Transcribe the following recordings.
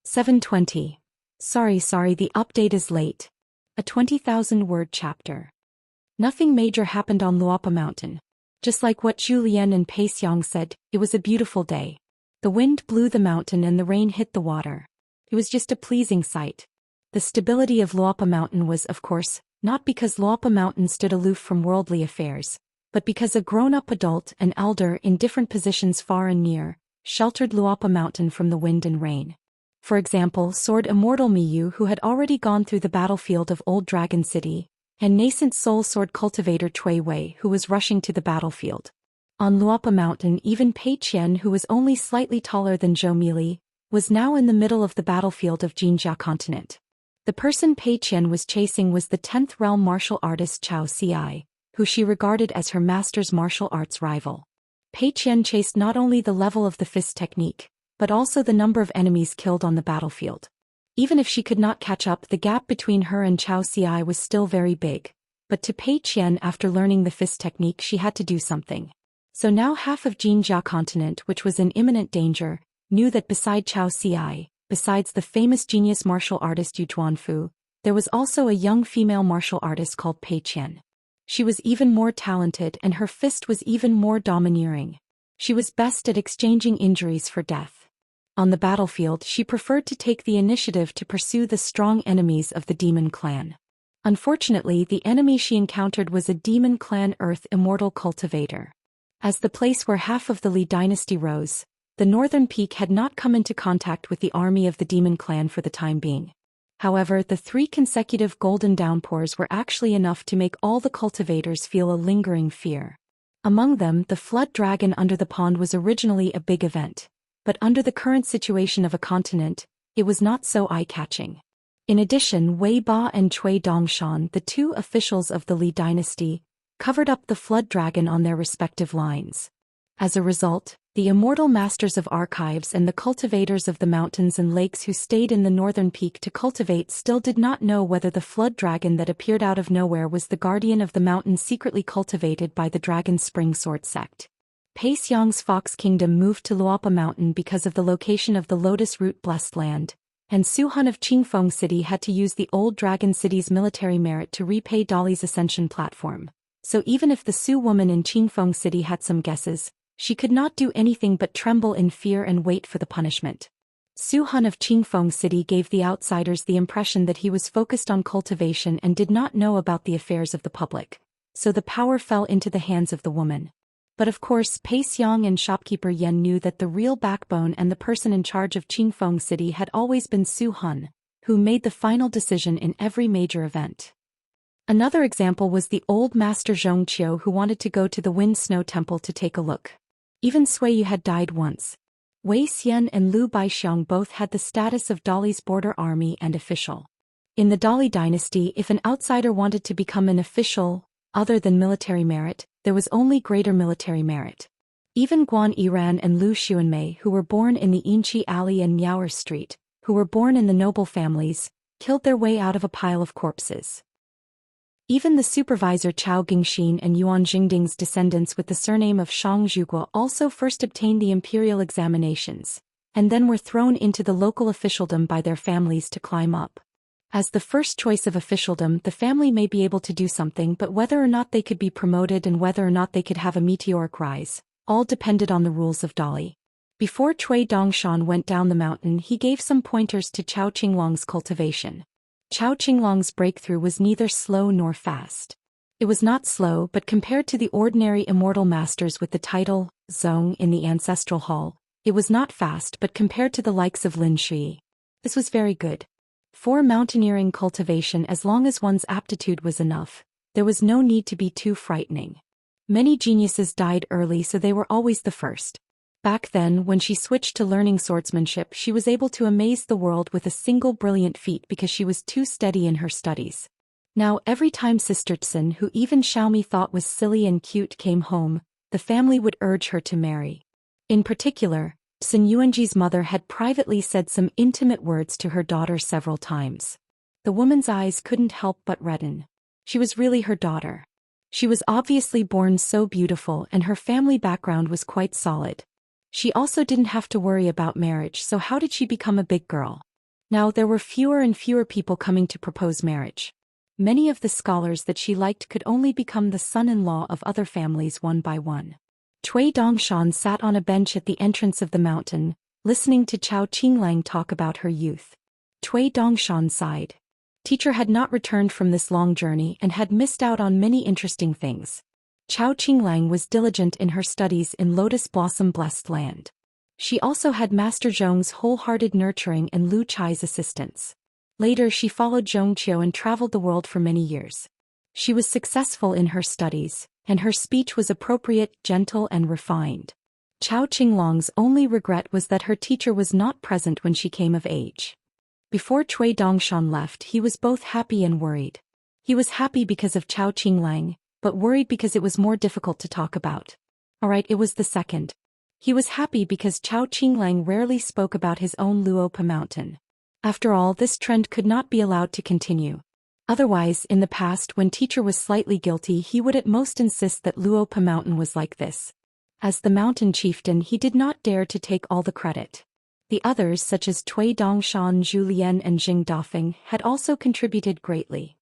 720. Sorry, the update is late. A 20,000-word chapter. Nothing major happened on Luopa Mountain. Just like what Zhou Xian and Pei Xiang said, it was a beautiful day. The wind blew the mountain and the rain hit the water. It was just a pleasing sight. The stability of Luopa Mountain was, of course, not because Luopa Mountain stood aloof from worldly affairs, but because a grown-up adult and elder in different positions far and near sheltered Luopa Mountain from the wind and rain. For example, Sword Immortal Miyu, who had already gone through the battlefield of Old Dragon City, and nascent soul sword cultivator Cui Wei, who was rushing to the battlefield. On Luopa Mountain, even Pei Qian, who was only slightly taller than Zhou Mili, was now in the middle of the battlefield of Xianxia continent. The person Pei Qian was chasing was the 10th realm martial artist Xianxia, who she regarded as her master's martial arts rival. Pei Qian chased not only the level of the fist technique, but also the number of enemies killed on the battlefield. Even if she could not catch up, the gap between her and Xianxia was still very big. But to Pei Qian, after learning the fist technique, she had to do something. So now half of Xianxia continent, which was in imminent danger, knew that beside Xianxia, besides the famous genius martial artist Yu Zhuanfu, there was also a young female martial artist called Pei Qian. She was even more talented and her fist was even more domineering. She was best at exchanging injuries for death. On the battlefield, she preferred to take the initiative to pursue the strong enemies of the demon clan. Unfortunately, the enemy she encountered was a demon clan earth immortal cultivator. As the place where half of the Li dynasty rose, the northern peak had not come into contact with the army of the demon clan for the time being. However, the 3 consecutive golden downpours were actually enough to make all the cultivators feel a lingering fear. Among them, the flood dragon under the pond was originally a big event. But under the current situation of a continent, it was not so eye-catching. In addition, Wei Ba and Cui Dongshan, the 2 officials of the Li dynasty, covered up the flood dragon on their respective lines. As a result, the immortal masters of archives and the cultivators of the mountains and lakes who stayed in the northern peak to cultivate still did not know whether the flood dragon that appeared out of nowhere was the guardian of the mountain secretly cultivated by the Dragon Spring Sword sect. Pei Xiang's Fox Kingdom moved to Luopa Mountain because of the location of the Lotus Root Blessed Land, and Su Han of Qingfeng City had to use the Old Dragon City's military merit to repay Dali's ascension platform. So even if the Su woman in Qingfeng City had some guesses, she could not do anything but tremble in fear and wait for the punishment. Su Han of Qingfeng City gave the outsiders the impression that he was focused on cultivation and did not know about the affairs of the public, so the power fell into the hands of the woman. But of course, Pei Xiang and shopkeeper Yan knew that the real backbone and the person in charge of Qingfeng City had always been Su Han, who made the final decision in every major event. Another example was the old master Zhongqiu, who wanted to go to the Wind Snow Temple to take a look. Even Sui Yu had died once. Wei Xian and Liu Baixiang both had the status of Dali's border army and official. In the Dali dynasty, if an outsider wanted to become an official, other than military merit, there was only greater military merit. Even Guan Yiran and Lu Xuanmei, who were born in the Yinqi Alley and Miaoer Street, who were born in the noble families, killed their way out of a pile of corpses. Even the supervisor Chao Gingxin and Yuan Jingding's descendants with the surname of Shang Zhuguo also first obtained the imperial examinations, and then were thrown into the local officialdom by their families to climb up. As the first choice of officialdom, the family may be able to do something, but whether or not they could be promoted and whether or not they could have a meteoric rise, all depended on the rules of Dali. Before Cui Dongshan went down the mountain, he gave some pointers to Chao Qinglong's cultivation. Chao Qinglong's breakthrough was neither slow nor fast. It was not slow, but compared to the ordinary immortal masters with the title, Zong, in the ancestral hall, it was not fast, but compared to the likes of Lin Shi, this was very good. For mountaineering cultivation, as long as one's aptitude was enough, there was no need to be too frightening. Many geniuses died early, so they were always the first. Back then, when she switched to learning swordsmanship, she was able to amaze the world with a single brilliant feat because she was too steady in her studies. Now, every time Sister Tsun, who even Xiaomi thought was silly and cute, came home, the family would urge her to marry. In particular, Sun Yuanji's mother had privately said some intimate words to her daughter several times. The woman's eyes couldn't help but redden. She was really her daughter. She was obviously born so beautiful and her family background was quite solid. She also didn't have to worry about marriage, so how did she become a big girl? Now there were fewer and fewer people coming to propose marriage. Many of the scholars that she liked could only become the son-in-law of other families one by one. Cui Dongshan sat on a bench at the entrance of the mountain, listening to Chao Qinglang talk about her youth. Cui Dongshan sighed. Teacher had not returned from this long journey and had missed out on many interesting things. Chao Qinglang was diligent in her studies in Lotus Blossom Blessed Land. She also had Master Zhong's wholehearted nurturing and Lu Chai's assistance. Later she followed Zhong Qiu and traveled the world for many years. She was successful in her studies, and her speech was appropriate, gentle and refined. Chao Qinglang's only regret was that her teacher was not present when she came of age. Before Cui Dongshan left, he was both happy and worried. He was happy because of Chao Qinglang, but worried because it was more difficult to talk about. Alright, it was the second. He was happy because Chao Qinglang rarely spoke about his own Luopa mountain. After all, this trend could not be allowed to continue. Otherwise, in the past when teacher was slightly guilty, he would at most insist that Luopa mountain was like this. As the mountain chieftain, he did not dare to take all the credit. The others, such as Cui Dongshan, Zhu Lian and Jing Dafeng, had also contributed greatly.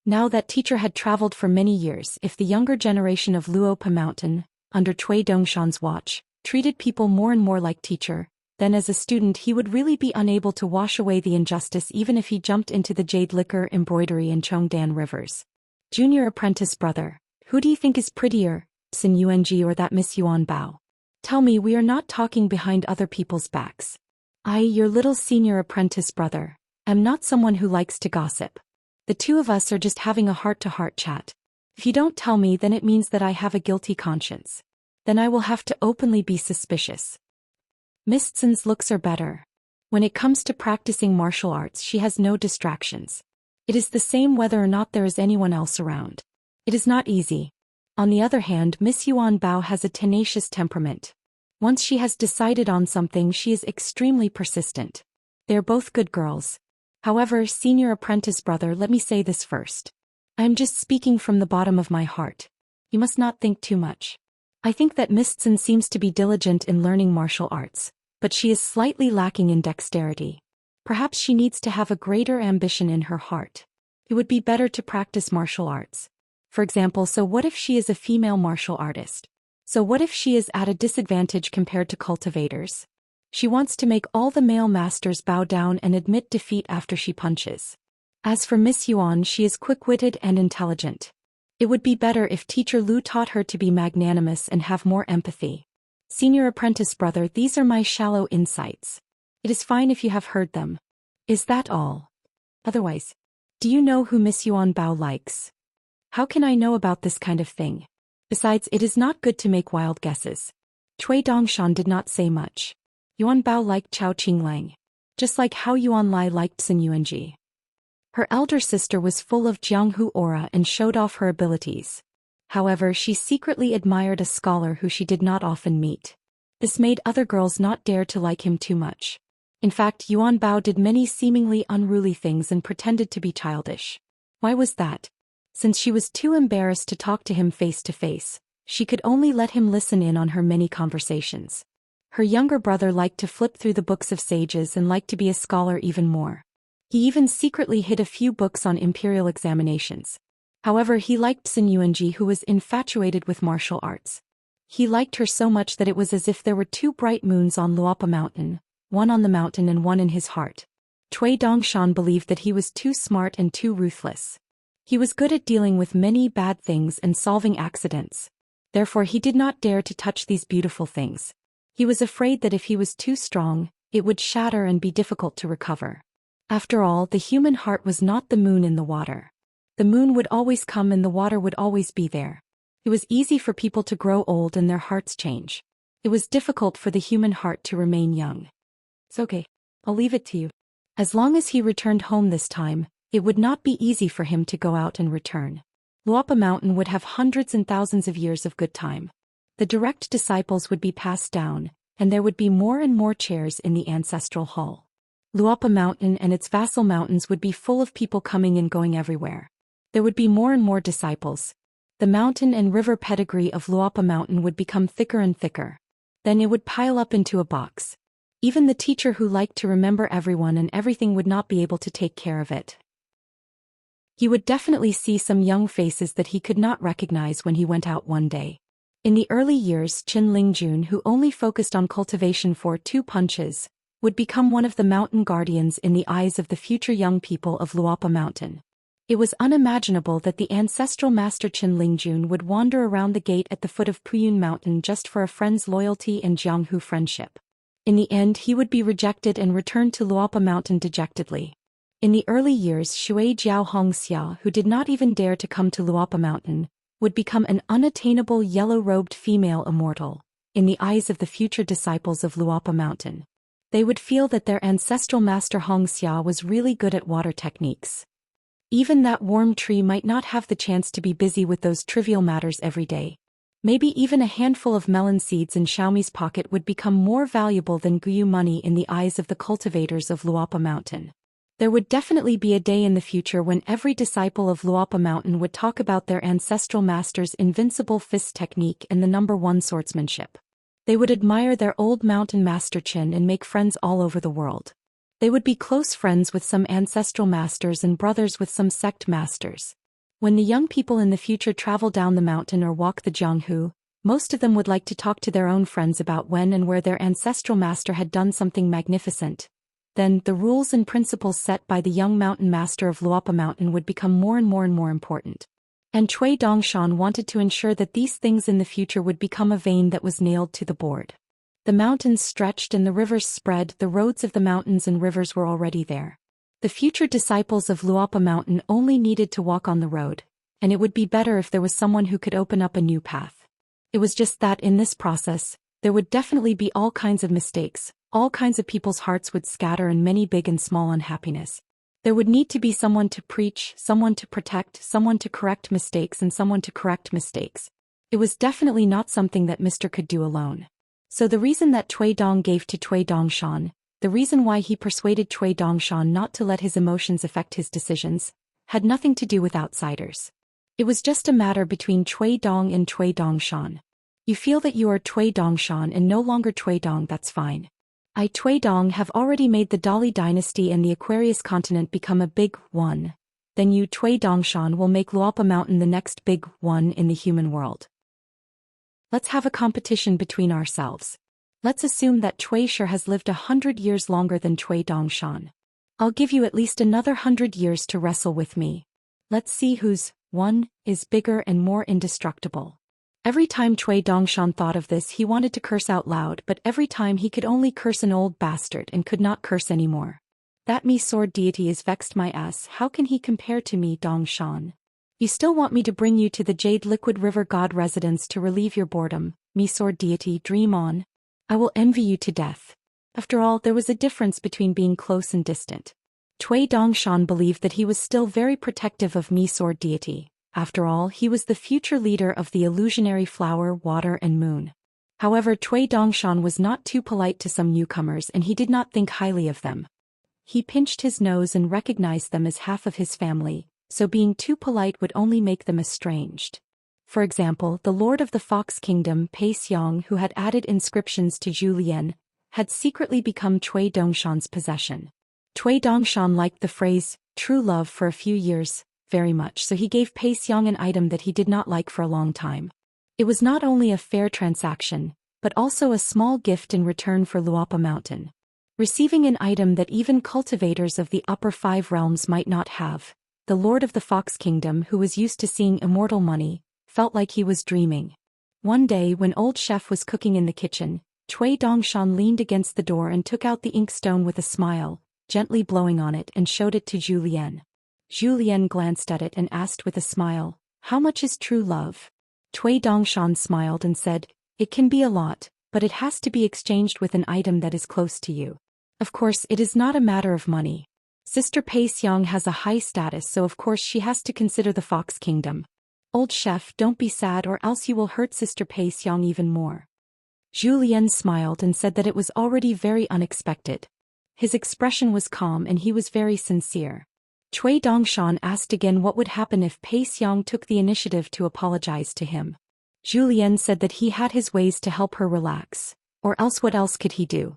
Now that teacher had traveled for many years, if the younger generation of Luopa mountain, under Cui Dongshan's watch, treated people more and more like teacher, then as a student he would really be unable to wash away the injustice even if he jumped into the jade liquor, embroidery and Chongdan rivers. Junior apprentice brother, who do you think is prettier, Xin Yuanji or that Miss Yuan Bao? Tell me, we are not talking behind other people's backs. I, your little senior apprentice brother, am not someone who likes to gossip. The two of us are just having a heart-to-heart chat. If you don't tell me, then it means that I have a guilty conscience. Then I will have to openly be suspicious. Miss Tsin's looks are better. When it comes to practicing martial arts, she has no distractions. It is the same whether or not there is anyone else around. It is not easy. On the other hand, Miss Yuan Bao has a tenacious temperament. Once she has decided on something, she is extremely persistent. They are both good girls. However, senior apprentice brother, let me say this first. I am just speaking from the bottom of my heart. You must not think too much. I think that Miss Tsin seems to be diligent in learning martial arts, but she is slightly lacking in dexterity. Perhaps she needs to have a greater ambition in her heart. It would be better to practice martial arts. For example, so what if she is a female martial artist? So what if she is at a disadvantage compared to cultivators? She wants to make all the male masters bow down and admit defeat after she punches. As for Miss Yuan, she is quick-witted and intelligent. It would be better if Teacher Lu taught her to be magnanimous and have more empathy. Senior apprentice brother, these are my shallow insights. It is fine if you have heard them. Is that all? Otherwise, do you know who Miss Yuan Bao likes? How can I know about this kind of thing? Besides, it is not good to make wild guesses. Cui Dongshan did not say much. Yuan Bao liked Chao Qinglang, just like how Yuan Lai liked Xin Yuanji. Her elder sister was full of Jianghu aura and showed off her abilities. However, she secretly admired a scholar who she did not often meet. This made other girls not dare to like him too much. In fact, Yuan Bao did many seemingly unruly things and pretended to be childish. Why was that? Since she was too embarrassed to talk to him face to face, she could only let him listen in on her many conversations. Her younger brother liked to flip through the books of sages and liked to be a scholar even more. He even secretly hid a few books on imperial examinations. However, he liked Xin Yuanji, who was infatuated with martial arts. He liked her so much that it was as if there were two bright moons on Luopa Mountain, one on the mountain and one in his heart. Cui Dongshan believed that he was too smart and too ruthless. He was good at dealing with many bad things and solving accidents. Therefore, he did not dare to touch these beautiful things. He was afraid that if he was too strong, it would shatter and be difficult to recover. After all, the human heart was not the moon in the water. The moon would always come and the water would always be there. It was easy for people to grow old and their hearts change. It was difficult for the human heart to remain young. It's okay. I'll leave it to you. As long as he returned home this time, it would not be easy for him to go out and return. Luopa Mountain would have hundreds and thousands of years of good time. The direct disciples would be passed down, and there would be more and more chairs in the ancestral hall. Luopa Mountain and its vassal mountains would be full of people coming and going everywhere. There would be more and more disciples. The mountain and river pedigree of Luopa Mountain would become thicker and thicker. Then it would pile up into a box. Even the teacher who liked to remember everyone and everything would not be able to take care of it. He would definitely see some young faces that he could not recognize when he went out one day. In the early years, Qin Lingjun, who only focused on cultivation for 2 punches, would become one of the mountain guardians in the eyes of the future young people of Luopa Mountain. It was unimaginable that the ancestral master Qin Lingjun would wander around the gate at the foot of Puyun Mountain just for a friend's loyalty and Jianghu friendship. In the end, he would be rejected and returned to Luopa Mountain dejectedly. In the early years, Shui Jiao Hongxia, who did not even dare to come to Luopa Mountain, would become an unattainable yellow-robed female immortal, in the eyes of the future disciples of Luopa Mountain. They would feel that their ancestral master Hongxia was really good at water techniques. Even that warm tree might not have the chance to be busy with those trivial matters every day. Maybe even a handful of melon seeds in Xiaomi's pocket would become more valuable than Guyu money in the eyes of the cultivators of Luopa Mountain. There would definitely be a day in the future when every disciple of Luopa Mountain would talk about their ancestral master's invincible fist technique and the #1 swordsmanship. They would admire their old mountain master Qin and make friends all over the world. They would be close friends with some ancestral masters and brothers with some sect masters. When the young people in the future travel down the mountain or walk the Jianghu, most of them would like to talk to their own friends about when and where their ancestral master had done something magnificent. Then, the rules and principles set by the young mountain master of Luopa Mountain would become more and more important. And Cui Dongshan wanted to ensure that these things in the future would become a vein that was nailed to the board. The mountains stretched and the rivers spread, the roads of the mountains and rivers were already there. The future disciples of Luopa Mountain only needed to walk on the road, and it would be better if there was someone who could open up a new path. It was just that in this process, there would definitely be all kinds of mistakes. All kinds of people's hearts would scatter and many big and small unhappiness. There would need to be someone to preach, someone to protect, someone to correct mistakes and someone to correct mistakes. It was definitely not something that Mr. could do alone. So the reason that Cui Dong gave to Cui Dongshan, the reason why he persuaded Cui Dongshan not to let his emotions affect his decisions, had nothing to do with outsiders. It was just a matter between Cui Dong and Cui Dongshan. You feel that you are Cui Dongshan and no longer Cui Dong, that's fine. I Cui Dong have already made the Dali dynasty and the Aquarius continent become a big one. Then you Cui Dongshan will make Luopa Mountain the next big one in the human world. Let's have a competition between ourselves. Let's assume that Cui Shi has lived 100 years longer than Cui Dongshan. I'll give you at least another 100 years to wrestle with me. Let's see whose one is bigger and more indestructible. Every time Cui Dongshan thought of this, he wanted to curse out loud, but every time he could only curse an old bastard and could not curse anymore. That me sword deity is vexed my ass. How can he compare to me, Dongshan? You still want me to bring you to the Jade Liquid River God residence to relieve your boredom, me sword deity, dream on. I will envy you to death. After all, there was a difference between being close and distant. Cui Dongshan believed that he was still very protective of me sword deity. After all, he was the future leader of the illusionary flower, water and moon. However, Cui Dongshan was not too polite to some newcomers and he did not think highly of them. He pinched his nose and recognized them as half of his family, so being too polite would only make them estranged. For example, the lord of the Fox Kingdom, Pei Xiang, who had added inscriptions to Zhou Xian, had secretly become Cui Dongshan's possession. Cui Dongshan liked the phrase, true love, for a few years, very much, so he gave Pei Xiang an item that he did not like for a long time. It was not only a fair transaction, but also a small gift in return for Luopa Mountain. Receiving an item that even cultivators of the upper 5 realms might not have, the lord of the Fox Kingdom, who was used to seeing immortal money, felt like he was dreaming. One day when old chef was cooking in the kitchen, Cui Dongshan leaned against the door and took out the inkstone with a smile, gently blowing on it, and showed it to Zhou Lian. Zhou Lian glanced at it and asked with a smile, "How much is true love?" Cui Dongshan smiled and said, "It can be a lot, but it has to be exchanged with an item that is close to you. Of course, it is not a matter of money. Sister Pei Xiang has a high status, so of course she has to consider the Fox Kingdom. Old chef, don't be sad or else you will hurt Sister Pei Xiang even more." Zhou Lian smiled and said that it was already very unexpected. His expression was calm and he was very sincere. Cui Dongshan asked again what would happen if Pei Xiang took the initiative to apologize to him. Zhou Lian said that he had his ways to help her relax, or else what else could he do?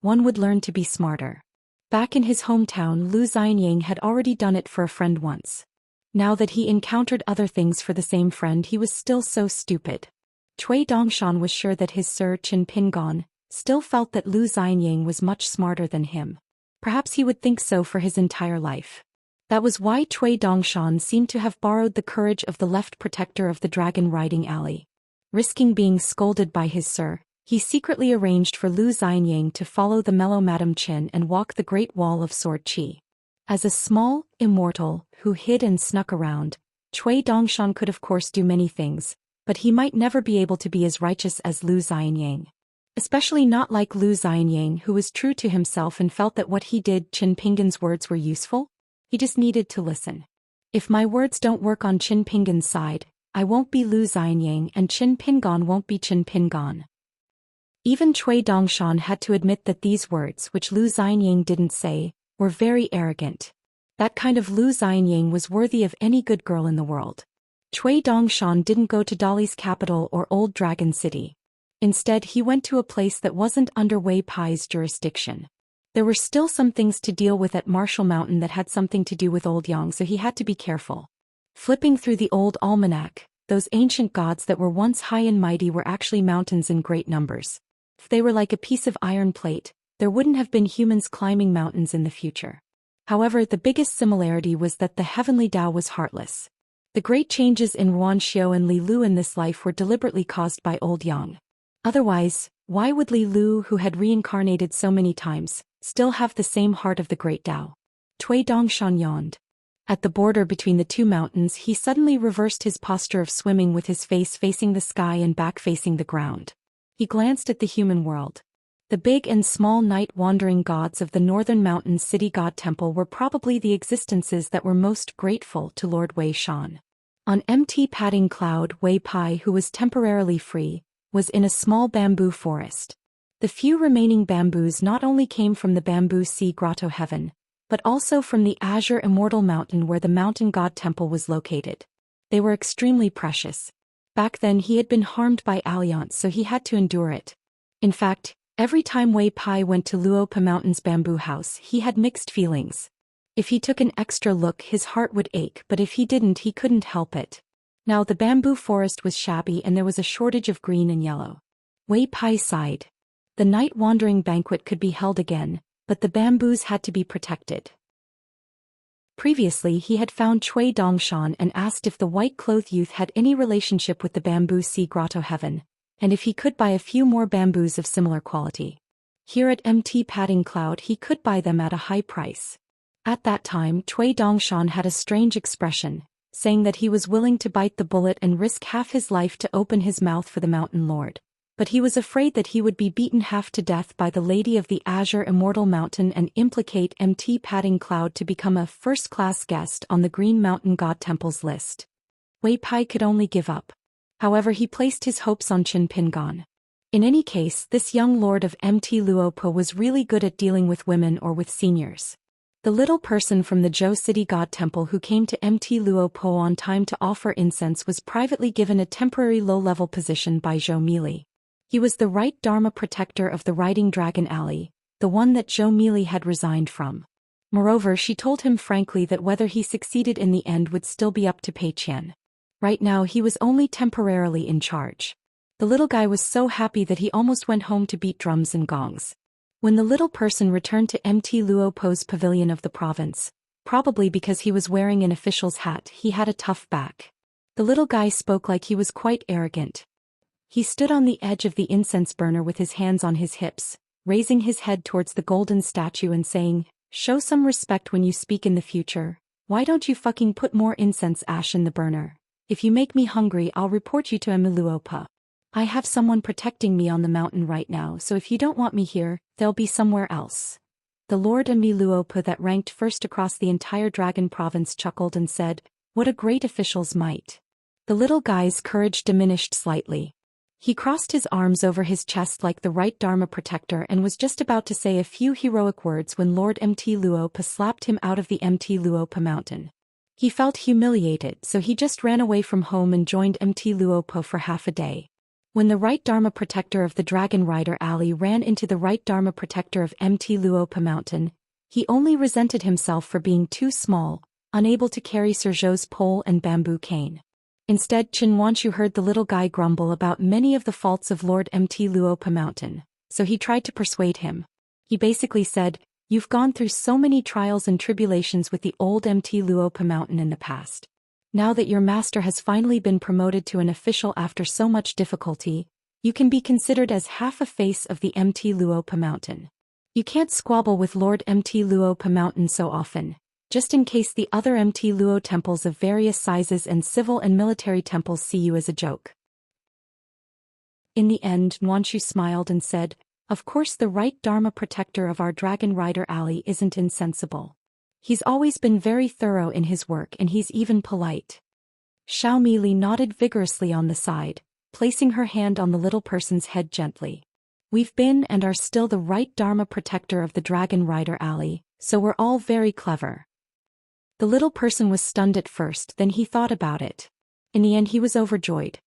one would learn to be smarter. Back in his hometown, Lu Xianyang had already done it for a friend once. Now that he encountered other things for the same friend, he was still so stupid. Cui Dongshan was sure that his Sir Qin Pingon still felt that Lu Xianyang was much smarter than him. Perhaps he would think so for his entire life. That was why Cui Dongshan seemed to have borrowed the courage of the left protector of the dragon riding alley. Risking being scolded by his sir, he secretly arranged for Lu Xianyang to follow the mellow Madame Qin and walk the Great Wall of Sword Qi. As a small immortal who hid and snuck around, Cui Dongshan could of course do many things, but he might never be able to be as righteous as Lu Xianyang. Especially not like Lu Xianyang, who was true to himself and felt that what he did, Qin Pingon's words were useful. He just needed to listen. If my words don't work on Qin Pingon's side, I won't be Lu Xianyang and Qin Pingon won't be Qin Pingon. Even Cui Dongshan had to admit that these words, which Lu Xianyang didn't say, were very arrogant. That kind of Lu Xianyang was worthy of any good girl in the world. Cui Dongshan didn't go to Dali's capital or Old Dragon City. Instead, he went to a place that wasn't under Wei Pai's jurisdiction. There were still some things to deal with at Marshall Mountain that had something to do with Old Yang, so he had to be careful. Flipping through the old almanac, those ancient gods that were once high and mighty were actually mountains in great numbers. If they were like a piece of iron plate, there wouldn't have been humans climbing mountains in the future. However, the biggest similarity was that the heavenly Tao was heartless. The great changes in Ruan Xiao and Li Lu in this life were deliberately caused by Old Yang. Otherwise, why would Li Lu, who had reincarnated so many times, still have the same heart of the great Tao? Cui Dongshan yawned. At the border between the two mountains, he suddenly reversed his posture of swimming with his face facing the sky and back facing the ground. He glanced at the human world. The big and small night-wandering gods of the northern mountain city god temple were probably the existences that were most grateful to Lord Wei Shan. On empty padding cloud, Wei Pai, who was temporarily free, was in a small bamboo forest. The few remaining bamboos not only came from the bamboo sea grotto heaven, but also from the azure immortal mountain where the mountain god temple was located. They were extremely precious. Back then he had been harmed by Alliance, so he had to endure it. In fact, every time Wei Pai went to Luopa Mountain's bamboo house, he had mixed feelings. If he took an extra look, his heart would ache, but if he didn't, he couldn't help it. Now the bamboo forest was shabby and there was a shortage of green and yellow. Wei Pai sighed. The night-wandering banquet could be held again, but the bamboos had to be protected. Previously he had found Cui Dongshan and asked if the white-clothed youth had any relationship with the bamboo sea grotto heaven, and if he could buy a few more bamboos of similar quality. Here at MT Padding Cloud he could buy them at a high price. At that time Cui Dongshan had a strange expression, saying that he was willing to bite the bullet and risk half his life to open his mouth for the Mountain Lord. But he was afraid that he would be beaten half to death by the Lady of the Azure Immortal Mountain and implicate MT Padding Cloud to become a first-class guest on the Green Mountain God Temple's list. Wei Pai could only give up. However, he placed his hopes on Qin Pingon. In any case, this young lord of MT Luopa was really good at dealing with women or with seniors. The little person from the Zhou City God Temple who came to MT Luopo on time to offer incense was privately given a temporary low-level position by Zhou Mili. He was the right Dharma protector of the Riding Dragon Alley, the one that Zhou Mili had resigned from. Moreover, she told him frankly that whether he succeeded in the end would still be up to Pei Qian. Right now he was only temporarily in charge. The little guy was so happy that he almost went home to beat drums and gongs. When the little person returned to MT Luopo's pavilion of the province, probably because he was wearing an official's hat, he had a tough back. The little guy spoke like he was quite arrogant. He stood on the edge of the incense burner with his hands on his hips, raising his head towards the golden statue and saying, "Show some respect when you speak in the future. Why don't you fucking put more incense ash in the burner? If you make me hungry, I'll report you to Emiluopa. I have someone protecting me on the mountain right now, so if you don't want me here, they'll be somewhere else." The Lord Emiluopa that ranked first across the entire dragon province chuckled and said, "What a great official's might." The little guy's courage diminished slightly. He crossed his arms over his chest like the right Dharma protector and was just about to say a few heroic words when Lord MT Luopa slapped him out of the MT Luopa mountain. He felt humiliated, so he just ran away from home and joined MT Luopa for half a day. When the right Dharma protector of the Dragon Rider Alley ran into the right Dharma protector of Mt. Luopa Mountain, he only resented himself for being too small, unable to carry Sir Zhou's pole and bamboo cane. Instead, Qin Wanchu heard the little guy grumble about many of the faults of Lord Mt. Luopa Mountain, so he tried to persuade him. He basically said, "You've gone through so many trials and tribulations with the old Mt. Luopa Mountain in the past. Now that your master has finally been promoted to an official after so much difficulty, you can be considered as half a face of the Mt. Luopa Mountain. You can't squabble with Lord Mt. Luopa Mountain so often, just in case the other Mt. Luo temples of various sizes and civil and military temples see you as a joke." In the end, Nuanshu smiled and said, "Of course the right Dharma protector of our Dragon Rider Alley isn't insensible. He's always been very thorough in his work and he's even polite." Xiao Mili nodded vigorously on the side, placing her hand on the little person's head gently. "We've been and are still the right Dharma protector of the Dragon Rider Alley, so we're all very clever." The little person was stunned at first, then he thought about it. In the end he was overjoyed.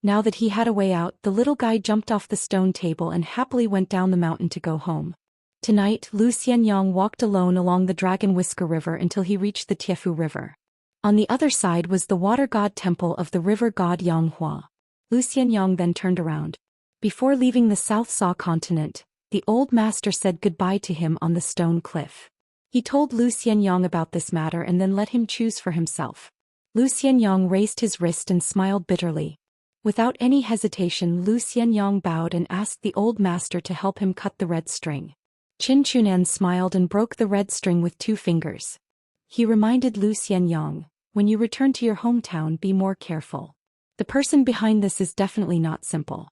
Now that he had a way out, the little guy jumped off the stone table and happily went down the mountain to go home. Tonight, Lu Xianyang walked alone along the Dragon Whisker River until he reached the Tiefu River. On the other side was the water god temple of the river god Yanghua. Lu Xianyang then turned around. Before leaving the South Sa continent, the old master said goodbye to him on the stone cliff. He told Lu Xianyang about this matter and then let him choose for himself. Lu Xianyang raised his wrist and smiled bitterly. Without any hesitation, Lu Xianyang bowed and asked the old master to help him cut the red string. Qin Chunan smiled and broke the red string with 2 fingers. He reminded Lu Xianyang, "When you return to your hometown, be more careful. The person behind this is definitely not simple."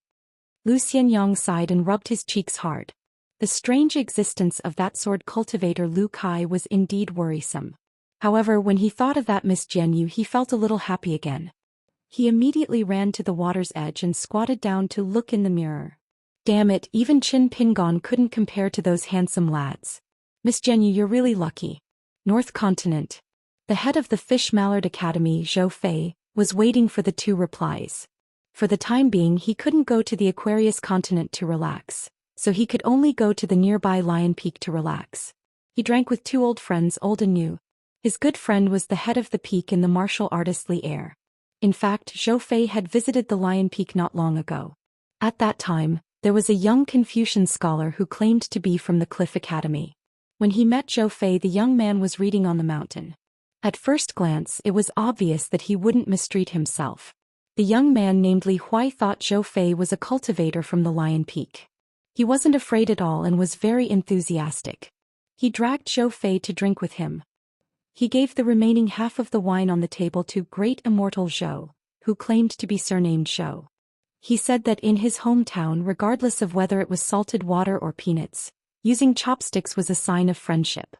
Lu Xianyang sighed and rubbed his cheeks hard. The strange existence of that sword cultivator Lu Kai was indeed worrisome. However, when he thought of that Miss Jianyu, he felt a little happy again. He immediately ran to the water's edge and squatted down to look in the mirror. Damn it, even Qin Pingon couldn't compare to those handsome lads. "Miss Jianyu, you're really lucky." North Continent. The head of the Fish Mallard Academy, Zhou Fei, was waiting for the 2 replies. For the time being, he couldn't go to the Aquarius continent to relax, so he could only go to the nearby Lion Peak to relax. He drank with 2 old friends, old and new. His good friend was the head of the peak and the martial artist Li Er. In fact, Zhou Fei had visited the Lion Peak not long ago. At that time, there was a young Confucian scholar who claimed to be from the Cliff Academy. When he met Zhou Fei, the young man was reading on the mountain. At first glance, it was obvious that he wouldn't mistreat himself. The young man named Li Huai thought Zhou Fei was a cultivator from the Lion Peak. He wasn't afraid at all and was very enthusiastic. He dragged Zhou Fei to drink with him. He gave the remaining half of the wine on the table to Great Immortal Zhou, who claimed to be surnamed Zhou. He said that in his hometown, regardless of whether it was salted water or peanuts, using chopsticks was a sign of friendship.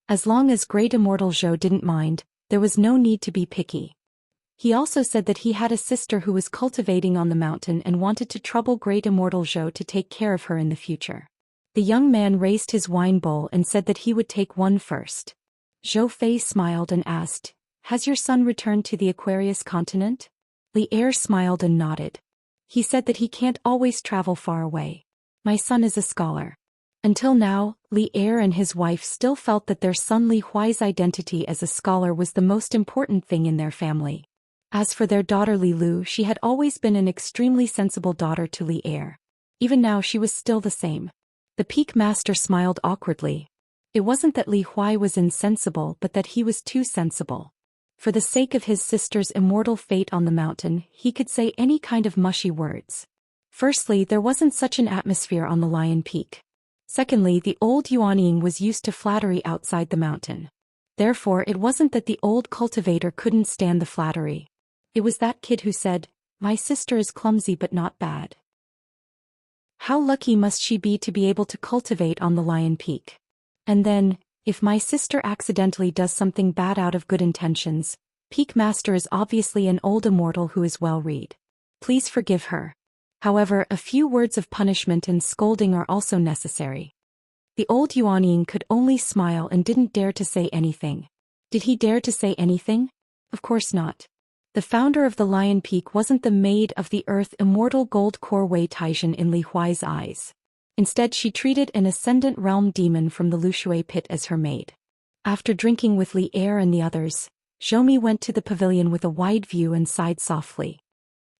As long as Great Immortal Zhou didn't mind, there was no need to be picky. He also said that he had a sister who was cultivating on the mountain and wanted to trouble Great Immortal Zhou to take care of her in the future. The young man raised his wine bowl and said that he would take one first. Zhou Fei smiled and asked, "Has your son returned to the Aquarius continent?" Li Er smiled and nodded. He said that he can't always travel far away. "My son is a scholar." Until now, Li Er and his wife still felt that their son Li Huai's identity as a scholar was the most important thing in their family. As for their daughter Li Lu, she had always been an extremely sensible daughter to Li Er. Even now she was still the same. The Peak Master smiled awkwardly. It wasn't that Li Huai was insensible but that he was too sensible. For the sake of his sister's immortal fate on the mountain, he could say any kind of mushy words. Firstly, there wasn't such an atmosphere on the Lion Peak. Secondly, the old Yuanying was used to flattery outside the mountain. Therefore, it wasn't that the old cultivator couldn't stand the flattery. It was that kid who said, "My sister is clumsy but not bad. How lucky must she be to be able to cultivate on the Lion Peak? And then, if my sister accidentally does something bad out of good intentions, Peak Master is obviously an old immortal who is well read. Please forgive her." However, a few words of punishment and scolding are also necessary. The old Yuanying could only smile and didn't dare to say anything. Did he dare to say anything? Of course not. The founder of the Lion Peak wasn't the maid of the earth immortal gold core Wei Taishan in Li Huai's eyes. Instead she treated an ascendant realm demon from the Lushui pit as her maid. After drinking with Li Er and the others, Zhou went to the pavilion with a wide view and sighed softly.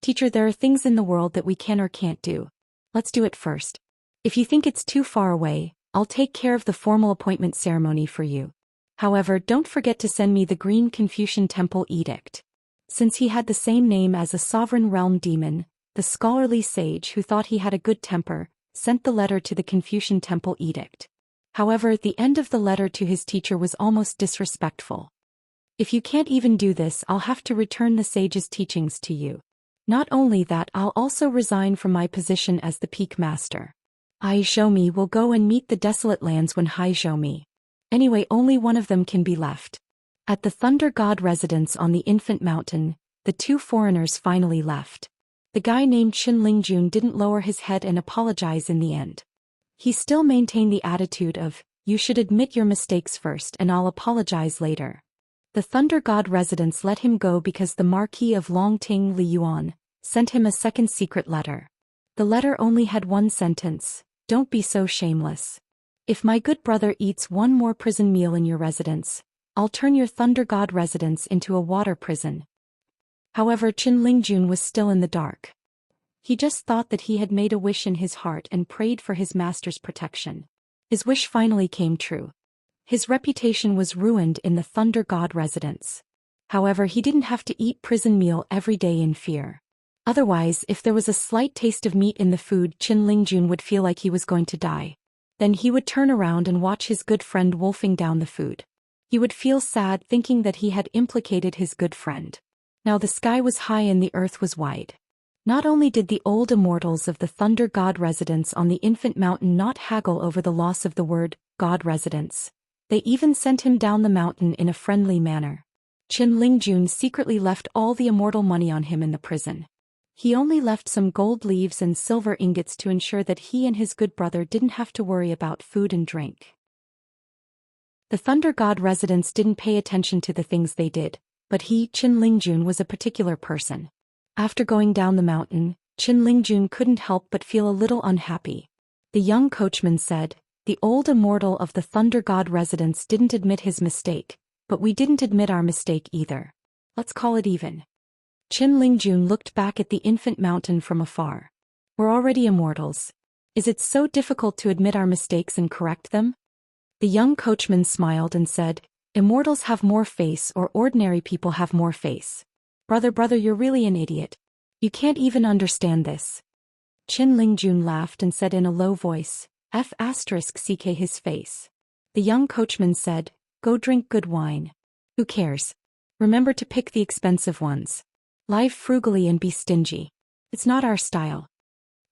Teacher, there are things in the world that we can or can't do. Let's do it first. If you think it's too far away, I'll take care of the formal appointment ceremony for you. However, don't forget to send me the Green Confucian Temple Edict. Since he had the same name as a sovereign realm demon, the scholarly sage who thought he had a good temper, sent the letter to the Confucian Temple Edict. However, the end of the letter to his teacher was almost disrespectful. If you can't even do this, I'll have to return the sage's teachings to you. Not only that, I'll also resign from my position as the Peak Master. I, Zhou, will go and meet the desolate lands when Hai Zhou. Anyway, only one of them can be left. At the Thunder God residence on the Infant Mountain, the two foreigners finally left. The guy named Qin Lingjun didn't lower his head and apologize in the end. He still maintained the attitude of, you should admit your mistakes first and I'll apologize later. The Thunder God residence let him go because the Marquis of Longting Li Yuan sent him a second secret letter. The letter only had one sentence: don't be so shameless. If my good brother eats one more prison meal in your residence, I'll turn your Thunder God residence into a water prison. However, Qin Lingjun was still in the dark. He just thought that he had made a wish in his heart and prayed for his master's protection. His wish finally came true. His reputation was ruined in the Thunder God residence. However, he didn't have to eat prison meal every day in fear. Otherwise, if there was a slight taste of meat in the food, Qin Lingjun would feel like he was going to die. Then he would turn around and watch his good friend wolfing down the food. He would feel sad thinking that he had implicated his good friend. Now the sky was high and the earth was wide. Not only did the old immortals of the Thunder God residence on the Infant Mountain not haggle over the loss of the word God residence, they even sent him down the mountain in a friendly manner. Qin Lingjun secretly left all the immortal money on him in the prison. He only left some gold leaves and silver ingots to ensure that he and his good brother didn't have to worry about food and drink. The Thunder God residents didn't pay attention to the things they did, but he, Qin Lingjun, was a particular person. After going down the mountain, Qin Lingjun couldn't help but feel a little unhappy. The young coachman said, the old immortal of the Thunder God residence didn't admit his mistake, but we didn't admit our mistake either. Let's call it even. Qin Lingjun looked back at the Infant Mountain from afar. We're already immortals. Is it so difficult to admit our mistakes and correct them? The young coachman smiled and said, immortals have more face, or ordinary people have more face. Brother, you're really an idiot. You can't even understand this. Qin Lingjun laughed and said in a low voice, *CK his face. The young coachman said, go drink good wine. Who cares? Remember to pick the expensive ones. Live frugally and be stingy. It's not our style.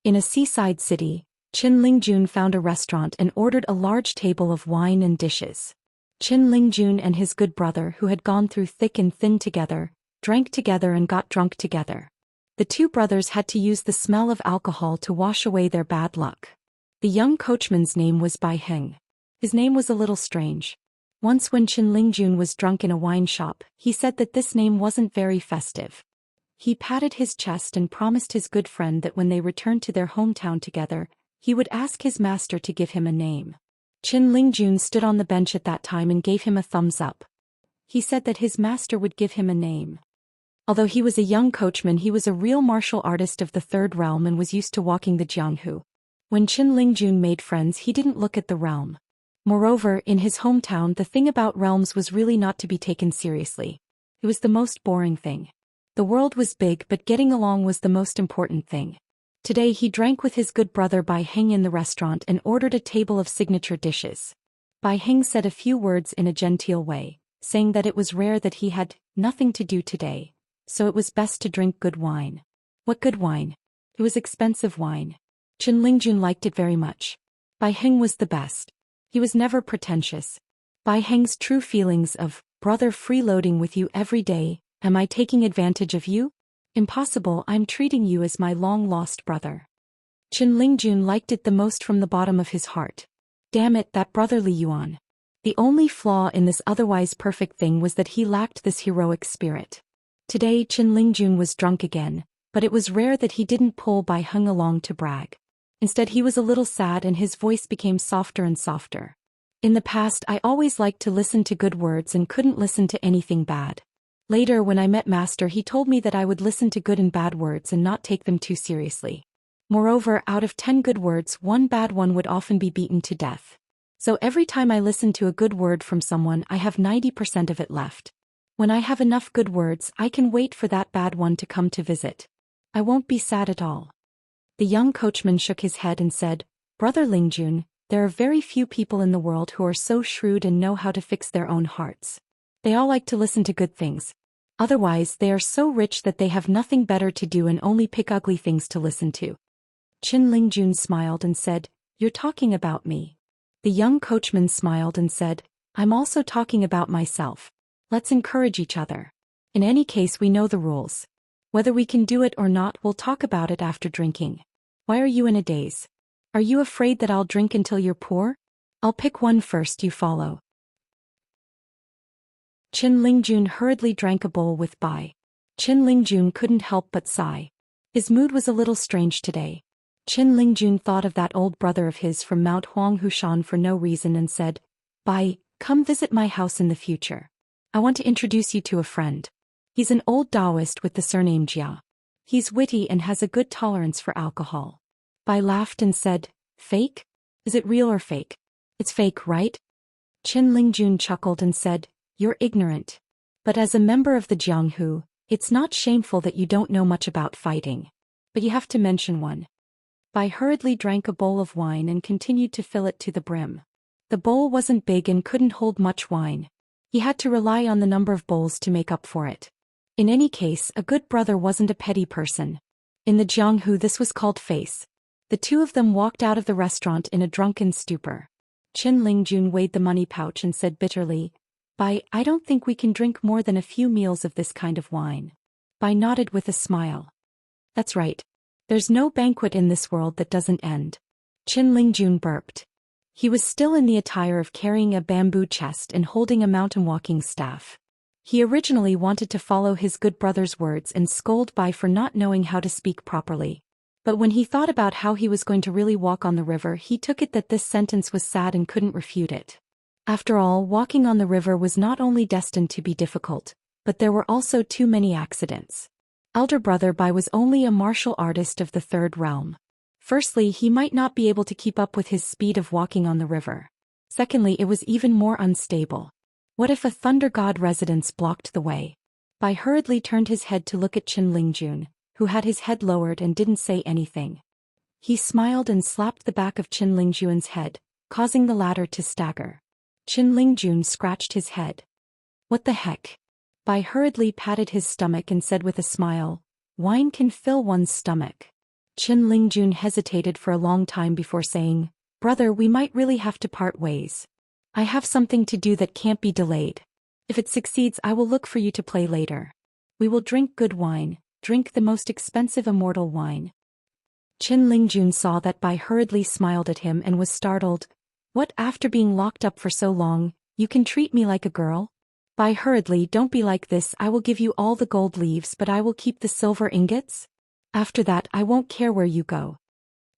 In a seaside city, Qin Lingjun found a restaurant and ordered a large table of wine and dishes. Qin Lingjun and his good brother, who had gone through thick and thin together, drank together and got drunk together. The two brothers had to use the smell of alcohol to wash away their bad luck. The young coachman's name was Bai Heng. His name was a little strange. Once when Qin Lingjun was drunk in a wine shop, he said that this name wasn't very festive. He patted his chest and promised his good friend that when they returned to their hometown together, he would ask his master to give him a name. Qin Lingjun stood on the bench at that time and gave him a thumbs up. He said that his master would give him a name. Although he was a young coachman, he was a real martial artist of the third realm and was used to walking the jianghu. When Qin Lingjun made friends, he didn't look at the realm. Moreover, in his hometown, the thing about realms was really not to be taken seriously. It was the most boring thing. The world was big, but getting along was the most important thing. Today he drank with his good brother Bai Heng in the restaurant and ordered a table of signature dishes. Bai Heng said a few words in a genteel way, saying that it was rare that he had nothing to do today, so it was best to drink good wine. What good wine? It was expensive wine. Qin Lingjun liked it very much. Bai Heng was the best. He was never pretentious. Bai Heng's true feelings of, brother, freeloading with you every day, am I taking advantage of you? Impossible, I'm treating you as my long-lost brother. Qin Lingjun liked it the most from the bottom of his heart. Damn it, that brother Li Yuan. The only flaw in this otherwise perfect thing was that he lacked this heroic spirit. Today Qin Lingjun was drunk again, but it was rare that he didn't pull Bai Heng along to brag. Instead he was a little sad and his voice became softer and softer. In the past I always liked to listen to good words and couldn't listen to anything bad. Later when I met Master he told me that I would listen to good and bad words and not take them too seriously. Moreover, out of 10 good words, one bad one would often be beaten to death. So every time I listen to a good word from someone I have 90% of it left. When I have enough good words I can wait for that bad one to come to visit. I won't be sad at all. The young coachman shook his head and said, Brother Lingjun, there are very few people in the world who are so shrewd and know how to fix their own hearts. They all like to listen to good things. Otherwise they are so rich that they have nothing better to do and only pick ugly things to listen to. Qin Lingjun smiled and said, You're talking about me. The young coachman smiled and said, I'm also talking about myself. Let's encourage each other. In any case we know the rules. Whether we can do it or not we'll talk about it after drinking. Why are you in a daze? Are you afraid that I'll drink until you're poor? I'll pick one first, you follow. Qin Lingjun hurriedly drank a bowl with Bai. Qin Lingjun couldn't help but sigh. His mood was a little strange today. Qin Lingjun thought of that old brother of his from Mount Huangshan for no reason and said, Bai, come visit my house in the future. I want to introduce you to a friend. He's an old Taoist with the surname Jia. He's witty and has a good tolerance for alcohol. Bai laughed and said, Fake? Is it real or fake? It's fake, right? Qin Lingjun chuckled and said, You're ignorant. But as a member of the Jianghu, it's not shameful that you don't know much about fighting. But you have to mention one. Bai hurriedly drank a bowl of wine and continued to fill it to the brim. The bowl wasn't big and couldn't hold much wine. He had to rely on the number of bowls to make up for it. In any case, a good brother wasn't a petty person. In the Jianghu this was called face. The two of them walked out of the restaurant in a drunken stupor. Qin Lingjun weighed the money pouch and said bitterly, Bai, I don't think we can drink more than a few meals of this kind of wine. Bai nodded with a smile. That's right. There's no banquet in this world that doesn't end. Qin Lingjun burped. He was still in the attire of carrying a bamboo chest and holding a mountain walking staff. He originally wanted to follow his good brother's words and scold Bai for not knowing how to speak properly. But when he thought about how he was going to really walk on the river he took it that this sentence was sad and couldn't refute it. After all, walking on the river was not only destined to be difficult, but there were also too many accidents. Elder brother Bai was only a martial artist of the third realm. Firstly, he might not be able to keep up with his speed of walking on the river. Secondly, it was even more unstable. What if a thunder god residence blocked the way? Bai hurriedly turned his head to look at Qin Lingjun, who had his head lowered and didn't say anything. He smiled and slapped the back of Qin Lingjun's head, causing the latter to stagger. Qin Lingjun scratched his head. What the heck? Bai hurriedly patted his stomach and said with a smile, Wine can fill one's stomach. Qin Lingjun hesitated for a long time before saying, Brother, we might really have to part ways. I have something to do that can't be delayed. If it succeeds I will look for you to play later. We will drink good wine, drink the most expensive immortal wine. Qin Lingjun saw that Bai hurriedly smiled at him and was startled. What, after being locked up for so long, you can treat me like a girl? Bai hurriedly, don't be like this, I will give you all the gold leaves but I will keep the silver ingots. After that I won't care where you go.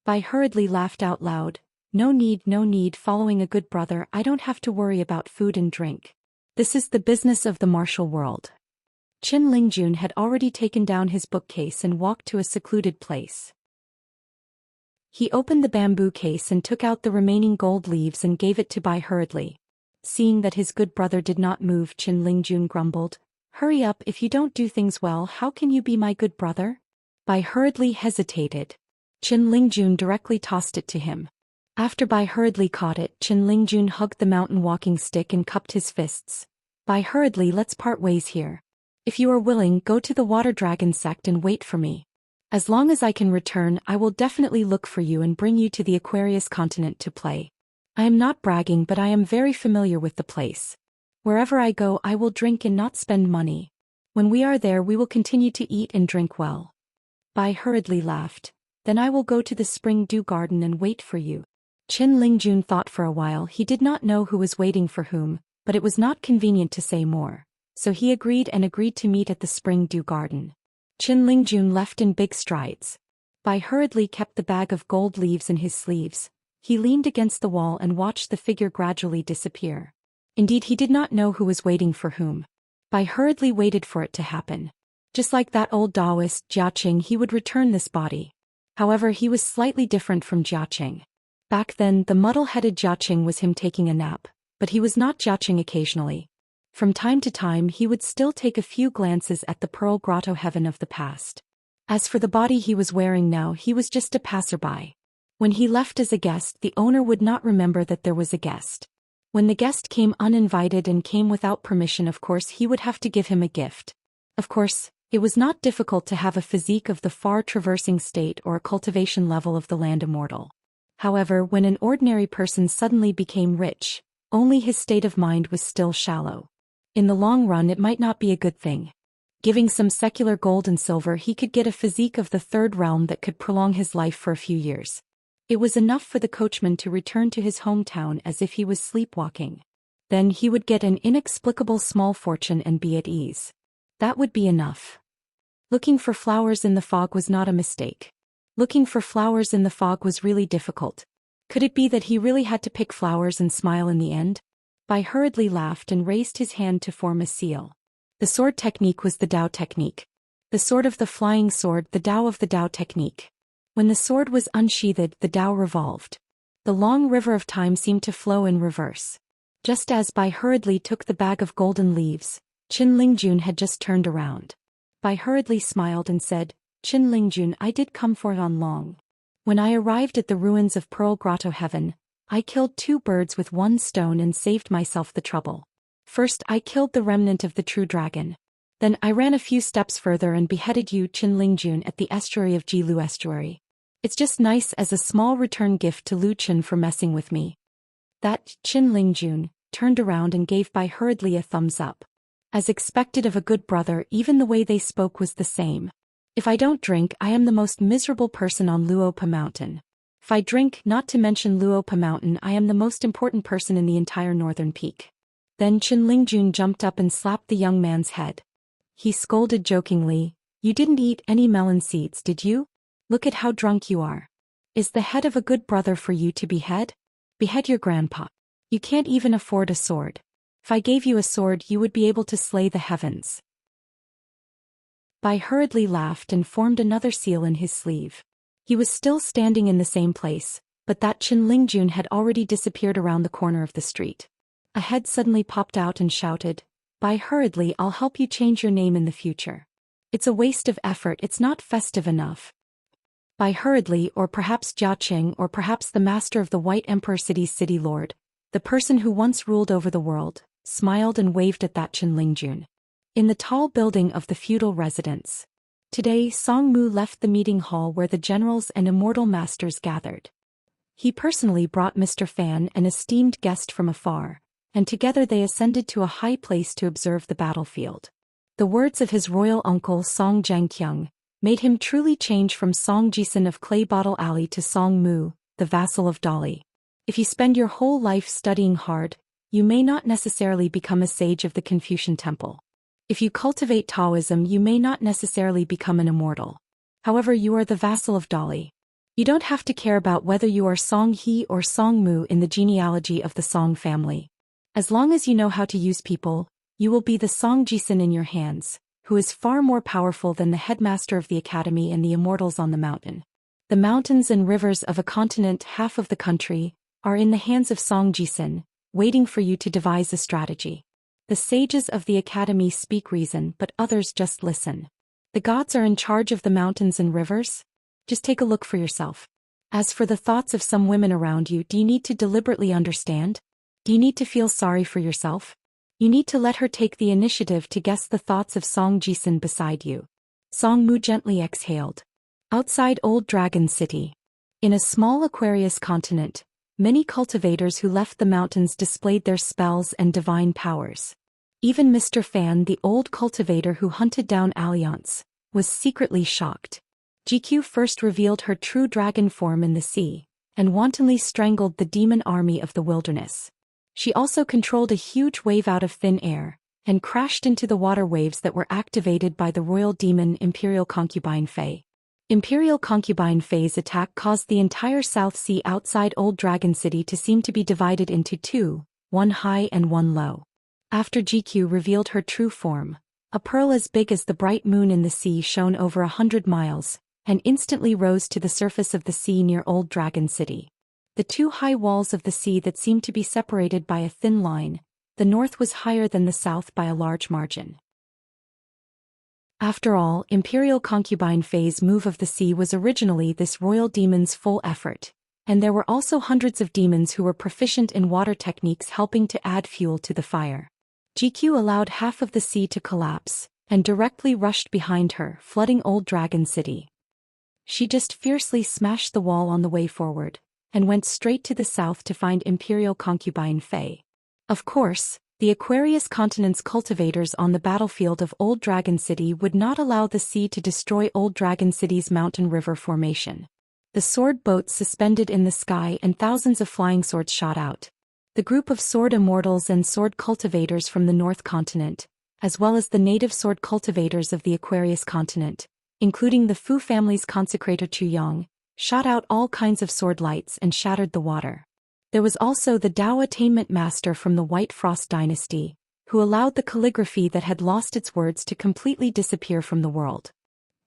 Bai hurriedly laughed out loud. No need, following a good brother I don't have to worry about food and drink. This is the business of the martial world. Qin Lingjun had already taken down his bookcase and walked to a secluded place. He opened the bamboo case and took out the remaining gold leaves and gave it to Bai hurriedly. Seeing that his good brother did not move, Qin Lingjun grumbled, Hurry up, if you don't do things well how can you be my good brother? Bai hurriedly hesitated. Qin Lingjun directly tossed it to him. After Bai hurriedly caught it, Qin Lingjun hugged the mountain walking stick and cupped his fists. Bai hurriedly, let's part ways here. If you are willing, go to the water dragon sect and wait for me. As long as I can return, I will definitely look for you and bring you to the Aquarius continent to play. I am not bragging but I am very familiar with the place. Wherever I go I will drink and not spend money. When we are there we will continue to eat and drink well. Bai hurriedly laughed. Then I will go to the spring dew garden and wait for you. Qin Lingjun thought for a while. He did not know who was waiting for whom, but it was not convenient to say more. so he agreed to meet at the Spring Dew Garden. Qin Lingjun left in big strides. Bai hurriedly kept the bag of gold leaves in his sleeves. He leaned against the wall and watched the figure gradually disappear. Indeed, he did not know who was waiting for whom. Bai hurriedly waited for it to happen. Just like that old Taoist, Jiaqing, he would return this body. However, he was slightly different from Jiaqing. Back then, the muddle-headed Jiaqing was him taking a nap, but he was not Jiaqing occasionally. From time to time he would still take a few glances at the Pearl Grotto heaven of the past. As for the body he was wearing now, he was just a passerby. When he left as a guest, the owner would not remember that there was a guest. When the guest came uninvited and came without permission, of course he would have to give him a gift. Of course, it was not difficult to have a physique of the far traversing state or a cultivation level of the land immortal. However, when an ordinary person suddenly became rich, only his state of mind was still shallow. In the long run it might not be a good thing. Giving some secular gold and silver, he could get a physique of the third realm that could prolong his life for a few years. It was enough for the coachman to return to his hometown as if he was sleepwalking. Then he would get an inexplicable small fortune and be at ease. That would be enough. Looking for flowers in the fog was not a mistake. Looking for flowers in the fog was really difficult. Could it be that he really had to pick flowers and smile in the end? Bai hurriedly laughed and raised his hand to form a seal. The sword technique was the Dao technique. The sword of the flying sword, the Dao of the Dao technique. When the sword was unsheathed, the Dao revolved. The long river of time seemed to flow in reverse. Just as Bai hurriedly took the bag of golden leaves, Qin Lingjun had just turned around. Bai hurriedly smiled and said, "Qin Lingjun, I did come for on long. When I arrived at the ruins of Pearl Grotto Heaven, I killed 2 birds with 1 stone and saved myself the trouble. First I killed the remnant of the true dragon. Then I ran a few steps further and beheaded you, Qin Lingjun, at the estuary of Jilu Estuary. It's just nice as a small return gift to Lu Chen for messing with me." That Qin Lingjun turned around and gave Bai hurriedly a thumbs up. As expected of a good brother, even the way they spoke was the same. "If I don't drink, I am the most miserable person on Luopa Mountain. If I drink, not to mention Luopa Mountain, I am the most important person in the entire northern peak." Then Qin Lingjun jumped up and slapped the young man's head. He scolded jokingly, "You didn't eat any melon seeds, did you? Look at how drunk you are. Is the head of a good brother for you to behead? Behead your grandpa. You can't even afford a sword. If I gave you a sword, you would be able to slay the heavens." Bai hurriedly laughed and formed another seal in his sleeve. He was still standing in the same place, but that Qin Lingjun had already disappeared around the corner of the street. A head suddenly popped out and shouted, "Bai hurriedly, I'll help you change your name in the future. It's a waste of effort, it's not festive enough." Bai hurriedly, or perhaps Jiaqing, or perhaps the master of the White Emperor City's city lord, the person who once ruled over the world, smiled and waved at that Qin Lingjun. In the tall building of the feudal residence. Today Song Mu left the meeting hall where the generals and immortal masters gathered. He personally brought Mr. Fan, an esteemed guest, from afar, and together they ascended to a high place to observe the battlefield. The words of his royal uncle Song Zhangqiang made him truly change from Song Jisun of Clay Bottle Alley to Song Mu, the vassal of Dolly. If you spend your whole life studying hard, you may not necessarily become a sage of the Confucian temple. If you cultivate Taoism, you may not necessarily become an immortal. However, you are the vassal of Dolly. You don't have to care about whether you are Song He or Song Mu in the genealogy of the Song family. As long as you know how to use people, you will be the Song Jisun in your hands, who is far more powerful than the headmaster of the academy and the immortals on the mountain. The mountains and rivers of a continent, half of the country, are in the hands of Song Jisun, waiting for you to devise a strategy. The sages of the academy speak reason, but others just listen. The gods are in charge of the mountains and rivers? Just take a look for yourself. As for the thoughts of some women around you, do you need to deliberately understand? Do you need to feel sorry for yourself? You need to let her take the initiative to guess the thoughts of Song Jisun beside you. Song Mu gently exhaled. Outside Old Dragon City. In a small Aquarius continent, many cultivators who left the mountains displayed their spells and divine powers. Even Mr. Fan, the old cultivator who hunted down Alliance, was secretly shocked. GQ first revealed her true dragon form in the sea, and wantonly strangled the demon army of the wilderness. She also controlled a huge wave out of thin air, and crashed into the water waves that were activated by the royal demon Imperial Concubine Fei. Imperial Concubine Fei's attack caused the entire South Sea outside Old Dragon City to seem to be divided into two, one high and one low. After GQ revealed her true form, a pearl as big as the bright moon in the sea shone over 100 miles, and instantly rose to the surface of the sea near Old Dragon City. The two high walls of the sea that seemed to be separated by a thin line, the north was higher than the south by a large margin. After all, Imperial Concubine Fei's move of the sea was originally this royal demon's full effort, and there were also hundreds of demons who were proficient in water techniques helping to add fuel to the fire. GQ allowed half of the sea to collapse, and directly rushed behind her, flooding Old Dragon City. She just fiercely smashed the wall on the way forward, and went straight to the south to find Imperial Concubine Fei. Of course, the Aquarius Continent's cultivators on the battlefield of Old Dragon City would not allow the sea to destroy Old Dragon City's mountain river formation. The sword boats suspended in the sky and thousands of flying swords shot out. The group of sword immortals and sword cultivators from the North Continent, as well as the native sword cultivators of the Aquarius Continent, including the Fu family's consecrator Chu Yang, shot out all kinds of sword lights and shattered the water. There was also the Dao Attainment Master from the White Frost Dynasty, who allowed the calligraphy that had lost its words to completely disappear from the world.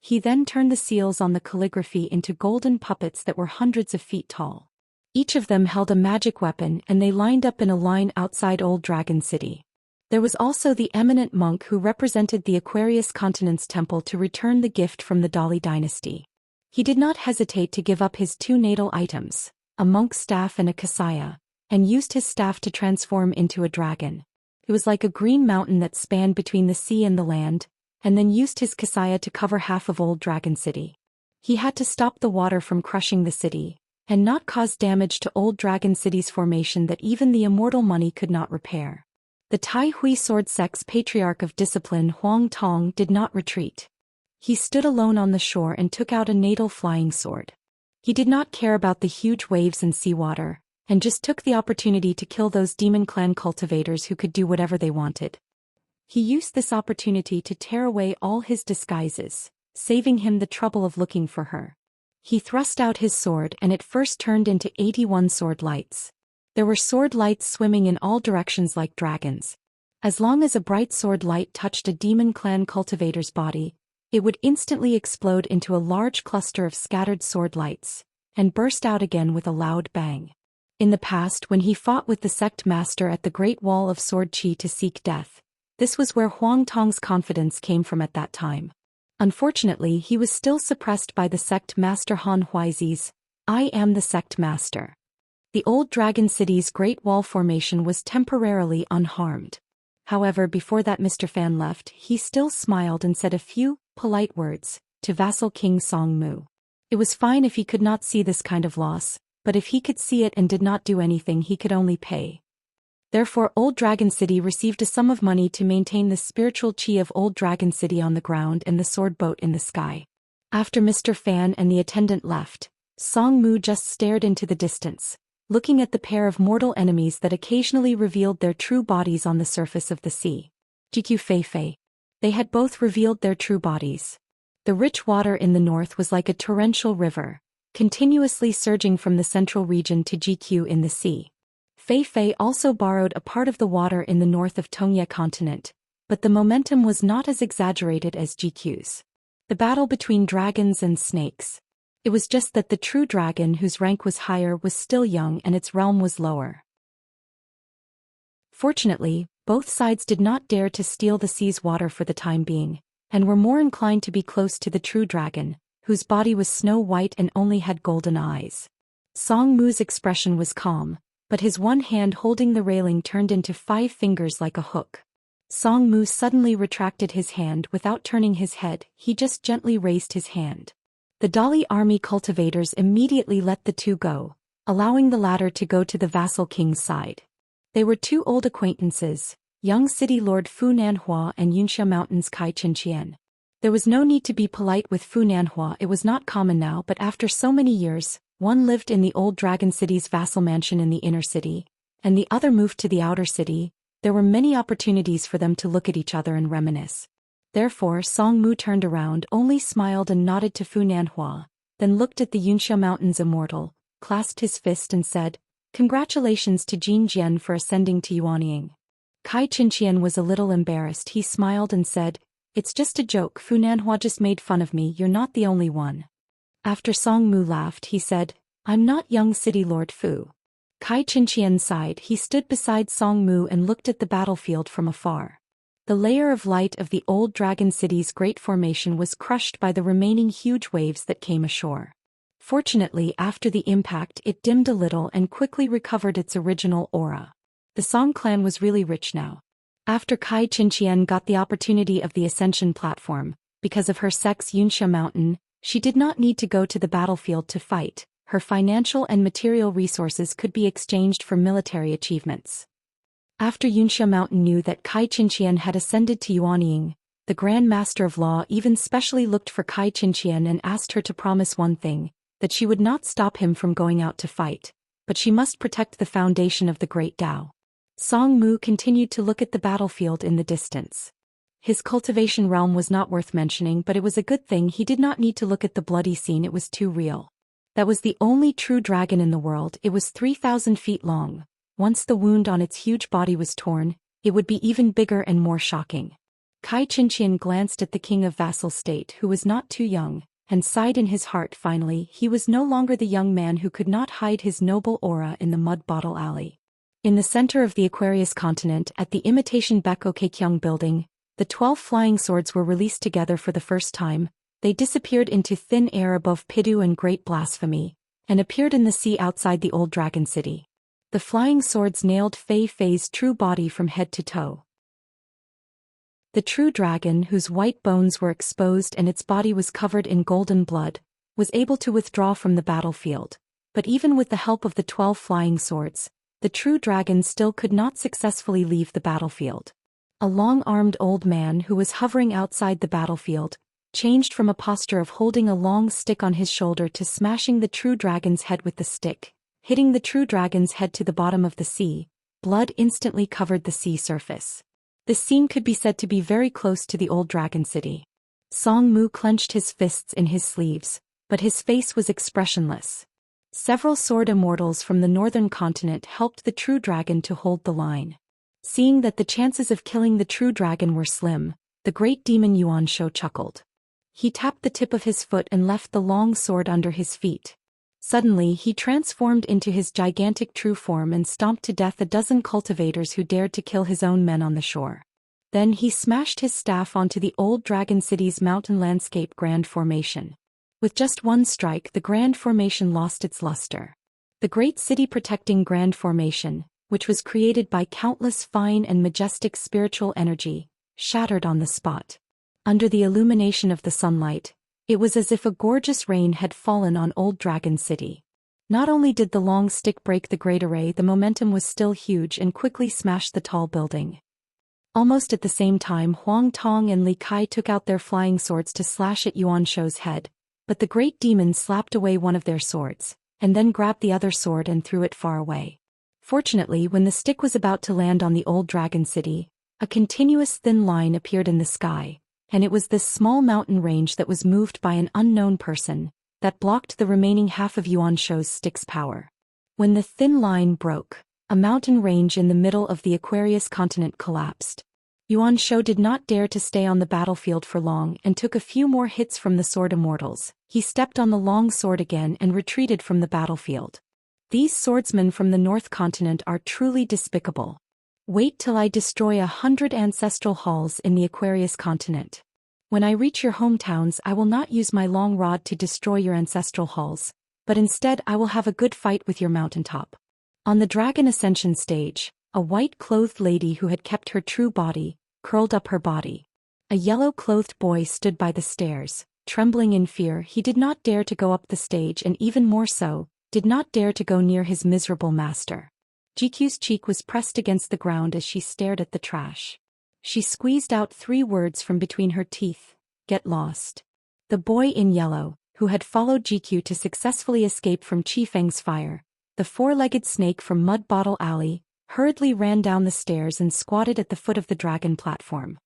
He then turned the seals on the calligraphy into golden puppets that were hundreds of feet tall. Each of them held a magic weapon and they lined up in a line outside Old Dragon City. There was also the eminent monk who represented the Aquarius Continent's temple to return the gift from the Dali dynasty. He did not hesitate to give up his two natal items, a monk's staff and a kasaya, and used his staff to transform into a dragon. It was like a green mountain that spanned between the sea and the land, and then used his kasaya to cover half of Old Dragon City. He had to stop the water from crushing the city, and not cause damage to Old Dragon City's formation that even the immortal money could not repair. The Tai Hui Sword Sect's Patriarch of Discipline Huang Tong did not retreat. He stood alone on the shore and took out a natal flying sword. He did not care about the huge waves and seawater, and just took the opportunity to kill those demon clan cultivators who could do whatever they wanted. He used this opportunity to tear away all his disguises, saving him the trouble of looking for her. He thrust out his sword and it first turned into 81 sword lights. There were sword lights swimming in all directions like dragons. As long as a bright sword light touched a demon clan cultivator's body, it would instantly explode into a large cluster of scattered sword lights, and burst out again with a loud bang. In the past, when he fought with the sect master at the Great Wall of Sword Chi to seek death, this was where Huang Tong's confidence came from at that time. Unfortunately, he was still suppressed by the sect master Han Huizi's, "I am the sect master." The Old Dragon City's Great Wall formation was temporarily unharmed. However, before that Mr. Fan left, he still smiled and said a few polite words to vassal King Song Mu. It was fine if he could not see this kind of loss, but if he could see it and did not do anything, he could only pay. Therefore, Old Dragon City received a sum of money to maintain the spiritual chi of Old Dragon City on the ground and the sword boat in the sky. After Mr. Fan and the attendant left, Song Mu just stared into the distance, looking at the pair of mortal enemies that occasionally revealed their true bodies on the surface of the sea. GQ Fei Fei. They had both revealed their true bodies. The rich water in the north was like a torrential river, continuously surging from the central region to GQ in the sea. Fei Fei also borrowed a part of the water in the north of Tongye continent, but the momentum was not as exaggerated as GQ's. The battle between dragons and snakes. It was just that the true dragon whose rank was higher was still young and its realm was lower. Fortunately, both sides did not dare to steal the sea's water for the time being, and were more inclined to be close to the true dragon, whose body was snow white and only had golden eyes. Song Mu's expression was calm, but his one hand holding the railing turned into 5 fingers like a hook. Song Mu suddenly retracted his hand without turning his head, he just gently raised his hand. The Dali army cultivators immediately let the two go, allowing the latter to go to the vassal king's side. They were 2 old acquaintances, young city lord Fu Nanhua and Yunxia Mountain's Kai Qianxian. There was no need to be polite with Fu Nanhua, it was not common now, but after so many years, one lived in the Old Dragon City's vassal mansion in the inner city, and the other moved to the outer city, There were many opportunities for them to look at each other and reminisce. Therefore Song Mu turned around, only smiled and nodded to Fu Nanhua, then looked at the Yunxia Mountain's immortal, clasped his fist and said, "Congratulations to Jin Jian for ascending to Yuanying." Kai Qinqian was a little embarrassed. He smiled and said, "It's just a joke. Fu Nanhua just made fun of me. You're not the only one." After Song Mu laughed, he said, "I'm not young city lord Fu." Kai Qinqian sighed. He stood beside Song Mu and looked at the battlefield from afar. The layer of light of the old dragon city's great formation was crushed by the remaining huge waves that came ashore. Fortunately, after the impact, it dimmed a little and quickly recovered its original aura. The Song clan was really rich now. After Kai Qinqian got the opportunity of the ascension platform, because of her sex Yunxia Mountain, she did not need to go to the battlefield to fight. Her financial and material resources could be exchanged for military achievements. After Yunxia Mountain knew that Kai Qinqian had ascended to Yuanying, the Grand Master of Law even specially looked for Kai Qinqian and asked her to promise one thing, that she would not stop him from going out to fight, but she must protect the foundation of the Great Tao. Song Mu continued to look at the battlefield in the distance. His cultivation realm was not worth mentioning, but it was a good thing he did not need to look at the bloody scene. It was too real. That was the only true dragon in the world. It was 3,000 feet long. Once the wound on its huge body was torn, it would be even bigger and more shocking. Kai Qinqian glanced at the king of vassal state, who was not too young, and sighed in his heart. Finally, he was no longer the young man who could not hide his noble aura in the mud bottle alley. In the center of the Aquarius continent, at the imitation Beko Keikyong building, the 12 flying swords were released together for the first time. They disappeared into thin air above Pidu and Great Blasphemy, and appeared in the sea outside the old dragon city. The flying swords nailed Fei Fei's true body from head to toe. The true dragon, whose white bones were exposed and its body was covered in golden blood, was able to withdraw from the battlefield. But even with the help of the 12 flying swords, the true dragon still could not successfully leave the battlefield. A long-armed old man who was hovering outside the battlefield changed from a posture of holding a long stick on his shoulder to smashing the true dragon's head with the stick, hitting the true dragon's head to the bottom of the sea. Blood instantly covered the sea surface. This scene could be said to be very close to the old dragon city. Song Mu clenched his fists in his sleeves, but his face was expressionless. Several sword immortals from the northern continent helped the true dragon to hold the line. Seeing that the chances of killing the true dragon were slim, the great demon Yuanshou chuckled. He tapped the tip of his foot and left the long sword under his feet. Suddenly he transformed into his gigantic true form and stomped to death a dozen cultivators who dared to kill his own men on the shore. Then he smashed his staff onto the old dragon city's mountain landscape grand formation. With just one strike, the grand formation lost its luster. The great city protecting grand formation, which was created by countless fine and majestic spiritual energy, shattered on the spot. Under the illumination of the sunlight, it was as if a gorgeous rain had fallen on old Dragon City. Not only did the long stick break the great array, the momentum was still huge and quickly smashed the tall building. Almost at the same time, Huang Tong and Li Kai took out their flying swords to slash at Yuanshou's head, but the great demon slapped away one of their swords, and then grabbed the other sword and threw it far away. Fortunately, when the stick was about to land on the old Dragon City, a continuous thin line appeared in the sky, and it was this small mountain range that was moved by an unknown person, that blocked the remaining half of Yuanshou's stick's power. When the thin line broke, a mountain range in the middle of the Aquarius continent collapsed. Yuanshou did not dare to stay on the battlefield for long and took a few more hits from the sword immortals. He stepped on the long sword again and retreated from the battlefield. These swordsmen from the North Continent are truly despicable. Wait till I destroy 100 ancestral halls in the Aquarius continent. When I reach your hometowns, I will not use my long rod to destroy your ancestral halls, but instead I will have a good fight with your mountaintop. On the Dragon Ascension stage, a white-clothed lady who had kept her true body, curled up her body. A yellow-clothed boy stood by the stairs, trembling in fear. He did not dare to go up the stage and even more so, did not dare to go near his miserable master. GQ's cheek was pressed against the ground as she stared at the trash. She squeezed out 3 words from between her teeth: "Get lost." The boy in yellow, who had followed GQ to successfully escape from Qifeng's fire, the 4-legged snake from Mud Bottle Alley, hurriedly ran down the stairs and squatted at the foot of the dragon platform.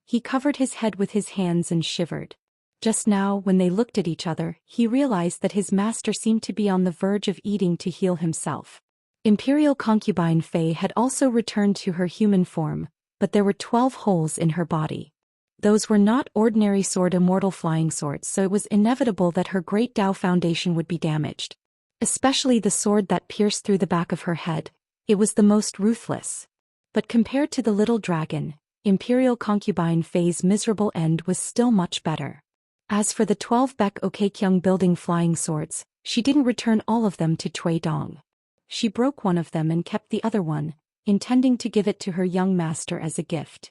He covered his head with his hands and shivered. Just now, when they looked at each other, he realized that his master seemed to be on the verge of eating to heal himself. Imperial concubine Fei had also returned to her human form, but there were 12 holes in her body. Those were not ordinary sword immortal flying swords, so it was inevitable that her great Tao foundation would be damaged. Especially the sword that pierced through the back of her head. It was the most ruthless. But compared to the little dragon, Imperial concubine Fei's miserable end was still much better. As for the 12 Baek Okekyung building flying swords, she didn't return all of them to Cui Dong. She broke one of them and kept the other one, intending to give it to her young master as a gift.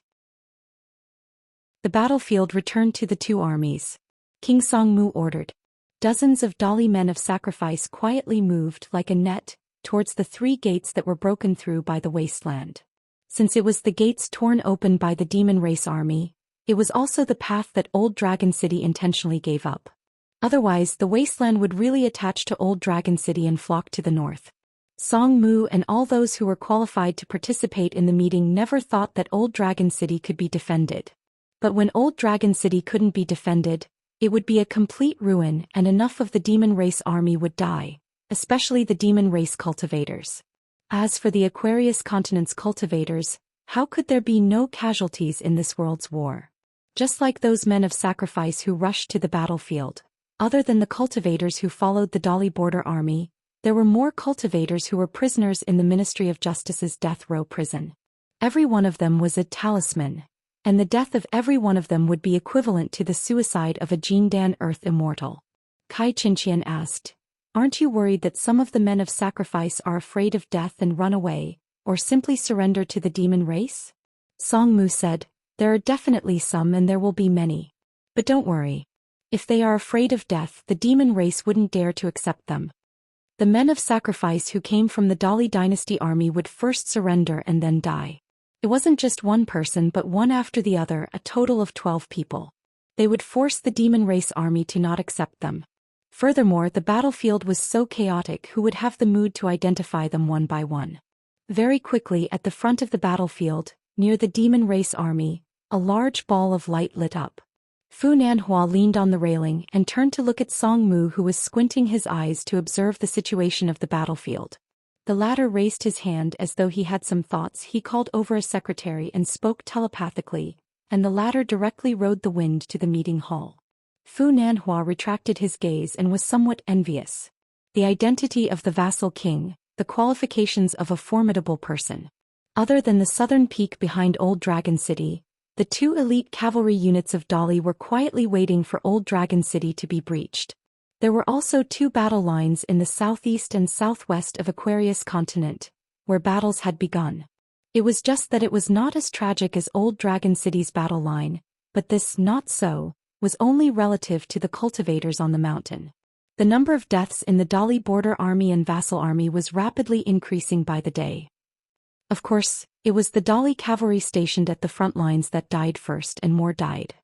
The battlefield returned to the two armies. King Songmu ordered. Dozens of Dali men of sacrifice quietly moved like a net towards the 3 gates that were broken through by the wasteland. Since it was the gates torn open by the demon race army, it was also the path that Old Dragon City intentionally gave up. Otherwise, the wasteland would really attach to Old Dragon City and flock to the north. Songmu and all those who were qualified to participate in the meeting never thought that Old Dragon City could be defended. But when Old Dragon City couldn't be defended, it would be a complete ruin and enough of the demon race army would die, especially the demon race cultivators. As for the Aquarius continent's cultivators, how could there be no casualties in this world's war? Just like those men of sacrifice who rushed to the battlefield, other than the cultivators who followed the Dali border army, there were more cultivators who were prisoners in the Ministry of Justice's death row prison. Every one of them was a talisman, and the death of every one of them would be equivalent to the suicide of a Jindan Earth immortal. Kai Xianxia asked, "Aren't you worried that some of the men of sacrifice are afraid of death and run away, or simply surrender to the demon race?" Songmu said, "There are definitely some and there will be many. But don't worry. If they are afraid of death, the demon race wouldn't dare to accept them. The men of sacrifice who came from the Dali dynasty army would first surrender and then die. It wasn't just one person but one after the other, a total of 12 people. They would force the demon race army to not accept them. Furthermore, the battlefield was so chaotic who would have the mood to identify them one by one. Very quickly at the front of the battlefield, near the demon race army, a large ball of light lit up. Fu Nanhua leaned on the railing and turned to look at Songmu, who was squinting his eyes to observe the situation of the battlefield. The latter raised his hand as though he had some thoughts. He called over a secretary and spoke telepathically, and the latter directly rode the wind to the meeting hall. Fu Nanhua retracted his gaze and was somewhat envious. The identity of the vassal king, the qualifications of a formidable person. Other than the southern peak behind Old Dragon City, the 2 elite cavalry units of Dali were quietly waiting for Old Dragon City to be breached. There were also 2 battle lines in the southeast and southwest of Aquarius continent, where battles had begun. It was just that it was not as tragic as Old Dragon City's battle line, but this not so was only relative to the cultivators on the mountain. The number of deaths in the Dali border army and vassal army was rapidly increasing by the day. Of course, it was the Dali cavalry stationed at the front lines that died first, and more died.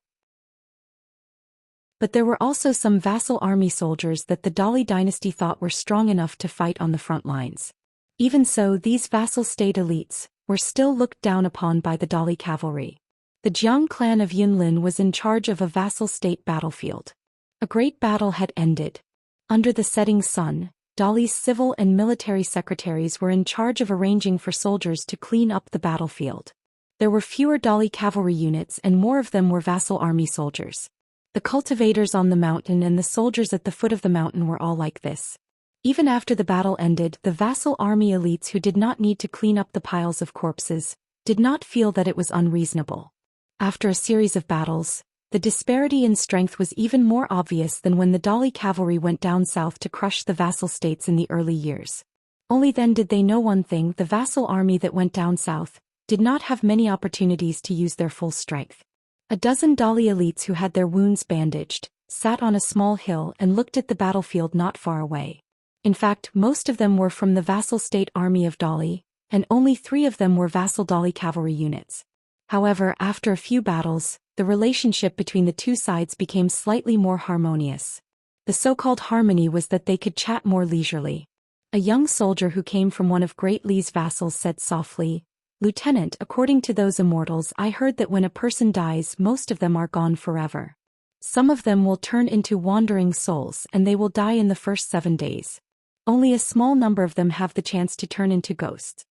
But there were also some vassal army soldiers that the Dali dynasty thought were strong enough to fight on the front lines. Even so, these vassal state elites were still looked down upon by the Dali cavalry. The Jiang clan of Yunlin was in charge of a vassal state battlefield. A great battle had ended. Under the setting sun, Dali's civil and military secretaries were in charge of arranging for soldiers to clean up the battlefield. There were fewer Dali cavalry units and more of them were vassal army soldiers. The cultivators on the mountain and the soldiers at the foot of the mountain were all like this. Even after the battle ended, the vassal army elites who did not need to clean up the piles of corpses did not feel that it was unreasonable. After a series of battles, the disparity in strength was even more obvious than when the Dali cavalry went down south to crush the vassal states in the early years. Only then did they know one thing: the vassal army that went down south did not have many opportunities to use their full strength. A dozen Dali elites who had their wounds bandaged sat on a small hill and looked at the battlefield not far away. In fact, most of them were from the vassal state army of Dali, and only 3 of them were vassal Dali cavalry units. However, after a few battles, the relationship between the 2 sides became slightly more harmonious. The so-called harmony was that they could chat more leisurely. A young soldier who came from one of Great Li's vassals said softly, "Lieutenant, according to those immortals, I heard that when a person dies, most of them are gone forever. Some of them will turn into wandering souls and they will die in the first 7 days. Only a small number of them have the chance to turn into ghosts."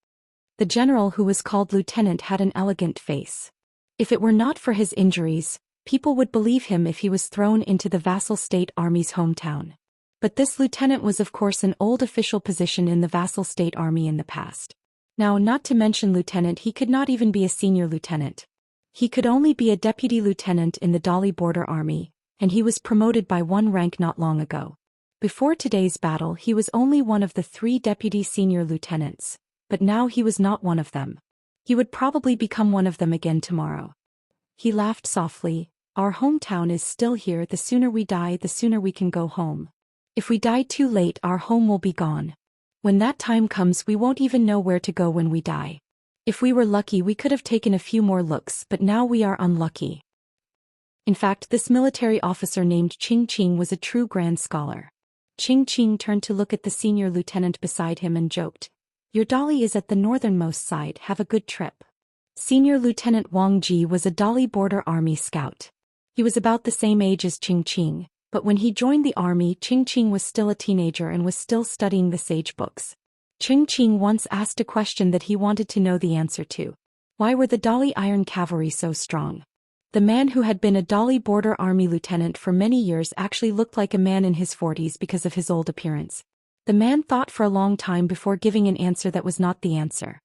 The general who was called lieutenant had an elegant face. If it were not for his injuries, people would believe him if he was thrown into the vassal state army's hometown. But this lieutenant was of course an old official position in the vassal state army in the past. Now, not to mention lieutenant, he could not even be a senior lieutenant. He could only be a deputy lieutenant in the Dali border army, and he was promoted by 1 rank not long ago. Before today's battle he was only one of the 3 deputy senior lieutenants, but now he was not one of them. He would probably become one of them again tomorrow. He laughed softly. "Our hometown is still here. The sooner we die, the sooner we can go home. If we die too late, our home will be gone. When that time comes, we won't even know where to go when we die. If we were lucky, we could have taken a few more looks, but now we are unlucky." In fact, this military officer named Qing Qing was a true grand scholar. Qing Qing turned to look at the senior lieutenant beside him and joked, "Your Dali is at the northernmost side, have a good trip." Senior Lieutenant Wang Ji was a Dali border army scout. He was about the same age as Qing Qing, but when he joined the army, Qing Qing was still a teenager and was still studying the sage books. Qing Qing once asked a question that he wanted to know the answer to. Why were the Dali Iron Cavalry so strong? The man who had been a Dali border army lieutenant for many years actually looked like a man in his 40s because of his old appearance. The man thought for a long time before giving an answer that was not the answer.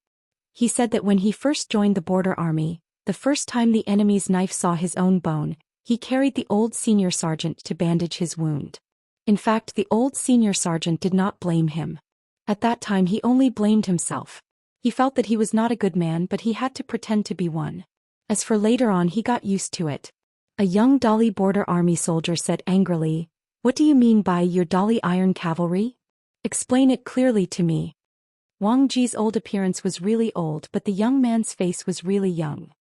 He said that when he first joined the border army, the first time the enemy's knife saw his own bone, he carried the old senior sergeant to bandage his wound. In fact, the old senior sergeant did not blame him. At that time he only blamed himself. He felt that he was not a good man, but he had to pretend to be one. As for later on, he got used to it. A young Dali border army soldier said angrily, "What do you mean by your Dali Iron Cavalry? Explain it clearly to me." Wang Ji's old appearance was really old, but the young man's face was really young.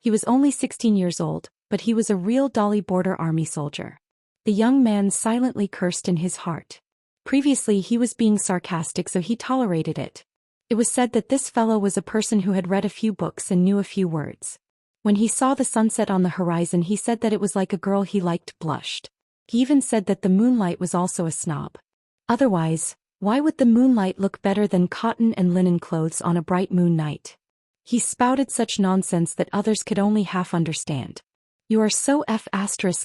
He was only 16 years old, but he was a real Dali border army soldier. The young man silently cursed in his heart. Previously he was being sarcastic, so he tolerated it. It was said that this fellow was a person who had read a few books and knew a few words. When he saw the sunset on the horizon, he said that it was like a girl he liked blushed. He even said that the moonlight was also a snob. Otherwise, why would the moonlight look better than cotton and linen clothes on a bright moon night? He spouted such nonsense that others could only half understand. "You are so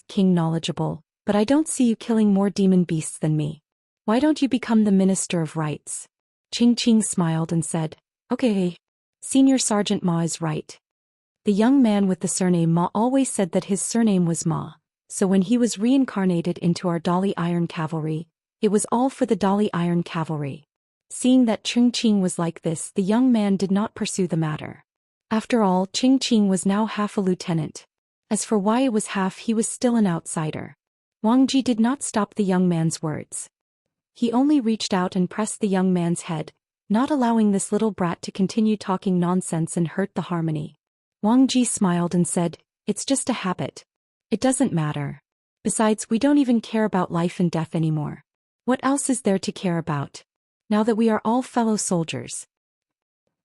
King knowledgeable, but I don't see you killing more demon beasts than me. Why don't you become the Minister of Rights?" Qing Qing smiled and said, "Okay. Senior Sergeant Ma is right." The young man with the surname Ma always said that his surname was Ma, so when he was reincarnated into our Dali Iron Cavalry, it was all for the Dali Iron Cavalry. Seeing that Qing Qing was like this, the young man did not pursue the matter. After all, Qing Qing was now half a lieutenant. As for why it was half, he was still an outsider. Wang Ji did not stop the young man's words. He only reached out and pressed the young man's head, not allowing this little brat to continue talking nonsense and hurt the harmony. Wang Ji smiled and said, "It's just a habit. It doesn't matter. Besides, we don't even care about life and death anymore. What else is there to care about? Now that we are all fellow soldiers."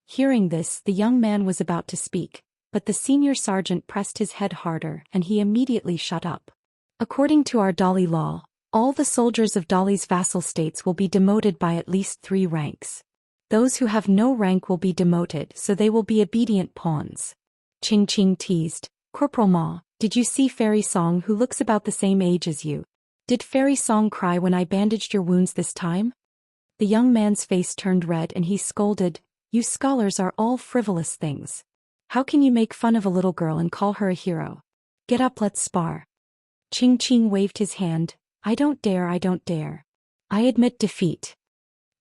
Hearing this, the young man was about to speak, but the senior sergeant pressed his head harder and he immediately shut up. According to our Dali law, all the soldiers of Dali's vassal states will be demoted by at least 3 ranks. Those who have no rank will be demoted, so they will be obedient pawns. Qing Qing teased, "Corporal Ma, did you see Fairy Song, who looks about the same age as you? Did Fairy Song cry when I bandaged your wounds this time?" The young man's face turned red and he scolded, "You scholars are all frivolous things. How can you make fun of a little girl and call her a hero? Get up, let's spar." Qing Qing waved his hand, I don't dare. I admit defeat."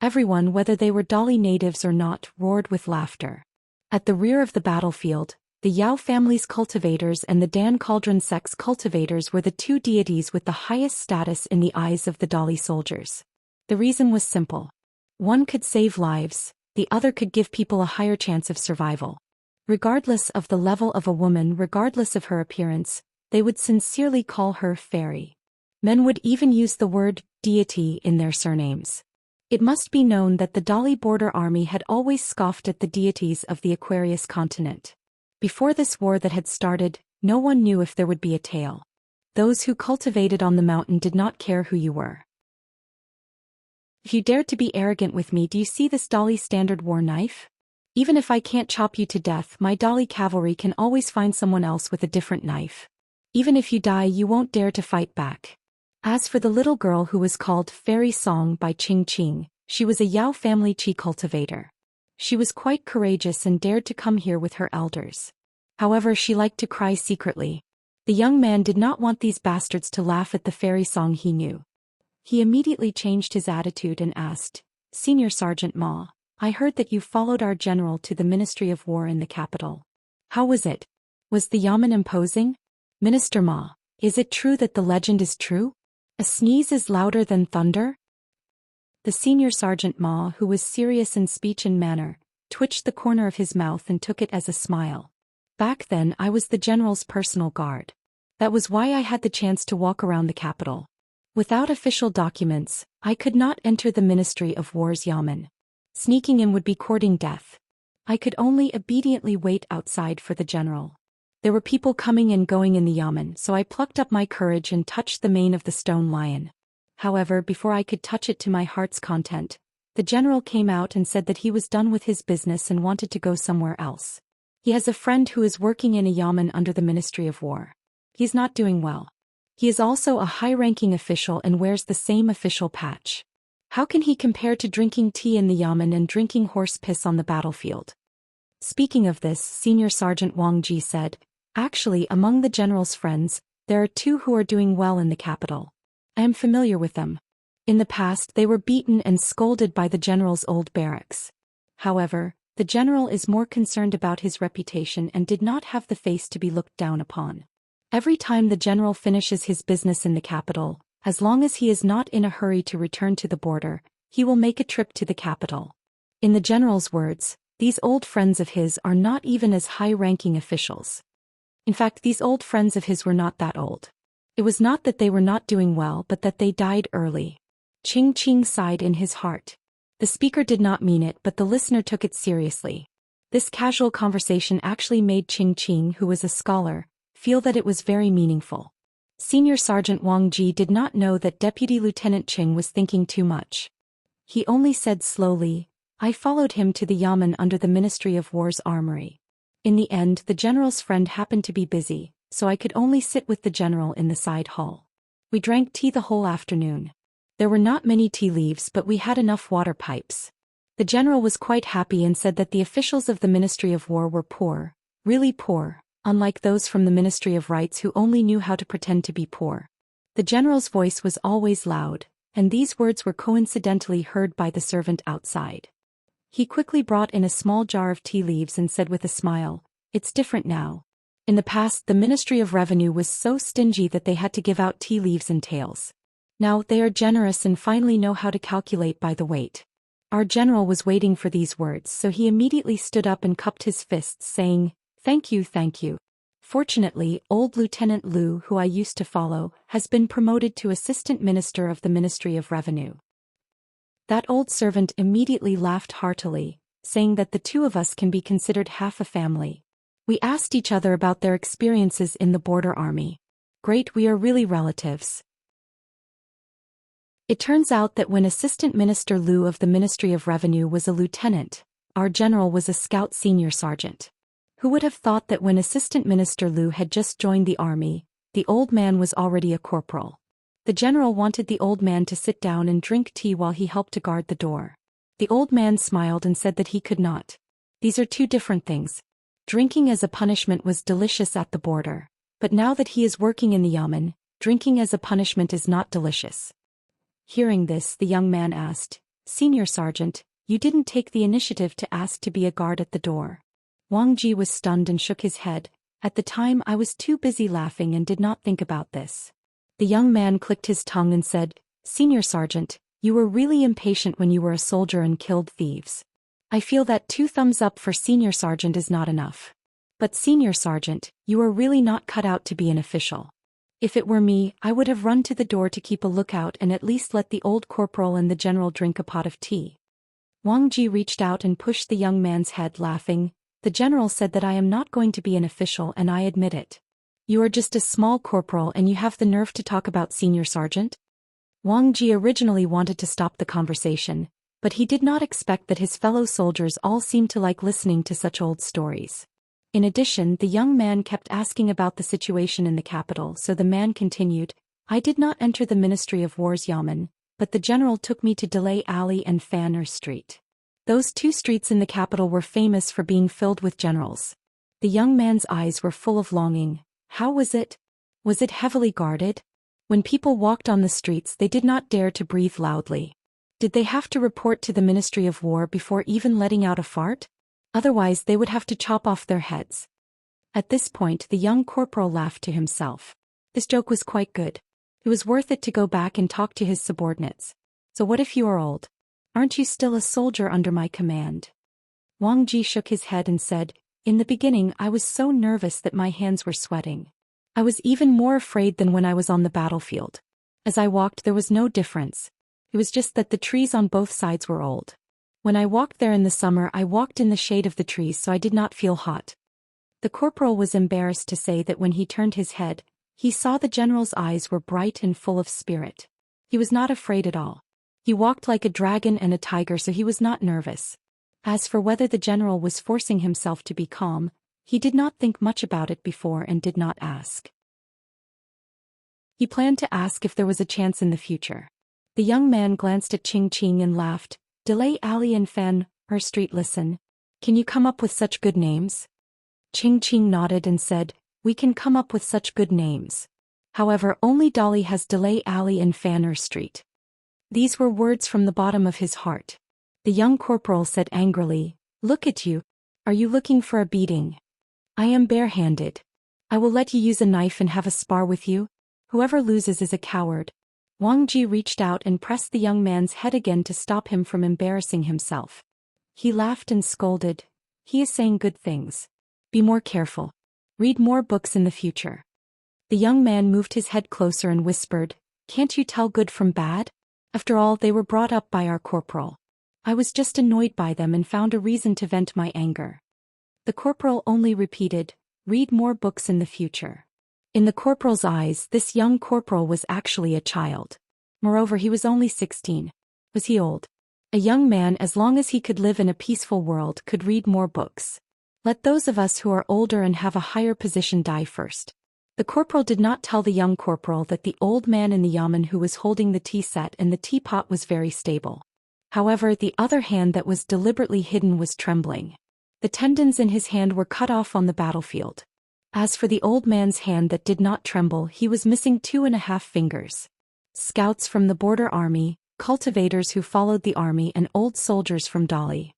Everyone, whether they were Dali natives or not, roared with laughter. At the rear of the battlefield, the Yao family's cultivators and the Dan Cauldron sect's cultivators were the 2 deities with the highest status in the eyes of the Dali soldiers. The reason was simple. One could save lives, the other could give people a higher chance of survival. Regardless of the level of a woman, regardless of her appearance, they would sincerely call her fairy. Men would even use the word deity in their surnames. It must be known that the Dali border army had always scoffed at the deities of the Aquarius continent. Before this war that had started, no one knew if there would be a tail. Those who cultivated on the mountain did not care who you were. If you dared to be arrogant with me, do you see this Dali standard war knife? Even if I can't chop you to death, my Dali cavalry can always find someone else with a different knife. Even if you die, you won't dare to fight back. As for the little girl who was called Fairy Song by Qing, she was a Yao family Qi cultivator. She was quite courageous and dared to come here with her elders. However, she liked to cry secretly. The young man did not want these bastards to laugh at the Fairy Song he knew. He immediately changed his attitude and asked, Senior Sergeant Ma, I heard that you followed our general to the Ministry of War in the capital. How was it? Was the Yamen imposing? Minister Ma, is it true that the legend is true? A sneeze is louder than thunder? The Senior Sergeant Ma, who was serious in speech and manner, twitched the corner of his mouth and took it as a smile. Back then I was the general's personal guard. That was why I had the chance to walk around the capital. Without official documents, I could not enter the Ministry of War's Yamen. Sneaking in would be courting death. I could only obediently wait outside for the general. There were people coming and going in the Yamen, so I plucked up my courage and touched the mane of the stone lion. However, before I could touch it to my heart's content, the general came out and said that he was done with his business and wanted to go somewhere else. He has a friend who is working in a Yamen under the Ministry of War. He's not doing well. He is also a high-ranking official and wears the same official patch. How can he compare to drinking tea in the Yamen and drinking horse piss on the battlefield? Speaking of this, Senior Sergeant Wang Ji said, Actually, among the general's friends, there are two who are doing well in the capital. I am familiar with them. In the past, they were beaten and scolded by the general's old barracks. However, the general is more concerned about his reputation and did not have the face to be looked down upon. Every time the general finishes his business in the capital, as long as he is not in a hurry to return to the border, he will make a trip to the capital. In the general's words, these old friends of his are not even as high-ranking officials. In fact, these old friends of his were not that old. It was not that they were not doing well but that they died early. Qing sighed in his heart. The speaker did not mean it, but the listener took it seriously. This casual conversation actually made Qing, who was a scholar, feel that it was very meaningful. Senior Sergeant Wang Ji did not know that Deputy Lieutenant Qing was thinking too much. He only said slowly, I followed him to the Yamen under the Ministry of War's armory. In the end, the general's friend happened to be busy, so I could only sit with the general in the side hall. We drank tea the whole afternoon. There were not many tea leaves, but we had enough water pipes. The general was quite happy and said that the officials of the Ministry of War were poor, really poor, unlike those from the Ministry of Rights who only knew how to pretend to be poor. The general's voice was always loud, and these words were coincidentally heard by the servant outside. He quickly brought in a small jar of tea leaves and said with a smile, It's different now. In the past, the Ministry of Revenue was so stingy that they had to give out tea leaves and tails. Now they are generous and finally know how to calculate by the weight. Our general was waiting for these words, so he immediately stood up and cupped his fists, saying, Thank you, thank you. Fortunately, old Lieutenant Liu, who I used to follow, has been promoted to Assistant Minister of the Ministry of Revenue. That old servant immediately laughed heartily, saying that the two of us can be considered half a family. We asked each other about their experiences in the border army. Great, we are really relatives. It turns out that when Assistant Minister Liu of the Ministry of Revenue was a lieutenant, our general was a scout senior sergeant. Who would have thought that when Assistant Minister Liu had just joined the army, the old man was already a corporal? The general wanted the old man to sit down and drink tea while he helped to guard the door. The old man smiled and said that he could not. These are two different things. Drinking as a punishment was delicious at the border, but now that he is working in the Yamen, drinking as a punishment is not delicious. Hearing this, the young man asked, Senior Sergeant, you didn't take the initiative to ask to be a guard at the door. Wang Ji was stunned and shook his head. At the time I was too busy laughing and did not think about this. The young man clicked his tongue and said, Senior Sergeant, you were really impatient when you were a soldier and killed thieves. I feel that 2 thumbs up for Senior Sergeant is not enough. But Senior Sergeant, you are really not cut out to be an official. If it were me, I would have run to the door to keep a lookout and at least let the old corporal and the general drink a pot of tea. Wang Ji reached out and pushed the young man's head, laughing. The general said that I am not going to be an official, and I admit it. You are just a small corporal and you have the nerve to talk about senior sergeant? Wang Ji originally wanted to stop the conversation, but he did not expect that his fellow soldiers all seemed to like listening to such old stories. In addition, the young man kept asking about the situation in the capital, so the man continued, I did not enter the Ministry of War's Yamen, but the general took me to Delay Alley and Fanner Street. Those two streets in the capital were famous for being filled with generals. The young man's eyes were full of longing. How was it? Was it heavily guarded? When people walked on the streets, they did not dare to breathe loudly. Did they have to report to the Ministry of War before even letting out a fart? Otherwise, they would have to chop off their heads. At this point, the young corporal laughed to himself. This joke was quite good. It was worth it to go back and talk to his subordinates. So what if you are old? Aren't you still a soldier under my command? Wang Ji shook his head and said, in the beginning I was so nervous that my hands were sweating. I was even more afraid than when I was on the battlefield. As I walked, there was no difference. It was just that the trees on both sides were old. When I walked there in the summer, I walked in the shade of the trees, so I did not feel hot. The corporal was embarrassed to say that when he turned his head, he saw the general's eyes were bright and full of spirit. He was not afraid at all. He walked like a dragon and a tiger, so he was not nervous. As for whether the general was forcing himself to be calm, he did not think much about it before and did not ask. He planned to ask if there was a chance in the future. The young man glanced at Qing and laughed. Delay Alley and Fanner Street, listen. Can you come up with such good names? Qing nodded and said, we can come up with such good names. However, only Dolly has Delay Alley and Fanner Street. These were words from the bottom of his heart. The young corporal said angrily, look at you. Are you looking for a beating? I am barehanded. I will let you use a knife and have a spar with you. Whoever loses is a coward. Wang Ji reached out and pressed the young man's head again to stop him from embarrassing himself. He laughed and scolded. He is saying good things. Be more careful. Read more books in the future. The young man moved his head closer and whispered, can't you tell good from bad? After all, they were brought up by our corporal. I was just annoyed by them and found a reason to vent my anger. The corporal only repeated, read more books in the future. In the corporal's eyes, this young corporal was actually a child. Moreover, he was only 16. Was he old? A young man, as long as he could live in a peaceful world, could read more books. Let those of us who are older and have a higher position die first. The corporal did not tell the young corporal that the old man in the yamen who was holding the tea set and the teapot was very stable. However, the other hand that was deliberately hidden was trembling. The tendons in his hand were cut off on the battlefield. As for the old man's hand that did not tremble, he was missing 2.5 fingers. Scouts from the border army, cultivators who followed the army, and old soldiers from Dali.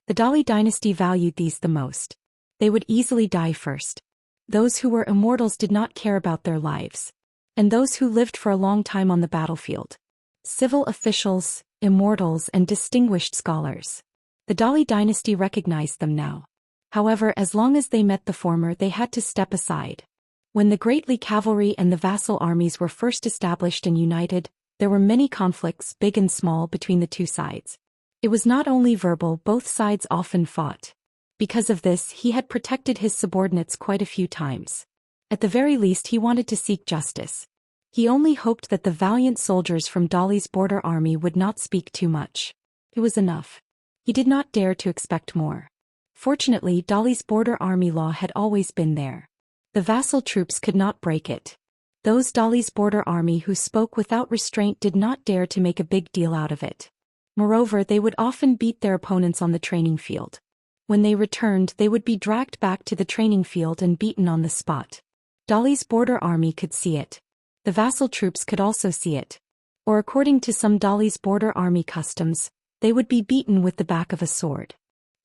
The Dali dynasty valued these the most. They would easily die first. Those who were immortals did not care about their lives. And those who lived for a long time on the battlefield. Civil officials, immortals, and distinguished scholars. The Dali dynasty recognized them now. However, as long as they met the former, they had to step aside. When the Great Li cavalry and the vassal armies were first established and united, there were many conflicts, big and small, between the two sides. It was not only verbal, both sides often fought. Because of this, he had protected his subordinates quite a few times. At the very least, he wanted to seek justice. He only hoped that the valiant soldiers from Dali's border army would not speak too much. It was enough. He did not dare to expect more. Fortunately, Dali's border army law had always been there. The vassal troops could not break it. Those Dali's border army who spoke without restraint did not dare to make a big deal out of it. Moreover, they would often beat their opponents on the training field. When they returned, they would be dragged back to the training field and beaten on the spot. Dali's border army could see it. The vassal troops could also see it. Or according to some Dali's border army customs, they would be beaten with the back of a sword.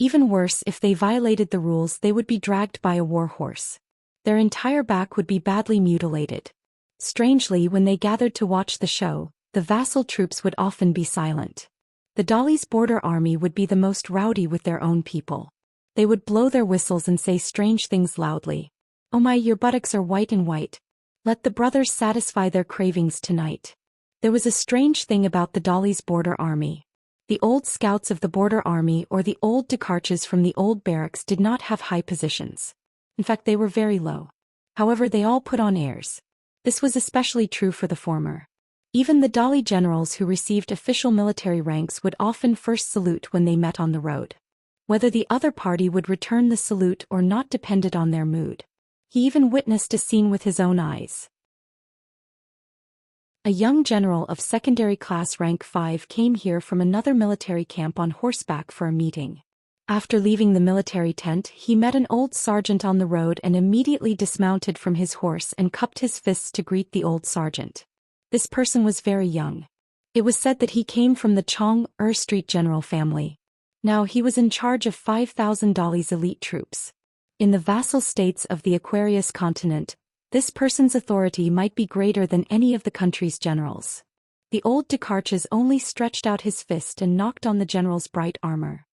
Even worse, if they violated the rules, they would be dragged by a war horse. Their entire back would be badly mutilated. Strangely, when they gathered to watch the show, the vassal troops would often be silent. The Dali's border army would be the most rowdy with their own people. They would blow their whistles and say strange things loudly. Oh my, your buttocks are white and white. Let the brothers satisfy their cravings tonight. There was a strange thing about the Dali's border army. The old scouts of the border army or the old Dakarches from the old barracks did not have high positions. In fact, they were very low. However, they all put on airs. This was especially true for the former. Even the Dali generals who received official military ranks would often first salute when they met on the road. Whether the other party would return the salute or not depended on their mood. He even witnessed a scene with his own eyes. A young general of secondary class rank 5 came here from another military camp on horseback for a meeting. After leaving the military tent, he met an old sergeant on the road and immediately dismounted from his horse and cupped his fists to greet the old sergeant. This person was very young. It was said that he came from the Chong-Er Street general family. Now he was in charge of 5,000 Dali's elite troops. In the vassal states of the Aquarius continent, this person's authority might be greater than any of the country's generals. The old Dakarches only stretched out his fist and knocked on the general's bright armor.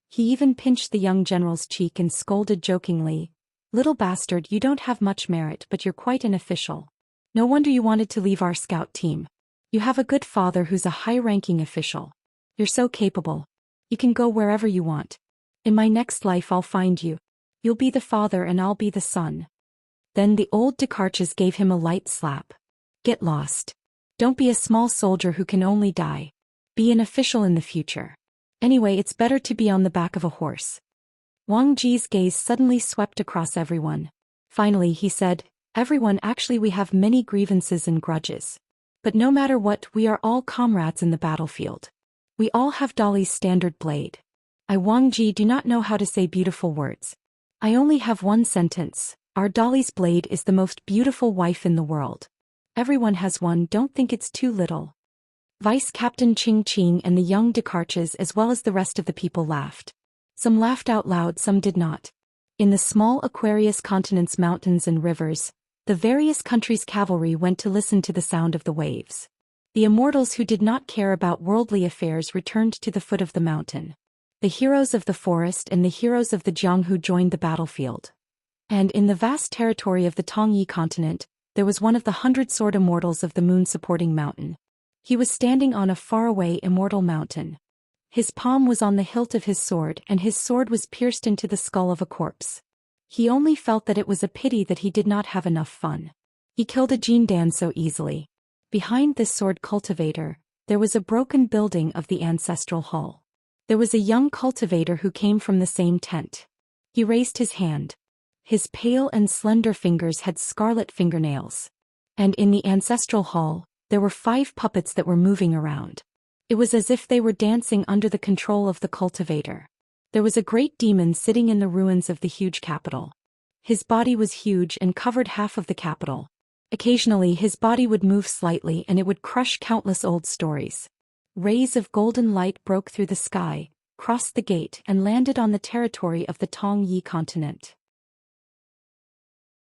He even pinched the young general's cheek and scolded jokingly, "Little bastard, you don't have much merit, but you're quite an official. No wonder you wanted to leave our scout team. You have a good father who's a high-ranking official. You're so capable. You can go wherever you want. In my next life I'll find you. You'll be the father and I'll be the son." Then the old Dakarches gave him a light slap. "Get lost. Don't be a small soldier who can only die. Be an official in the future. Anyway, it's better to be on the back of a horse." Wang Ji's gaze suddenly swept across everyone. Finally he said, "Everyone, actually we have many grievances and grudges. But no matter what, we are all comrades in the battlefield. We all have Dali's standard blade. I, Wang Ji, do not know how to say beautiful words. I only have one sentence. Our Dali's blade is the most beautiful wife in the world. Everyone has one, don't think it's too little." Vice Captain Ching Ching and the young Dakarches as well as the rest of the people laughed. Some laughed out loud, some did not. In the small Aquarius continent's mountains and rivers, the various countries' cavalry went to listen to the sound of the waves. The immortals who did not care about worldly affairs returned to the foot of the mountain. The heroes of the forest and the heroes of the Jianghu joined the battlefield. And in the vast territory of the Tongyi continent, there was one of the 100-sword immortals of the moon-supporting mountain. He was standing on a faraway immortal mountain. His palm was on the hilt of his sword and his sword was pierced into the skull of a corpse. He only felt that it was a pity that he did not have enough fun. He killed a Jindan so easily. Behind this sword cultivator, there was a broken building of the ancestral hall. There was a young cultivator who came from the same tent. He raised his hand. His pale and slender fingers had scarlet fingernails. And in the ancestral hall, there were 5 puppets that were moving around. It was as if they were dancing under the control of the cultivator. There was a great demon sitting in the ruins of the huge capital. His body was huge and covered half of the capital. Occasionally his body would move slightly and it would crush countless old stories. Rays of golden light broke through the sky, crossed the gate and landed on the territory of the Tongyi continent.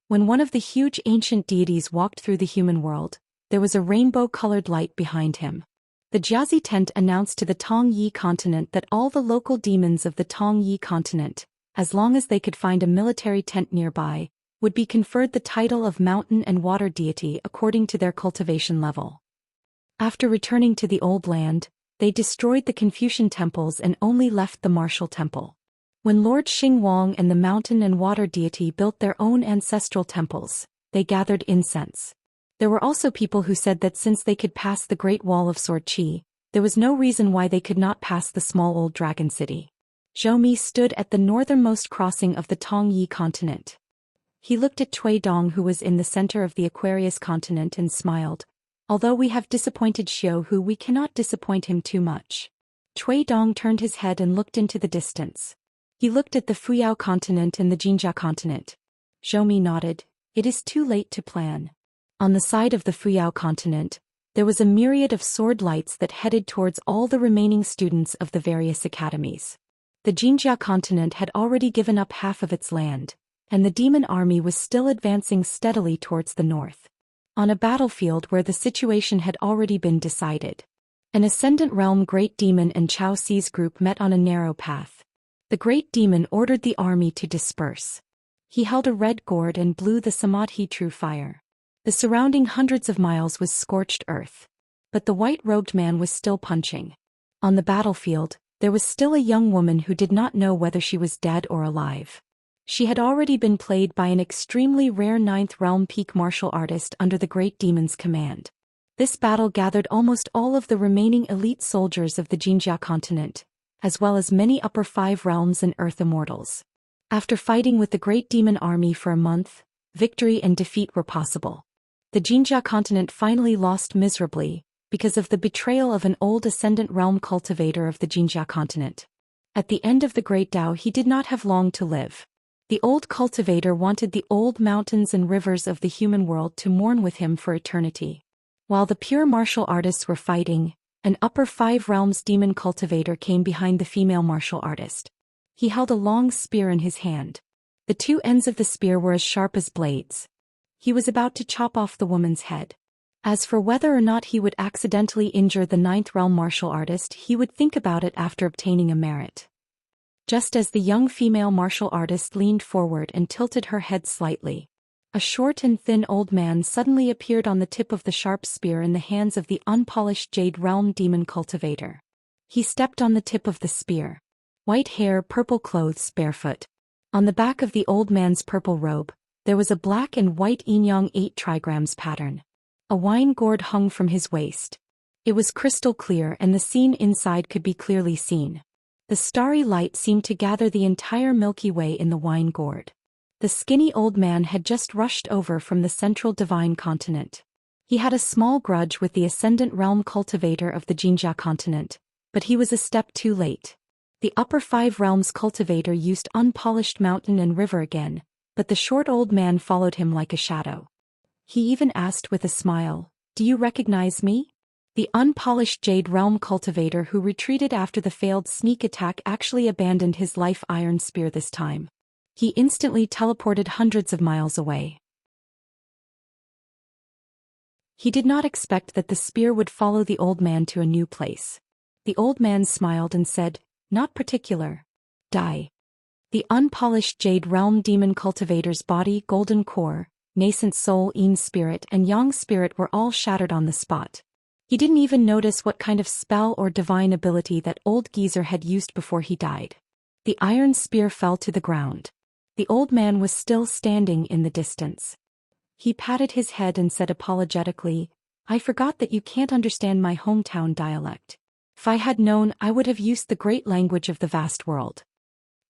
When one of the huge ancient deities walked through the human world, there was a rainbow-colored light behind him. The Jiazi tent announced to the Tongyi continent that all the local demons of the Tongyi continent, as long as they could find a military tent nearby, would be conferred the title of mountain and water deity according to their cultivation level. After returning to the old land, they destroyed the Confucian temples and only left the martial temple. When Lord Xingwang and the mountain and water deity built their own ancestral temples, they gathered incense. There were also people who said that since they could pass the Great Wall of Sword Qi, there was no reason why they could not pass the small old dragon city. Zhou Mi stood at the northernmost crossing of the Tongyi continent. He looked at Cui Dong who was in the center of the Aquarius continent and smiled. "Although we have disappointed Xiu Hu, we cannot disappoint him too much." Cui Dong turned his head and looked into the distance. He looked at the Fuyao continent and the Jinjia continent. Zhou Mi nodded. "It is too late to plan." On the side of the Fuyao continent, there was a myriad of sword lights that headed towards all the remaining students of the various academies. The Jinjia continent had already given up half of its land, and the demon army was still advancing steadily towards the north. On a battlefield where the situation had already been decided. An Ascendant Realm Great Demon and Chao Si's group met on a narrow path. The Great Demon ordered the army to disperse. He held a red gourd and blew the Samadhi true fire. The surrounding hundreds of miles was scorched earth. But the white-robed man was still punching. On the battlefield, there was still a young woman who did not know whether she was dead or alive. She had already been played by an extremely rare 9th realm peak martial artist under the Great Demon's command. This battle gathered almost all of the remaining elite soldiers of the Xianxia continent, as well as many upper 5 realms and earth immortals. After fighting with the Great Demon army for a month, victory and defeat were possible. The Xianxia continent finally lost miserably, because of the betrayal of an old Ascendant Realm cultivator of the Xianxia continent. At the end of the Great Tao, he did not have long to live. The old cultivator wanted the old mountains and rivers of the human world to mourn with him for eternity. While the pure martial artists were fighting, an upper 5 realms demon cultivator came behind the female martial artist. He held a long spear in his hand. The two ends of the spear were as sharp as blades. He was about to chop off the woman's head. As for whether or not he would accidentally injure the 9th realm martial artist, he would think about it after obtaining a merit. Just as the young female martial artist leaned forward and tilted her head slightly, a short and thin old man suddenly appeared on the tip of the sharp spear in the hands of the unpolished Jade Realm demon cultivator. He stepped on the tip of the spear. White hair, purple clothes, barefoot. On the back of the old man's purple robe, there was a black and white yin-yang 8 trigrams pattern. A wine gourd hung from his waist. It was crystal clear and the scene inside could be clearly seen. The starry light seemed to gather the entire Milky Way in the wine gourd. The skinny old man had just rushed over from the central divine continent. He had a small grudge with the Ascendant Realm cultivator of the Xianxia continent, but he was a step too late. The upper 5 realms cultivator used unpolished mountain and river again, but the short old man followed him like a shadow. He even asked with a smile, "Do you recognize me?" The unpolished Jade Realm cultivator who retreated after the failed sneak attack actually abandoned his life iron spear this time. He instantly teleported hundreds of miles away. He did not expect that the spear would follow the old man to a new place. The old man smiled and said, "Not particular. Die." The unpolished Jade Realm demon cultivator's body, golden core, nascent soul, yin spirit, and yang spirit were all shattered on the spot. He didn't even notice what kind of spell or divine ability that old geezer had used before he died. The iron spear fell to the ground. The old man was still standing in the distance. He patted his head and said apologetically, "I forgot that you can't understand my hometown dialect. If I had known, I would have used the great language of the vast world."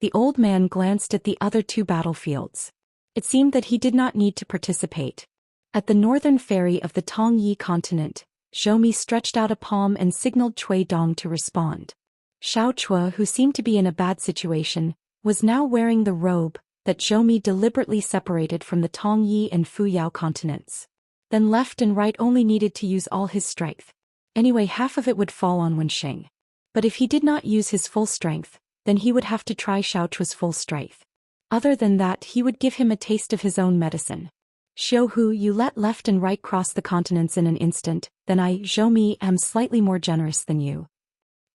The old man glanced at the other 2 battlefields. It seemed that he did not need to participate. At the northern ferry of the Tongyi continent, Zhou stretched out a palm and signaled Cui Dong to respond. Xiao Chua, who seemed to be in a bad situation, was now wearing the robe that Zhou deliberately separated from the Tongyi and Fuyao continents. Then left and right only needed to use all his strength. Anyway, half of it would fall on Wenxing. But if he did not use his full strength, then he would have to try Xiao Chua's full strength. Other than that, he would give him a taste of his own medicine. "Xiu, you let left and right cross the continents in an instant, then I, Zhou, am slightly more generous than you."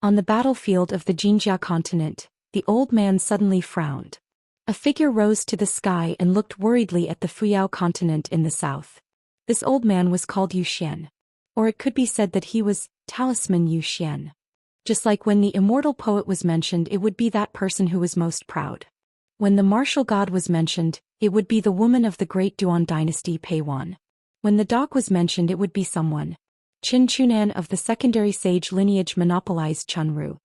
On the battlefield of the Xianxia continent, the old man suddenly frowned. A figure rose to the sky and looked worriedly at the Fuyao continent in the south. This old man was called Zhou Xian. Or it could be said that he was Talisman Zhou Xian. Just like when the immortal poet was mentioned, it would be that person who was most proud. When the martial god was mentioned, it would be the woman of the great Duan dynasty Pei Wan. When the dog was mentioned, it would be someone. Qin Chunan of the secondary sage lineage monopolized Chunru.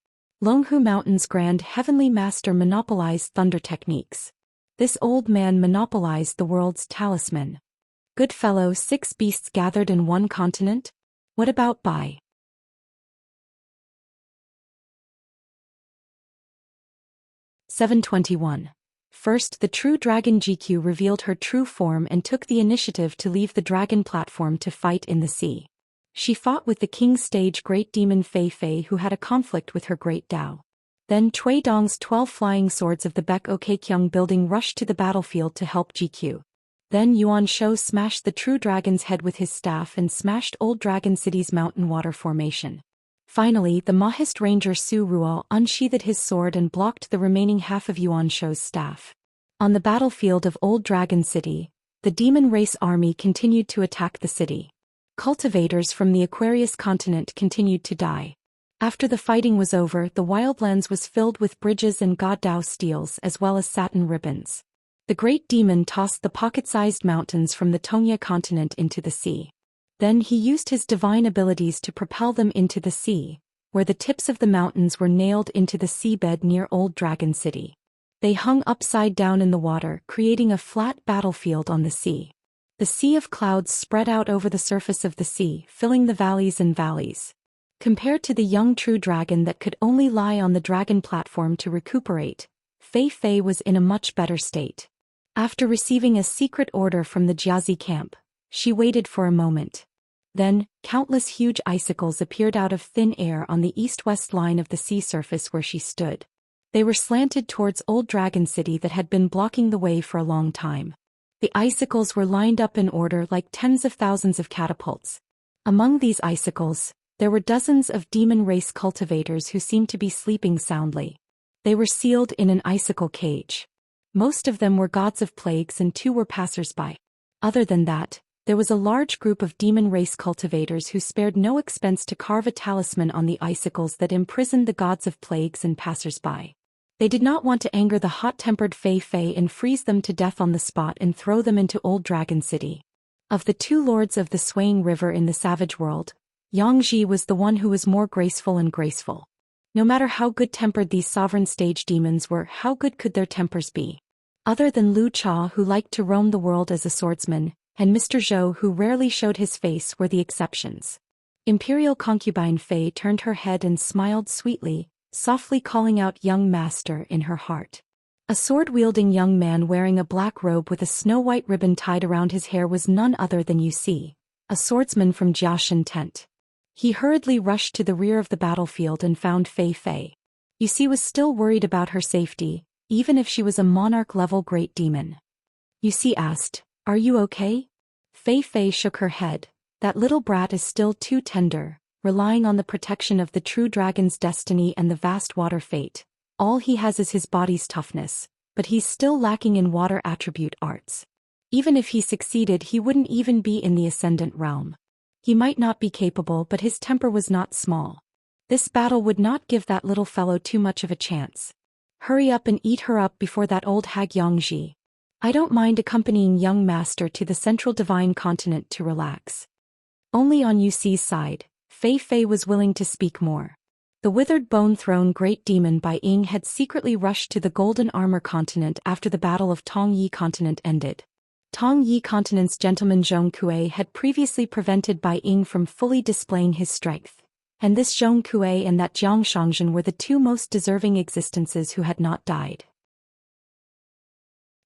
Longhu Mountain's grand heavenly master monopolized thunder techniques. This old man monopolized the world's talisman. Good fellow, 6 beasts gathered in one continent? What about Bai? (721). First, the true dragon GQ revealed her true form and took the initiative to leave the dragon platform to fight in the sea. She fought with the king's stage great demon Fei Fei, who had a conflict with her great Dao. Then Cui Dong's 12 flying swords of the Baek Okekyung building rushed to the battlefield to help GQ. Then Yuan Shou smashed the true dragon's head with his staff and smashed Old Dragon City's mountain water formation. Finally, the Mahist Ranger Su Ruo unsheathed his sword and blocked the remaining half of Yuan Shou's staff. On the battlefield of Old Dragon City, the demon race army continued to attack the city. Cultivators from the Aquarius continent continued to die. After the fighting was over, the wildlands was filled with bridges and Godao steels as well as satin ribbons. The great demon tossed the pocket-sized mountains from the Tongya continent into the sea. Then he used his divine abilities to propel them into the sea, where the tips of the mountains were nailed into the seabed near Old Dragon City. They hung upside down in the water, creating a flat battlefield on the sea. The sea of clouds spread out over the surface of the sea, filling the valleys and valleys. Compared to the young true dragon that could only lie on the dragon platform to recuperate, Fei Fei was in a much better state. After receiving a secret order from the Jiazi camp, she waited for a moment. Then, countless huge icicles appeared out of thin air on the east-west line of the sea surface where she stood. They were slanted towards Old Dragon City that had been blocking the way for a long time. The icicles were lined up in order like tens of thousands of catapults. Among these icicles, there were dozens of demon race cultivators who seemed to be sleeping soundly. They were sealed in an icicle cage. Most of them were gods of plagues and 2 were passers-by. Other than that, there was a large group of demon race cultivators who spared no expense to carve a talisman on the icicles that imprisoned the gods of plagues and passers-by. They did not want to anger the hot-tempered Fei Fei and freeze them to death on the spot and throw them into Old Dragon City. Of the 2 lords of the swaying river in the savage world, Xianxia was the one who was more graceful and graceful. No matter how good-tempered these sovereign stage demons were, how good could their tempers be? Other than Lu Cha, who liked to roam the world as a swordsman, and Mr. Zhou, who rarely showed his face, were the exceptions. Imperial concubine Fei turned her head and smiled sweetly, softly calling out "young master" in her heart. A sword-wielding young man wearing a black robe with a snow-white ribbon tied around his hair was none other than Wuxia, a swordsman from Jiaxin tent. He hurriedly rushed to the rear of the battlefield and found Fei Fei. Wuxia was still worried about her safety, even if she was a monarch-level great demon. Wuxia asked, "Are you okay?" Fei Fei shook her head. "That little brat is still too tender, relying on the protection of the true dragon's destiny and the vast water fate. All he has is his body's toughness, but he's still lacking in water attribute arts. Even if he succeeded, he wouldn't even be in the ascendant realm. He might not be capable, but his temper was not small. This battle would not give that little fellow too much of a chance. Hurry up and eat her up before that old hag Xianxia. I don't mind accompanying young master to the central divine continent to relax." Only on Wuxia's side, Fei Fei was willing to speak more. The withered bone-thrown great demon Bai Ying had secretly rushed to the Golden Armor continent after the Battle of Tong Yi continent ended. Tong Yi continent's gentleman Zhong Kuei had previously prevented Bai Ying from fully displaying his strength, and this Zhong Kuei and that Jiang Shangzhen were the 2 most deserving existences who had not died.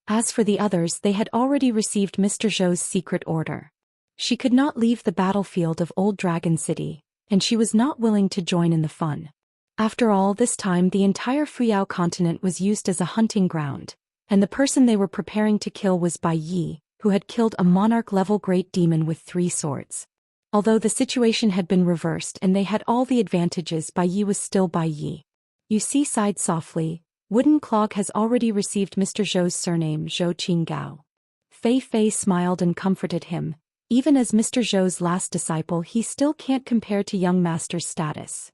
As for the others, they had already received Mr. Zhou's secret order. She could not leave the battlefield of Old Dragon City, and she was not willing to join in the fun. After all, this time the entire Fuyao continent was used as a hunting ground, and the person they were preparing to kill was Bai Yi, who had killed a monarch-level great demon with 3 swords. Although the situation had been reversed and they had all the advantages, Bai Yi was still Bai Yi. Wuxia sighed softly. Wooden Clog has already received Mr. Zhou's surname, Zhou Qinggao. Fei Fei smiled and comforted him. Even as Mr. Zhou's last disciple, he still can't compare to young master's status.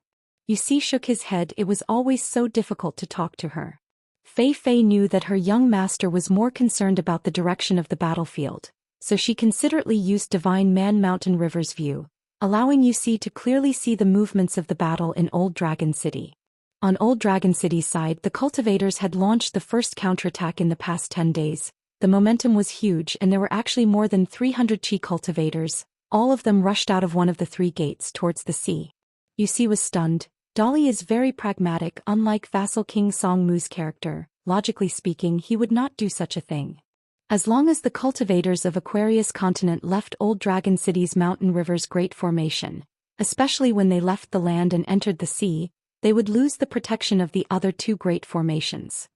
Wuxia shook his head. It was always so difficult to talk to her. Fei Fei knew that her young master was more concerned about the direction of the battlefield, so she considerately used Divine Man Mountain River's view, allowing Wuxia to clearly see the movements of the battle in Old Dragon City. On Old Dragon City's side, the cultivators had launched the first counterattack in the past 10 days. The momentum was huge and there were actually more than 300 Qi cultivators. All of them rushed out of one of the 3 gates towards the sea. Wuxia was stunned. Dolly is very pragmatic, unlike Vassal King Songmu's character. Logically speaking, he would not do such a thing. As long as the cultivators of Aquarius continent left Old Dragon City's mountain river's great formation, especially when they left the land and entered the sea, they would lose the protection of the other 2 great formations.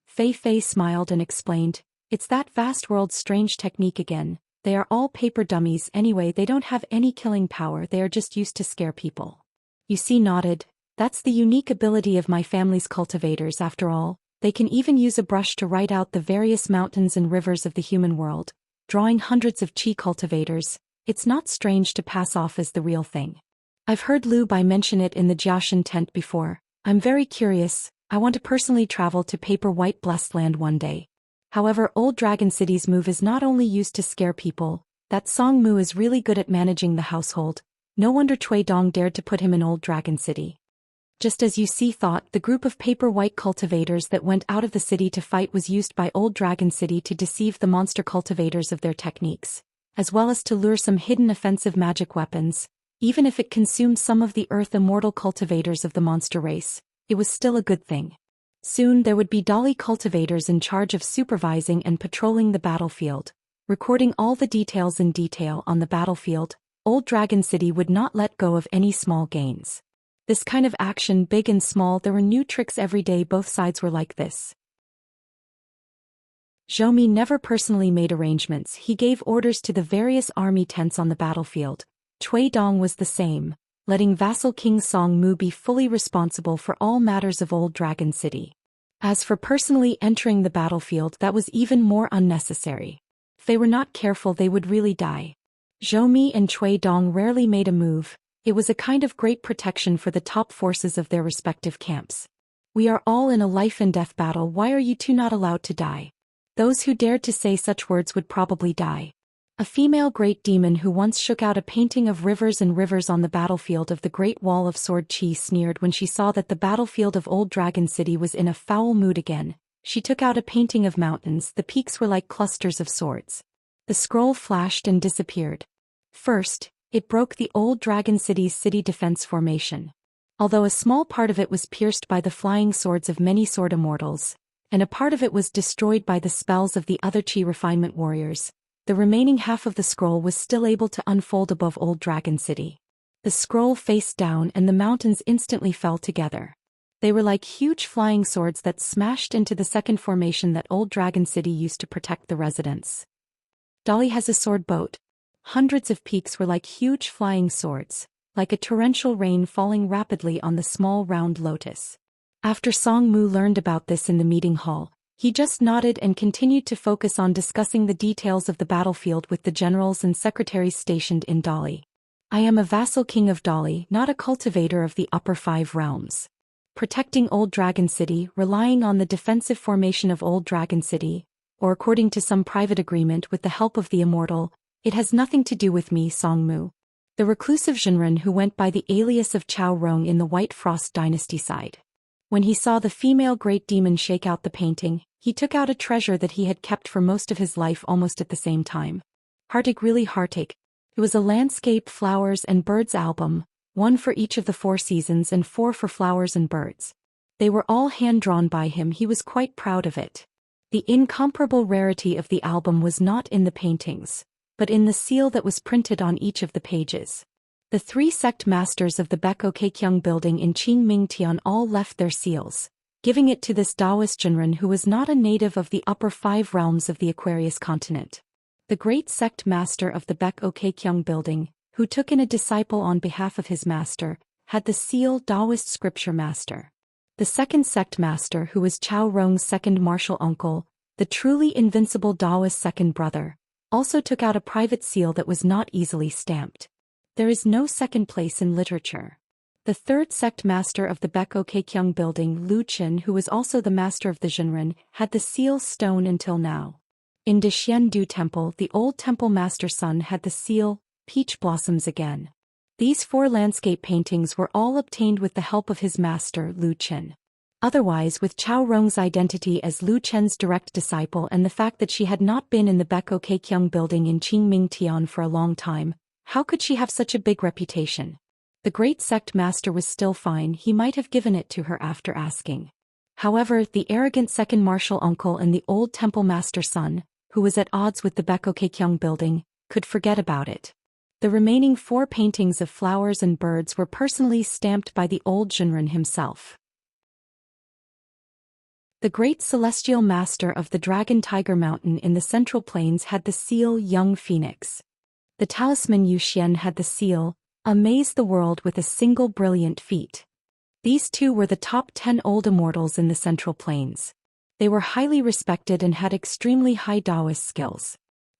Fei Fei smiled and explained, "It's that vast world's strange technique again. They are all paper dummies anyway. They don't have any killing power. They are just used to scare people." Wuxia nodded. "That's the unique ability of my family's cultivators after all. They can even use a brush to write out the various mountains and rivers of the human world. drawing hundreds of qi cultivators. It's not strange to pass off as the real thing. I've heard Lu Bai mention it in the Jiaxin tent before. I'm very curious. I want to personally travel to Paper White Blessed Land one day. However, Old Dragon City's move is not only used to scare people. That Song Mu is really good at managing the household. No wonder Cui Dong dared to put him in Old Dragon City. Just as Yu Si thought, the group of Paper White cultivators that went out of the city to fight was used by Old Dragon City to deceive the monster cultivators of their techniques, as well as to lure some hidden offensive magic weapons. Even if it consumed some of the earth immortal cultivators of the monster race, it was still a good thing. Soon there would be Dolly cultivators in charge of supervising and patrolling the battlefield, recording all the details in detail on the battlefield. Old Dragon City would not let go of any small gains. This kind of action, big and small, there were new tricks every day. Both sides were like this. Zhou Mi never personally made arrangements. He gave orders to the various army tents on the battlefield. Cui Dong was the same, letting vassal King Song Mu be fully responsible for all matters of Old Dragon City. As for personally entering the battlefield, that was even more unnecessary. If they were not careful, they would really die. Zhou Mi and Cui Dong rarely made a move. It was a kind of great protection for the top forces of their respective camps. We are all in a life and death battle. Why are you two not allowed to die? Those who dared to say such words would probably die. A female great demon who once shook out a painting of rivers and rivers on the battlefield of the Great Wall of Sword Chi sneered when she saw that the battlefield of Old Dragon City was in a foul mood again. She took out a painting of mountains. The peaks were like clusters of swords. The scroll flashed and disappeared. First, it broke the Old Dragon City's city defense formation. Although a small part of it was pierced by the flying swords of many sword immortals, and a part of it was destroyed by the spells of the other Qi refinement warriors, the remaining half of the scroll was still able to unfold above Old Dragon City. The scroll faced down and the mountains instantly fell together. They were like huge flying swords that smashed into the second formation that Old Dragon City used to protect the residents. Dolly has a sword boat. Hundreds of peaks were like huge flying swords, like a torrential rain falling rapidly on the small round lotus. After Song Mu learned about this in the meeting hall, he just nodded and continued to focus on discussing the details of the battlefield with the generals and secretaries stationed in Dolly. I am a vassal king of Dolly, not a cultivator of the upper 5 realms. Protecting Old Dragon City, relying on the defensive formation of Old Dragon City, or according to some private agreement with the help of the immortal, it has nothing to do with me, Song Mu. The reclusive Zhenren who went by the alias of Chao Rong in the White Frost dynasty sighed. When he saw the female great demon shake out the painting, he took out a treasure that he had kept for most of his life almost at the same time. Heartache, really heartache. It was a landscape, flowers and birds album, 1 for each of the 4 seasons and 4 for flowers and birds. They were all hand-drawn by him. He was quite proud of it. The incomparable rarity of the album was not in the paintings, but in the seal that was printed on each of the pages. The 3 sect masters of the Beko Keikyung building in Qingming Tian all left their seals, giving it to this Taoist Zhenren who was not a native of the upper 5 realms of the Aquarius continent. The great sect master of the Beko Keikyung building, who took in a disciple on behalf of his master, had the seal Taoist scripture master. The second sect master, who was Chao Rong's second martial uncle, the truly invincible Taoist second brother, also took out a private seal that was not easily stamped. There is no second place in literature. The third sect master of the Beko Keikyung building, Lu Qin, who was also the master of the Zhenren, had the seal stone until now. In Dexian Du Temple, the old temple master's son had the seal, Peach Blossoms again. These 4 landscape paintings were all obtained with the help of his master, Lu Qin. Otherwise, with Chao Rong's identity as Lu Chen's direct disciple and the fact that she had not been in the Beko Keikyung building in Qingming Tian for a long time, how could she have such a big reputation? The great sect master was still fine. He might have given it to her after asking. However, the arrogant second martial uncle and the old temple master son, who was at odds with the Beko Keikyung building, could forget about it. The remaining 4 paintings of flowers and birds were personally stamped by the old Zhenren himself. The great celestial master of the Dragon Tiger Mountain in the Central Plains had the seal Young Phoenix. The talisman Zhou Xian had the seal Amaze the World with a single brilliant feat. These 2 were the top 10 old immortals in the Central Plains. They were highly respected and had extremely high Taoist skills.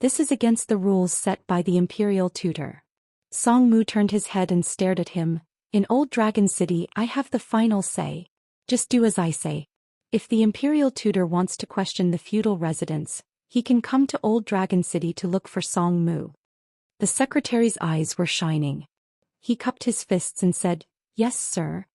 This is against the rules set by the imperial tutor. Song Mu turned his head and stared at him. In Old Dragon City, I have the final say. Just do as I say. If the imperial tutor wants to question the feudal residents, he can come to Old Dragon City to look for Song Mu. The secretary's eyes were shining. He cupped his fists and said, "Yes, sir."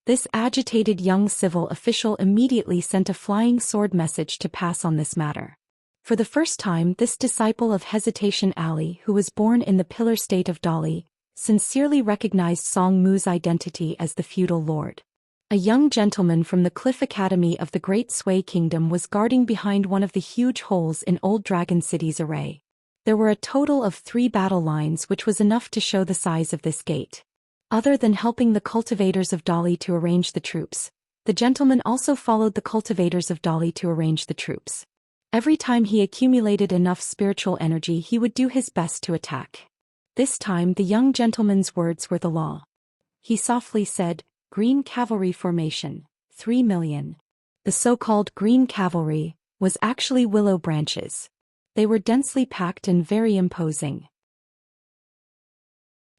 This agitated young civil official immediately sent a flying sword message to pass on this matter. For the first time, this disciple of Hesitation Alley, who was born in the Pillar State of Dali, sincerely recognized Song Mu's identity as the feudal lord. A young gentleman from the Cliff Academy of the Great Sui Kingdom was guarding behind one of the huge holes in Old Dragon City's array. There were a total of 3 battle lines, which was enough to show the size of this gate. Other than helping the cultivators of Dali to arrange the troops, the gentleman also followed the cultivators of Dali to arrange the troops. Every time he accumulated enough spiritual energy, he would do his best to attack. This time the young gentleman's words were the law. He softly said, "Green Cavalry Formation, 3 million. The so-called Green Cavalry was actually willow branches. They were densely packed and very imposing.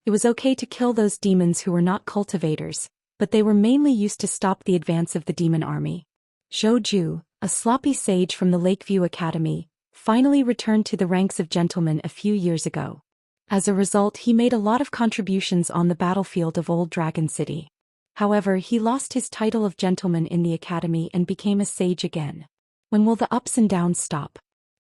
It was okay to kill those demons who were not cultivators, but they were mainly used to stop the advance of the demon army. Zhou Xian, a sloppy sage from the Lakeview Academy, finally returned to the ranks of gentlemen a few years ago. As a result, he made a lot of contributions on the battlefield of Old Dragon City. However, he lost his title of gentleman in the academy and became a sage again. When will the ups and downs stop?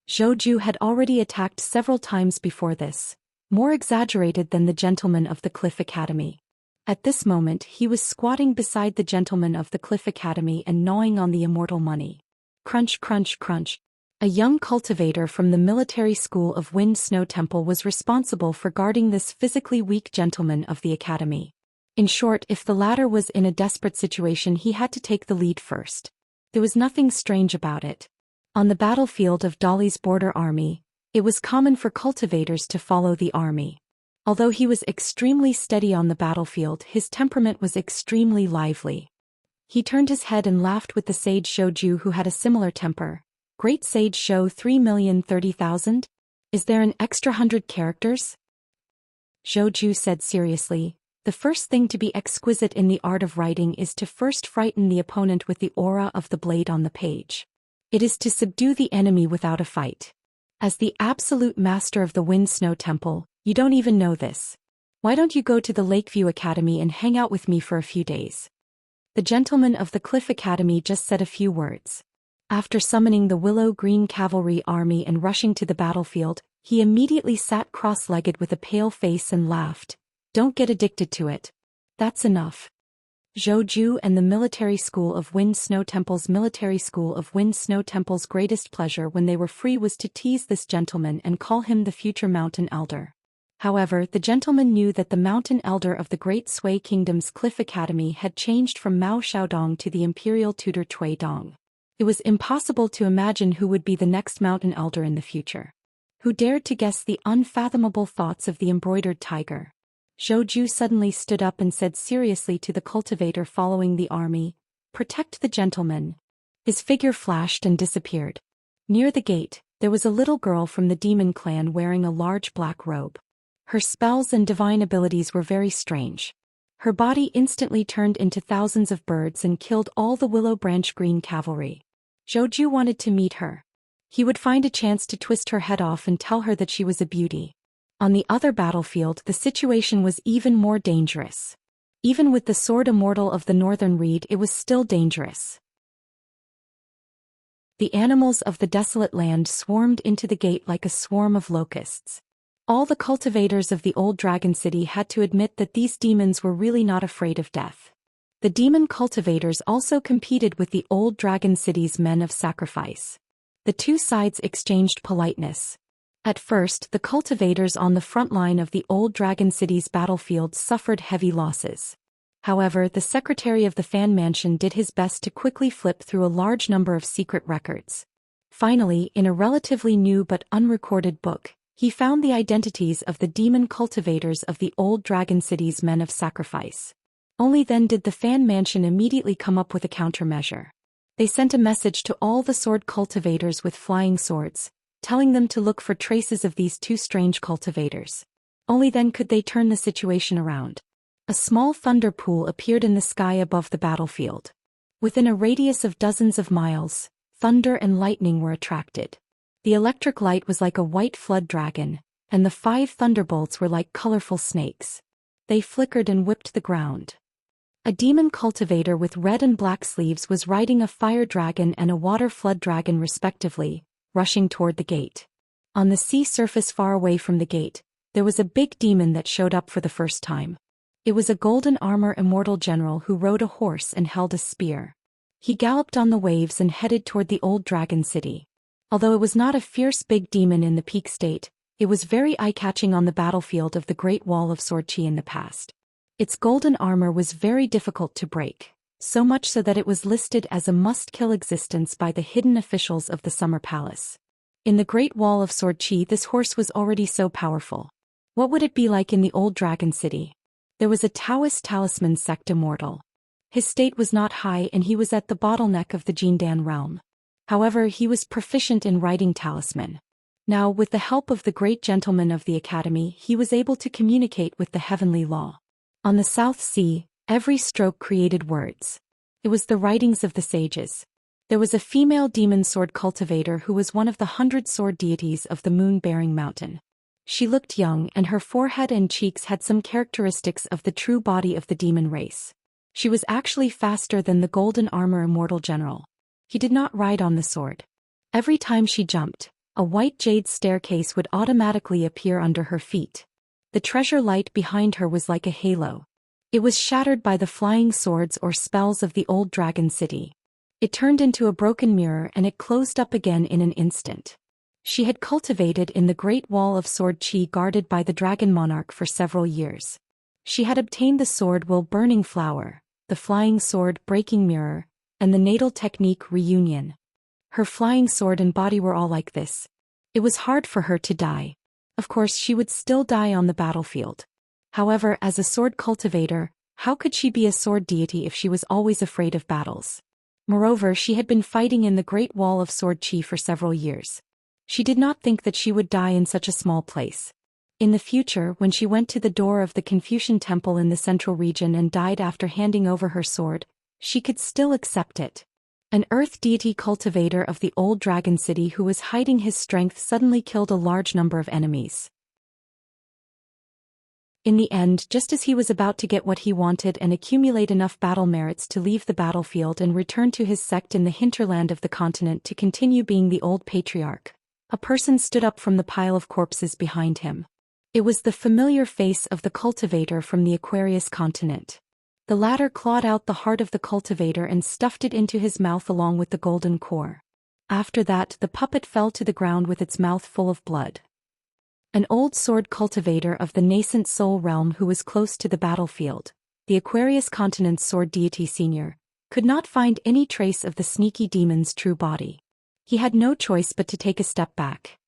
Zhou Xian had already attacked several times before this, more exaggerated than the gentleman of the Cliff Academy. At this moment, he was squatting beside the gentleman of the Cliff Academy and gnawing on the immortal money. Crunch, crunch, crunch. A young cultivator from the military school of Wind Snow Temple was responsible for guarding this physically weak gentleman of the academy. In short, if the latter was in a desperate situation, he had to take the lead first. There was nothing strange about it. On the battlefield of Dali's border army, it was common for cultivators to follow the army. Although he was extremely steady on the battlefield, his temperament was extremely lively. He turned his head and laughed with the sage Zhou Xian, who had a similar temper. "Great Sage Show 3,030,000? Is there an extra 100 characters?" Zhou Xian said seriously, "The first thing to be exquisite in the art of writing is to first frighten the opponent with the aura of the blade on the page. It is to subdue the enemy without a fight. As the absolute master of the Wind Snow Temple, you don't even know this. Why don't you go to the Lakeview Academy and hang out with me for a few days?" The gentleman of the Cliff Academy just said a few words. After summoning the Willow Green Cavalry army and rushing to the battlefield, he immediately sat cross-legged with a pale face and laughed. "Don't get addicted to it. That's enough." Zhou Xian and the military school of Wind Snow Temple's greatest pleasure when they were free was to tease this gentleman and call him the future mountain elder. However, the gentleman knew that the mountain elder of the Great Sui Kingdom's Cliff Academy had changed from Mao Xiaodong to the imperial tutor Cui Dong. It was impossible to imagine who would be the next mountain elder in the future. Who dared to guess the unfathomable thoughts of the embroidered tiger? Zhou Xian suddenly stood up and said seriously to the cultivator following the army, "Protect the gentleman." His figure flashed and disappeared. Near the gate, there was a little girl from the demon clan wearing a large black robe. Her spells and divine abilities were very strange. Her body instantly turned into thousands of birds and killed all the Willow Branch Green Cavalry. Zhou Xian wanted to meet her. He would find a chance to twist her head off and tell her that she was a beauty. On the other battlefield, the situation was even more dangerous. Even with the sword immortal of the Northern Reed, it was still dangerous. The animals of the desolate land swarmed into the gate like a swarm of locusts. All the cultivators of the Old Dragon City had to admit that these demons were really not afraid of death. The demon cultivators also competed with the Old Dragon City's men of sacrifice. The two sides exchanged politeness. At first, the cultivators on the front line of the Old Dragon City's battlefield suffered heavy losses. However, the secretary of the Fan Mansion did his best to quickly flip through a large number of secret records. Finally, in a relatively new but unrecorded book, he found the identities of the demon cultivators of the Old Dragon City's men of sacrifice. Only then did the Fan Mansion immediately come up with a countermeasure. They sent a message to all the sword cultivators with flying swords. telling them to look for traces of these two strange cultivators. Only then could they turn the situation around. A small thunder pool appeared in the sky above the battlefield. Within a radius of dozens of miles, thunder and lightning were attracted. The electric light was like a white flood dragon, and the 5 thunderbolts were like colorful snakes. They flickered and whipped the ground. A demon cultivator with red and black sleeves was riding a fire dragon and a water flood dragon respectively, rushing toward the gate. On the sea surface far away from the gate, there was a big demon that showed up for the first time. It was a golden armor immortal general who rode a horse and held a spear. He galloped on the waves and headed toward the old dragon city. Although it was not a fierce big demon in the peak state, it was very eye-catching on the battlefield of the Great Wall of Sword Qi in the past. Its golden armor was very difficult to break, so much so that it was listed as a must-kill existence by the hidden officials of the Summer Palace. In the Great Wall of Sword Qi, this horse was already so powerful. What would it be like in the old dragon city? There was a Taoist talisman sect immortal. His state was not high and he was at the bottleneck of the Jindan realm. However, he was proficient in writing talisman. Now, with the help of the great gentleman of the academy, he was able to communicate with the heavenly law. On the South Sea, every stroke created words. It was the writings of the sages. There was a female demon sword cultivator who was one of the 100 sword deities of the moon-bearing mountain. She looked young and her forehead and cheeks had some characteristics of the true body of the demon race. She was actually faster than the golden armor immortal general. He did not ride on the sword. Every time she jumped, a white jade staircase would automatically appear under her feet. The treasure light behind her was like a halo. It was shattered by the flying swords or spells of the old dragon city. It turned into a broken mirror and it closed up again in an instant. She had cultivated in the Great Wall of Sword Qi guarded by the Dragon Monarch for several years. She had obtained the sword will burning flower, the flying sword breaking mirror, and the natal technique reunion. Her flying sword and body were all like this. It was hard for her to die. Of course, she would still die on the battlefield. However, as a sword cultivator, how could she be a sword deity if she was always afraid of battles? Moreover, she had been fighting in the Great Wall of Sword Qi for several years. She did not think that she would die in such a small place. In the future, when she went to the door of the Confucian temple in the central region and died after handing over her sword, she could still accept it. An earth deity cultivator of the old dragon city who was hiding his strength suddenly killed a large number of enemies. In the end, just as he was about to get what he wanted and accumulate enough battle merits to leave the battlefield and return to his sect in the hinterland of the continent to continue being the old patriarch, a person stood up from the pile of corpses behind him. It was the familiar face of the cultivator from the Aquarius continent. The latter clawed out the heart of the cultivator and stuffed it into his mouth along with the golden core. After that, the puppet fell to the ground with its mouth full of blood. An old sword cultivator of the nascent soul realm who was close to the battlefield, the Aquarius continent's sword deity senior, could not find any trace of the sneaky demon's true body. He had no choice but to take a step back.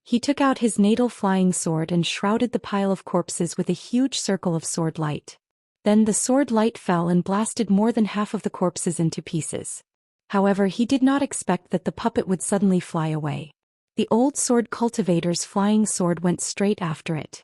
He took out his natal flying sword and shrouded the pile of corpses with a huge circle of sword light. Then the sword light fell and blasted more than half of the corpses into pieces. However, he did not expect that the puppet would suddenly fly away. The old sword cultivator's flying sword went straight after it.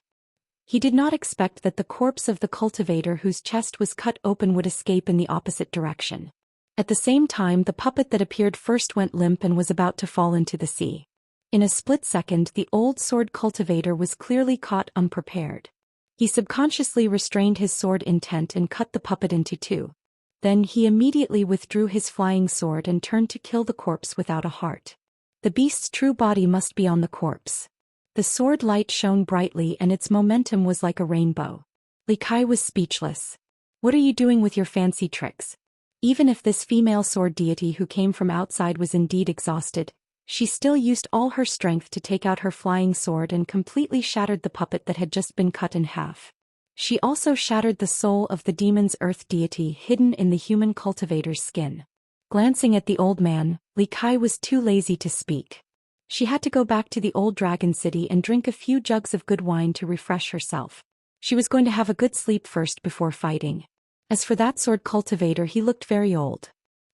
He did not expect that the corpse of the cultivator whose chest was cut open would escape in the opposite direction. At the same time, the puppet that appeared first went limp and was about to fall into the sea. In a split second, the old sword cultivator was clearly caught unprepared. He subconsciously restrained his sword intent and cut the puppet into two. Then he immediately withdrew his flying sword and turned to kill the corpse without a heart. The beast's true body must be on the corpse. The sword light shone brightly and its momentum was like a rainbow. Li Kai was speechless. "What are you doing with your fancy tricks?" Even if this female sword deity who came from outside was indeed exhausted, she still used all her strength to take out her flying sword and completely shattered the puppet that had just been cut in half. She also shattered the soul of the demon's earth deity hidden in the human cultivator's skin. Glancing at the old man, Li Kai was too lazy to speak. She had to go back to the old dragon city and drink a few jugs of good wine to refresh herself. She was going to have a good sleep first before fighting. As for that sword cultivator, he looked very old.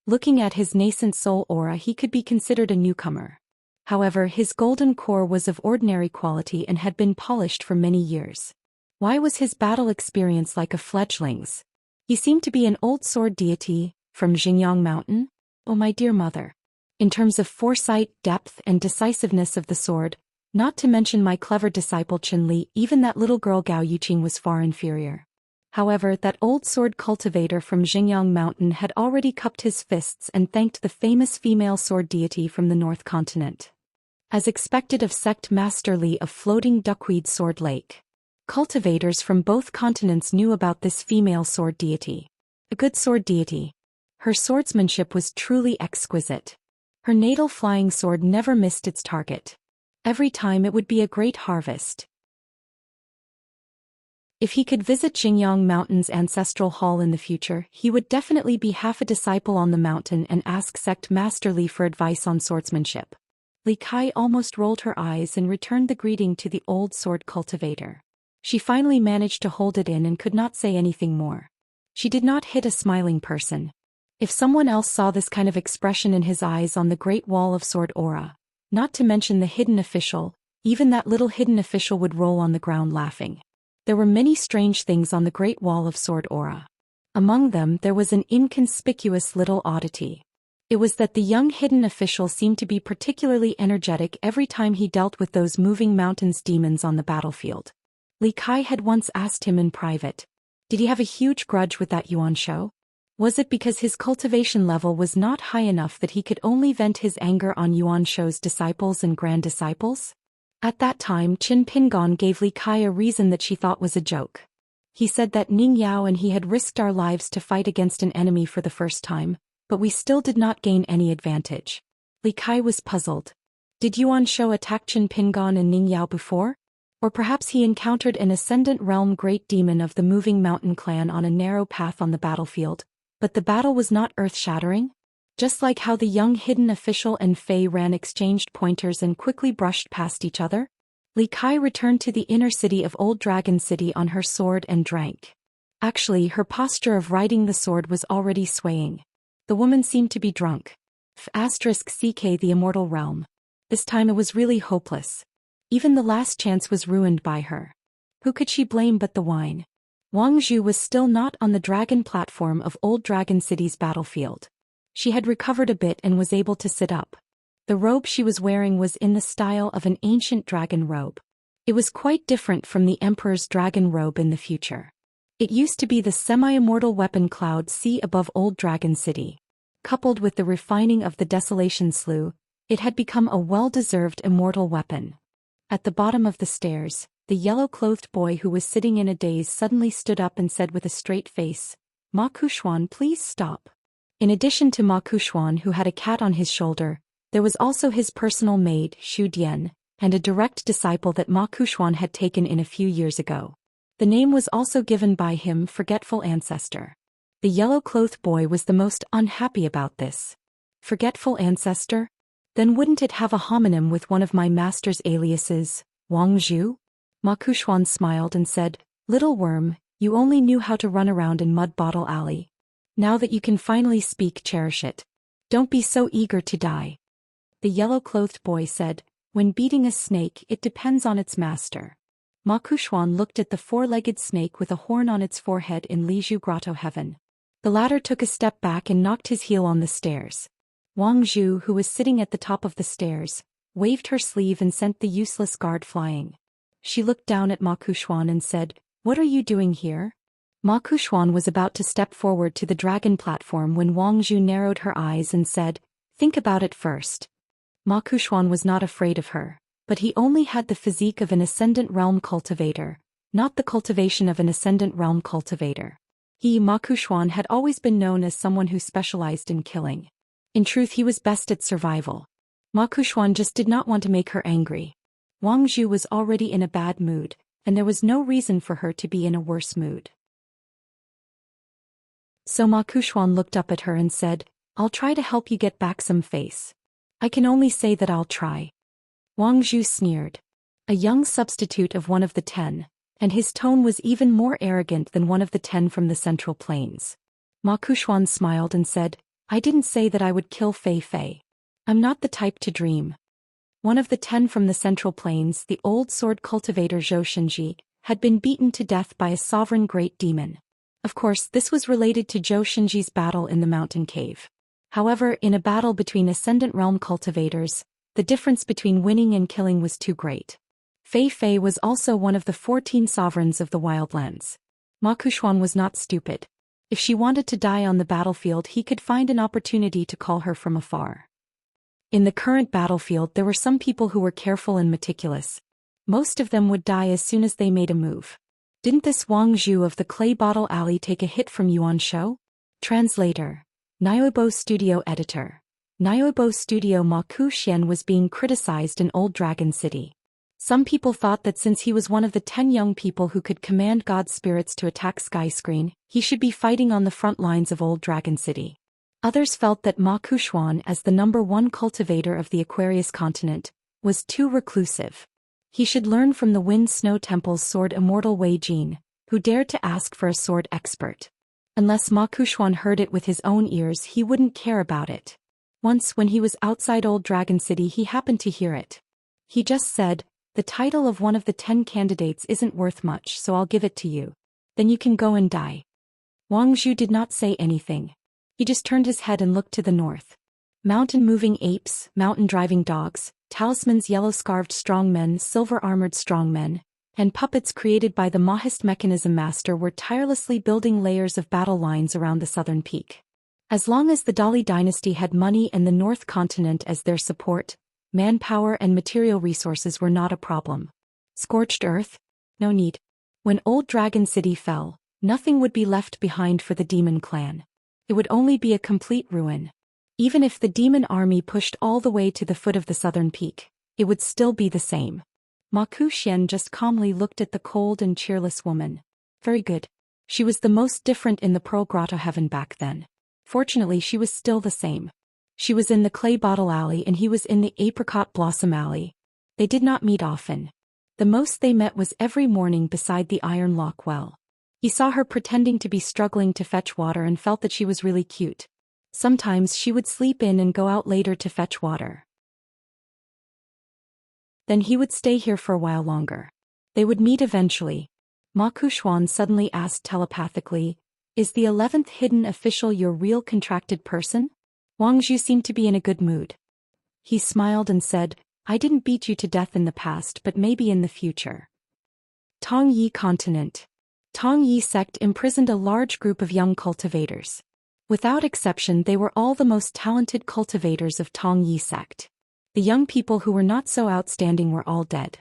Looking at his nascent soul aura, he could be considered a newcomer. However, his golden core was of ordinary quality and had been polished for many years. Why was his battle experience like a fledgling's? He seemed to be an old sword deity, from Xingyang Mountain? Oh my dear mother. In terms of foresight, depth, and decisiveness of the sword, not to mention my clever disciple Qin Li, even that little girl Gao Yuqing was far inferior. However, that old sword cultivator from Xingyang Mountain had already cupped his fists and thanked the famous female sword deity from the North Continent. As expected of sect Master Li of Floating Duckweed Sword Lake. Cultivators from both continents knew about this female sword deity. A good sword deity. Her swordsmanship was truly exquisite. Her natal flying sword never missed its target. Every time it would be a great harvest. If he could visit Xingyang Mountain's ancestral hall in the future, he would definitely be half a disciple on the mountain and ask sect Master Li for advice on swordsmanship. Li Kai almost rolled her eyes and returned the greeting to the old sword cultivator. She finally managed to hold it in and could not say anything more. She did not hit a smiling person. If someone else saw this kind of expression in his eyes on the Great Wall of Sword Aura, not to mention the hidden official, even that little hidden official would roll on the ground laughing. There were many strange things on the Great Wall of Sword Aura. Among them there was an inconspicuous little oddity. It was that the young hidden official seemed to be particularly energetic every time he dealt with those moving mountains demons on the battlefield. Li Kai had once asked him in private, did he have a huge grudge with that Yuan Shou? Was it because his cultivation level was not high enough that he could only vent his anger on Yuan Shou's disciples and grand disciples? At that time Qin Pingon gave Li Kai a reason that she thought was a joke. He said that Ning Yao and he had risked our lives to fight against an enemy for the first time, but we still did not gain any advantage. Li Kai was puzzled. Did Yuan Shou attack Qin Pingon and Ning Yao before? Or perhaps he encountered an Ascendant Realm great demon of the Moving Mountain clan on a narrow path on the battlefield, but the battle was not earth-shattering? Just like how the young hidden official and Fei Ran exchanged pointers and quickly brushed past each other? Li Kai returned to the inner city of Old Dragon City on her sword and drank. Actually, her posture of riding the sword was already swaying. The woman seemed to be drunk. *CK the Immortal Realm. This time it was really hopeless. Even the last chance was ruined by her. Who could she blame but the wine? Wang Zhu was still not on the dragon platform of Old Dragon City's battlefield. She had recovered a bit and was able to sit up. The robe she was wearing was in the style of an ancient dragon robe. It was quite different from the Emperor's dragon robe in the future. It used to be the semi-immortal weapon cloud sea above Old Dragon City. Coupled with the refining of the Desolation Slough, it had become a well-deserved immortal weapon. At the bottom of the stairs, the yellow-clothed boy who was sitting in a daze suddenly stood up and said with a straight face, "Ma Kuxuan, please stop." In addition to Ma Kuxuan, who had a cat on his shoulder, there was also his personal maid, Xu Dian, and a direct disciple that Ma Kuxuan had taken in a few years ago. The name was also given by him, Forgetful Ancestor. The yellow-clothed boy was the most unhappy about this. Forgetful Ancestor? Then wouldn't it have a homonym with one of my master's aliases, Wang Zhu? Ma Kuxuan smiled and said, "Little worm, you only knew how to run around in Mud Bottle Alley. Now that you can finally speak, cherish it. Don't be so eager to die." The yellow-clothed boy said, "When beating a snake, it depends on its master." Ma Kuxuan looked at the four-legged snake with a horn on its forehead in Lizhu Grotto Heaven. The latter took a step back and knocked his heel on the stairs. Wang Zhu, who was sitting at the top of the stairs, waved her sleeve and sent the useless guard flying. She looked down at Ma Kuxuan and said, "What are you doing here?" Ma Kuxuan was about to step forward to the dragon platform when Wang Zhu narrowed her eyes and said, "Think about it first." Ma Kuxuan was not afraid of her, but he only had the physique of an Ascendant Realm cultivator, not the cultivation of an Ascendant Realm cultivator. He, Ma Kuxuan, had always been known as someone who specialized in killing. In truth, he was best at survival. Ma Kuxuan just did not want to make her angry. Wang Zhu was already in a bad mood, and there was no reason for her to be in a worse mood. So Ma Kuxuan looked up at her and said, "I'll try to help you get back some face. I can only say that I'll try." Wang Zhu sneered. A young substitute of one of the 10, and his tone was even more arrogant than one of the 10 from the Central Plains. Ma Kuxuan smiled and said, "I didn't say that I would kill Fei Fei. I'm not the type to dream." One of the 10 from the Central Plains, the old sword cultivator Zhou Xian, had been beaten to death by a sovereign great demon. Of course, this was related to Zhou Xian's battle in the mountain cave. However, in a battle between Ascendant Realm cultivators, the difference between winning and killing was too great. Fei Fei was also one of the 14 sovereigns of the Wildlands. Ma Kuxuan was not stupid. If she wanted to die on the battlefield, he could find an opportunity to call her from afar. In the current battlefield, there were some people who were careful and meticulous. Most of them would die as soon as they made a move. Didn't this Wang Zhu of the Clay Bottle Alley take a hit from Yuan Shou? Translator. Nyoibo Studio Editor. Nyoibo Studio. Ma Kuxian was being criticized in Old Dragon City. Some people thought that since he was one of the 10 young people who could command God's spirits to attack Skyscreen, he should be fighting on the front lines of Old Dragon City. Others felt that Ma Kuxuan, as the #1 cultivator of the Aquarius continent, was too reclusive. He should learn from the Wind Snow Temple's sword immortal Wei Jin, who dared to ask for a sword expert. Unless Ma Kuxuan heard it with his own ears, he wouldn't care about it. Once when he was outside Old Dragon City, he happened to hear it. He just said, "The title of one of the 10 candidates isn't worth much, so I'll give it to you. Then you can go and die." Wang Zhu did not say anything. He just turned his head and looked to the north. Mountain-moving apes, mountain-driving dogs, talismans, yellow-scarved strongmen, silver-armored strongmen, and puppets created by the Mahist mechanism master were tirelessly building layers of battle lines around the southern peak. As long as the Dali dynasty had money and the North Continent as their support, manpower and material resources were not a problem. Scorched earth? No need. When Old Dragon City fell, nothing would be left behind for the demon clan. It would only be a complete ruin. Even if the demon army pushed all the way to the foot of the southern peak, it would still be the same. Ma Kuxian just calmly looked at the cold and cheerless woman. Very good. She was the most different in the Pearl Grotto heaven back then. Fortunately, she was still the same. She was in the Clay Bottle Alley and he was in the Apricot Blossom Alley. They did not meet often. The most they met was every morning beside the Iron Lock well. He saw her pretending to be struggling to fetch water and felt that she was really cute. Sometimes she would sleep in and go out later to fetch water. Then he would stay here for a while longer. They would meet eventually. Ma Kuxuan suddenly asked telepathically, "Is the 11th hidden official your real contracted person?" Wang Zhu seemed to be in a good mood. He smiled and said, "I didn't beat you to death in the past, but maybe in the future." Tongyi Continent. Tongyi sect imprisoned a large group of young cultivators. Without exception, they were all the most talented cultivators of Tongyi sect. The young people who were not so outstanding were all dead.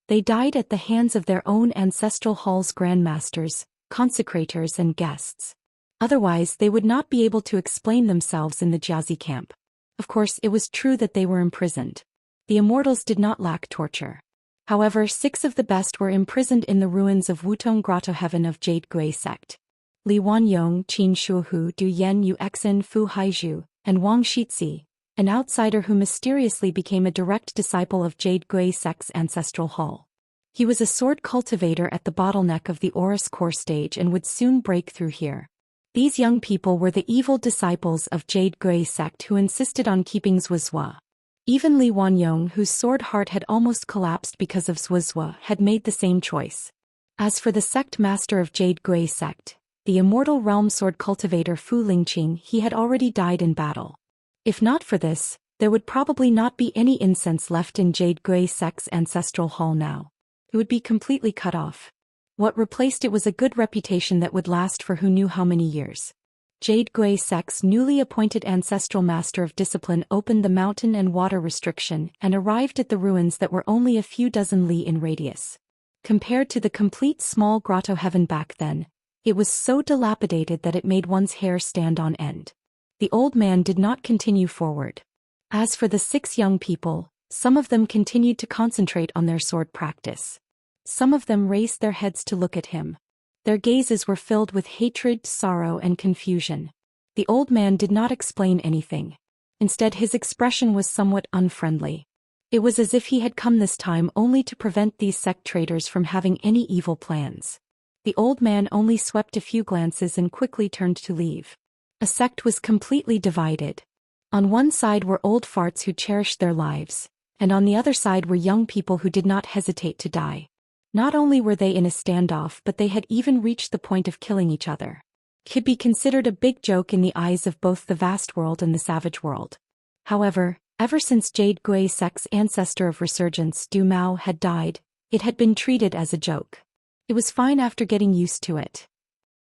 They died at the hands of their own ancestral hall's grandmasters, consecrators and guests. Otherwise, they would not be able to explain themselves in the Jiazi camp. Of course, it was true that they were imprisoned. The immortals did not lack torture. However, 6 of the best were imprisoned in the ruins of Wutong Grotto Heaven of Jade Gui sect. Li Wanyong, Qin Shuhu, Du Yen Yu Exin Fu Haizhu, and Wang Shizi, an outsider who mysteriously became a direct disciple of Jade Gui sect's ancestral hall. He was a sword cultivator at the bottleneck of the Oris core stage and would soon break through here. These young people were the evil disciples of Jade Gui sect who insisted on keeping Zhuozhua. Even Li Wanyong, whose sword heart had almost collapsed because of Zhuozhua, had made the same choice. As for the sect master of Jade Gui sect, the immortal realm sword cultivator Fu Lingqing, he had already died in battle. If not for this, there would probably not be any incense left in Jade Gui sect's ancestral hall now. It would be completely cut off. What replaced it was a good reputation that would last for who knew how many years. Jade Gui sect's newly appointed ancestral master of discipline opened the mountain and water restriction and arrived at the ruins that were only a few dozen li in radius. Compared to the complete small grotto heaven back then, it was so dilapidated that it made one's hair stand on end. The old man did not continue forward. As for the 6 young people, some of them continued to concentrate on their sword practice. Some of them raised their heads to look at him. Their gazes were filled with hatred, sorrow, and confusion. The old man did not explain anything. Instead, his expression was somewhat unfriendly. It was as if he had come this time only to prevent these sect traitors from having any evil plans. The old man only swept a few glances and quickly turned to leave. A sect was completely divided. On one side were old farts who cherished their lives, And on the other side were young people who did not hesitate to die. Not only were they in a standoff, but they had even reached the point of killing each other. Could be considered a big joke in the eyes of both the vast world and the savage world. However, ever since Jade Gui sect's ancestor of resurgence, Du Mao, had died, it had been treated as a joke. It was fine after getting used to it.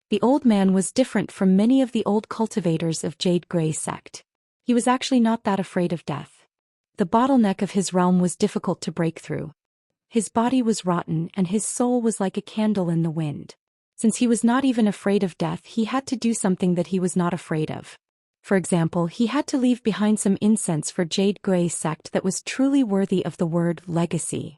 The old man was different from many of the old cultivators of Jade Gui sect. He was actually not that afraid of death. The bottleneck of his realm was difficult to break through. His body was rotten and his soul was like a candle in the wind. Since he was not even afraid of death, he had to do something that he was not afraid of. For example, he had to leave behind some incense for Jade Gui sect that was truly worthy of the word legacy.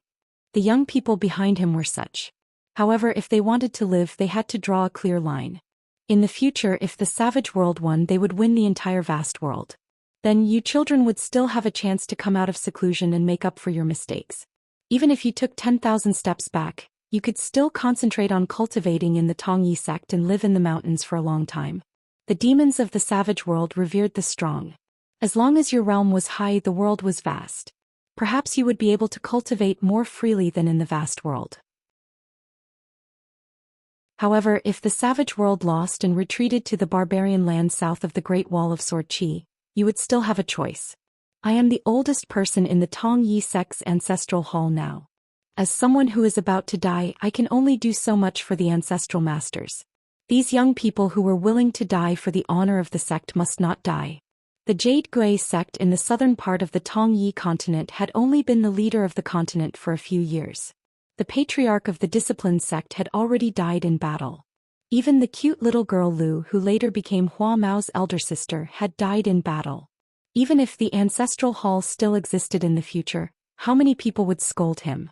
The young people behind him were such. However, if they wanted to live, they had to draw a clear line. In the future, if the savage world won, they would win the entire vast world. Then you children would still have a chance to come out of seclusion and make up for your mistakes. Even if you took 10,000 steps back, you could still concentrate on cultivating in the Tongyi sect and live in the mountains for a long time. The demons of the savage world revered the strong. As long as your realm was high, the world was vast. Perhaps you would be able to cultivate more freely than in the vast world. However, if the savage world lost and retreated to the barbarian land south of the Great Wall of Sword Qi, you would still have a choice. I am the oldest person in the Tongyi sect's ancestral hall now. As someone who is about to die, I can only do so much for the ancestral masters. These young people who were willing to die for the honor of the sect must not die. The Jade Gui sect in the southern part of the Tongyi continent had only been the leader of the continent for a few years. The patriarch of the disciplined sect had already died in battle. Even the cute little girl Lu, who later became Hua Mao's elder sister, had died in battle. Even if the ancestral hall still existed in the future, how many people would scold him?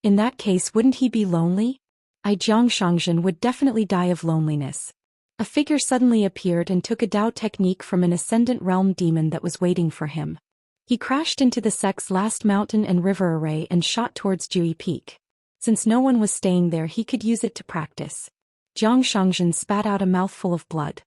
In that case, wouldn't he be lonely? Xianxia would definitely die of loneliness. A figure suddenly appeared and took a Dao technique from an ascendant realm demon that was waiting for him. He crashed into the sect's last mountain and river array and shot towards Jui Peak. Since no one was staying there, he could use it to practice. Xianxia spat out a mouthful of blood.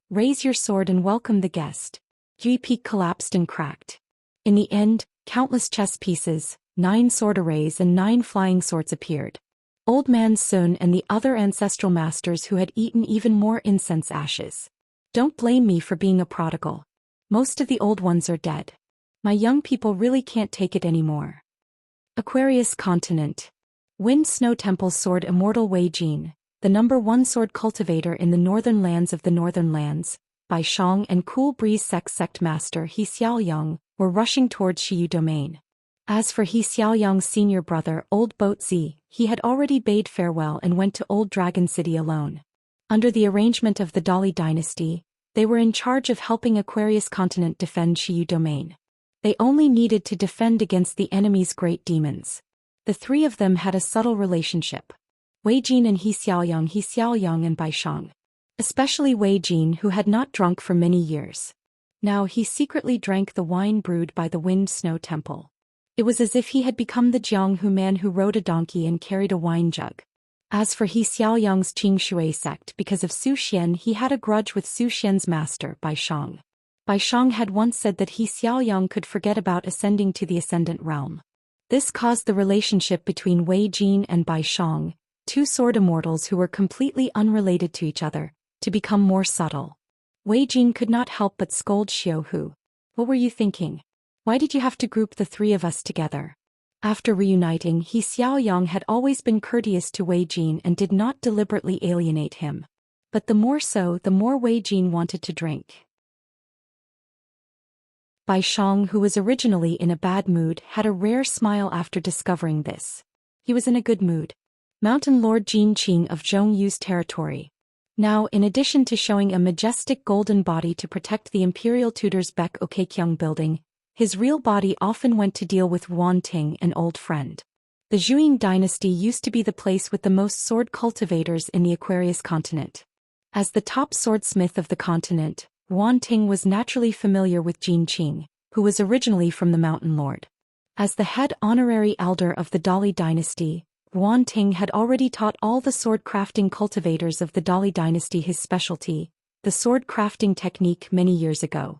Raise your sword and welcome the guest. Jui Peak collapsed and cracked. In the end, countless chess pieces, 9 sword arrays and 9 flying swords appeared. Old Man Sun and the other ancestral masters who had eaten even more incense ashes. Don't blame me for being a prodigal. Most of the old ones are dead. My young people really can't take it anymore. Aquarius Continent. Wind Snow Temple's sword immortal Wei Jin, the #1 sword cultivator in the northern lands of the northern lands, Bai Shang and Cool Breeze sect master He Xiaoyang, were rushing towards Shiyu domain. As for He Xiaoyang's senior brother, Old Boat Zi, he had already bade farewell and went to Old Dragon City alone. Under the arrangement of the Dali dynasty, they were in charge of helping Aquarius Continent defend Shiyu domain. They only needed to defend against the enemy's great demons. The three of them had a subtle relationship. Wei Jin and He Xiaoyang and Bai Shang. Especially Wei Jin, who had not drunk for many years. Now he secretly drank the wine brewed by the Wind Snow Temple. It was as if he had become the Jianghu man who rode a donkey and carried a wine jug. As for He Xiaoyang's Qing sect, because of Zhou Xian, he had a grudge with Zhou Xian's master, Bai Shang. Bai Shang had once said that He Xiaoyang could forget about ascending to the ascendant realm. This caused the relationship between Wei Jin and Bai Shang, 2 sword immortals who were completely unrelated to each other, to become more subtle. Wei Jin could not help but scold Xiao Hu. What were you thinking? Why did you have to group the 3 of us together? After reuniting, He Xiaoyang had always been courteous to Wei Jin and did not deliberately alienate him. But the more so, the more Wei Jin wanted to drink. Bai Shang, who was originally in a bad mood, had a rare smile after discovering this. He was in a good mood. Mountain Lord Jin Qing of Zhongyu's territory. Now, in addition to showing a majestic golden body to protect the Imperial Tutor's Baek Okekyung building, his real body often went to deal with Wan Ting, an old friend. The Zhuing dynasty used to be the place with the most sword cultivators in the Aquarius continent. As the top swordsmith of the continent, Wan Ting was naturally familiar with Jin Qing, who was originally from the Mountain Lord. As the head honorary elder of the Dali dynasty, Wan Ting had already taught all the sword crafting cultivators of the Dali dynasty his specialty, the sword crafting technique, many years ago.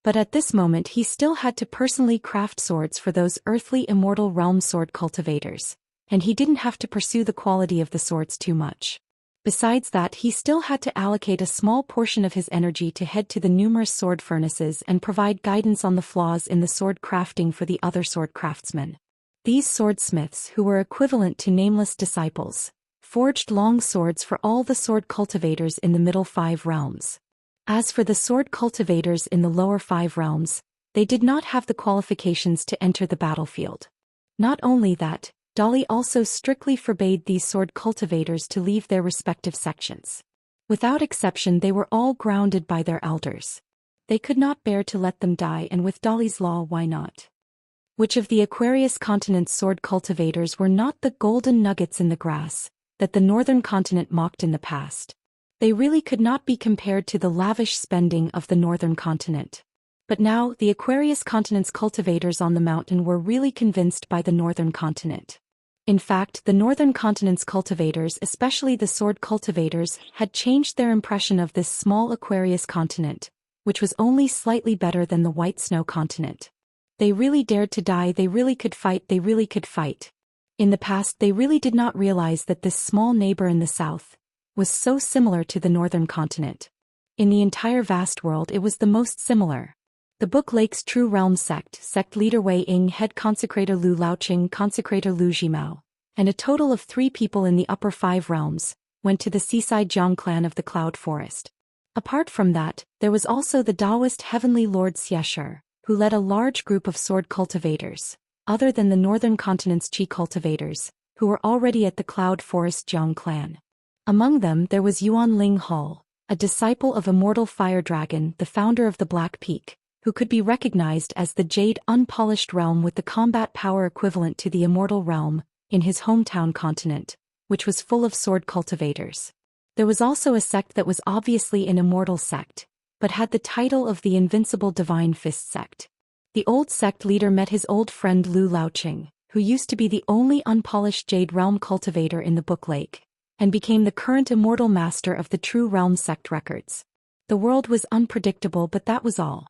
But at this moment he still had to personally craft swords for those earthly immortal realm sword cultivators, and he didn't have to pursue the quality of the swords too much. Besides that, he still had to allocate a small portion of his energy to head to the numerous sword furnaces and provide guidance on the flaws in the sword crafting for the other sword craftsmen. These swordsmiths, who were equivalent to nameless disciples, forged long swords for all the sword cultivators in the middle 5 realms. As for the sword cultivators in the lower 5 realms, they did not have the qualifications to enter the battlefield. Not only that, Dolly also strictly forbade these sword cultivators to leave their respective sections. Without exception, they were all grounded by their elders. They could not bear to let them die, and with Dolly's law, why not? Which of the Aquarius continent's sword cultivators were not the golden nuggets in the grass that the northern continent mocked in the past? They really could not be compared to the lavish spending of the northern continent. But now, the Aquarius continent's cultivators on the mountain were really convinced by the northern continent. In fact, the northern continent's cultivators, especially the sword cultivators, had changed their impression of this small Aquarius continent, which was only slightly better than the white snow continent. They really dared to die, they really could fight, they really could fight. In the past, they really did not realize that this small neighbor in the south was so similar to the northern continent. In the entire vast world, it was the most similar. The Book Lake's True Realm sect leader Wei Ying, head consecrator Lu Laoqing, consecrator Lu Jimao, and a total of 3 people in the upper 5 realms, went to the seaside Jiang clan of the Cloud Forest. Apart from that, there was also the Taoist Heavenly Lord Xianxia, who led a large group of sword cultivators, other than the northern continent's Qi cultivators, who were already at the Cloud Forest Jiang clan. Among them there was Yuan Ling Hall, a disciple of Immortal Fire Dragon, the founder of the Black Peak, who could be recognized as the Jade Unpolished Realm with the combat power equivalent to the Immortal Realm, in his hometown continent, which was full of sword cultivators. There was also a sect that was obviously an immortal sect, but had the title of the Invincible Divine Fist sect. The old sect leader met his old friend Lu Laoqing, who used to be the only unpolished Jade Realm cultivator in the Book Lake, and became the current immortal master of the True Realm sect records. The world was unpredictable, but that was all.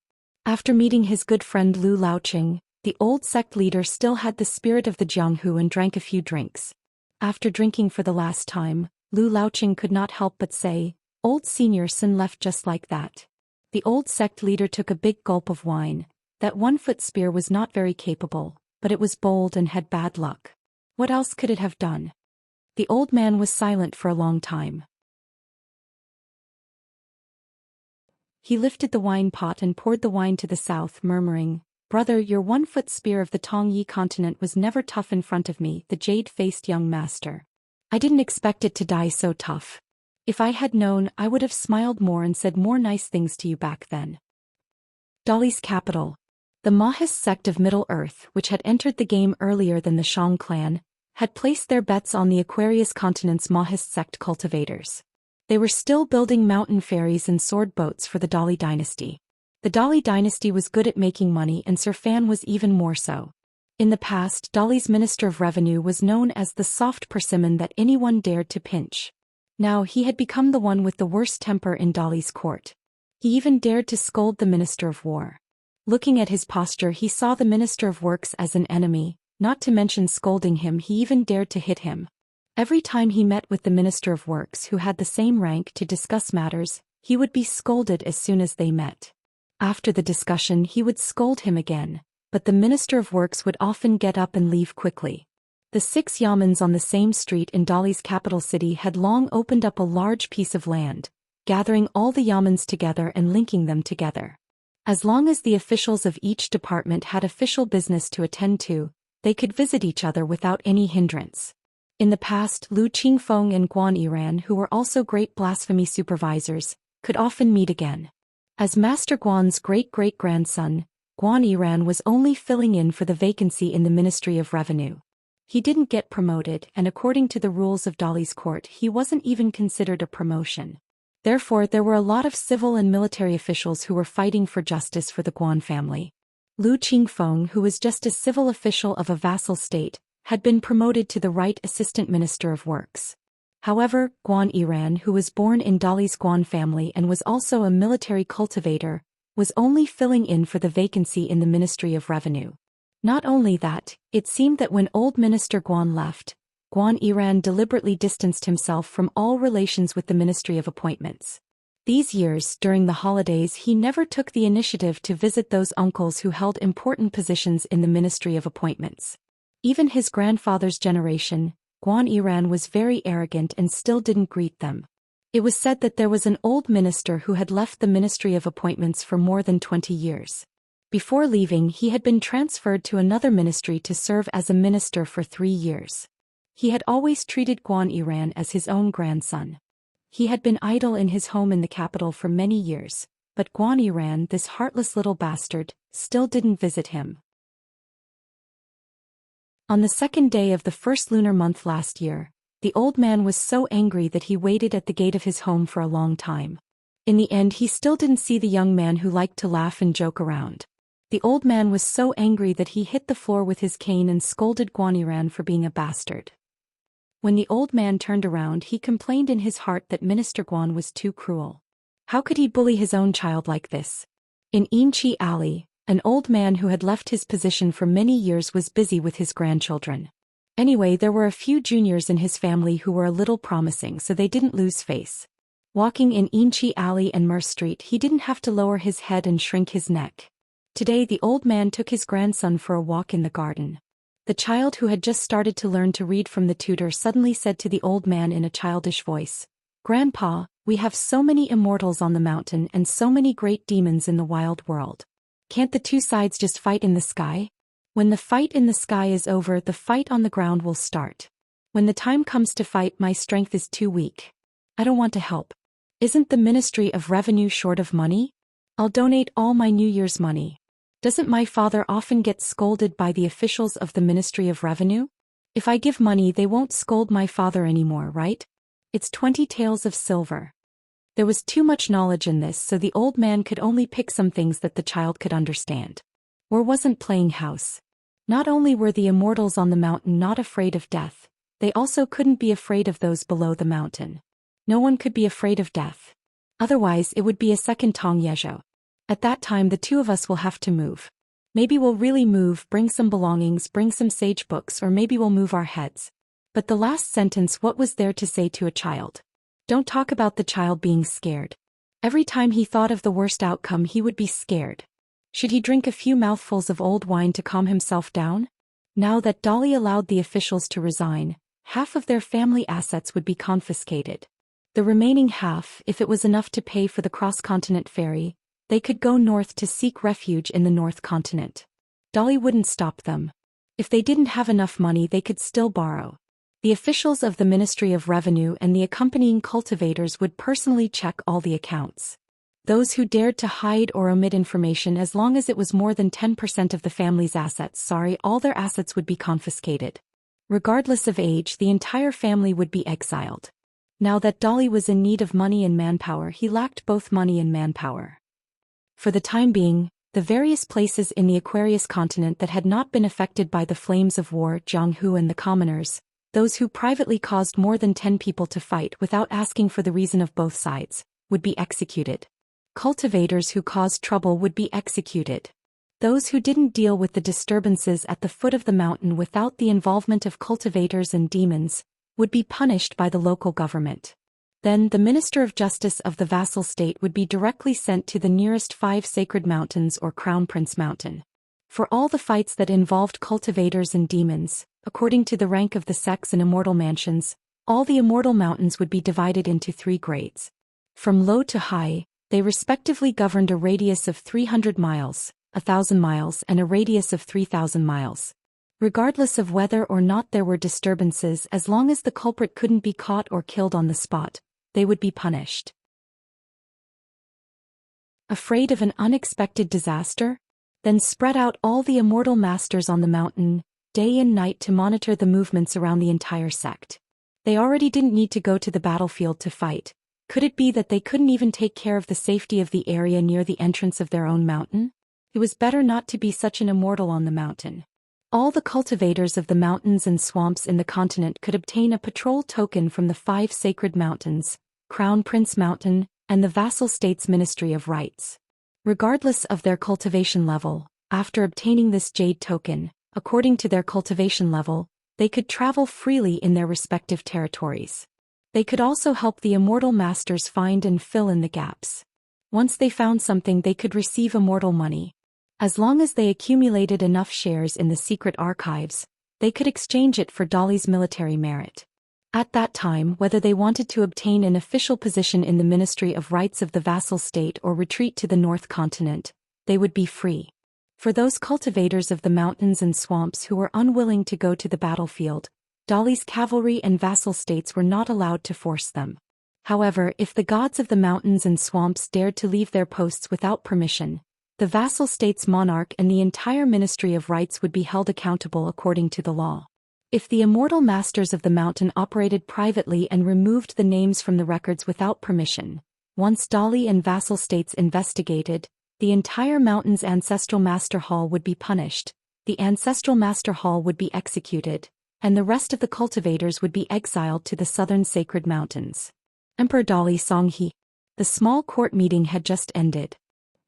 After meeting his good friend Lu Laoqing, the old sect leader still had the spirit of the Jianghu and drank a few drinks. After drinking for the last time, Lu Laoqing could not help but say, "Old Senior Sun left just like that." The old sect leader took a big gulp of wine. That 1-foot spear was not very capable, but it was bold and had bad luck. What else could it have done? The old man was silent for a long time. He lifted the wine pot and poured the wine to the south, murmuring, "Brother, your 1-foot spear of the Tongyi continent was never tough in front of me, the jade-faced young master. I didn't expect it to die so tough. If I had known, I would have smiled more and said more nice things to you back then." Dolly's capital. The Mahis sect of Middle-earth, which had entered the game earlier than the Shang clan, had placed their bets on the Aquarius continent's Mahis sect cultivators. They were still building mountain ferries and sword boats for the Dolly dynasty. The Dolly dynasty was good at making money, and Sir Fan was even more so. In the past, Dolly's Minister of Revenue was known as the soft persimmon that anyone dared to pinch. Now he had become the one with the worst temper in Dolly's court. He even dared to scold the Minister of War. Looking at his posture, he saw the Minister of Works as an enemy, not to mention scolding him. He even dared to hit him. Every time he met with the Minister of Works, who had the same rank, to discuss matters, he would be scolded as soon as they met. After the discussion he would scold him again, but the Minister of Works would often get up and leave quickly. The 6 yamens on the same street in Dolly's capital city had long opened up a large piece of land, gathering all the yamens together and linking them together. As long as the officials of each department had official business to attend to, they could visit each other without any hindrance. In the past, Lu Qingfeng and Guan Yiran, who were also great blasphemy supervisors, could often meet again. As Master Guan's great-great-grandson, Guan Yiran was only filling in for the vacancy in the Ministry of Revenue. He didn't get promoted, and according to the rules of Dolly's court, he wasn't even considered a promotion. Therefore, there were a lot of civil and military officials who were fighting for justice for the Guan family. Lu Qingfeng, who was just a civil official of a vassal state, had been promoted to the right assistant minister of works. However, Guan Yiran, who was born in Dolly's Guan family and was also a military cultivator, was only filling in for the vacancy in the Ministry of Revenue. Not only that, it seemed that when old Minister Guan left, Guan Yiran deliberately distanced himself from all relations with the Ministry of Appointments. These years, during the holidays, he never took the initiative to visit those uncles who held important positions in the Ministry of Appointments. Even his grandfather's generation, Guan Yiran was very arrogant and still didn't greet them. It was said that there was an old minister who had left the Ministry of Appointments for more than 20 years. Before leaving, he had been transferred to another ministry to serve as a minister for 3 years. He had always treated Guan Yiran as his own grandson. He had been idle in his home in the capital for many years, but Guan Yiran, this heartless little bastard, still didn't visit him. On the second day of the first lunar month last year, the old man was so angry that he waited at the gate of his home for a long time. In the end, he still didn't see the young man who liked to laugh and joke around. The old man was so angry that he hit the floor with his cane and scolded Guan Yiran for being a bastard. When the old man turned around, he complained in his heart that Minister Guan was too cruel. How could he bully his own child like this? In Yinqi Alley, an old man who had left his position for many years was busy with his grandchildren. Anyway, there were a few juniors in his family who were a little promising, so they didn't lose face. Walking in Yinqi Alley and Immerse Street, he didn't have to lower his head and shrink his neck. Today the old man took his grandson for a walk in the garden. The child who had just started to learn to read from the tutor suddenly said to the old man in a childish voice, "Grandpa, we have so many immortals on the mountain and so many great demons in the wild world. Can't the two sides just fight in the sky? When the fight in the sky is over, the fight on the ground will start. When the time comes to fight, my strength is too weak. I don't want to help. Isn't the Ministry of Revenue short of money? I'll donate all my New Year's money. Doesn't my father often get scolded by the officials of the Ministry of Revenue? If I give money, they won't scold my father anymore, right? It's 20 taels of silver." There was too much knowledge in this, so the old man could only pick some things that the child could understand. Or wasn't playing house. Not only were the immortals on the mountain not afraid of death, they also couldn't be afraid of those below the mountain. No one could be afraid of death. Otherwise it would be a second Tong Yezhou. At that time the two of us will have to move. Maybe we'll really move, bring some belongings, bring some sage books, or maybe we'll move our heads. But the last sentence, what was there to say to a child? Don't talk about the child being scared. Every time he thought of the worst outcome, he would be scared. Should he drink a few mouthfuls of old wine to calm himself down? Now that Dolly allowed the officials to resign, half of their family assets would be confiscated. The remaining half, if it was enough to pay for the cross-continent ferry, they could go north to seek refuge in the North Continent. Dolly wouldn't stop them. If they didn't have enough money, they could still borrow. The officials of the Ministry of Revenue and the accompanying cultivators would personally check all the accounts. Those who dared to hide or omit information, as long as it was more than 10% of the family's assets, all their assets would be confiscated. Regardless of age, the entire family would be exiled. Now that Dolly was in need of money and manpower, he lacked both money and manpower. For the time being, the various places in the Aquarius continent that had not been affected by the flames of war, Jianghu and the commoners, those who privately caused more than 10 people to fight without asking for the reason of both sides, would be executed. Cultivators who caused trouble would be executed. Those who didn't deal with the disturbances at the foot of the mountain without the involvement of cultivators and demons, would be punished by the local government. Then the Minister of Justice of the vassal state would be directly sent to the nearest 5 sacred mountains or Crown Prince Mountain. For all the fights that involved cultivators and demons, according to the rank of the sects and immortal mansions, all the immortal mountains would be divided into 3 grades. From low to high, they respectively governed a radius of 300 miles, 1,000 miles, and a radius of 3,000 miles. Regardless of whether or not there were disturbances, as long as the culprit couldn't be caught or killed on the spot, they would be punished. Afraid of an unexpected disaster? Then spread out all the immortal masters on the mountain, day and night, to monitor the movements around the entire sect. They already didn't need to go to the battlefield to fight. Could it be that they couldn't even take care of the safety of the area near the entrance of their own mountain? It was better not to be such an immortal on the mountain. All the cultivators of the mountains and swamps in the continent could obtain a patrol token from the 5 sacred mountains, Crown Prince Mountain, and the vassal state's Ministry of Rights. Regardless of their cultivation level, after obtaining this jade token, according to their cultivation level, they could travel freely in their respective territories. They could also help the immortal masters find and fill in the gaps. Once they found something, they could receive immortal money. As long as they accumulated enough shares in the secret archives, they could exchange it for Dali's military merit. At that time, whether they wanted to obtain an official position in the Ministry of Rights of the vassal state or retreat to the North Continent, they would be free. For those cultivators of the mountains and swamps who were unwilling to go to the battlefield, Dali's cavalry and vassal states were not allowed to force them. However, if the gods of the mountains and swamps dared to leave their posts without permission, the vassal state's monarch and the entire Ministry of Rights would be held accountable according to the law. If the immortal masters of the mountain operated privately and removed the names from the records without permission, once Dali and vassal states investigated, the entire mountain's ancestral master hall would be punished, the ancestral master hall would be executed, and the rest of the cultivators would be exiled to the southern sacred mountains. Emperor Dali Songhe. The small court meeting had just ended.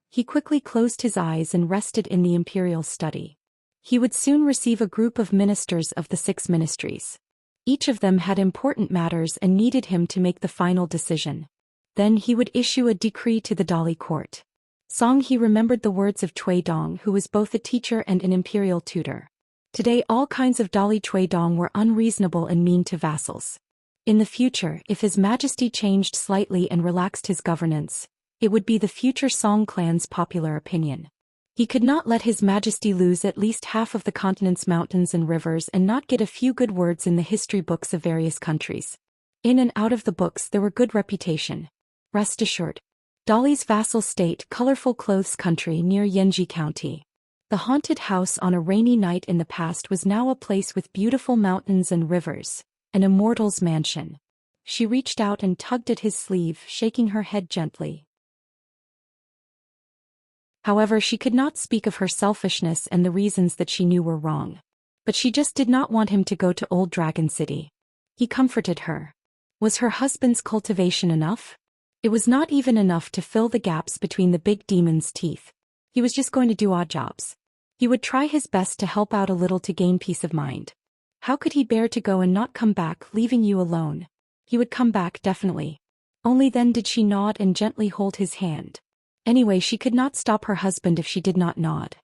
He quickly closed his eyes and rested in the imperial study. He would soon receive a group of ministers of the 6 ministries. Each of them had important matters and needed him to make the final decision. Then he would issue a decree to the Dali court. Songhe remembered the words of Cui Dong, who was both a teacher and an imperial tutor. Today all kinds of Dali Cui Dong were unreasonable and mean to vassals. In the future, if His Majesty changed slightly and relaxed his governance, it would be the future Song clan's popular opinion. He could not let His Majesty lose at least half of the continent's mountains and rivers and not get a few good words in the history books of various countries. In and out of the books there were good reputation. Rest assured. Dali's vassal state, colorful clothes country near Yanji County. The haunted house on a rainy night in the past was now a place with beautiful mountains and rivers, an immortal's mansion. She reached out and tugged at his sleeve, shaking her head gently. However, she could not speak of her selfishness and the reasons that she knew were wrong. But she just did not want him to go to Old Dragon City. He comforted her. Was her husband's cultivation enough? It was not even enough to fill the gaps between the big demon's teeth. He was just going to do odd jobs. He would try his best to help out a little to gain peace of mind. How could he bear to go and not come back, leaving you alone? He would come back definitely. Only then did she nod and gently hold his hand. Anyway, she could not stop her husband if she did not nod.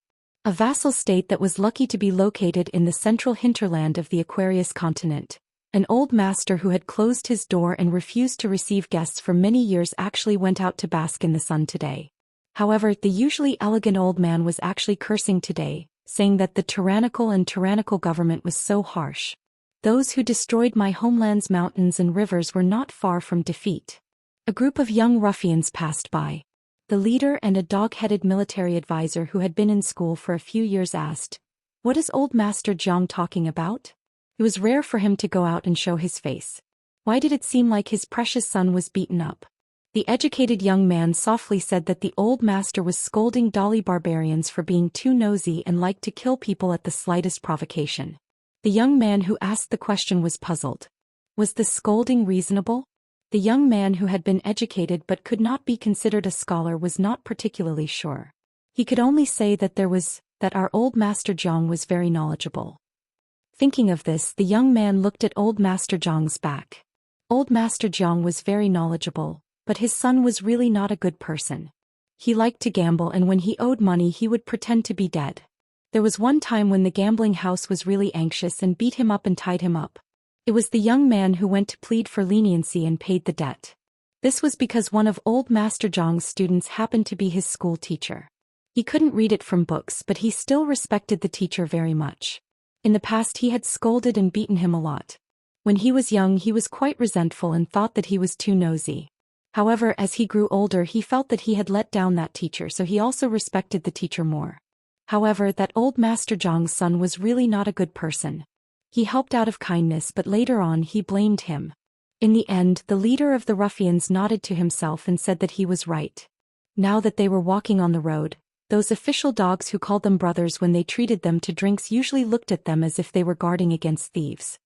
A vassal state that was lucky to be located in the central hinterland of the Aquarius continent. An old master who had closed his door and refused to receive guests for many years actually went out to bask in the sun today. However, the usually elegant old man was actually cursing today, saying that the tyrannical government was so harsh. Those who destroyed my homeland's mountains and rivers were not far from defeat. A group of young ruffians passed by. The leader and a dog-headed military advisor who had been in school for a few years asked, "What is old Master Zhang talking about?" It was rare for him to go out and show his face. Why did it seem like his precious son was beaten up? The educated young man softly said that the old master was scolding Dali barbarians for being too nosy and liked to kill people at the slightest provocation. The young man who asked the question was puzzled. Was the scolding reasonable? The young man who had been educated but could not be considered a scholar was not particularly sure. He could only say that our old Master Zhang was very knowledgeable. Thinking of this, the young man looked at old Master Zhang's back. Old Master Zhang was very knowledgeable, but his son was really not a good person. He liked to gamble, and when he owed money he would pretend to be dead. There was one time when the gambling house was really anxious and beat him up and tied him up. It was the young man who went to plead for leniency and paid the debt. This was because one of old Master Zhang's students happened to be his school teacher. He couldn't read it from books, but he still respected the teacher very much. In the past he had scolded and beaten him a lot. When he was young he was quite resentful and thought that he was too nosy. However, as he grew older he felt that he had let down that teacher, so he also respected the teacher more. However, that old Master Zhang's son was really not a good person. He helped out of kindness, but later on he blamed him. In the end, the leader of the ruffians nodded to himself and said that he was right. Now that they were walking on the road, those official dogs who called them brothers when they treated them to drinks usually looked at them as if they were guarding against thieves.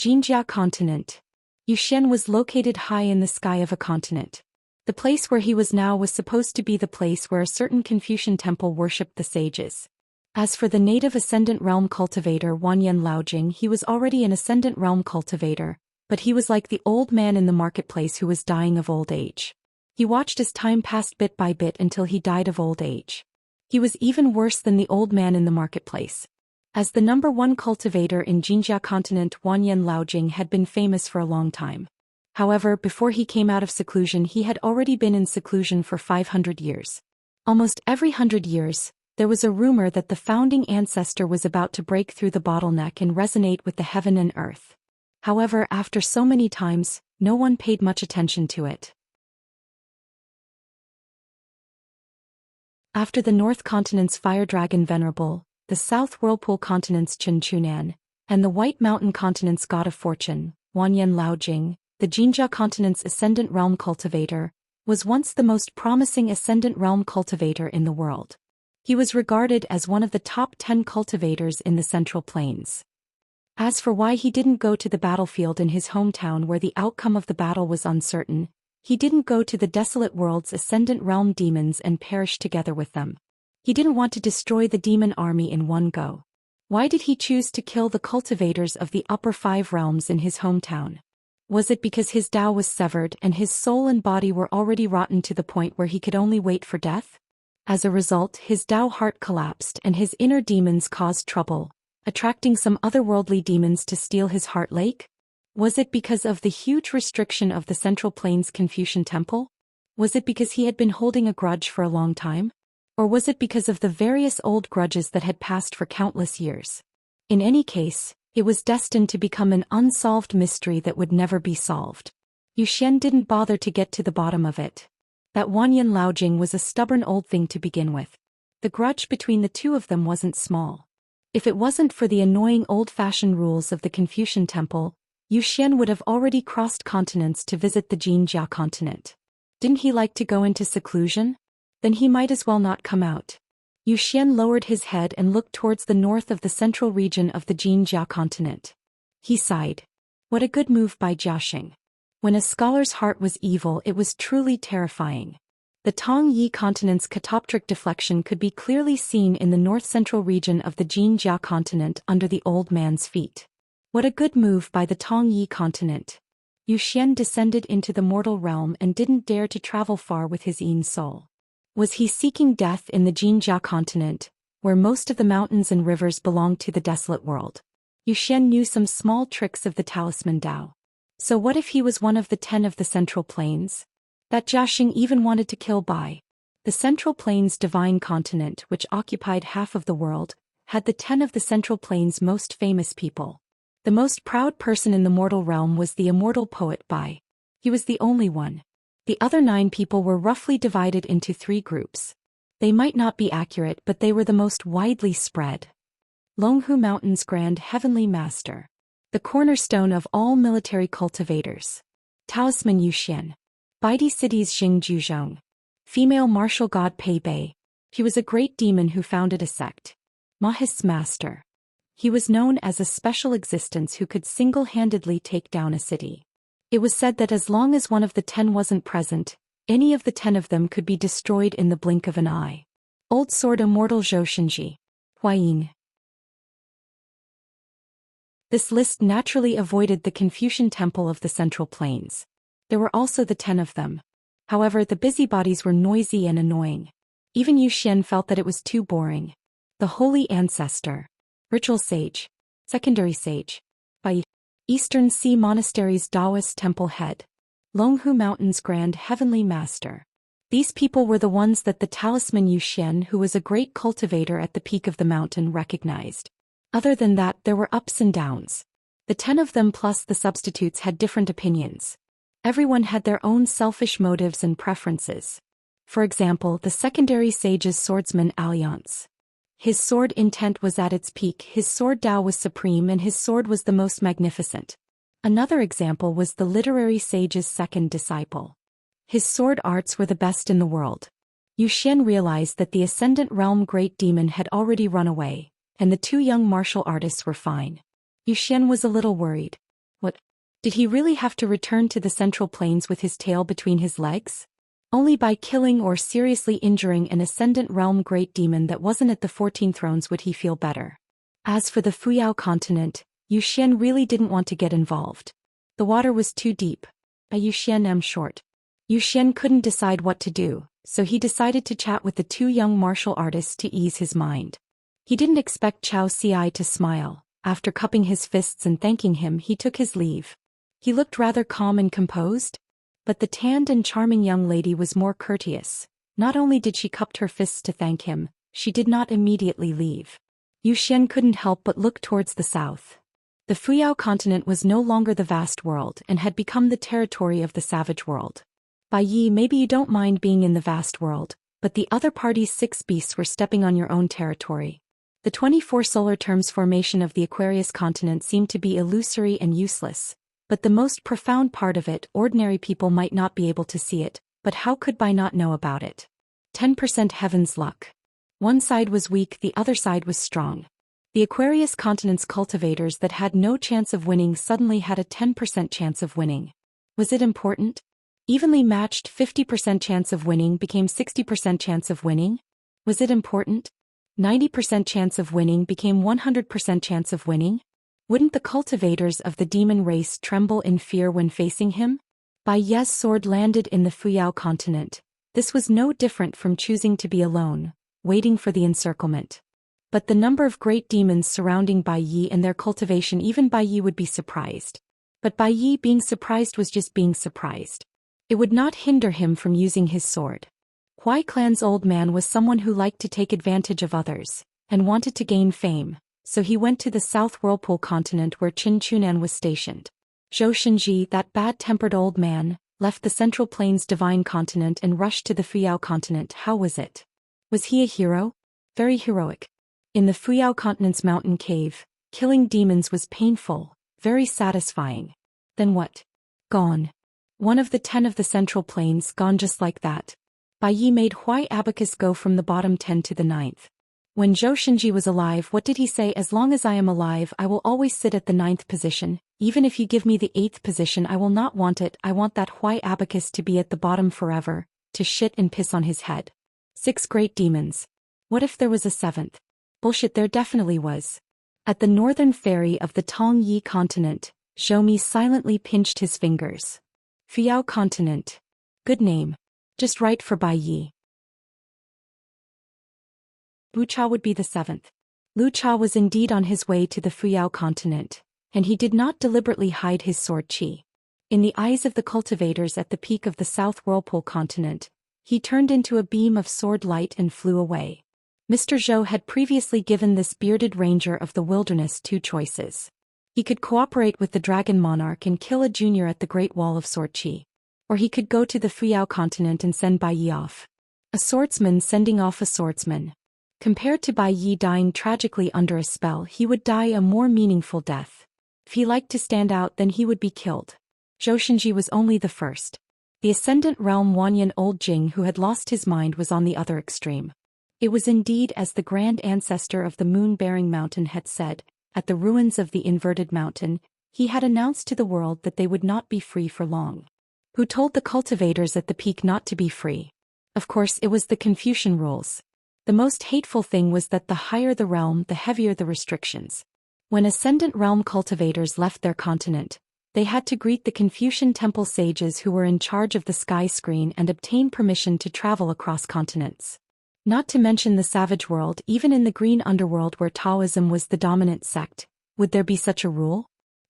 Jinjia continent. Zhou Xian was located high in the sky of a continent. The place where he was now was supposed to be the place where a certain Confucian temple worshipped the sages. As for the native Ascendant Realm cultivator Wanyan Laojing, he was already an Ascendant Realm cultivator, but he was like the old man in the marketplace who was dying of old age. He watched as time passed bit by bit until he died of old age. He was even worse than the old man in the marketplace. As the number one cultivator in Xianxia continent, Wanyan Laojing had been famous for a long time. However, before he came out of seclusion, he had already been in seclusion for 500 years. Almost every 100 years, there was a rumor that the founding ancestor was about to break through the bottleneck and resonate with the heaven and earth. However, after so many times, no one paid much attention to it. After the North Continent's Fire Dragon Venerable, the South Whirlpool Continent's Chen Chunan, and the White Mountain Continent's God of Fortune, Wanyan Laojing, the Xianxia continent's Ascendant Realm cultivator, was once the most promising Ascendant Realm cultivator in the world. He was regarded as one of the top 10 cultivators in the Central Plains. As for why he didn't go to the battlefield in his hometown where the outcome of the battle was uncertain, he didn't go to the desolate world's Ascendant Realm demons and perish together with them. He didn't want to destroy the demon army in one go. Why did he choose to kill the cultivators of the upper 5 realms in his hometown? Was it because his Tao was severed and his soul and body were already rotten to the point where he could only wait for death? As a result, his Tao heart collapsed and his inner demons caused trouble, attracting some otherworldly demons to steal his heart lake? Was it because of the huge restriction of the Central Plains Confucian Temple? Was it because he had been holding a grudge for a long time? Or was it because of the various old grudges that had passed for countless years? In any case, it was destined to become an unsolved mystery that would never be solved. Zhou Xian didn't bother to get to the bottom of it. That Wanyan Laojing was a stubborn old thing to begin with. The grudge between the two of them wasn't small. If it wasn't for the annoying old-fashioned rules of the Confucian Temple, Zhou Xian would have already crossed continents to visit the Xianxia continent. Didn't he like to go into seclusion? Then he might as well not come out. Zhou Xian lowered his head and looked towards the north of the central region of the Xianxia continent. He sighed. What a good move by Jiaxing. When a scholar's heart was evil, it was truly terrifying. The Tongyi continent's catoptric deflection could be clearly seen in the north-central region of the Xianxia continent under the old man's feet. What a good move by the Tongyi continent. Zhou Xian descended into the mortal realm and didn't dare to travel far with his own soul. Was he seeking death in the Xianxia continent, where most of the mountains and rivers belonged to the desolate world? Zhou Xian knew some small tricks of the talisman Tao. So what if he was one of the 10 of the Central Plains? That Jiaxing even wanted to kill by. The Central Plains divine continent, which occupied half of the world, had the 10 of the Central Plains' most famous people. The most proud person in the mortal realm was the immortal poet Bai. He was the only one. The other 9 people were roughly divided into 3 groups. They might not be accurate, but they were the most widely spread. Longhu Mountain's Grand Heavenly Master. The cornerstone of all military cultivators. Talisman Zhou Xian. Baidi City's Xing Juzhong. Female martial god Pei Bei. He was a great demon who founded a sect. Mahist's Master. He was known as a special existence who could single-handedly take down a city. It was said that as long as one of the 10 wasn't present, any of the 10 of them could be destroyed in the blink of an eye. Old Sword Immortal Zhou Xianji. Huaying. This list naturally avoided the Confucian Temple of the Central Plains. There were also the 10 of them. However, the busybodies were noisy and annoying. Even Zhou Xian felt that it was too boring. The Holy Ancestor. Ritual Sage. Secondary Sage. Bai. Eastern Sea Monastery's Taoist Temple Head. Longhu Mountain's Grand Heavenly Master. These people were the ones that the talisman Zhou Xian, who was a great cultivator at the peak of the mountain, recognized. Other than that, there were ups and downs. The 10 of them plus the substitutes had different opinions. Everyone had their own selfish motives and preferences. For example, the secondary sage's swordsman Alliance. His sword intent was at its peak, his sword Tao was supreme, and his sword was the most magnificent. Another example was the literary sage's second disciple. His sword arts were the best in the world. Zhou Xian realized that the Ascendant Realm Great Demon had already run away, and the 2 young martial artists were fine. Zhou Xian was a little worried. What? Did he really have to return to the Central Plains with his tail between his legs? Only by killing or seriously injuring an Ascendant Realm great demon that wasn't at the 14 thrones would he feel better. As for the Fuyao continent, Zhou Xian really didn't want to get involved. The water was too deep. Zhou Xian short. Zhou Xian couldn't decide what to do, so he decided to chat with the two young martial artists to ease his mind. He didn't expect Cao Ci to smile. After cupping his fists and thanking him, he took his leave. He looked rather calm and composed. But the tanned and charming young lady was more courteous. Not only did she cup her fists to thank him, she did not immediately leave. Zhou Xian couldn't help but look towards the south. The Fuyao continent was no longer the vast world and had become the territory of the savage world. Bai Yi, maybe you don't mind being in the vast world, but the other party's 6 beasts were stepping on your own territory. The 24 solar terms formation of the Aquarius continent seemed to be illusory and useless. But the most profound part of it, ordinary people might not be able to see it, but how could Bai not know about it? 10% heaven's luck. One side was weak, the other side was strong. The Aquarius continent's cultivators that had no chance of winning suddenly had a 10% chance of winning. Was it important? Evenly matched 50% chance of winning became 60% chance of winning? Was it important? 90% chance of winning became 100% chance of winning? Wouldn't the cultivators of the demon race tremble in fear when facing him? Bai Yi's sword landed in the Fuyao continent. This was no different from choosing to be alone, waiting for the encirclement. But the number of great demons surrounding Bai Yi and their cultivation, even Bai Yi would be surprised. But Bai Yi being surprised was just being surprised. It would not hinder him from using his sword. Hui Clan's old man was someone who liked to take advantage of others, and wanted to gain fame. So he went to the South Whirlpool continent where Qin Chunan was stationed. Zhou Xian, that bad-tempered old man, left the Central Plains divine continent and rushed to the Fuyao continent. How was it? Was he a hero? Very heroic. In the Fuyao continent's mountain cave, killing demons was painful, very satisfying. Then what? Gone. One of the 10 of the Central Plains gone just like that. Bai Yi made Hui Abacus go from the bottom 10 to the 9th. When Zhou Xian was alive, what did he say? As long as I am alive, I will always sit at the 9th position. Even if you give me the 8th position, I will not want it. I want that Hui Abacus to be at the bottom forever, to shit and piss on his head. 6 great demons. What if there was a 7th? Bullshit, there definitely was. At the northern ferry of the Tongyi continent, Zhou Mi silently pinched his fingers. Fuyao continent. Good name. Just right for Bai Yi. Wuxia would be the 7th. Lu Cha was indeed on his way to the Fuyao continent, and he did not deliberately hide his sword qi. In the eyes of the cultivators at the peak of the South Whirlpool continent, he turned into a beam of sword light and flew away. Mr. Zhou had previously given this bearded ranger of the wilderness 2 choices. He could cooperate with the Dragon Monarch and kill a junior at the Great Wall of Sword Qi. Or he could go to the Fuyao continent and send Bai Yi off. A swordsman sending off a swordsman. Compared to Bai Yi dying tragically under a spell, he would die a more meaningful death. If he liked to stand out, then he would be killed. Zhou Xian was only the first. The Ascendant Realm Wanyan Old Jing who had lost his mind was on the other extreme. It was indeed as the grand ancestor of the moon-bearing mountain had said, at the ruins of the inverted mountain, he had announced to the world that they would not be free for long. Who told the cultivators at the peak not to be free? Of course, it was the Confucian rules. The most hateful thing was that the higher the realm, the heavier the restrictions. When Ascendant Realm cultivators left their continent, they had to greet the Confucian temple sages who were in charge of the sky screen and obtain permission to travel across continents. Not to mention the savage world, even in the green underworld where Taoism was the dominant sect, would there be such a rule?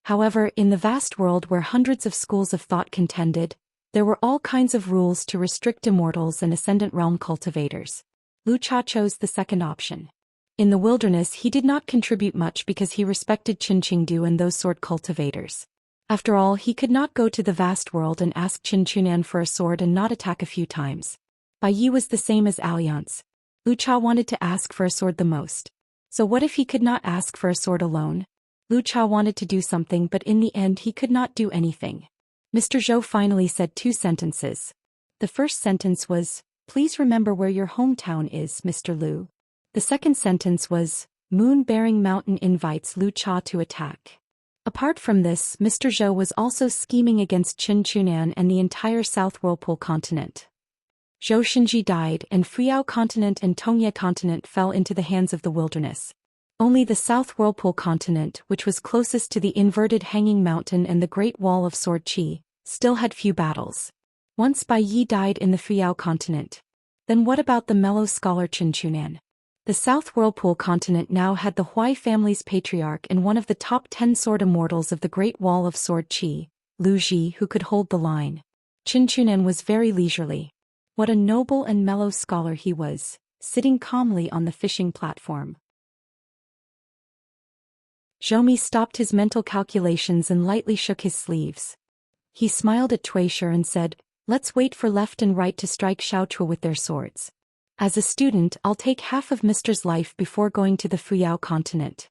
However, in the vast world where hundreds of schools of thought contended, there were all kinds of rules to restrict immortals and Ascendant Realm cultivators. Lu Cha chose the second option. In the wilderness he did not contribute much because he respected Qin Qingdu and those sword cultivators. After all, he could not go to the vast world and ask Qin Chunan for a sword and not attack a few times. Bai Yi was the same as Alliance. Lu Cha wanted to ask for a sword the most. So what if he could not ask for a sword alone? Lu Cha wanted to do something, but in the end he could not do anything. Mr. Zhou finally said 2 sentences. The first sentence was, "Please remember where your hometown is, Mr. Lu." The second sentence was, "Moon-bearing mountain invites Lu Cha to attack." Apart from this, Mr. Zhou was also scheming against Qin Chunan and the entire South Whirlpool continent. Zhou Xian died, and Fuyao continent and Tongye continent fell into the hands of the wilderness. Only the South Whirlpool continent, which was closest to the inverted Hanging Mountain and the Great Wall of Sword Qi, still had few battles. Once Bai Yi died in the Fuyao continent. Then what about the mellow scholar Chen Chunan? The South Whirlpool continent now had the Huai family's patriarch and one of the top 10 sword immortals of the Great Wall of Sword Qi, Lu Ji, who could hold the line. Chen Chunan was very leisurely. What a noble and mellow scholar he was, sitting calmly on the fishing platform. Zhou stopped his mental calculations and lightly shook his sleeves. He smiled at Tuisha and said, "Let's wait for left and right to strike Xiaochua with their swords. As a student, I'll take half of Mister's life before going to the Fuyao continent."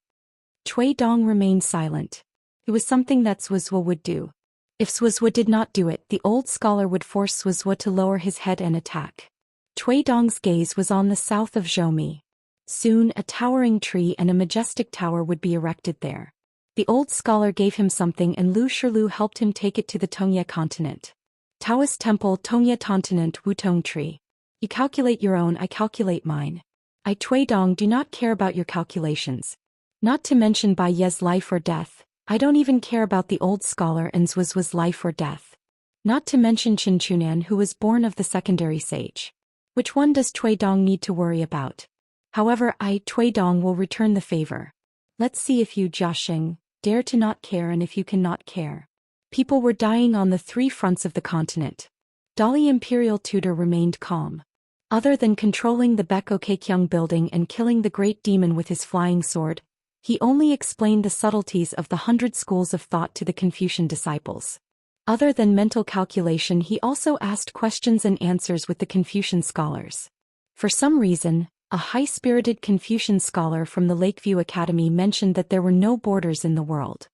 Cui Dong remained silent. It was something that Zhuozhuo would do. If Zhuozhuo did not do it, the old scholar would force Zhuozhuo to lower his head and attack. Cui Dong's gaze was on the south of Zhou. Soon, a towering tree and a majestic tower would be erected there. The old scholar gave him something and Lu Shirlu helped him take it to the Tongye continent. Taoist temple Tongye continent Wutong tree. You calculate your own, I calculate mine. I Cui Dong do not care about your calculations. Not to mention Bai Ye's life or death, I don't even care about the old scholar and Zhuozhuo's life or death. Not to mention Chen Chunan, who was born of the secondary sage. Which one does Cui Dong need to worry about? However, I, Cui Dong, will return the favor. Let's see if you, Jiaxing, dare to not care, and if you cannot care. People were dying on the 3 fronts of the continent. Dali Imperial Tutor remained calm. Other than controlling the Beko Keikyung building and killing the great demon with his flying sword, he only explained the subtleties of the 100 schools of thought to the Confucian disciples. Other than mental calculation, he also asked questions and answers with the Confucian scholars. For some reason, a high-spirited Confucian scholar from the Lakeview Academy mentioned that there were no borders in the world.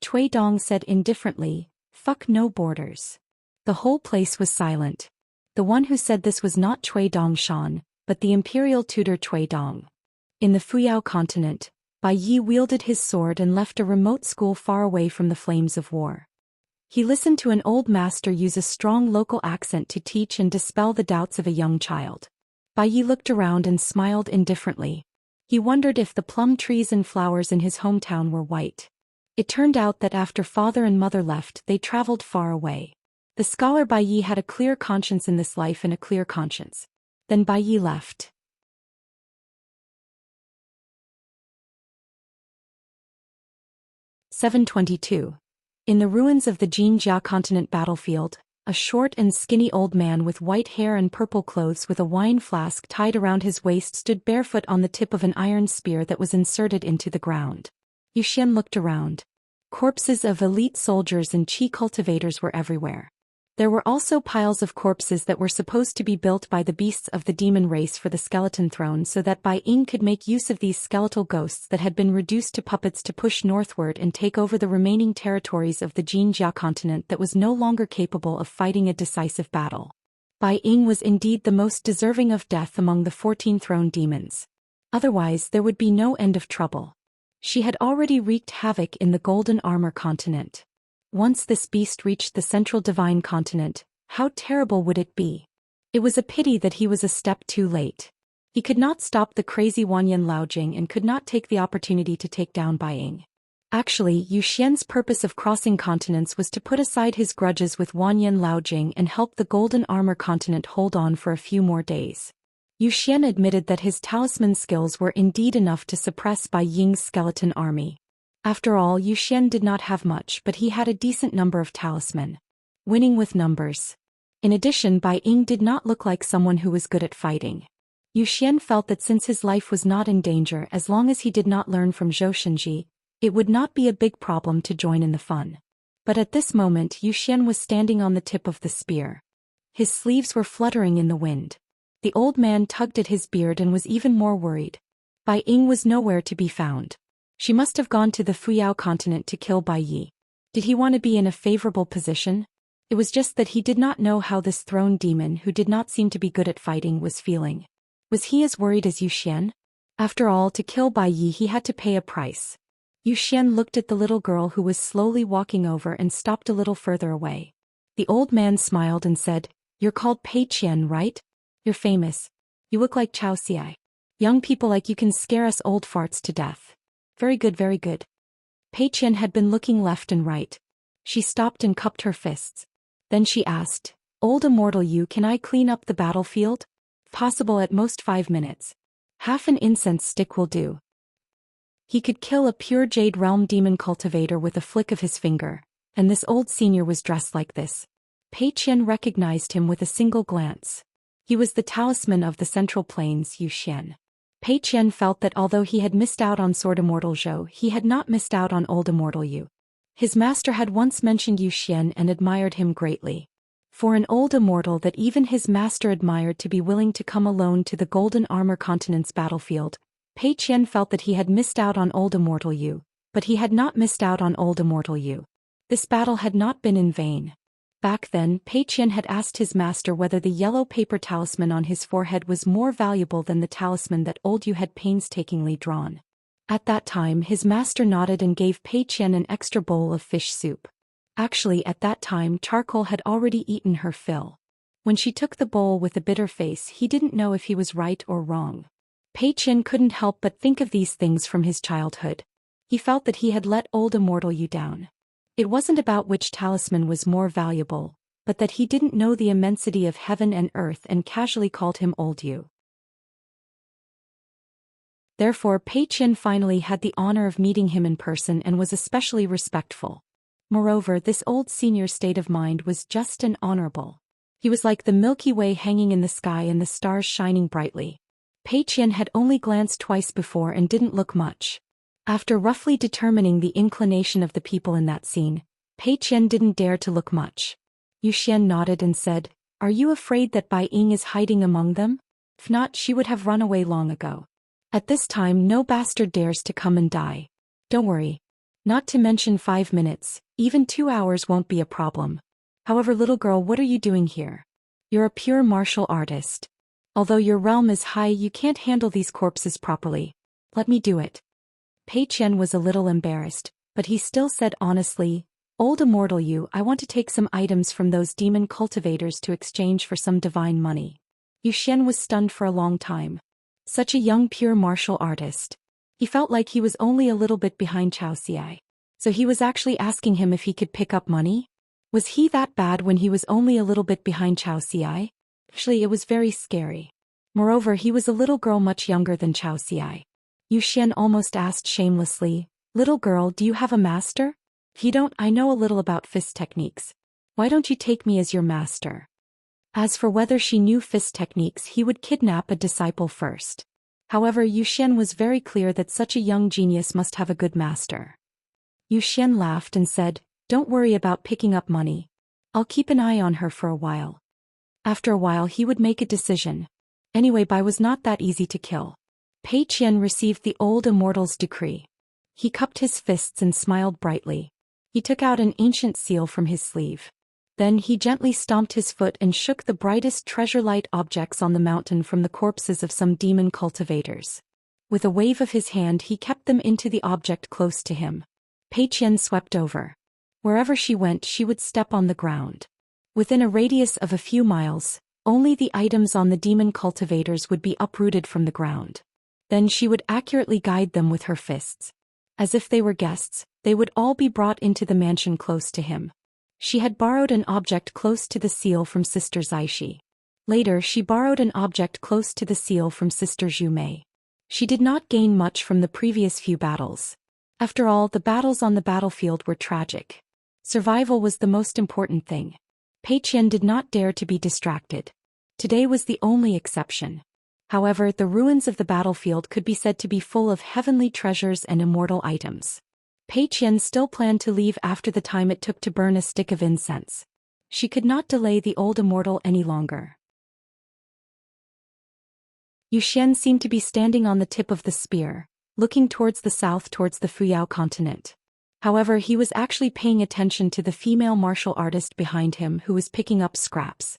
Cui Dong said indifferently, "Fuck no borders." The whole place was silent. The one who said this was not Cui Dong Shan, but the imperial tutor Cui Dong. In the Fuyao continent, Bai Yi wielded his sword and left a remote school far away from the flames of war. He listened to an old master use a strong local accent to teach and dispel the doubts of a young child. Bai Yi looked around and smiled indifferently. He wondered if the plum trees and flowers in his hometown were white. It turned out that after father and mother left, they traveled far away. The scholar Bai Yi had a clear conscience in this life and a clear conscience. Then Bai Yi left. (722). In the ruins of the Jinjia continent battlefield, a short and skinny old man with white hair and purple clothes with a wine flask tied around his waist stood barefoot on the tip of an iron spear that was inserted into the ground. Yu Xian looked around. Corpses of elite soldiers and qi cultivators were everywhere. There were also piles of corpses that were supposed to be built by the beasts of the demon race for the skeleton throne so that Bai Ying could make use of these skeletal ghosts that had been reduced to puppets to push northward and take over the remaining territories of the Jinjia continent that was no longer capable of fighting a decisive battle. Bai Ying was indeed the most deserving of death among the 14 throne demons. Otherwise there would be no end of trouble. She had already wreaked havoc in the Golden Armor continent. Once this beast reached the central divine continent, how terrible would it be? It was a pity that he was a step too late. He could not stop the crazy Wanyan Laojing and could not take the opportunity to take down Bai Ying. Actually, Yu Xian's purpose of crossing continents was to put aside his grudges with Wanyan Laojing and help the Golden Armor continent hold on for a few more days. Yu Xian admitted that his talisman skills were indeed enough to suppress Bai Ying's skeleton army. After all, Yu Xian did not have much, but he had a decent number of talisman. Winning with numbers. In addition, Bai Ying did not look like someone who was good at fighting. Yu Xian felt that since his life was not in danger as long as he did not learn from Zhou Xian, it would not be a big problem to join in the fun. But at this moment Yu Xian was standing on the tip of the spear. His sleeves were fluttering in the wind. The old man tugged at his beard and was even more worried. Bai Ying was nowhere to be found. She must have gone to the Fuyao continent to kill Bai Yi. Did he want to be in a favorable position? It was just that he did not know how this throne demon who did not seem to be good at fighting was feeling. Was he as worried as Yu Xian? After all, to kill Bai Yi he had to pay a price. Yu Xian looked at the little girl who was slowly walking over and stopped a little further away. The old man smiled and said, "You're called Pei Qian, right? You're famous. You look like Xianxia. Young people like you can scare us old farts to death. Very good, very good. Pei Qian had been looking left and right. She stopped and cupped her fists. Then she asked, Old immortal you, can I clean up the battlefield? Possible, at most 5 minutes. Half an incense stick will do. He could kill a pure Jade Realm demon cultivator with a flick of his finger, and this old senior was dressed like this. Pei Qian recognized him with a single glance. He was the talisman of the Central Plains, Zhou Xian. Pei Qian felt that although he had missed out on Sword Immortal Zhou, he had not missed out on Old Immortal Yu. His master had once mentioned Zhou Xian and admired him greatly. For an old immortal that even his master admired to be willing to come alone to the Golden Armor Continent's battlefield, Pei Qian felt that he had missed out on Old Immortal Yu, but he had not missed out on Old Immortal Yu. This battle had not been in vain. Back then, Pei Qian had asked his master whether the yellow paper talisman on his forehead was more valuable than the talisman that old Yu had painstakingly drawn. At that time, his master nodded and gave Pei Qian an extra bowl of fish soup. Actually, at that time, Charcoal had already eaten her fill. When she took the bowl with a bitter face, he didn't know if he was right or wrong. Pei Qian couldn't help but think of these things from his childhood. He felt that he had let Old Immortal Yu down. It wasn't about which talisman was more valuable, but that he didn't know the immensity of heaven and earth and casually called him Old Yu. Therefore, Pei Qian finally had the honor of meeting him in person and was especially respectful. Moreover, this old senior's state of mind was just and honorable. He was like the Milky Way hanging in the sky and the stars shining brightly. Pei Qian had only glanced twice before and didn't look much. After roughly determining the inclination of the people in that scene, Pei Qian didn't dare to look much. Zhou Xian nodded and said, Are you afraid that Bai Ying is hiding among them? If not, she would have run away long ago. At this time, no bastard dares to come and die. Don't worry. Not to mention 5 minutes, even 2 hours won't be a problem. However, little girl, what are you doing here? You're a pure martial artist. Although your realm is high, you can't handle these corpses properly. Let me do it. Pei Qian was a little embarrassed, but he still said honestly, Old Immortal Yu, I want to take some items from those demon cultivators to exchange for some divine money. Zhou Xian was stunned for a long time. Such a young pure martial artist. He felt like he was only a little bit behind Xianxia. So he was actually asking him if he could pick up money? Was he that bad when he was only a little bit behind Xianxia? Actually, it was very scary. Moreover, he was a little girl much younger than Xianxia. Zhou Xian almost asked shamelessly, Little girl, do you have a master? If you don't, I know a little about fist techniques. Why don't you take me as your master? As for whether she knew fist techniques, he would kidnap a disciple first. However, Zhou Xian was very clear that such a young genius must have a good master. Zhou Xian laughed and said, Don't worry about picking up money. I'll keep an eye on her for a while. After a while he would make a decision. Anyway, Bai was not that easy to kill. Pei Qian received the old immortal's decree. He cupped his fists and smiled brightly. He took out an ancient seal from his sleeve. Then he gently stomped his foot and shook the brightest treasure-light objects on the mountain from the corpses of some demon cultivators. With a wave of his hand he kept them into the object close to him. Pei Qian swept over. Wherever she went, she would step on the ground. Within a radius of a few miles, only the items on the demon cultivators would be uprooted from the ground. Then she would accurately guide them with her fists. As if they were guests, they would all be brought into the mansion close to him. She had borrowed an object close to the seal from Sister Zaishi. Later, she borrowed an object close to the seal from Sister Zhu Mei. She did not gain much from the previous few battles. After all, the battles on the battlefield were tragic. Survival was the most important thing. Pei Qian did not dare to be distracted. Today was the only exception. However, the ruins of the battlefield could be said to be full of heavenly treasures and immortal items. Pei Qian still planned to leave after the time it took to burn a stick of incense. She could not delay the old immortal any longer. Zhou Xian seemed to be standing on the tip of the spear, looking towards the south towards the Fuyao continent. However, he was actually paying attention to the female martial artist behind him who was picking up scraps.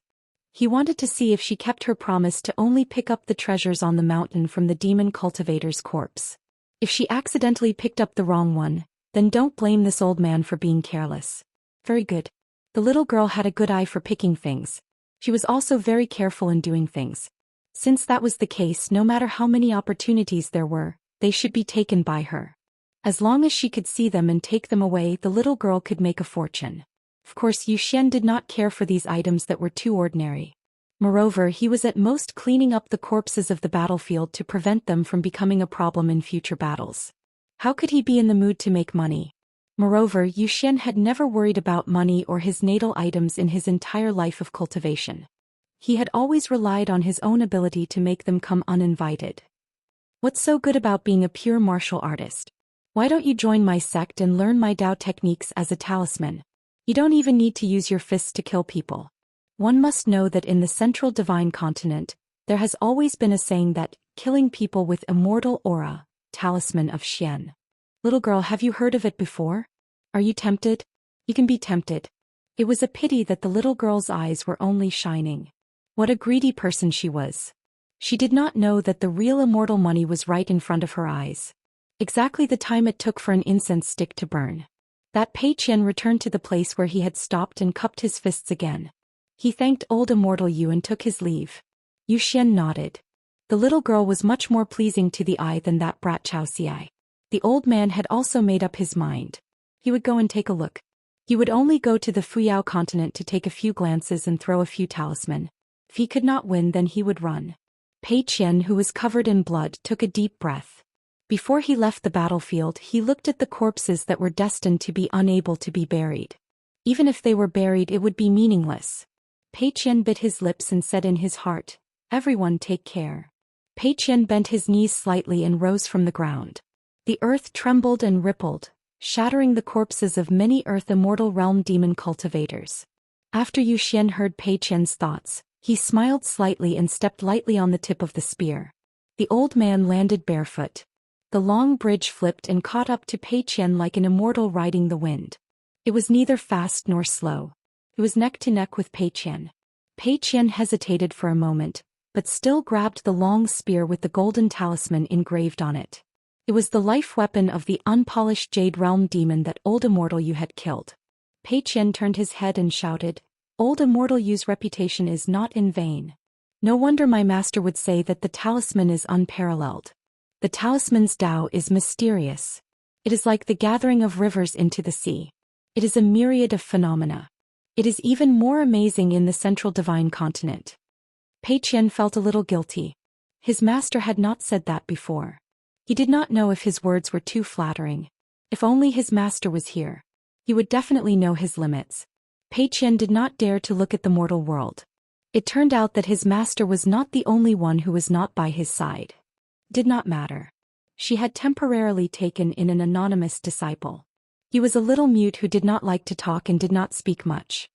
He wanted to see if she kept her promise to only pick up the treasures on the mountain from the demon cultivator's corpse. If she accidentally picked up the wrong one, then don't blame this old man for being careless. Very good. The little girl had a good eye for picking things. She was also very careful in doing things. Since that was the case, no matter how many opportunities there were, they should be taken by her. As long as she could see them and take them away, the little girl could make a fortune. Of course, Zhou Xian did not care for these items that were too ordinary. Moreover, he was at most cleaning up the corpses of the battlefield to prevent them from becoming a problem in future battles. How could he be in the mood to make money? Moreover, Zhou Xian had never worried about money or his natal items in his entire life of cultivation. He had always relied on his own ability to make them come uninvited. What's so good about being a pure martial artist? Why don't you join my sect and learn my Dao techniques as a talisman? You don't even need to use your fists to kill people. One must know that in the central divine continent, there has always been a saying that, killing people with immortal aura, talisman of Xian. Little girl, have you heard of it before? Are you tempted? You can be tempted. It was a pity that the little girl's eyes were only shining. What a greedy person she was. She did not know that the real immortal money was right in front of her eyes. Exactly the time it took for an incense stick to burn. That Pei Qian returned to the place where he had stopped and cupped his fists again. He thanked old immortal Yu and took his leave. Zhou Xian nodded. The little girl was much more pleasing to the eye than that brat Xianxia. The old man had also made up his mind. He would go and take a look. He would only go to the Fuyao continent to take a few glances and throw a few talisman. If he could not win, then he would run. Pei Qian, who was covered in blood, took a deep breath. Before he left the battlefield, he looked at the corpses that were destined to be unable to be buried. Even if they were buried, it would be meaningless. Pei Qian bit his lips and said in his heart, "Everyone take care." Pei Qian bent his knees slightly and rose from the ground. The earth trembled and rippled, shattering the corpses of many Earth Immortal Realm demon cultivators. After Zhou Xian heard Pei Qian's thoughts, he smiled slightly and stepped lightly on the tip of the spear. The old man landed barefoot. The long bridge flipped and caught up to Pei Qian like an immortal riding the wind. It was neither fast nor slow. It was neck to neck with Pei Qian. Pei Qian hesitated for a moment, but still grabbed the long spear with the golden talisman engraved on it. It was the life weapon of the unpolished Jade Realm demon that old immortal Yu had killed. Pei Qian turned his head and shouted, "Old immortal Yu's reputation is not in vain. No wonder my master would say that the talisman is unparalleled. The talisman's Tao is mysterious. It is like the gathering of rivers into the sea. It is a myriad of phenomena. It is even more amazing in the central divine continent." Pei Qian felt a little guilty. His master had not said that before. He did not know if his words were too flattering. If only his master was here. He would definitely know his limits. Pei Qian did not dare to look at the mortal world. It turned out that his master was not the only one who was not by his side. Did not matter. She had temporarily taken in an anonymous disciple. He was a little mute who did not like to talk and did not speak much.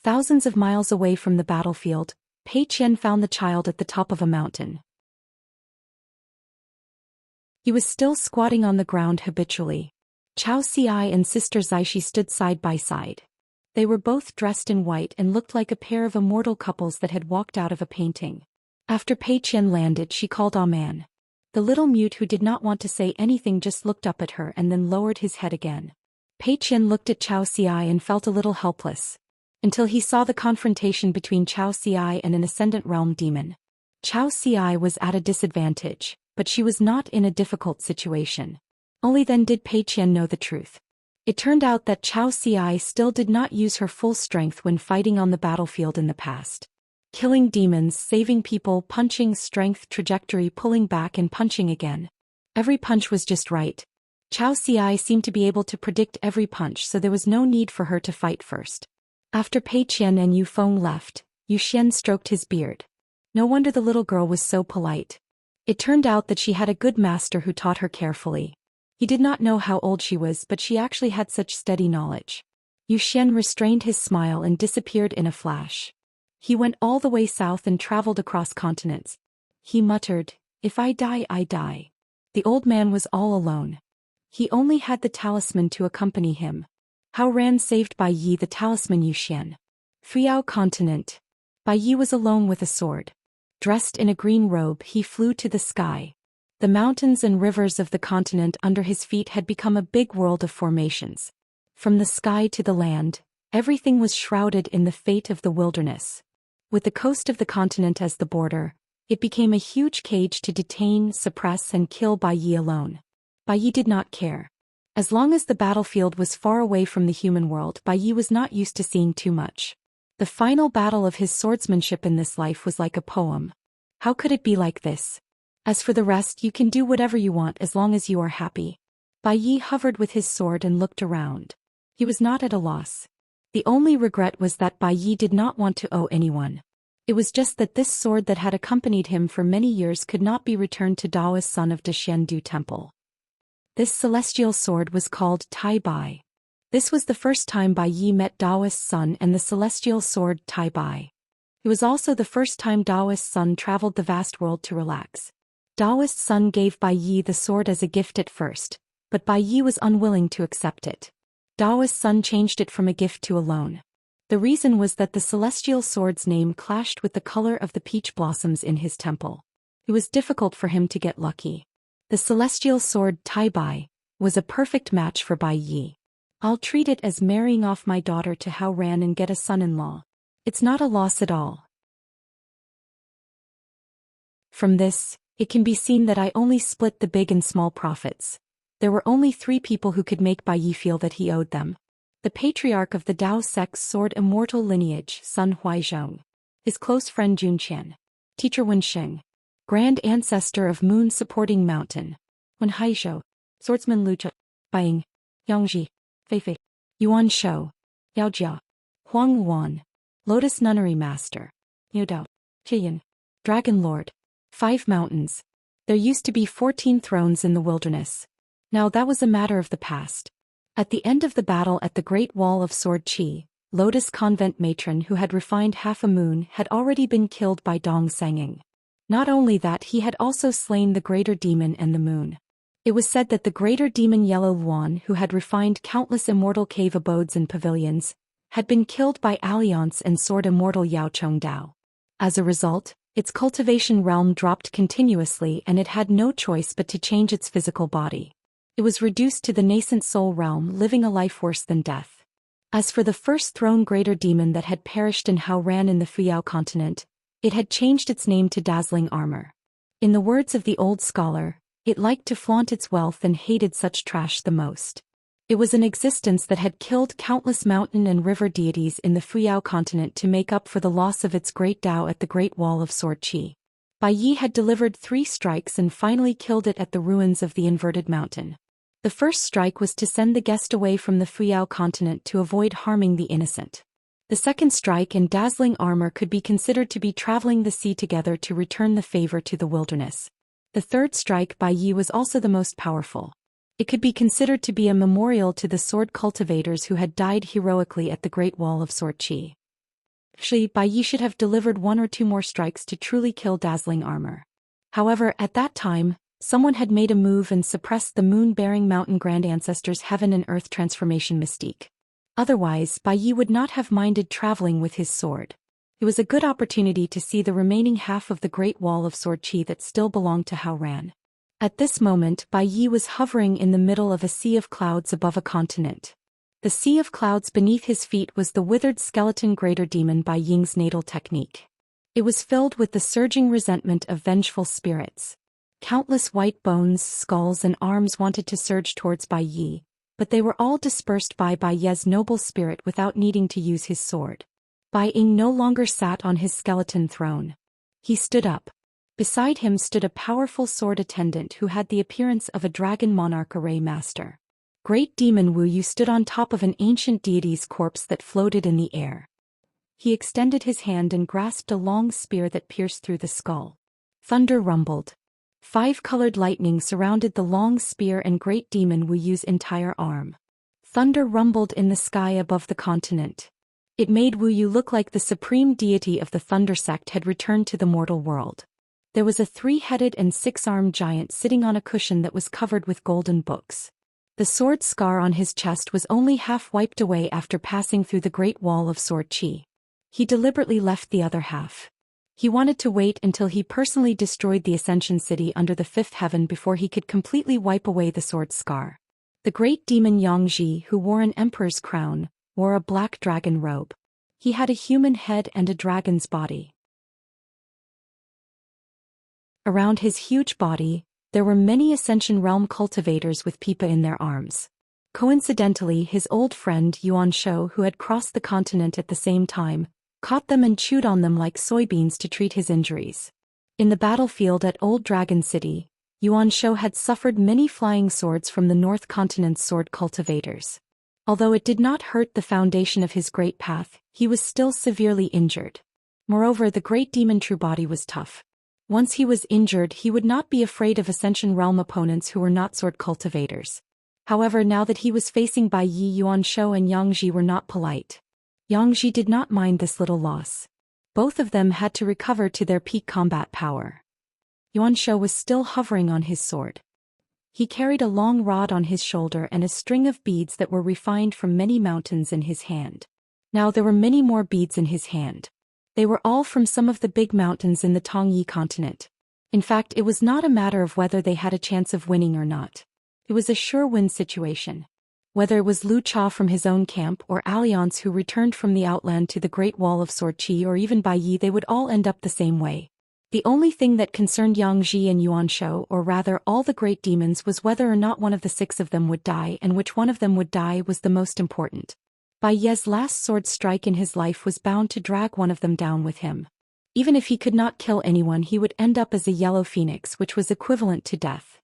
Thousands of miles away from the battlefield, Pei Qian found the child at the top of a mountain. He was still squatting on the ground habitually. Xianxia and Sister Zaishi stood side by side. They were both dressed in white and looked like a pair of immortal couples that had walked out of a painting. After Pei Qian landed, she called Aman. The little mute who did not want to say anything just looked up at her and then lowered his head again. Pei Qian looked at Xianxia and felt a little helpless. Until he saw the confrontation between Xianxia and an Ascendant Realm demon. Xianxia was at a disadvantage, but she was not in a difficult situation. Only then did Pei Qian know the truth. It turned out that Xianxia still did not use her full strength when fighting on the battlefield in the past. Killing demons, saving people, punching, strength, trajectory, pulling back and punching again. Every punch was just right. Xianxia seemed to be able to predict every punch, so there was no need for her to fight first. After Pei Qian and Yu Feng left, Zhou Xian stroked his beard. No wonder the little girl was so polite. It turned out that she had a good master who taught her carefully. He did not know how old she was, but she actually had such steady knowledge. Zhou Xian restrained his smile and disappeared in a flash. He went all the way south and traveled across continents. He muttered, "If I die, I die." The old man was all alone. He only had the talisman to accompany him. How ran saved Bai Yi the talisman Zhou Xian. Fuyao continent. Bai Yi was alone with a sword. Dressed in a green robe, he flew to the sky. The mountains and rivers of the continent under his feet had become a big world of formations. From the sky to the land, everything was shrouded in the fate of the wilderness. With the coast of the continent as the border, it became a huge cage to detain, suppress and kill Bai Yi alone. Bai Yi did not care. As long as the battlefield was far away from the human world, Bai Yi was not used to seeing too much. The final battle of his swordsmanship in this life was like a poem. How could it be like this? As for the rest, you can do whatever you want as long as you are happy. Bai Yi hovered with his sword and looked around. He was not at a loss. The only regret was that Bai Yi did not want to owe anyone. It was just that this sword that had accompanied him for many years could not be returned to Daoist son of Dashiandu Temple. This celestial sword was called Tai Bai. This was the first time Bai Yi met Daoist son and the celestial sword Tai Bai. It was also the first time Daoist son traveled the vast world to relax. Daoist son gave Bai Yi the sword as a gift at first, but Bai Yi was unwilling to accept it. Daoist son changed it from a gift to a loan. The reason was that the celestial sword's name clashed with the color of the peach blossoms in his temple. It was difficult for him to get lucky. The celestial sword Tai Bai was a perfect match for Bai Yi. I'll treat it as marrying off my daughter to Hao Ran and get a son-in-law. It's not a loss at all. From this, it can be seen that I only split the big and small profits. There were only 3 people who could make Bai Yi feel that he owed them. The patriarch of the Dao sect's sword immortal lineage, Sun Huaizhong. His close friend Zhou Xian. Teacher Wen Xing. Grand ancestor of moon-supporting mountain. Wen Haizhou. Swordsman Lu Zhe. Baiying. Yangji. Feifei. Yuan Shou. Yao Jia. Huang Wan. Lotus Nunnery Master. Yu Dao. Qian. Dragon Lord. 5 mountains. There used to be 14 thrones in the wilderness. Now that was a matter of the past. At the end of the battle at the Great Wall of Sword Qi, Lotus Convent matron who had refined half a moon had already been killed by Dong Senging. Not only that, he had also slain the greater demon and the moon. It was said that the greater demon Yellow Luan, who had refined countless immortal cave abodes and pavilions, had been killed by Alliance and sword immortal Yao Chong Dao. As a result, its cultivation realm dropped continuously and it had no choice but to change its physical body. It was reduced to the nascent soul realm, living a life worse than death. As for the first throne greater demon that had perished in Hao Ran in the Fuyao continent, it had changed its name to Dazzling Armor. In the words of the old scholar, it liked to flaunt its wealth and hated such trash the most. It was an existence that had killed countless mountain and river deities in the Fuyao continent to make up for the loss of its great Dao at the Great Wall of Sword Qi. Bai Yi had delivered 3 strikes and finally killed it at the ruins of the inverted mountain. The first strike was to send the guest away from the Fuyao continent to avoid harming the innocent. The second strike and Dazzling Armor could be considered to be traveling the sea together to return the favor to the wilderness. The third strike by Yi was also the most powerful. It could be considered to be a memorial to the sword cultivators who had died heroically at the Great Wall of Sword Qi. Bai Yi should have delivered 1 or 2 more strikes to truly kill Dazzling Armor. However, at that time, someone had made a move and suppressed the moon-bearing mountain grand ancestor's heaven and earth transformation mystique. Otherwise, Bai Yi would not have minded traveling with his sword. It was a good opportunity to see the remaining half of the Great Wall of Sword Qi that still belonged to Hao Ran. At this moment, Bai Yi was hovering in the middle of a sea of clouds above a continent. The sea of clouds beneath his feet was the withered skeleton greater demon Bai Ying's natal technique. It was filled with the surging resentment of vengeful spirits. Countless white bones, skulls and arms wanted to surge towards Bai Yi, but they were all dispersed by Bai Ye's noble spirit without needing to use his sword. Bai Ying no longer sat on his skeleton throne. He stood up. Beside him stood a powerful sword attendant who had the appearance of a dragon monarch array master. Great Demon Wu Yu stood on top of an ancient deity's corpse that floated in the air. He extended his hand and grasped a long spear that pierced through the skull. Thunder rumbled. 5 colored lightning surrounded the long spear and Great Demon Wu Yu's entire arm. Thunder rumbled in the sky above the continent. It made Wu Yu look like the supreme deity of the Thunder sect had returned to the mortal world. There was a 3-headed and 6-armed giant sitting on a cushion that was covered with golden books. The sword scar on his chest was only half wiped away after passing through the Great Wall of Sword Qi. He deliberately left the other half. He wanted to wait until he personally destroyed the Ascension City under the 5th heaven before he could completely wipe away the sword scar. The great demon Yangji, who wore an emperor's crown, wore a black dragon robe. He had a human head and a dragon's body. Around his huge body, there were many Ascension Realm cultivators with pipa in their arms. Coincidentally, his old friend Yuan Shou, who had crossed the continent at the same time, caught them and chewed on them like soybeans to treat his injuries. In the battlefield at Old Dragon City, Yuan Shou had suffered many flying swords from the North Continent's sword cultivators. Although it did not hurt the foundation of his great path, he was still severely injured. Moreover, the great demon true body was tough. Once he was injured, he would not be afraid of Ascension Realm opponents who were not sword cultivators. However, now that he was facing Bai Yi, Yuan Shou and Yang Ji were not polite. Yang Ji did not mind this little loss. Both of them had to recover to their peak combat power. Yuan Shou was still hovering on his sword. He carried a long rod on his shoulder and a string of beads that were refined from many mountains in his hand. Now there were many more beads in his hand. They were all from some of the big mountains in the Tongyi continent. In fact, it was not a matter of whether they had a chance of winning or not. It was a sure-win situation. Whether it was Lu Cha from his own camp or Alliance who returned from the outland to the Great Wall of Sword Qi or even Bai Yi, they would all end up the same way. The only thing that concerned Yang Ji and Yuan Shou, or rather all the great demons, was whether or not one of the 6 of them would die, and which one of them would die was the most important. Bai Ye's last sword strike in his life was bound to drag one of them down with him. Even if he could not kill anyone, he would end up as a yellow phoenix, which was equivalent to death.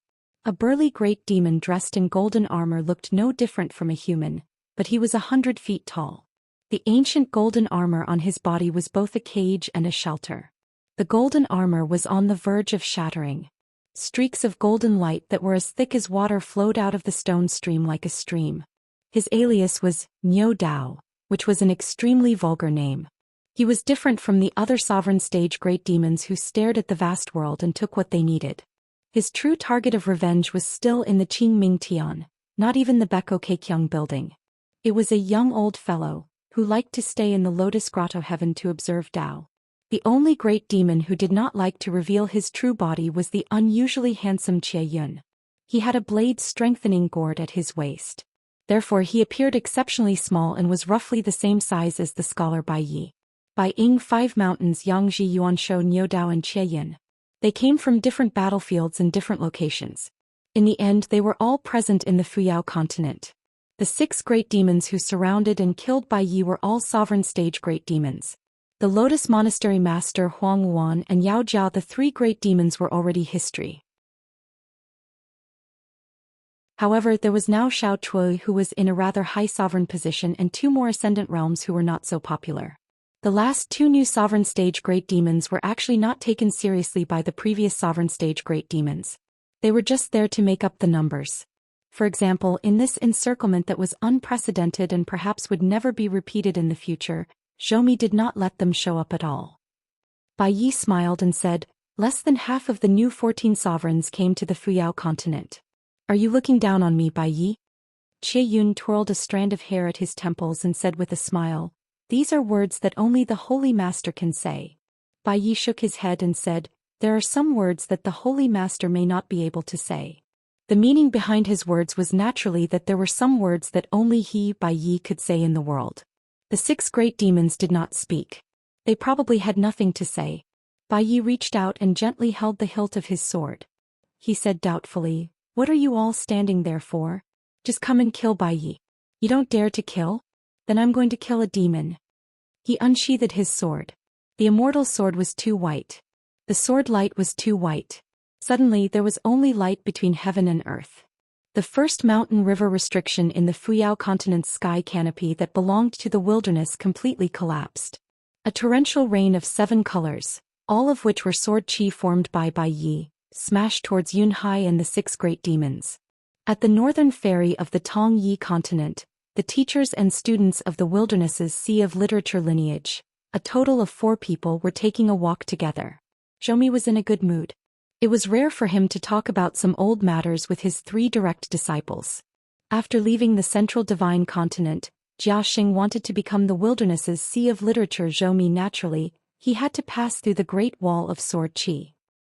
A burly great demon dressed in golden armor looked no different from a human, but he was 100 feet tall. The ancient golden armor on his body was both a cage and a shelter. The golden armor was on the verge of shattering. Streaks of golden light that were as thick as water flowed out of the stone stream like a stream. His alias was Niu Dao, which was an extremely vulgar name. He was different from the other sovereign stage great demons who stared at the vast world and took what they needed. His true target of revenge was still in the Qingming Tian, not even the Beko Keikyang building. It was a young old fellow, who liked to stay in the Lotus Grotto heaven to observe Dao. The only great demon who did not like to reveal his true body was the unusually handsome Jie Yun. He had a blade-strengthening gourd at his waist. Therefore he appeared exceptionally small and was roughly the same size as the scholar Bai Yi. By Ying 5 mountains, Yang Ji, Yuan Shou, Niu Dao and Jie Yun. They came from different battlefields and different locations. In the end, they were all present in the Fuyao continent. The 6 great demons who surrounded and killed Bai Yi were all sovereign stage great demons. The Lotus Monastery Master Huang Wan and Yao Jiao, the 3 great demons, were already history. However, there was now Xiao Chui, who was in a rather high sovereign position, and 2 more ascendant realms who were not so popular. The last 2 new sovereign stage great demons were actually not taken seriously by the previous sovereign stage great demons. They were just there to make up the numbers. For example, in this encirclement that was unprecedented and perhaps would never be repeated in the future, Zhou did not let them show up at all. Bai Yi smiled and said, "Less than half of the new 14 sovereigns came to the Fuyao continent. Are you looking down on me, Bai Yi?" Jie Yun twirled a strand of hair at his temples and said with a smile, "These are words that only the Holy Master can say." Bai Yi shook his head and said, "There are some words that the Holy Master may not be able to say." The meaning behind his words was naturally that there were some words that only he, Bai Yi, could say in the world. The 6 great demons did not speak. They probably had nothing to say. Bai Yi reached out and gently held the hilt of his sword. He said doubtfully, "What are you all standing there for? Just come and kill Bai Yi. You don't dare to kill? Then I'm going to kill a demon." He unsheathed his sword. The immortal sword was too white. The sword light was too white. Suddenly there was only light between heaven and earth. The first mountain river restriction in the Fuyao continent's sky canopy that belonged to the wilderness completely collapsed. A torrential rain of 7 colors, all of which were sword qi formed by Bai Yi, smashed towards Yunhai and the 6 great demons. At the northern ferry of the Tongyi continent, the teachers and students of the wilderness's Sea of Literature lineage, a total of 4 people, were taking a walk together. Zhou was in a good mood. It was rare for him to talk about some old matters with his 3 direct disciples. After leaving the central divine continent, Jiaxing wanted to become the wilderness's Sea of Literature. Zhou naturally, he had to pass through the Great Wall of Sword Qi.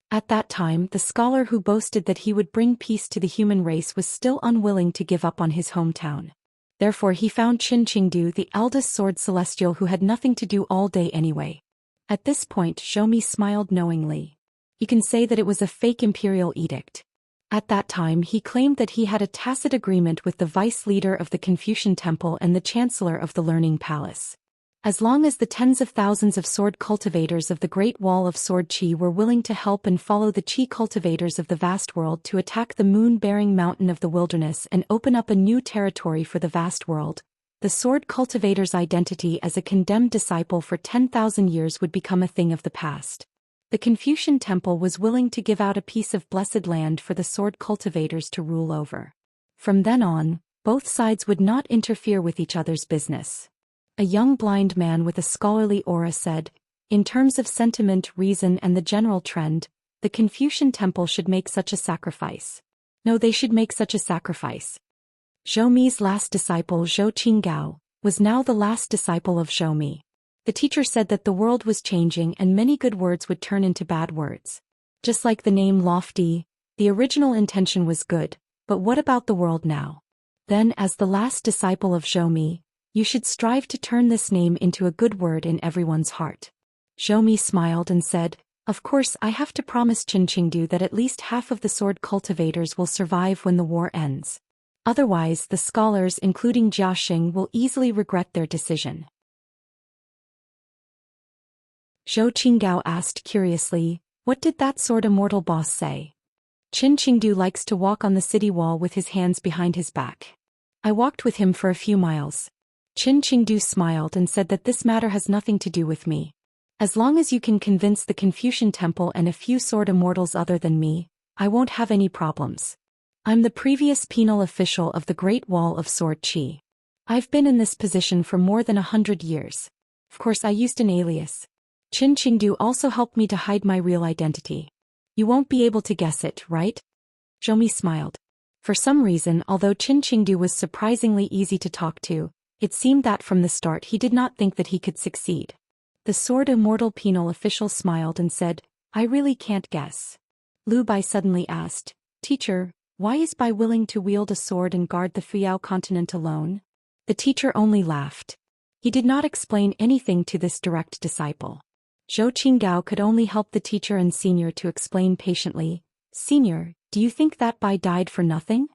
At that time, the scholar who boasted that he would bring peace to the human race was still unwilling to give up on his hometown. Therefore he found Qin Qingdu, the eldest sword celestial who had nothing to do all day anyway. At this point Zhou Mi smiled knowingly. You can say that it was a fake imperial edict. At that time he claimed that he had a tacit agreement with the vice leader of the Confucian Temple and the chancellor of the Learning Palace. As long as the tens of thousands of sword cultivators of the Great Wall of Sword Qi were willing to help and follow the Qi cultivators of the vast world to attack the moon-bearing mountain of the wilderness and open up a new territory for the vast world, the sword cultivator's identity as a condemned disciple for 10,000 years would become a thing of the past. The Confucian Temple was willing to give out a piece of blessed land for the sword cultivators to rule over. From then on, both sides would not interfere with each other's business. A young blind man with a scholarly aura said, in terms of sentiment, reason and the general trend, the Confucian Temple should make such a sacrifice. No, they should make such a sacrifice. Zhou Mi's last disciple Zhou Qinggao was now the last disciple of Zhou Mi. The teacher said that the world was changing and many good words would turn into bad words. Just like the name Lofty, the original intention was good, but what about the world now? Then as the last disciple of Zhou Mi, you should strive to turn this name into a good word in everyone's heart. Zhou Mi smiled and said, of course I have to promise Qin Qingdu that at least half of the sword cultivators will survive when the war ends. Otherwise the scholars including Jiaxing will easily regret their decision. Zhou Qinggao asked curiously, what did that sword immortal boss say? Qin Qingdu likes to walk on the city wall with his hands behind his back. I walked with him for a few miles. Qin Qingdu smiled and said that this matter has nothing to do with me. As long as you can convince the Confucian Temple and a few sword immortals other than me, I won't have any problems. I'm the previous penal official of the Great Wall of Sword Qi. I've been in this position for more than 100 years. Of course I used an alias. Qin Qingdu also helped me to hide my real identity. You won't be able to guess it, right? Zhou Mi smiled. For some reason, although Qin Qingdu was surprisingly easy to talk to, it seemed that from the start he did not think that he could succeed. The sword immortal penal official smiled and said, I really can't guess. Lu Bai suddenly asked, Teacher, why is Bai willing to wield a sword and guard the Fuyao continent alone? The teacher only laughed. He did not explain anything to this direct disciple. Zhou Qinggao could only help the teacher and senior to explain patiently, Senior, do you think that Bai died for nothing?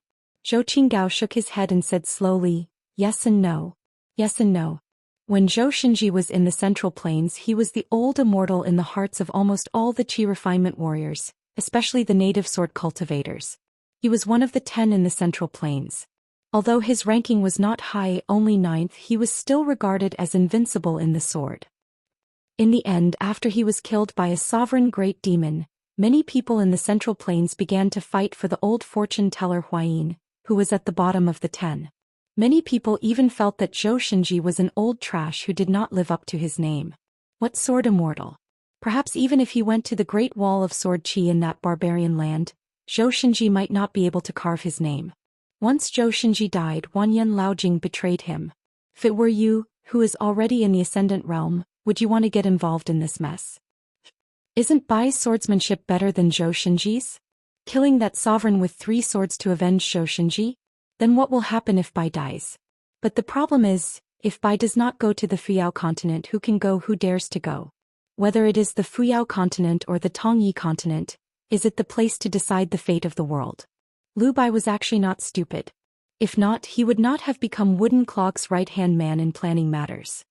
Zhou Qinggao shook his head and said slowly, Yes and no. Yes and no. When Zhou Xinji was in the Central Plains he was the old immortal in the hearts of almost all the Qi refinement warriors, especially the native sword cultivators. He was one of the 10 in the Central Plains. Although his ranking was not high, only 9th, he was still regarded as invincible in the sword. In the end, after he was killed by a sovereign great demon, many people in the Central Plains began to fight for the old fortune teller Huayin, who was at the bottom of the 10. Many people even felt that Zhou Xinji was an old trash who did not live up to his name. What sword immortal? Perhaps even if he went to the Great Wall of Sword Qi in that barbarian land, Zhou Xinji might not be able to carve his name. Once Zhou Xinji died, Wanyan Laojing betrayed him. If it were you, who is already in the Ascendant Realm, would you want to get involved in this mess? Isn't Bai's swordsmanship better than Zhou Xinji's? Killing that sovereign with 3 swords to avenge Zhou Xinji? Then what will happen if Bai dies? But the problem is, if Bai does not go to the Fuyao continent, who can go, who dares to go? Whether it is the Fuyao continent or the Tongyi continent, is it the place to decide the fate of the world? Lu Bai was actually not stupid. If not, he would not have become Wooden Clog's right-hand man in planning matters.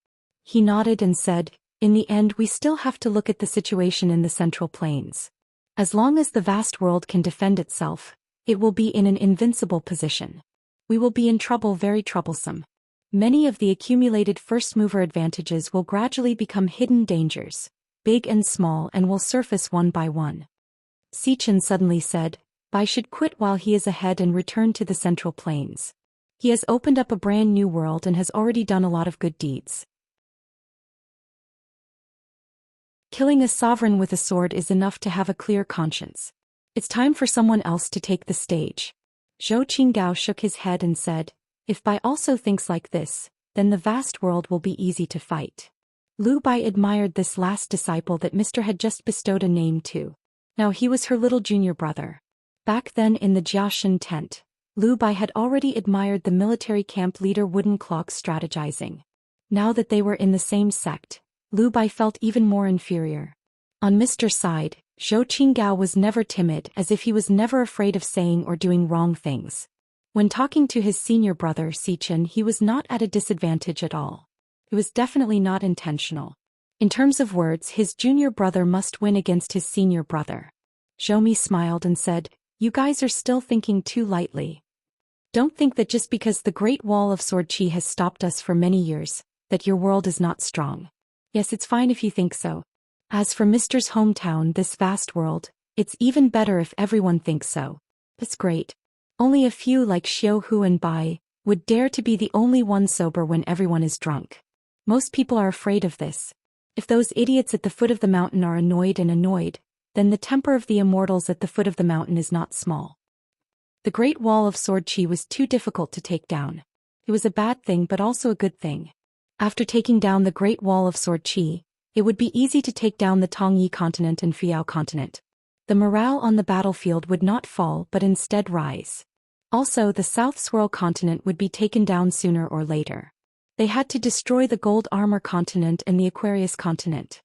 He nodded and said, in the end we still have to look at the situation in the Central Plains. As long as the vast world can defend itself, it will be in an invincible position. We will be in trouble, very troublesome. Many of the accumulated first-mover advantages will gradually become hidden dangers, big and small, and will surface one by one. Sichen suddenly said, Bai should quit while he is ahead and return to the Central Plains. He has opened up a brand new world and has already done a lot of good deeds. Killing a sovereign with a sword is enough to have a clear conscience. It's time for someone else to take the stage. Zhou Qinggao shook his head and said, if Bai also thinks like this, then the vast world will be easy to fight. Lu Bai admired this last disciple that Mr. had just bestowed a name to. Now he was her little junior brother. Back then in the Jiaxin tent, Lu Bai had already admired the military camp leader Wooden Clock's strategizing. Now that they were in the same sect, Lu Bai felt even more inferior. On Mr. side, Zhou Qinggao was never timid, as if he was never afraid of saying or doing wrong things. When talking to his senior brother Xichen, he was not at a disadvantage at all. It was definitely not intentional. In terms of words, his junior brother must win against his senior brother. Zhou smiled and said, "You guys are still thinking too lightly. Don't think that just because the Great Wall of Sword Qi has stopped us for many years, that your world is not strong. Yes, it's fine if you think so. As for Mr.'s hometown, this vast world, it's even better if everyone thinks so. That's great. Only a few like Xiao Hu and Bai would dare to be the only one sober when everyone is drunk. Most people are afraid of this. If those idiots at the foot of the mountain are annoyed, then the temper of the immortals at the foot of the mountain is not small." The Great Wall of Sword Qi was too difficult to take down. It was a bad thing but also a good thing. After taking down the Great Wall of Sword Qi, it would be easy to take down the Tongyi continent and Fuyao continent. The morale on the battlefield would not fall but instead rise. Also, the South Swirl continent would be taken down sooner or later. They had to destroy the Gold Armor continent and the Aquarius continent.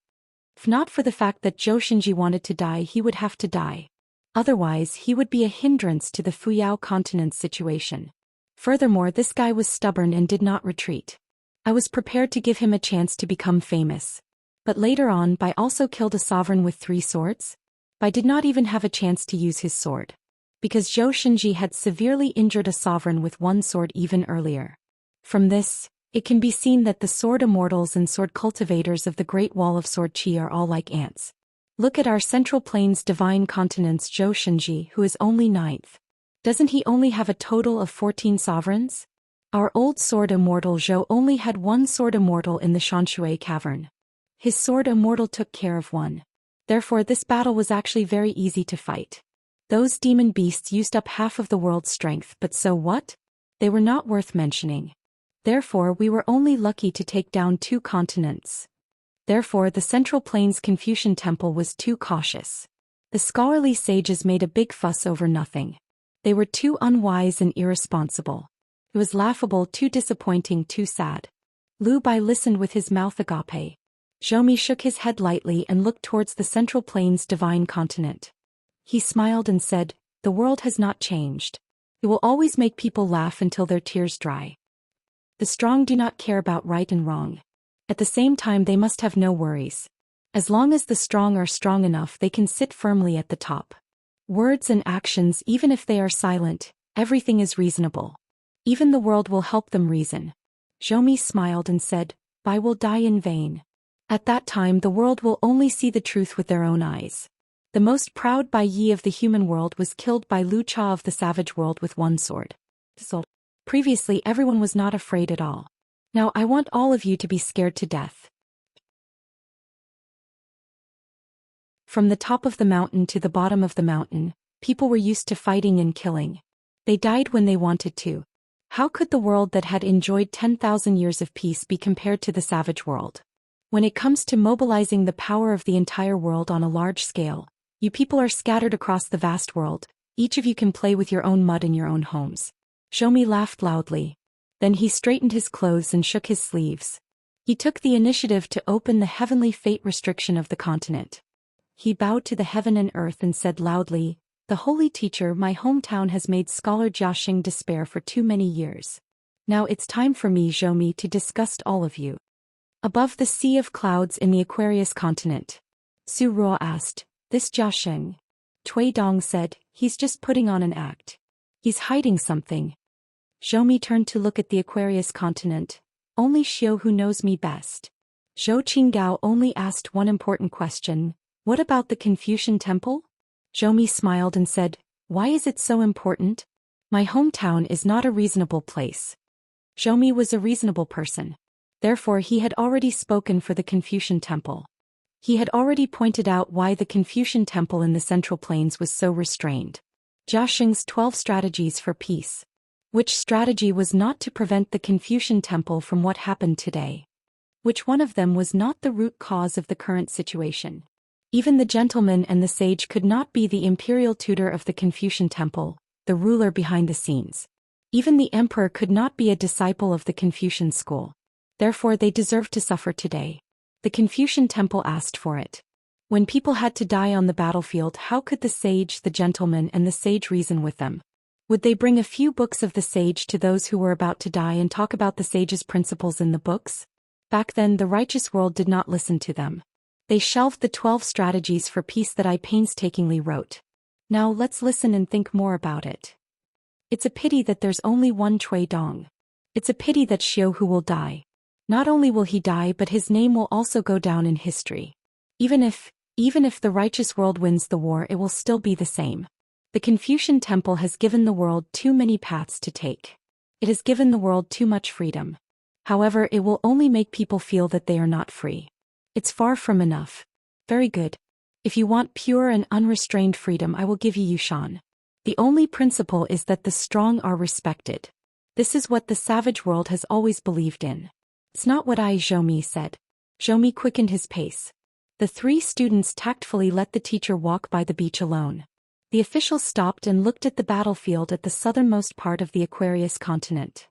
If not for the fact that Zhou Xinji wanted to die, he would have to die. Otherwise, he would be a hindrance to the Fuyao continent's situation. Furthermore, this guy was stubborn and did not retreat. I was prepared to give him a chance to become famous. But later on, Bai also killed a sovereign with 3 swords? Bai did not even have a chance to use his sword. Because Zhou Xinji had severely injured a sovereign with 1 sword even earlier. From this, it can be seen that the sword immortals and sword cultivators of the Great Wall of Sword Qi are all like ants. Look at our Central Plains divine continent's Zhou Xinji, who is only 9th. Doesn't he only have a total of 14 sovereigns? Our old sword immortal Zhou only had 1 sword immortal in the Xianshui cavern. His sword immortal took care of 1. Therefore this battle was actually very easy to fight. Those demon beasts used up half of the world's strength, but so what? They were not worth mentioning. Therefore we were only lucky to take down 2 continents. Therefore the Central Plains Confucian Temple was too cautious. The scholarly sages made a big fuss over nothing. They were too unwise and irresponsible. It was laughable, too disappointing, too sad. Lu Bai listened with his mouth agape. Zhou shook his head lightly and looked towards the Central Plains divine continent. He smiled and said, "The world has not changed. It will always make people laugh until their tears dry. The strong do not care about right and wrong. At the same time they must have no worries. As long as the strong are strong enough, they can sit firmly at the top. Words and actions, even if they are silent, everything is reasonable. Even the world will help them reason." Zhou smiled and said, "Bai will die in vain. At that time the world will only see the truth with their own eyes." The most proud Bai Yi of the human world was killed by Lu Cha of the savage world with 1 sword. Previously everyone was not afraid at all. Now I want all of you to be scared to death. From the top of the mountain to the bottom of the mountain, people were used to fighting and killing. They died when they wanted to. How could the world that had enjoyed 10,000 years of peace be compared to the savage world? When it comes to mobilizing the power of the entire world on a large scale, you people are scattered across the vast world. Each of you can play with your own mud in your own homes. Zhou laughed loudly. Then he straightened his clothes and shook his sleeves. He took the initiative to open the heavenly fate restriction of the continent. He bowed to the heaven and earth and said loudly, "The holy teacher, my hometown has made scholar Jiaxing despair for too many years. Now it's time for me, Zhou, to disgust all of you." Above the sea of clouds in the Aquarius continent, Su Ruo asked, "This Jiaxing?" Cui Dong said, "He's just putting on an act. He's hiding something." Zhou turned to look at the Aquarius continent. "Only Xiao Hu knows me best." Zhou Qinggao only asked one important question: "What about the Confucian temple?" Zhou smiled and said, "Why is it so important? My hometown is not a reasonable place." Zhou was a reasonable person. Therefore he had already spoken for the Confucian temple. He had already pointed out why the Confucian temple in the Central Plains was so restrained. Jiaxing's 12 strategies for peace. Which strategy was not to prevent the Confucian temple from what happened today? Which one of them was not the root cause of the current situation? Even the gentleman and the sage could not be the imperial tutor of the Confucian temple, the ruler behind the scenes. Even the emperor could not be a disciple of the Confucian school. Therefore they deserved to suffer today. The Confucian temple asked for it. When people had to die on the battlefield, how could the sage, the gentleman, and the sage reason with them? Would they bring a few books of the sage to those who were about to die and talk about the sage's principles in the books? Back then the righteous world did not listen to them. They shelved the 12 strategies for peace that I painstakingly wrote. Now let's listen and think more about it. It's a pity that there's only one Cui Dong. It's a pity that Xiu Hu will die. Not only will he die, but his name will also go down in history. Even if the righteous world wins the war, it will still be the same. The Confucian temple has given the world too many paths to take. It has given the world too much freedom. However, it will only make people feel that they are not free. It's far from enough. Very good. If you want pure and unrestrained freedom, I will give you Yushan. The only principle is that the strong are respected. This is what the savage world has always believed in. It's not what Zhou Mi said. Zhou Mi quickened his pace. The 3 students tactfully let the teacher walk by the beach alone. The official stopped and looked at the battlefield at the southernmost part of the Aquarius continent.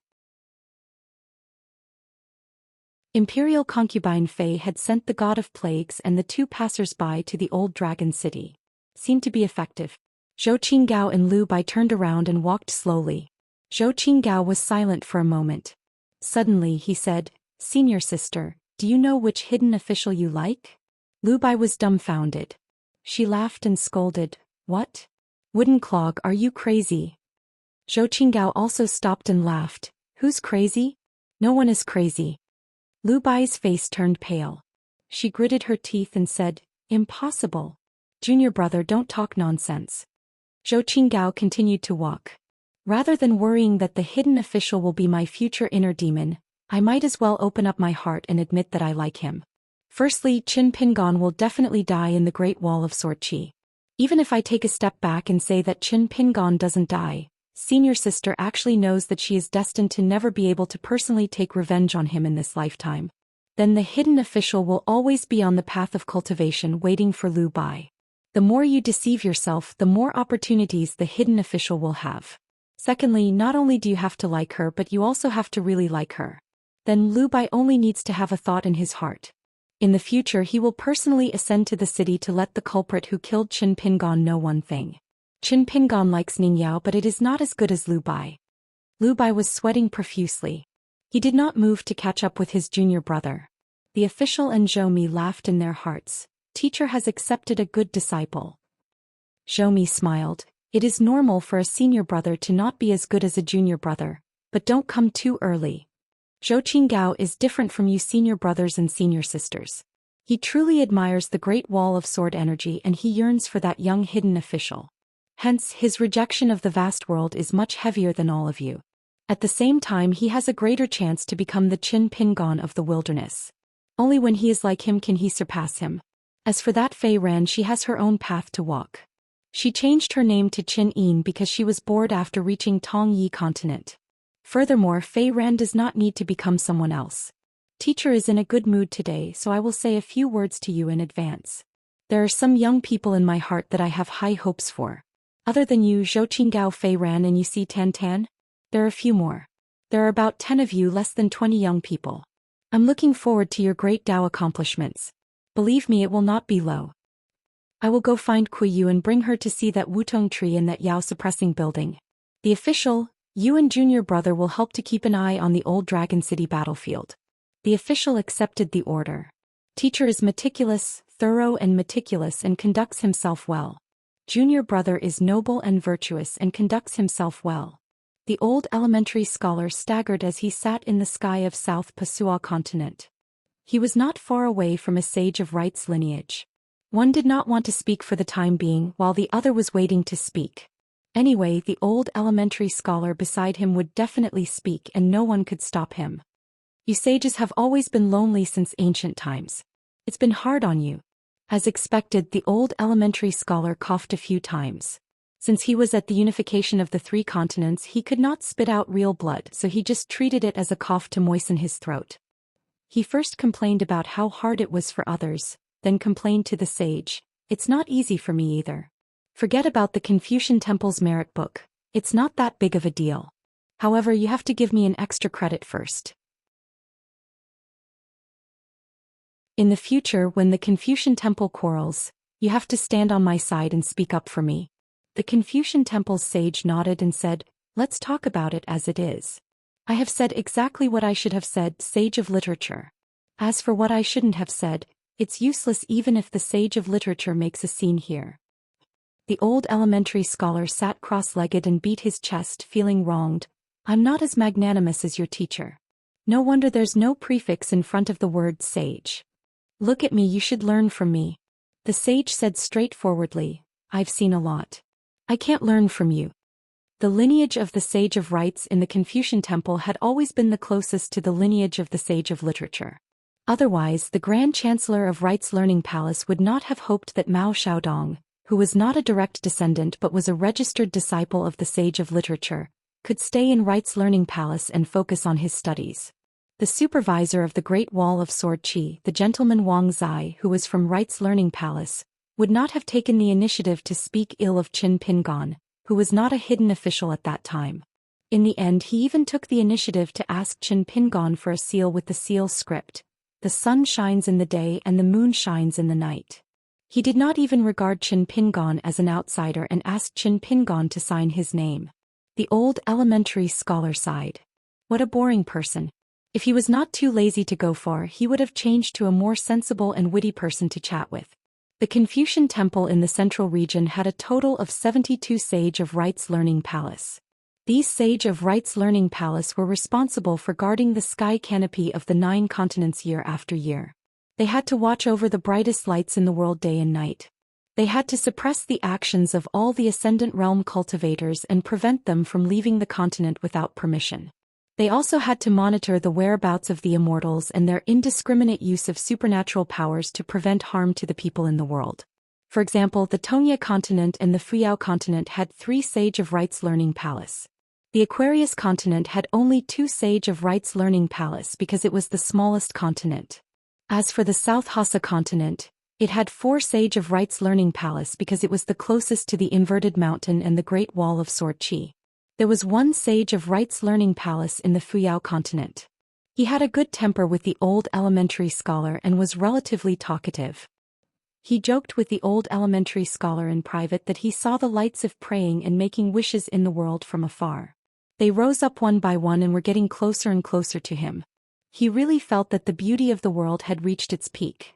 Imperial concubine Fei had sent the god of plagues and the 2 passers-by to the old dragon city. Seemed to be effective. Zhou Qinggao and Lu Bai turned around and walked slowly. Zhou Qinggao was silent for a moment. Suddenly he said, "Senior sister, do you know which hidden official you like?" Lu Bai was dumbfounded. She laughed and scolded, "What? Wooden clog, are you crazy?" Zhou Qinggao also stopped and laughed. "Who's crazy? No one is crazy." Lu Bai's face turned pale. She gritted her teeth and said, "Impossible. Junior brother, don't talk nonsense." Zhou Qinggao continued to walk. "Rather than worrying that the hidden official will be my future inner demon, I might as well open up my heart and admit that I like him. Firstly, Qin Pingon will definitely die in the Great Wall of Sorqi. Even if I take a step back and say that Qin Pingon doesn't die, senior sister actually knows that she is destined to never be able to personally take revenge on him in this lifetime. Then the hidden official will always be on the path of cultivation waiting for Lu Bai. The more you deceive yourself, the more opportunities the hidden official will have. Secondly, not only do you have to like her, but you also have to really like her. Then Lu Bai only needs to have a thought in his heart. In the future he will personally ascend to the city to let the culprit who killed Qin Pingon know one thing. Qin Pingon likes Ning Yao, but it is not as good as Lu Bai. Lu Bai was sweating profusely. He did not move to catch up with his junior brother. The official and Zhou Mi laughed in their hearts. Teacher has accepted a good disciple. Zhou Mi smiled. It is normal for a senior brother to not be as good as a junior brother, but don't come too early. Zhou Qinggao is different from you senior brothers and senior sisters. He truly admires the Great Wall of Sword energy and he yearns for that young hidden official. Hence, his rejection of the vast world is much heavier than all of you. At the same time, he has a greater chance to become the Qin Pingon of the wilderness. Only when he is like him can he surpass him. As for that Fei Ran, she has her own path to walk. She changed her name to Qin Yin because she was bored after reaching Tong Yi continent. Furthermore, Fei Ran does not need to become someone else. Teacher is in a good mood today, so I will say a few words to you in advance. There are some young people in my heart that I have high hopes for. Other than you, Zhou Qinggao, Fei Ran, and you see Tan Tan? There are a few more. There are about 10 of you, less than 20 young people. I'm looking forward to your great Dao accomplishments. Believe me, it will not be low. I will go find Kui Yu and bring her to see that Wutong tree and that Yao suppressing building. The official, you and junior brother will help to keep an eye on the old Dragon City battlefield. The official accepted the order. Teacher is meticulous, thorough and meticulous and conducts himself well. Junior brother is noble and virtuous and conducts himself well. The old elementary scholar staggered as he sat in the sky of South Pasua continent. He was not far away from a sage of rights lineage. One did not want to speak for the time being while the other was waiting to speak. Anyway, the old elementary scholar beside him would definitely speak and no one could stop him. You sages have always been lonely since ancient times. It's been hard on you. As expected, the old elementary scholar coughed a few times. Since he was at the unification of the 3 continents, he could not spit out real blood, so he just treated it as a cough to moisten his throat. He first complained about how hard it was for others, then complained to the sage, "It's not easy for me either. Forget about the Confucian Temple's merit book. It's not that big of a deal. However, you have to give me an extra credit first. In the future, when the Confucian temple quarrels, you have to stand on my side and speak up for me. The Confucian temple's sage nodded and said, let's talk about it as it is. I have said exactly what I should have said, sage of literature. As for what I shouldn't have said, it's useless even if the sage of literature makes a scene here. The old elementary scholar sat cross-legged and beat his chest, feeling wronged. I'm not as magnanimous as your teacher. No wonder there's no prefix in front of the word sage. Look at me, you should learn from me. The sage said straightforwardly, I've seen a lot. I can't learn from you. The lineage of the sage of rites in the Confucian temple had always been the closest to the lineage of the sage of literature. Otherwise, the Grand Chancellor of Rites Learning Palace would not have hoped that Mao Xiaodong, who was not a direct descendant but was a registered disciple of the sage of literature, could stay in Rites Learning Palace and focus on his studies. The supervisor of the Great Wall of Sword Qi, the gentleman Wang Zai, who was from Rites Learning Palace, would not have taken the initiative to speak ill of Qin Pingon, who was not a hidden official at that time. In the end, he even took the initiative to ask Qin Pingon for a seal with the seal script. The sun shines in the day and the moon shines in the night. He did not even regard Qin Pingon as an outsider and asked Qin Pingon to sign his name. The old elementary scholar sighed. What a boring person. If he was not too lazy to go far, he would have changed to a more sensible and witty person to chat with. The Confucian temple in the central region had a total of 72 sage of rites learning palace. These sage of rites learning palace were responsible for guarding the sky canopy of the 9 continents year after year. They had to watch over the brightest lights in the world day and night. They had to suppress the actions of all the ascendant realm cultivators and prevent them from leaving the continent without permission. They also had to monitor the whereabouts of the immortals and their indiscriminate use of supernatural powers to prevent harm to the people in the world. For example, the Tongya continent and the Fuyao continent had 3 sage of rites learning palace. The Aquarius continent had only 2 sage of rites learning palace because it was the smallest continent. As for the South Hassa continent, it had 4 sage of rites learning palace because it was the closest to the inverted mountain and the Great Wall of Sword Qi. There was 1 sage of rites learning palace in the Fuyao continent. He had a good temper with the old elementary scholar and was relatively talkative. He joked with the old elementary scholar in private that he saw the lights of praying and making wishes in the world from afar. They rose up one by one and were getting closer and closer to him. He really felt that the beauty of the world had reached its peak.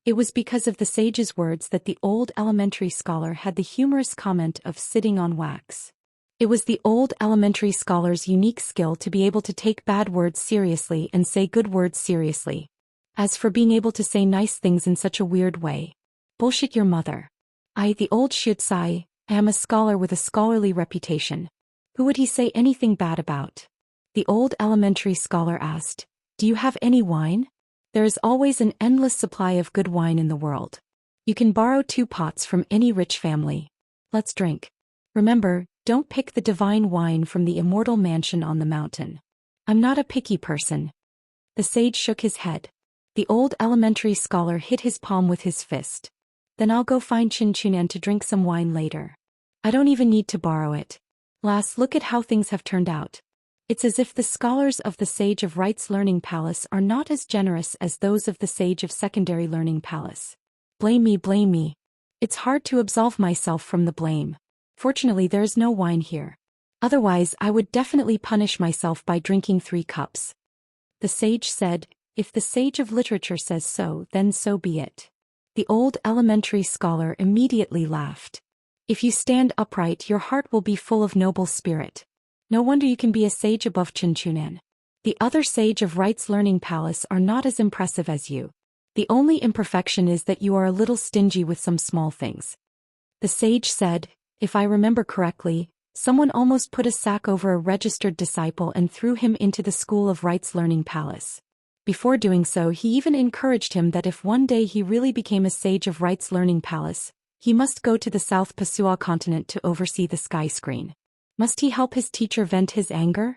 It was because of the sage's words that the old elementary scholar had the humorous comment of sitting on wax. It was the old elementary scholar's unique skill to be able to take bad words seriously and say good words seriously. As for being able to say nice things in such a weird way. Bullshit your mother. I, the old Xianxia, am a scholar with a scholarly reputation. Who would he say anything bad about? The old elementary scholar asked, do you have any wine? There is always an endless supply of good wine in the world. You can borrow 2 pots from any rich family. Let's drink. Remember, don't pick the divine wine from the immortal mansion on the mountain. I'm not a picky person. The sage shook his head. The old elementary scholar hit his palm with his fist. Then I'll go find Qin Chunan to drink some wine later. I don't even need to borrow it. Lass, look at how things have turned out. It's as if the scholars of the Sage of Rites Learning Palace are not as generous as those of the Sage of Secondary Learning Palace. Blame me, blame me. It's hard to absolve myself from the blame. Fortunately, there is no wine here. Otherwise, I would definitely punish myself by drinking 3 cups. The sage said, if the Sage of Literature says so, then so be it. The old elementary scholar immediately laughed. If you stand upright, your heart will be full of noble spirit. No wonder you can be a sage above Qin Chunan. The other sage of Rites Learning Palace are not as impressive as you. The only imperfection is that you are a little stingy with some small things. The sage said, if I remember correctly, someone almost put a sack over a registered disciple and threw him into the school of Rites Learning Palace. Before doing so, he even encouraged him that if one day he really became a sage of Rites Learning Palace, he must go to the South Pasua continent to oversee the sky screen. Must he help his teacher vent his anger?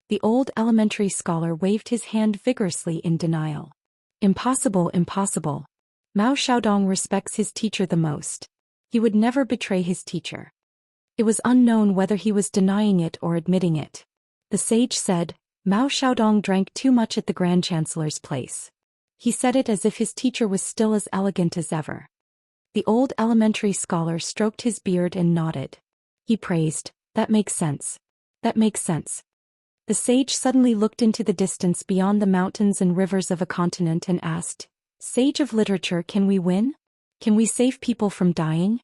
The old elementary scholar waved his hand vigorously in denial. Impossible, impossible. Mao Xiaodong respects his teacher the most. He would never betray his teacher. It was unknown whether he was denying it or admitting it. The sage said, Mao Xiaodong drank too much at the Grand Chancellor's place. He said it as if his teacher was still as elegant as ever. The old elementary scholar stroked his beard and nodded. He praised, that makes sense. That makes sense. The sage suddenly looked into the distance beyond the mountains and rivers of a continent and asked, Sage of literature, can we win? Can we save people from dying?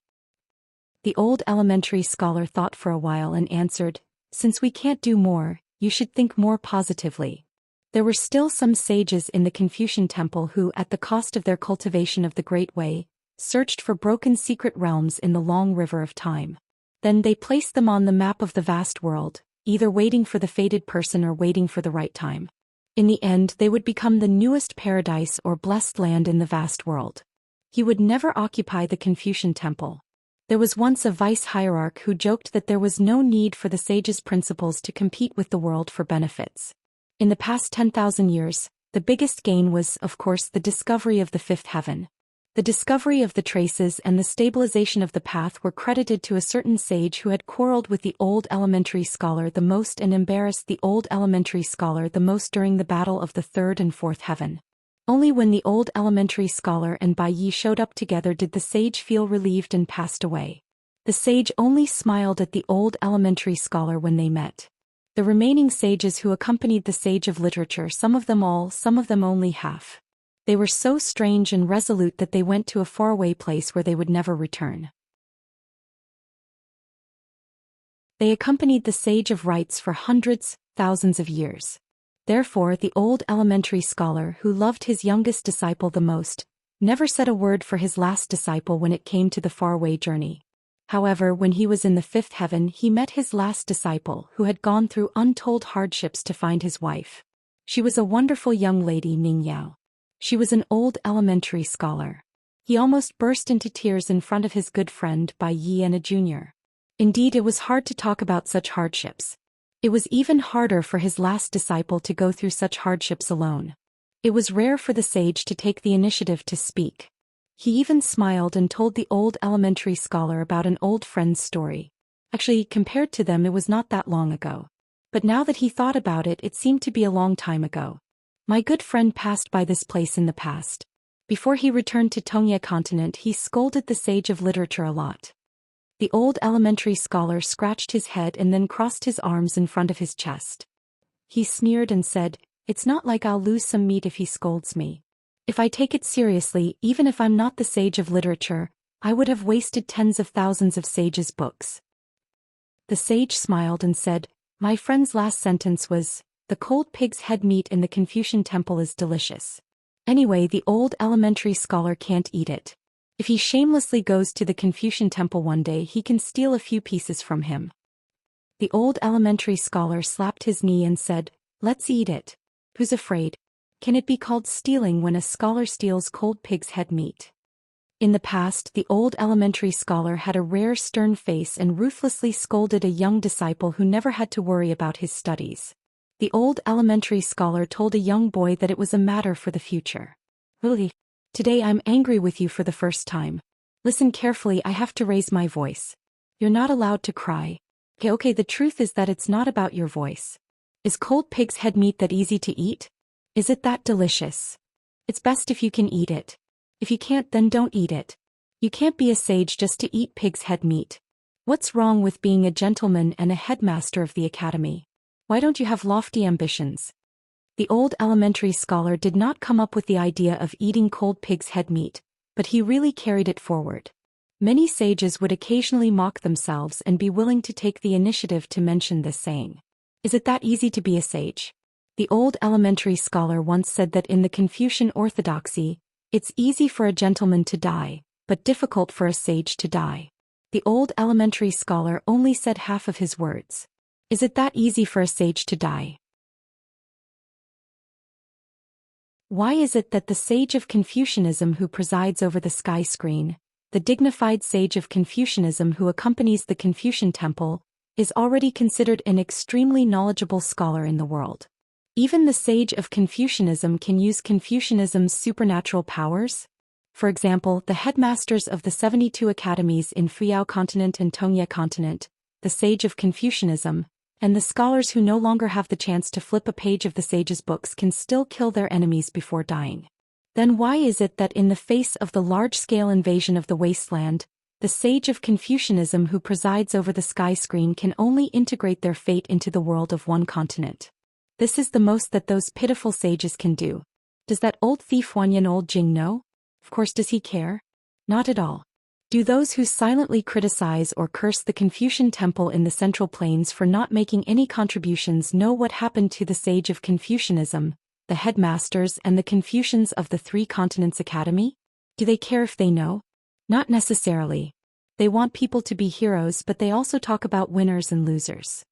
The old elementary scholar thought for a while and answered, Since we can't do more, you should think more positively. There were still some sages in the Confucian temple who, at the cost of their cultivation of the Great Way, searched for broken secret realms in the long river of time. Then they placed them on the map of the vast world, either waiting for the fated person or waiting for the right time. In the end, they would become the newest paradise or blessed land in the vast world. He would never occupy the Confucian temple. There was once a vice hierarch who joked that there was no need for the sage's principles to compete with the world for benefits. In the past 10,000 years, the biggest gain was, of course, the discovery of the fifth heaven. The discovery of the traces and the stabilization of the path were credited to a certain sage who had quarreled with the old elementary scholar the most and embarrassed the old elementary scholar the most during the battle of the third and fourth heaven. Only when the old elementary scholar and Bai Yi showed up together did the sage feel relieved and passed away. The sage only smiled at the old elementary scholar when they met. The remaining sages who accompanied the sage of literature, some of them all, some of them only half. They were so strange and resolute that they went to a faraway place where they would never return. They accompanied the sage of rites for hundreds, thousands of years. Therefore, the old elementary scholar who loved his youngest disciple the most, never said a word for his last disciple when it came to the faraway journey. However, when he was in the fifth heaven, he met his last disciple who had gone through untold hardships to find his wife. She was a wonderful young lady, Ning Yao. She was an old elementary scholar. He almost burst into tears in front of his good friend Bai Yi and a junior. Indeed, it was hard to talk about such hardships. It was even harder for his last disciple to go through such hardships alone. It was rare for the sage to take the initiative to speak. He even smiled and told the old elementary scholar about an old friend's story. Actually, compared to them, it was not that long ago. But now that he thought about it, it seemed to be a long time ago. My good friend passed by this place in the past. Before he returned to Tongye continent, he scolded the sage of literature a lot. The old elementary scholar scratched his head and then crossed his arms in front of his chest. He sneered and said, It's not like I'll lose some meat if he scolds me. If I take it seriously, even if I'm not the sage of literature, I would have wasted tens of thousands of sages' books. The sage smiled and said, My friend's last sentence was, The cold pig's head meat in the Confucian temple is delicious. Anyway, the old elementary scholar can't eat it. If he shamelessly goes to the Confucian temple one day, he can steal a few pieces from him. The old elementary scholar slapped his knee and said, Let's eat it. Who's afraid? Can it be called stealing when a scholar steals cold pig's head meat? In the past, the old elementary scholar had a rare stern face and ruthlessly scolded a young disciple who never had to worry about his studies. The old elementary scholar told a young boy that it was a matter for the future. Really? Today I'm angry with you for the first time. Listen carefully, I have to raise my voice. You're not allowed to cry. Okay, the truth is that it's not about your voice. Is cold pig's head meat that easy to eat? Is it that delicious? It's best if you can eat it. If you can't, then don't eat it. You can't be a sage just to eat pig's head meat. What's wrong with being a gentleman and a headmaster of the academy? Why don't you have lofty ambitions? The old elementary scholar did not come up with the idea of eating cold pig's head meat, but he really carried it forward. Many sages would occasionally mock themselves and be willing to take the initiative to mention this saying. Is it that easy to be a sage? The old elementary scholar once said that in the Confucian orthodoxy, it's easy for a gentleman to die, but difficult for a sage to die. The old elementary scholar only said half of his words. Is it that easy for a sage to die? Why is it that the sage of Confucianism who presides over the sky screen, the dignified sage of Confucianism who accompanies the Confucian temple, is already considered an extremely knowledgeable scholar in the world? Even the sage of Confucianism can use Confucianism's supernatural powers? For example, the headmasters of the 72 academies in Fuyao continent and Tongye continent, the sage of Confucianism, and the scholars who no longer have the chance to flip a page of the sage's books can still kill their enemies before dying. Then why is it that in the face of the large-scale invasion of the wasteland, the sage of Confucianism who presides over the sky screen can only integrate their fate into the world of one continent? This is the most that those pitiful sages can do. Does that old thief Wanyan old Jing know? Of course, does he care? Not at all. Do those who silently criticize or curse the Confucian temple in the Central Plains for not making any contributions know what happened to the sage of Confucianism, the headmasters and the Confucians of the Three Continents Academy? Do they care if they know? Not necessarily. They want people to be heroes, but they also talk about winners and losers.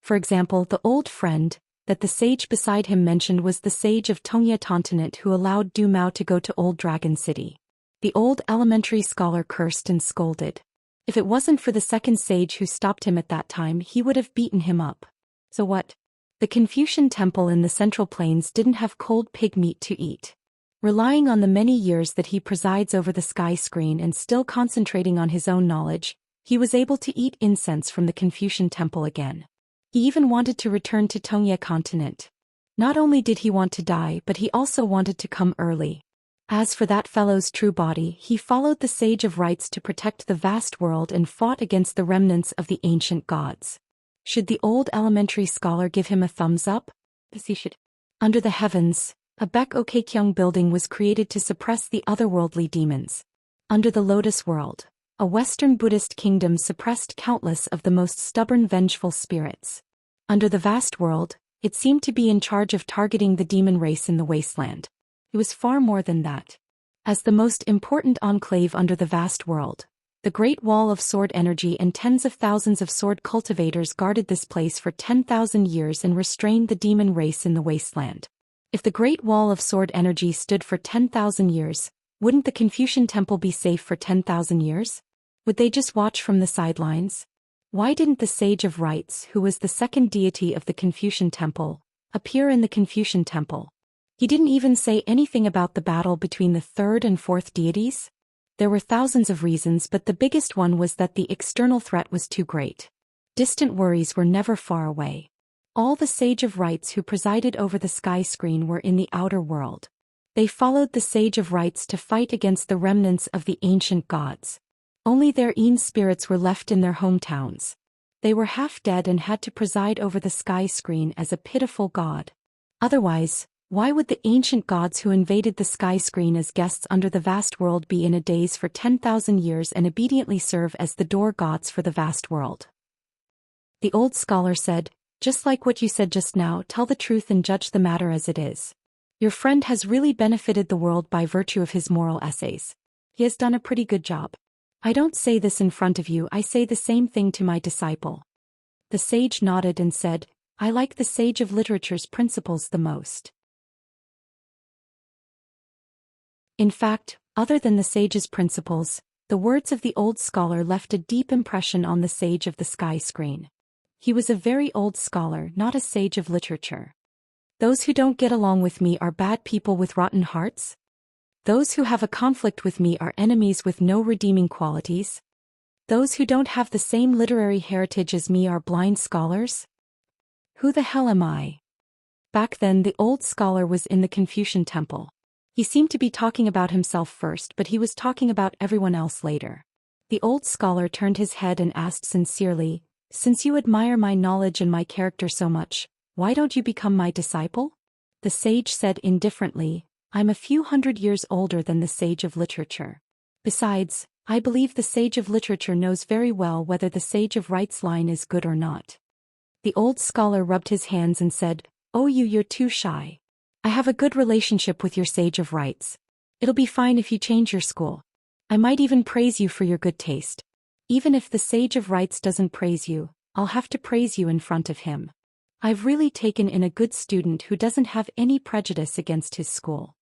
For example, the old friend that the sage beside him mentioned was the sage of Tongye continent who allowed Du Mao to go to Old Dragon City. The old elementary scholar cursed and scolded. If it wasn't for the second sage who stopped him at that time, he would have beaten him up. So what? The Confucian temple in the Central Plains didn't have cold pig meat to eat. Relying on the many years that he presides over the sky screen and still concentrating on his own knowledge, he was able to eat incense from the Confucian temple again. He even wanted to return to Tongye continent. Not only did he want to die, but he also wanted to come early. As for that fellow's true body, he followed the sage of rights to protect the vast world and fought against the remnants of the ancient gods. Should the old elementary scholar give him a thumbs up? Yes, he should. Under the heavens, a Baek-ok-kyung building was created to suppress the otherworldly demons. Under the Lotus World, a Western Buddhist kingdom suppressed countless of the most stubborn vengeful spirits. Under the vast world, it seemed to be in charge of targeting the demon race in the wasteland. It was far more than that. As the most important enclave under the vast world, the Great Wall of Sword Energy and tens of thousands of sword cultivators guarded this place for 10,000 years and restrained the demon race in the wasteland. If the Great Wall of Sword Energy stood for 10,000 years, wouldn't the Confucian temple be safe for 10,000 years? Would they just watch from the sidelines? Why didn't the Sage of Rights, who was the second deity of the Confucian temple, appear in the Confucian temple? He didn't even say anything about the battle between the third and fourth deities. There were thousands of reasons, but the biggest one was that the external threat was too great. Distant worries were never far away. All the Sage of Rights who presided over the sky screen were in the outer world. They followed the Sage of Rights to fight against the remnants of the ancient gods. Only their Een spirits were left in their hometowns. They were half dead and had to preside over the sky screen as a pitiful god. Otherwise, why would the ancient gods who invaded the sky screen as guests under the vast world be in a daze for 10,000 years and obediently serve as the door gods for the vast world? The old scholar said, just like what you said just now, tell the truth and judge the matter as it is. Your friend has really benefited the world by virtue of his moral essays. He has done a pretty good job. I don't say this in front of you, I say the same thing to my disciple. The sage nodded and said, I like the Sage of Literature's principles the most. In fact, other than the sage's principles, the words of the old scholar left a deep impression on the sage of the sky screen. He was a very old scholar, not a sage of literature. Those who don't get along with me are bad people with rotten hearts? Those who have a conflict with me are enemies with no redeeming qualities? Those who don't have the same literary heritage as me are blind scholars? Who the hell am I? Back then the old scholar was in the Confucian temple. He seemed to be talking about himself first, but he was talking about everyone else later. The old scholar turned his head and asked sincerely, since you admire my knowledge and my character so much, why don't you become my disciple? The sage said indifferently, I'm a few hundred years older than the Sage of Literature. Besides, I believe the Sage of Literature knows very well whether the Sage of Rights line is good or not. The old scholar rubbed his hands and said, oh, you're too shy. I have a good relationship with your Sage of Rights. It'll be fine if you change your school. I might even praise you for your good taste. Even if the Sage of Rights doesn't praise you, I'll have to praise you in front of him. I've really taken in a good student who doesn't have any prejudice against his school.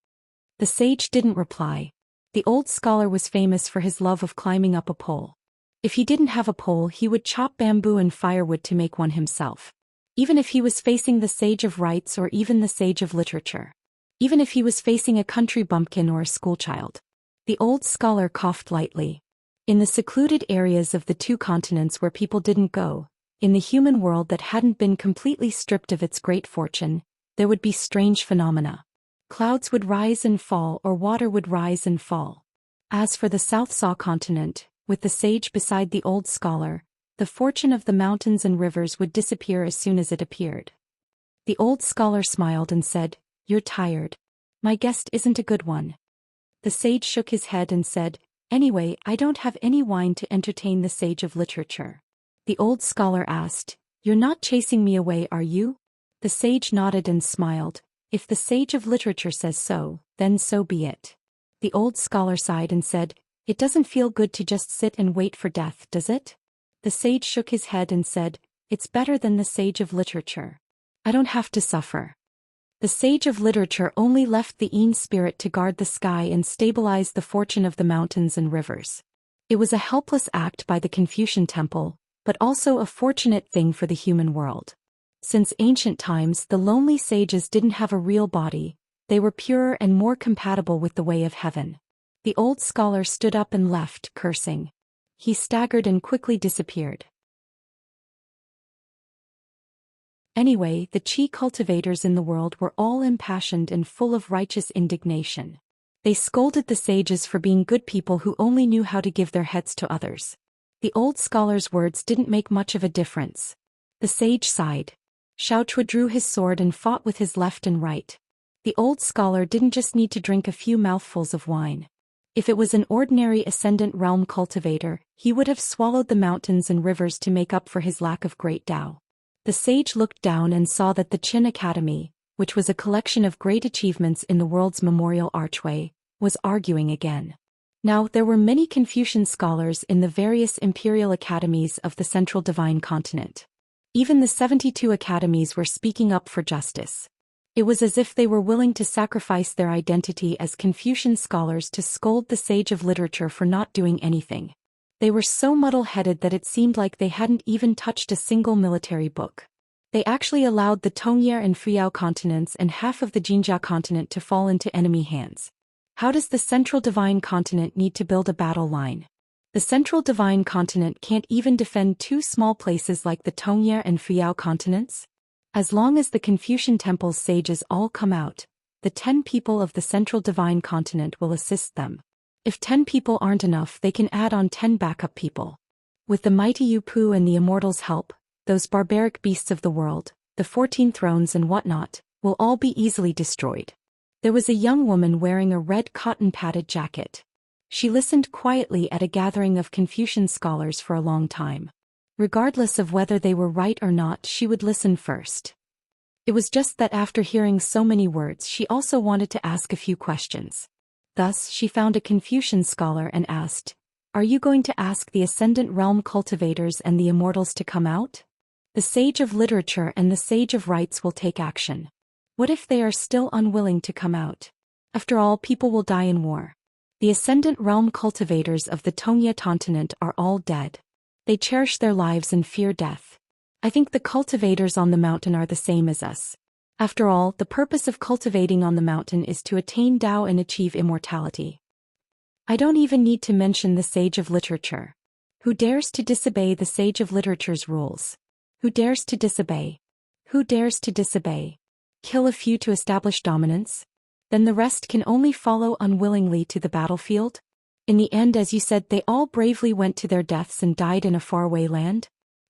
The sage didn't reply. The old scholar was famous for his love of climbing up a pole. If he didn't have a pole, he would chop bamboo and firewood to make one himself. Even if he was facing the Sage of Rights or even the Sage of Literature. Even if he was facing a country bumpkin or a schoolchild. The old scholar coughed lightly. In the secluded areas of the two continents where people didn't go, in the human world that hadn't been completely stripped of its great fortune, there would be strange phenomena. Clouds would rise and fall, or water would rise and fall. As for the South Saw continent, with the sage beside the old scholar, the fortune of the mountains and rivers would disappear as soon as it appeared. The old scholar smiled and said, "You're tired. My guest isn't a good one." The sage shook his head and said, "Anyway, I don't have any wine to entertain the sage of literature." The old scholar asked, "You're not chasing me away, are you?" The sage nodded and smiled. "If the sage of literature says so, then so be it." The old scholar sighed and said, "It doesn't feel good to just sit and wait for death, does it?" The sage shook his head and said, "It's better than the sage of literature. I don't have to suffer." The sage of literature only left the Yin spirit to guard the sky and stabilize the fortune of the mountains and rivers. It was a helpless act by the Confucian temple, but also a fortunate thing for the human world. Since ancient times, the lonely sages didn't have a real body. They were purer and more compatible with the way of heaven. The old scholar stood up and left, cursing. He staggered and quickly disappeared. Anyway, the Qi cultivators in the world were all impassioned and full of righteous indignation. They scolded the sages for being good people who only knew how to give their heads to others. The old scholar's words didn't make much of a difference. The sage sighed. Xiaochua drew his sword and fought with his left and right. The old scholar didn't just need to drink a few mouthfuls of wine. If it was an ordinary ascendant realm cultivator, he would have swallowed the mountains and rivers to make up for his lack of great Tao. The sage looked down and saw that the Qin Academy, which was a collection of great achievements in the world's memorial archway, was arguing again. Now, there were many Confucian scholars in the various imperial academies of the central divine continent. Even the 72 academies were speaking up for justice. It was as if they were willing to sacrifice their identity as Confucian scholars to scold the sage of literature for not doing anything. They were so muddle-headed that it seemed like they hadn't even touched a single military book. They actually allowed the Tongye and Fuyao continents and half of the Jinjia continent to fall into enemy hands. How does the central divine continent need to build a battle line? The central divine continent can't even defend two small places like the Tongye and Fuyao continents? As long as the Confucian temple's sages all come out, the 10 people of the central divine continent will assist them. If 10 people aren't enough, they can add on 10 backup people. With the mighty Yu Pu and the immortals' help, those barbaric beasts of the world, the 14 thrones and whatnot, will all be easily destroyed. There was a young woman wearing a red cotton-padded jacket. She listened quietly at a gathering of Confucian scholars for a long time. Regardless of whether they were right or not, she would listen first. It was just that after hearing so many words, she also wanted to ask a few questions. Thus, she found a Confucian scholar and asked, "Are you going to ask the Ascendant Realm cultivators and the immortals to come out? The sage of literature and the sage of rites will take action. What if they are still unwilling to come out? After all, people will die in war. The Ascendant Realm cultivators of the Tongye continent are all dead. They cherish their lives and fear death. I think the cultivators on the mountain are the same as us. After all, the purpose of cultivating on the mountain is to attain Tao and achieve immortality. I don't even need to mention the sage of literature. Who dares to disobey the sage of literature's rules? Who dares to disobey? Who dares to disobey? Kill a few to establish dominance? Then the rest can only follow unwillingly to the battlefield? In the end, as you said, they all bravely went to their deaths and died in a faraway land?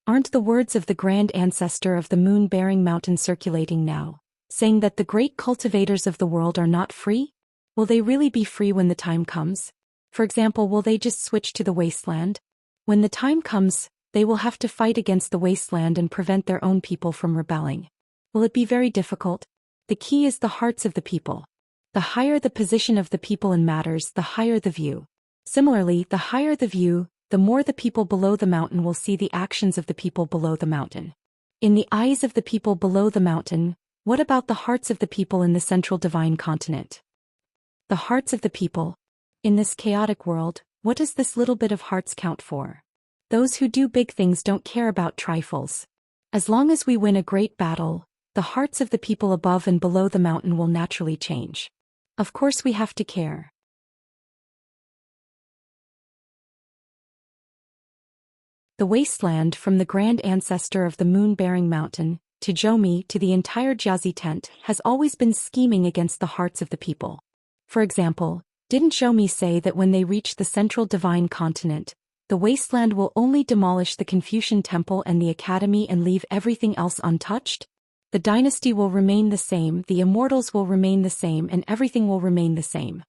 Aren't the words of the grand ancestor of the moon-bearing mountain circulating now, saying that the great cultivators of the world are not free? Will they really be free when the time comes? For example, will they just switch to the wasteland? When the time comes, they will have to fight against the wasteland and prevent their own people from rebelling. Will it be very difficult? The key is the hearts of the people. The higher the position of the people in matters, the higher the view. Similarly, the higher the view, the more the people below the mountain will see the actions of the people below the mountain. In the eyes of the people below the mountain, what about the hearts of the people in the central divine continent? The hearts of the people. In this chaotic world, what does this little bit of hearts count for? Those who do big things don't care about trifles. As long as we win a great battle, the hearts of the people above and below the mountain will naturally change. Of course we have to care. The wasteland, from the grand ancestor of the moon-bearing mountain, to Zhou to the entire Jiazi tent, has always been scheming against the hearts of the people. For example, didn't Zhou say that when they reach the central divine continent, the wasteland will only demolish the Confucian temple and the academy and leave everything else untouched? The dynasty will remain the same, the immortals will remain the same, and everything will remain the same.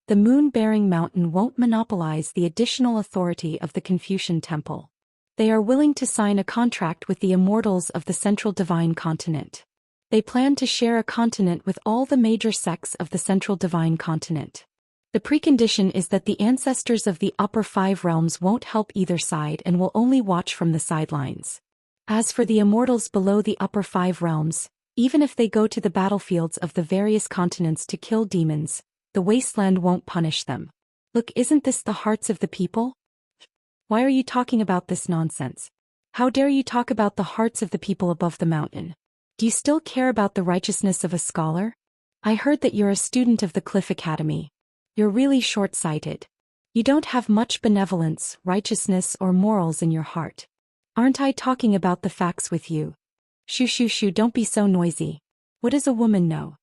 The moon-bearing mountain won't monopolize the additional authority of the Confucian temple. They are willing to sign a contract with the immortals of the central divine continent. They plan to share a continent with all the major sects of the central divine continent. The precondition is that the ancestors of the upper 5 realms won't help either side and will only watch from the sidelines. As for the immortals below the upper 5 realms, even if they go to the battlefields of the various continents to kill demons, the wasteland won't punish them. Look, isn't this the hearts of the people? Why are you talking about this nonsense? How dare you talk about the hearts of the people above the mountain? Do you still care about the righteousness of a scholar? I heard that you're a student of the Cliff Academy. You're really short-sighted. You don't have much benevolence, righteousness, or morals in your heart. Aren't I talking about the facts with you? Shoo shoo shoo, don't be so noisy. What does a woman know?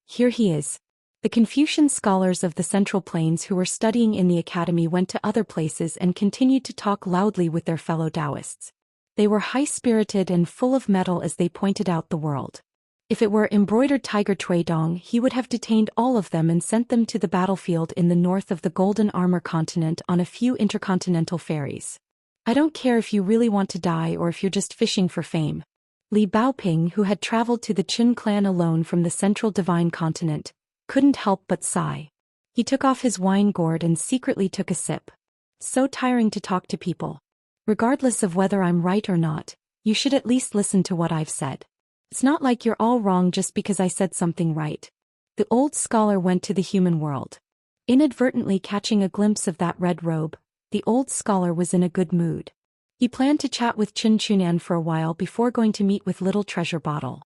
Here he is. The Confucian scholars of the Central Plains who were studying in the academy went to other places and continued to talk loudly with their fellow Taoists. They were high-spirited and full of mettle as they pointed out the world. If it were embroidered Tiger Cui Dong, he would have detained all of them and sent them to the battlefield in the north of the Golden Armor continent on a few intercontinental ferries. I don't care if you really want to die or if you're just fishing for fame. Li Baoping, who had traveled to the Qin clan alone from the central divine continent, couldn't help but sigh. He took off his wine gourd and secretly took a sip. So tiring to talk to people. Regardless of whether I'm right or not, you should at least listen to what I've said. It's not like you're all wrong just because I said something right. The old scholar went to the human world. Inadvertently catching a glimpse of that red robe, the old scholar was in a good mood. He planned to chat with Qin Chunan for a while before going to meet with Little Treasure Bottle.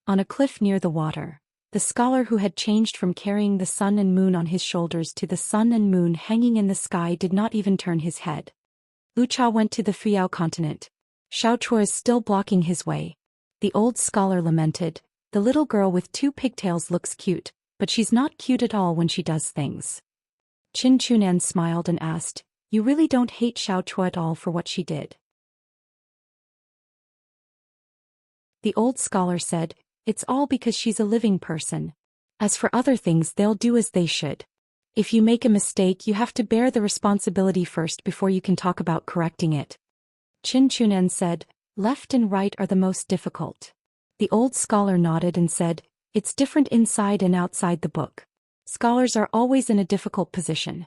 On a cliff near the water, the scholar who had changed from carrying the sun and moon on his shoulders to the sun and moon hanging in the sky did not even turn his head. Wuxia went to the Fuyao continent. Xiaochuo is still blocking his way. The old scholar lamented, the little girl with 2 pigtails looks cute, but she's not cute at all when she does things. Qin Chunan smiled and asked, you really don't hate Xiaochuo at all for what she did? The old scholar said, it's all because she's a living person. As for other things, they'll do as they should. If you make a mistake, you have to bear the responsibility first before you can talk about correcting it. Qin Chunan said, left and right are the most difficult. The old scholar nodded and said, it's different inside and outside the book. Scholars are always in a difficult position.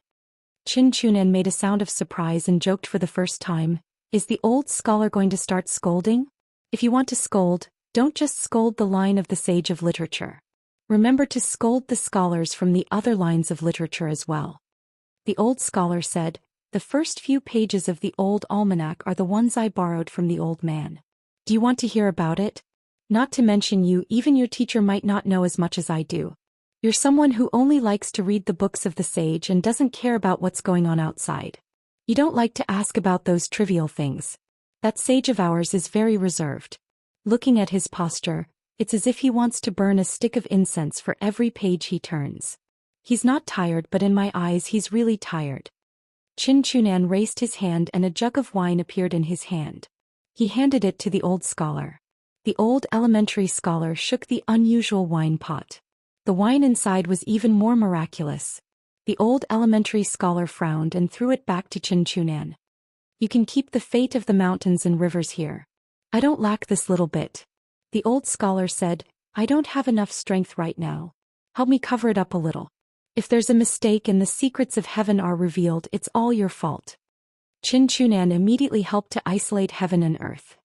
Qin Chunan made a sound of surprise and joked for the first time, is the old scholar going to start scolding? If you want to scold, don't just scold the line of the sage of literature. Remember to scold the scholars from the other lines of literature as well. The old scholar said, the first few pages of the old almanac are the ones I borrowed from the old man. Do you want to hear about it? Not to mention you, even your teacher might not know as much as I do. You're someone who only likes to read the books of the sage and doesn't care about what's going on outside. You don't like to ask about those trivial things. That sage of ours is very reserved. Looking at his posture, it's as if he wants to burn a stick of incense for every page he turns. He's not tired, but in my eyes he's really tired. Qin Chunan raised his hand and a jug of wine appeared in his hand. He handed it to the old scholar. The old elementary scholar shook the unusual wine pot. The wine inside was even more miraculous. The old elementary scholar frowned and threw it back to Qin Chunan. You can keep the fate of the mountains and rivers here. I don't lack this little bit. The old scholar said, I don't have enough strength right now. Help me cover it up a little. If there's a mistake and the secrets of heaven are revealed, it's all your fault. Qin Chunan immediately helped to isolate heaven and earth.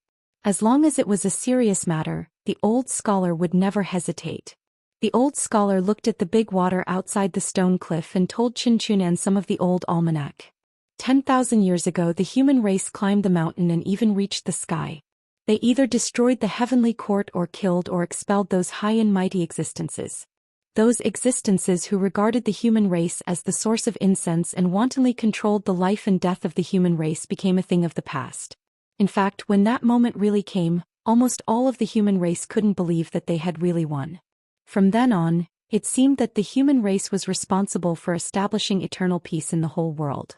As long as it was a serious matter, the old scholar would never hesitate. The old scholar looked at the big water outside the stone cliff and told Qin Chunan some of the old almanac. 10,000 years ago, the human race climbed the mountain and even reached the sky. They either destroyed the heavenly court or killed or expelled those high and mighty existences. Those existences who regarded the human race as the source of incense and wantonly controlled the life and death of the human race became a thing of the past. In fact, when that moment really came, almost all of the human race couldn't believe that they had really won. From then on, it seemed that the human race was responsible for establishing eternal peace in the whole world.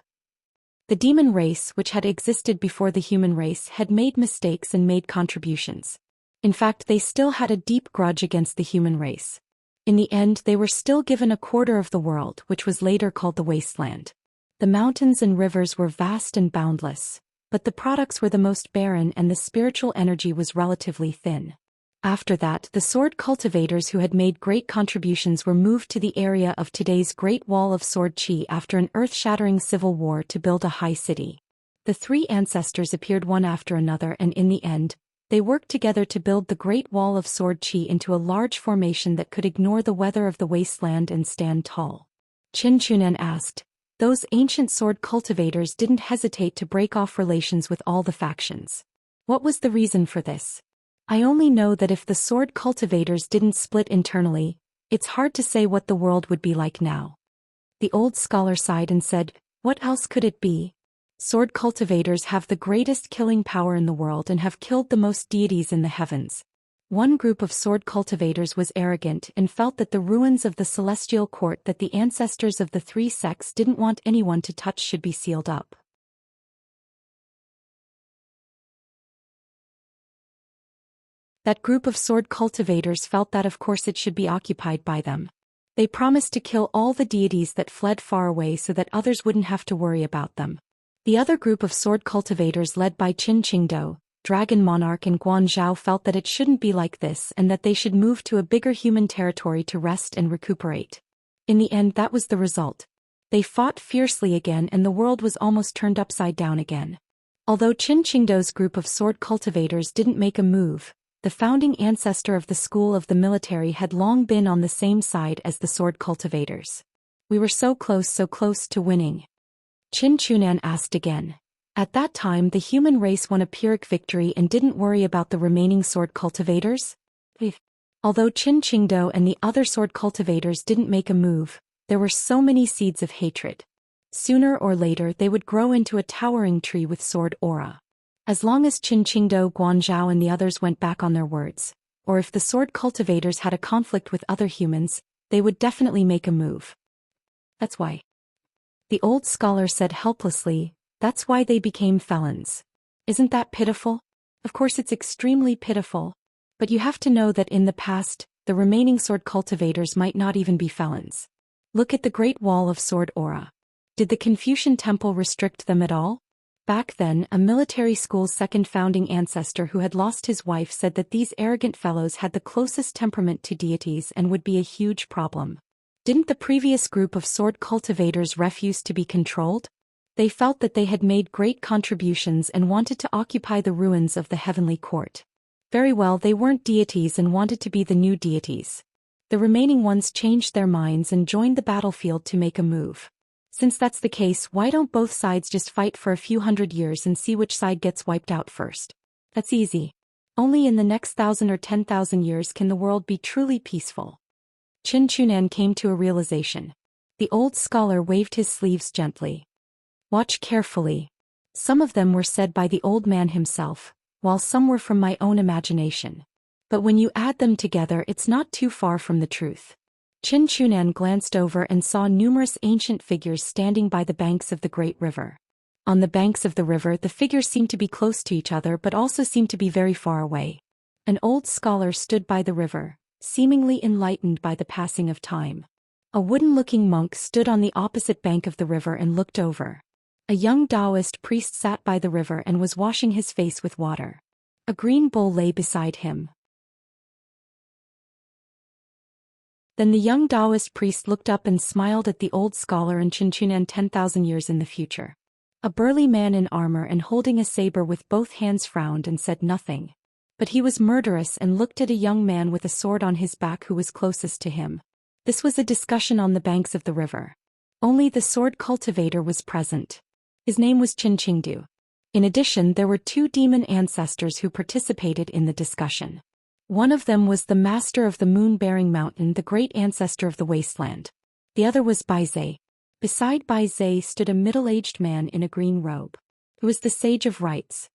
The demon race, which had existed before the human race, had made mistakes and made contributions. In fact, they still had a deep grudge against the human race. In the end, they were still given a quarter of the world, which was later called the wasteland. The mountains and rivers were vast and boundless, but the products were the most barren and the spiritual energy was relatively thin. After that, the sword cultivators who had made great contributions were moved to the area of today's Great Wall of Sword Qi after an earth-shattering civil war to build a high city. The three ancestors appeared one after another and in the end, they worked together to build the Great Wall of Sword Qi into a large formation that could ignore the weather of the wasteland and stand tall. Qin Chunan asked, "Those ancient sword cultivators didn't hesitate to break off relations with all the factions. What was the reason for this?" "I only know that if the sword cultivators didn't split internally, it's hard to say what the world would be like now." The old scholar sighed and said, "What else could it be? Sword cultivators have the greatest killing power in the world and have killed the most deities in the heavens." One group of sword cultivators was arrogant and felt that the ruins of the celestial court that the ancestors of the three sects didn't want anyone to touch should be sealed up. That group of sword cultivators felt that of course it should be occupied by them. They promised to kill all the deities that fled far away so that others wouldn't have to worry about them. The other group of sword cultivators led by Qin Qingdou, Dragon Monarch and Guan Zhao felt that it shouldn't be like this and that they should move to a bigger human territory to rest and recuperate. In the end, that was the result. They fought fiercely again and the world was almost turned upside down again. Although Qin Qingdou's group of sword cultivators didn't make a move, the founding ancestor of the school of the military had long been on the same side as the sword cultivators. "We were so close to winning." Qin Chunan asked again. At that time the human race won a Pyrrhic victory and didn't worry about the remaining sword cultivators? Although Qin Qingdou and the other sword cultivators didn't make a move, there were so many seeds of hatred. Sooner or later they would grow into a towering tree with sword aura. As long as Qin Qingdou, Guan Zhao and the others went back on their words, or if the sword cultivators had a conflict with other humans, they would definitely make a move. "That's why," the old scholar said helplessly, "that's why they became felons." Isn't that pitiful? Of course it's extremely pitiful. But you have to know that in the past, the remaining sword cultivators might not even be felons. Look at the Great Wall of Sword Aura. Did the Confucian Temple restrict them at all? Back then, a military school's second founding ancestor who had lost his wife said that these arrogant fellows had the closest temperament to deities and would be a huge problem. Didn't the previous group of sword cultivators refuse to be controlled? They felt that they had made great contributions and wanted to occupy the ruins of the heavenly court. Very well, they weren't deities and wanted to be the new deities. The remaining ones changed their minds and joined the battlefield to make a move. Since that's the case, why don't both sides just fight for a few hundred years and see which side gets wiped out first? That's easy. Only in the next 1,000 or 10,000 years can the world be truly peaceful. Qin Chunan came to a realization. The old scholar waved his sleeves gently. "Watch carefully. Some of them were said by the old man himself, while some were from my own imagination. But when you add them together, it's not too far from the truth." Qin Chunan glanced over and saw numerous ancient figures standing by the banks of the great river. On the banks of the river, the figures seemed to be close to each other but also seemed to be very far away. An old scholar stood by the river, seemingly enlightened by the passing of time. A wooden-looking monk stood on the opposite bank of the river and looked over. A young Taoist priest sat by the river and was washing his face with water. A green bowl lay beside him. Then the young Taoist priest looked up and smiled at the old scholar and Qin Chunan 10,000 years in the future. A burly man in armor and holding a saber with both hands frowned and said nothing. But he was murderous and looked at a young man with a sword on his back who was closest to him. This was a discussion on the banks of the river. Only the sword cultivator was present. His name was Qin Qingdou. In addition, there were two demon ancestors who participated in the discussion. One of them was the master of the moon-bearing mountain, the great ancestor of the wasteland. The other was Bai Zhe. Beside Bai Zhe stood a middle-aged man in a green robe. He was the sage of rites.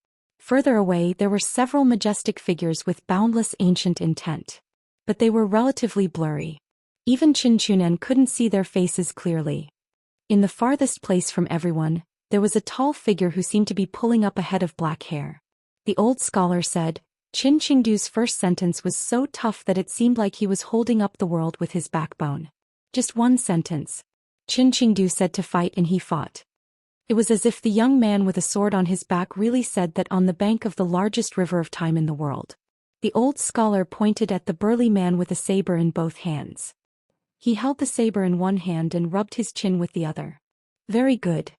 Further away there were several majestic figures with boundless ancient intent. But they were relatively blurry. Even Qin Chunan couldn't see their faces clearly. In the farthest place from everyone, there was a tall figure who seemed to be pulling up a head of black hair. The old scholar said, Qin Qingdu's first sentence was so tough that it seemed like he was holding up the world with his backbone. Just one sentence. Qin Qingdu said to fight and he fought. It was as if the young man with a sword on his back really said that on the bank of the largest river of time in the world. The old scholar pointed at the burly man with a saber in both hands. He held the saber in one hand and rubbed his chin with the other. Very good.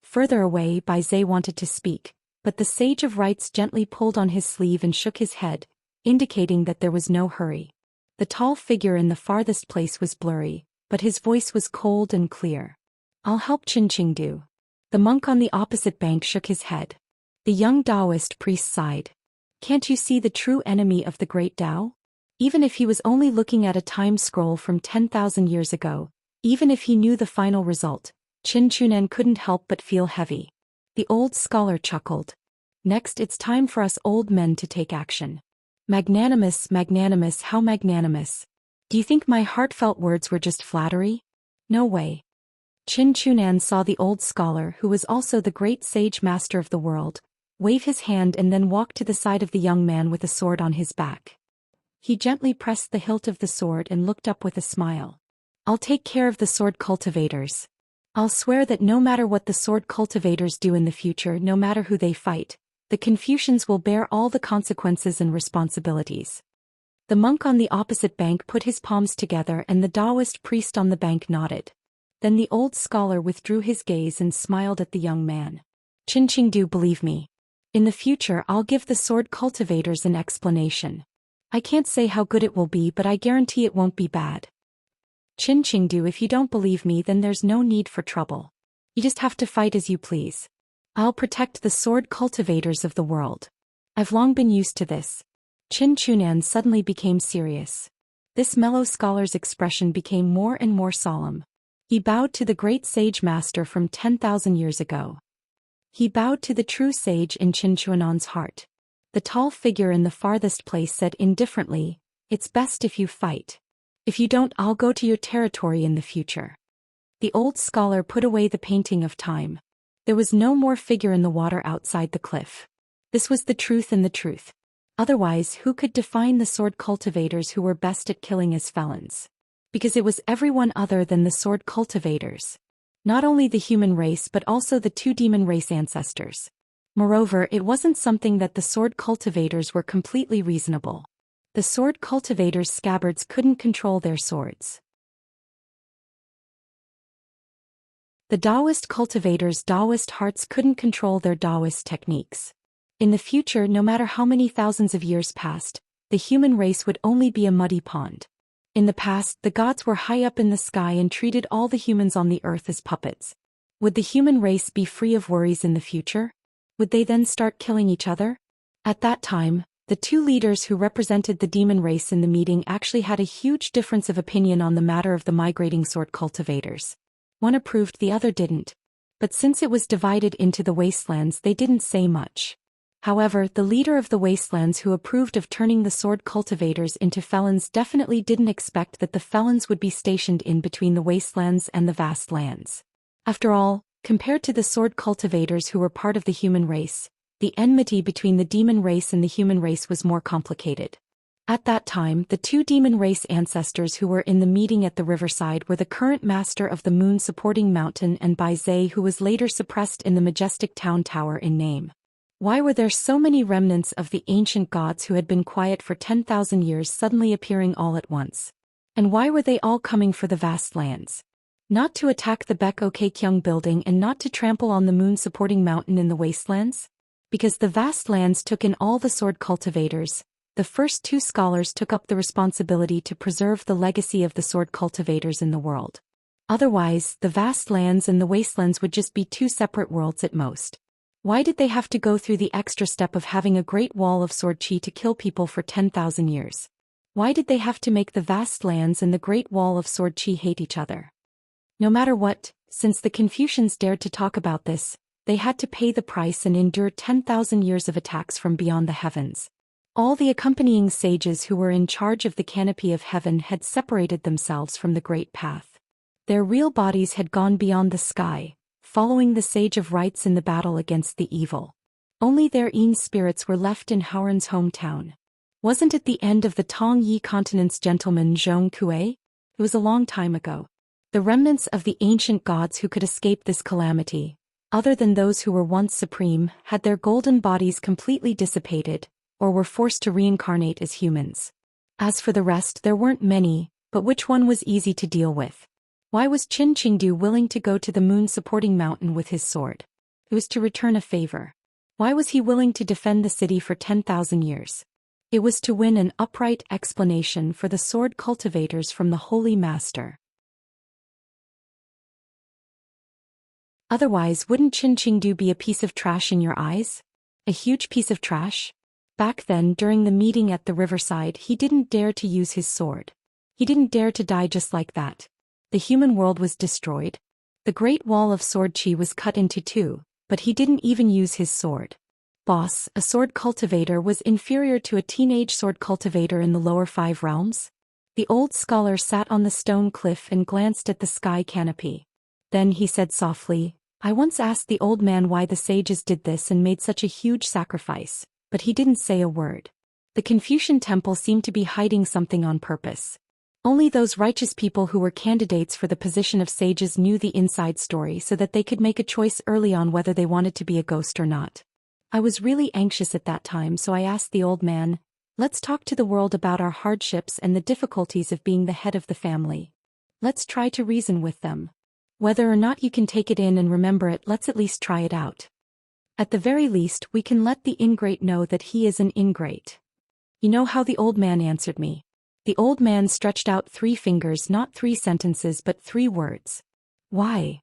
Further away, Bai Zhe wanted to speak, but the sage of rites gently pulled on his sleeve and shook his head, indicating that there was no hurry. The tall figure in the farthest place was blurry, but his voice was cold and clear. I'll help Qin Qingdu. The monk on the opposite bank shook his head. The young Taoist priest sighed. Can't you see the true enemy of the great Tao? Even if he was only looking at a time scroll from 10,000 years ago, even if he knew the final result, Qin Chunan couldn't help but feel heavy. The old scholar chuckled. Next it's time for us old men to take action. Magnanimous, magnanimous, how magnanimous. Do you think my heartfelt words were just flattery? No way. Qin Chunan saw the old scholar, who was also the great sage master of the world, wave his hand and then walk to the side of the young man with a sword on his back. He gently pressed the hilt of the sword and looked up with a smile. I'll take care of the sword cultivators. I'll swear that no matter what the sword cultivators do in the future, no matter who they fight, the Confucians will bear all the consequences and responsibilities. The monk on the opposite bank put his palms together and the Taoist priest on the bank nodded. Then the old scholar withdrew his gaze and smiled at the young man. Qin Qingdu, believe me. In the future I'll give the sword cultivators an explanation. I can't say how good it will be, but I guarantee it won't be bad. Qin Qingdu, if you don't believe me, then there's no need for trouble. You just have to fight as you please. I'll protect the sword cultivators of the world. I've long been used to this. Qin Chunan suddenly became serious. This mellow scholar's expression became more and more solemn. He bowed to the great sage master from 10,000 years ago. He bowed to the true sage in Qin Chuanan's heart. The tall figure in the farthest place said indifferently, it's best if you fight. If you don't, I'll go to your territory in the future. The old scholar put away the painting of time. There was no more figure in the water outside the cliff. This was the truth and the truth. Otherwise, who could define the sword cultivators who were best at killing as felons? Because it was everyone other than the sword cultivators. Not only the human race but also the two demon race ancestors. Moreover, it wasn't something that the sword cultivators were completely reasonable. The sword cultivators' scabbards couldn't control their swords. The Taoist cultivators' Taoist hearts couldn't control their Taoist techniques. In the future, no matter how many thousands of years passed, the human race would only be a muddy pond. In the past, the gods were high up in the sky and treated all the humans on the earth as puppets. Would the human race be free of worries in the future? Would they then start killing each other? At that time, the two leaders who represented the demon race in the meeting actually had a huge difference of opinion on the matter of the migrating sword cultivators. One approved, the other didn't. But since it was divided into the wastelands, they didn't say much. However, the leader of the wastelands who approved of turning the sword cultivators into felons definitely didn't expect that the felons would be stationed in between the wastelands and the vast lands. After all, compared to the sword cultivators who were part of the human race, the enmity between the demon race and the human race was more complicated. At that time, the two demon race ancestors who were in the meeting at the riverside were the current master of the moon supporting mountain and Bai Zhe, who was later suppressed in the majestic town tower in name. Why were there so many remnants of the ancient gods who had been quiet for 10,000 years suddenly appearing all at once? And why were they all coming for the vast lands? Not to attack the Baek-ok-kyung building and not to trample on the moon-supporting mountain in the wastelands? Because the vast lands took in all the sword cultivators, the first two scholars took up the responsibility to preserve the legacy of the sword cultivators in the world. Otherwise, the vast lands and the wastelands would just be two separate worlds at most. Why did they have to go through the extra step of having a great wall of sword chi to kill people for 10,000 years? Why did they have to make the vast lands and the great wall of sword chi hate each other? No matter what, since the Confucians dared to talk about this, They had to pay the price and endure 10,000 years of attacks from beyond the heavens. All the accompanying sages who were in charge of the canopy of heaven had separated themselves from the great path. Their real bodies had gone beyond the sky, following the Sage of Rights in the battle against the evil. Only their spirits were left in Howren's hometown. Wasn't it the end of the Tong Yi continent's gentleman Zhong Kuei? It was a long time ago. The remnants of the ancient gods who could escape this calamity, other than those who were once supreme, had their golden bodies completely dissipated, or were forced to reincarnate as humans. As for the rest, there weren't many, but which one was easy to deal with? Why was Qin Qingdu willing to go to the moon-supporting mountain with his sword? It was to return a favor. Why was he willing to defend the city for 10,000 years? It was to win an upright explanation for the sword cultivators from the Holy Master. Otherwise, wouldn't Qin Qingdu be a piece of trash in your eyes? A huge piece of trash? Back then, during the meeting at the riverside, he didn't dare to use his sword. He didn't dare to die just like that. The human world was destroyed. The Great Wall of Sword Qi was cut into two, but he didn't even use his sword. Boss, a sword cultivator was inferior to a teenage sword cultivator in the lower 5 realms? The old scholar sat on the stone cliff and glanced at the sky canopy. Then he said softly, I once asked the old man why the sages did this and made such a huge sacrifice, but he didn't say a word. The Confucian temple seemed to be hiding something on purpose. Only those righteous people who were candidates for the position of sages knew the inside story so that they could make a choice early on whether they wanted to be a ghost or not. I was really anxious at that time, so I asked the old man, let's talk to the world about our hardships and the difficulties of being the head of the family. Let's try to reason with them. Whether or not you can take it in and remember it, let's at least try it out. At the very least, we can let the ingrate know that he is an ingrate. You know how the old man answered me? The old man stretched out 3 fingers, not 3 sentences but 3 words. Why?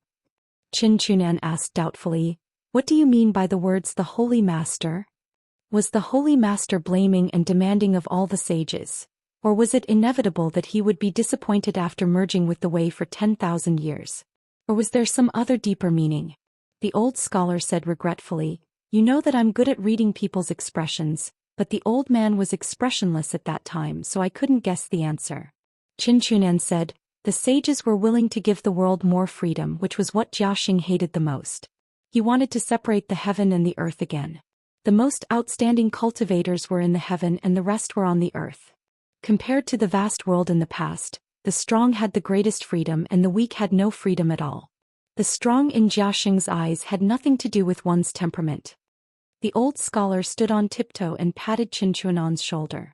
Qin Qunan asked doubtfully, what do you mean by the words the Holy Master? Was the Holy Master blaming and demanding of all the sages? Or was it inevitable that he would be disappointed after merging with the Way for 10,000 years? Or was there some other deeper meaning? The old scholar said regretfully, you know that I'm good at reading people's expressions, but the old man was expressionless at that time, so I couldn't guess the answer. Qin Qunan said, the sages were willing to give the world more freedom, which was what Jiaxing hated the most. He wanted to separate the heaven and the earth again. The most outstanding cultivators were in the heaven and the rest were on the earth. Compared to the vast world in the past, the strong had the greatest freedom and the weak had no freedom at all. The strong in Jiaxing's eyes had nothing to do with one's temperament. The old scholar stood on tiptoe and patted Qin Quanan's shoulder.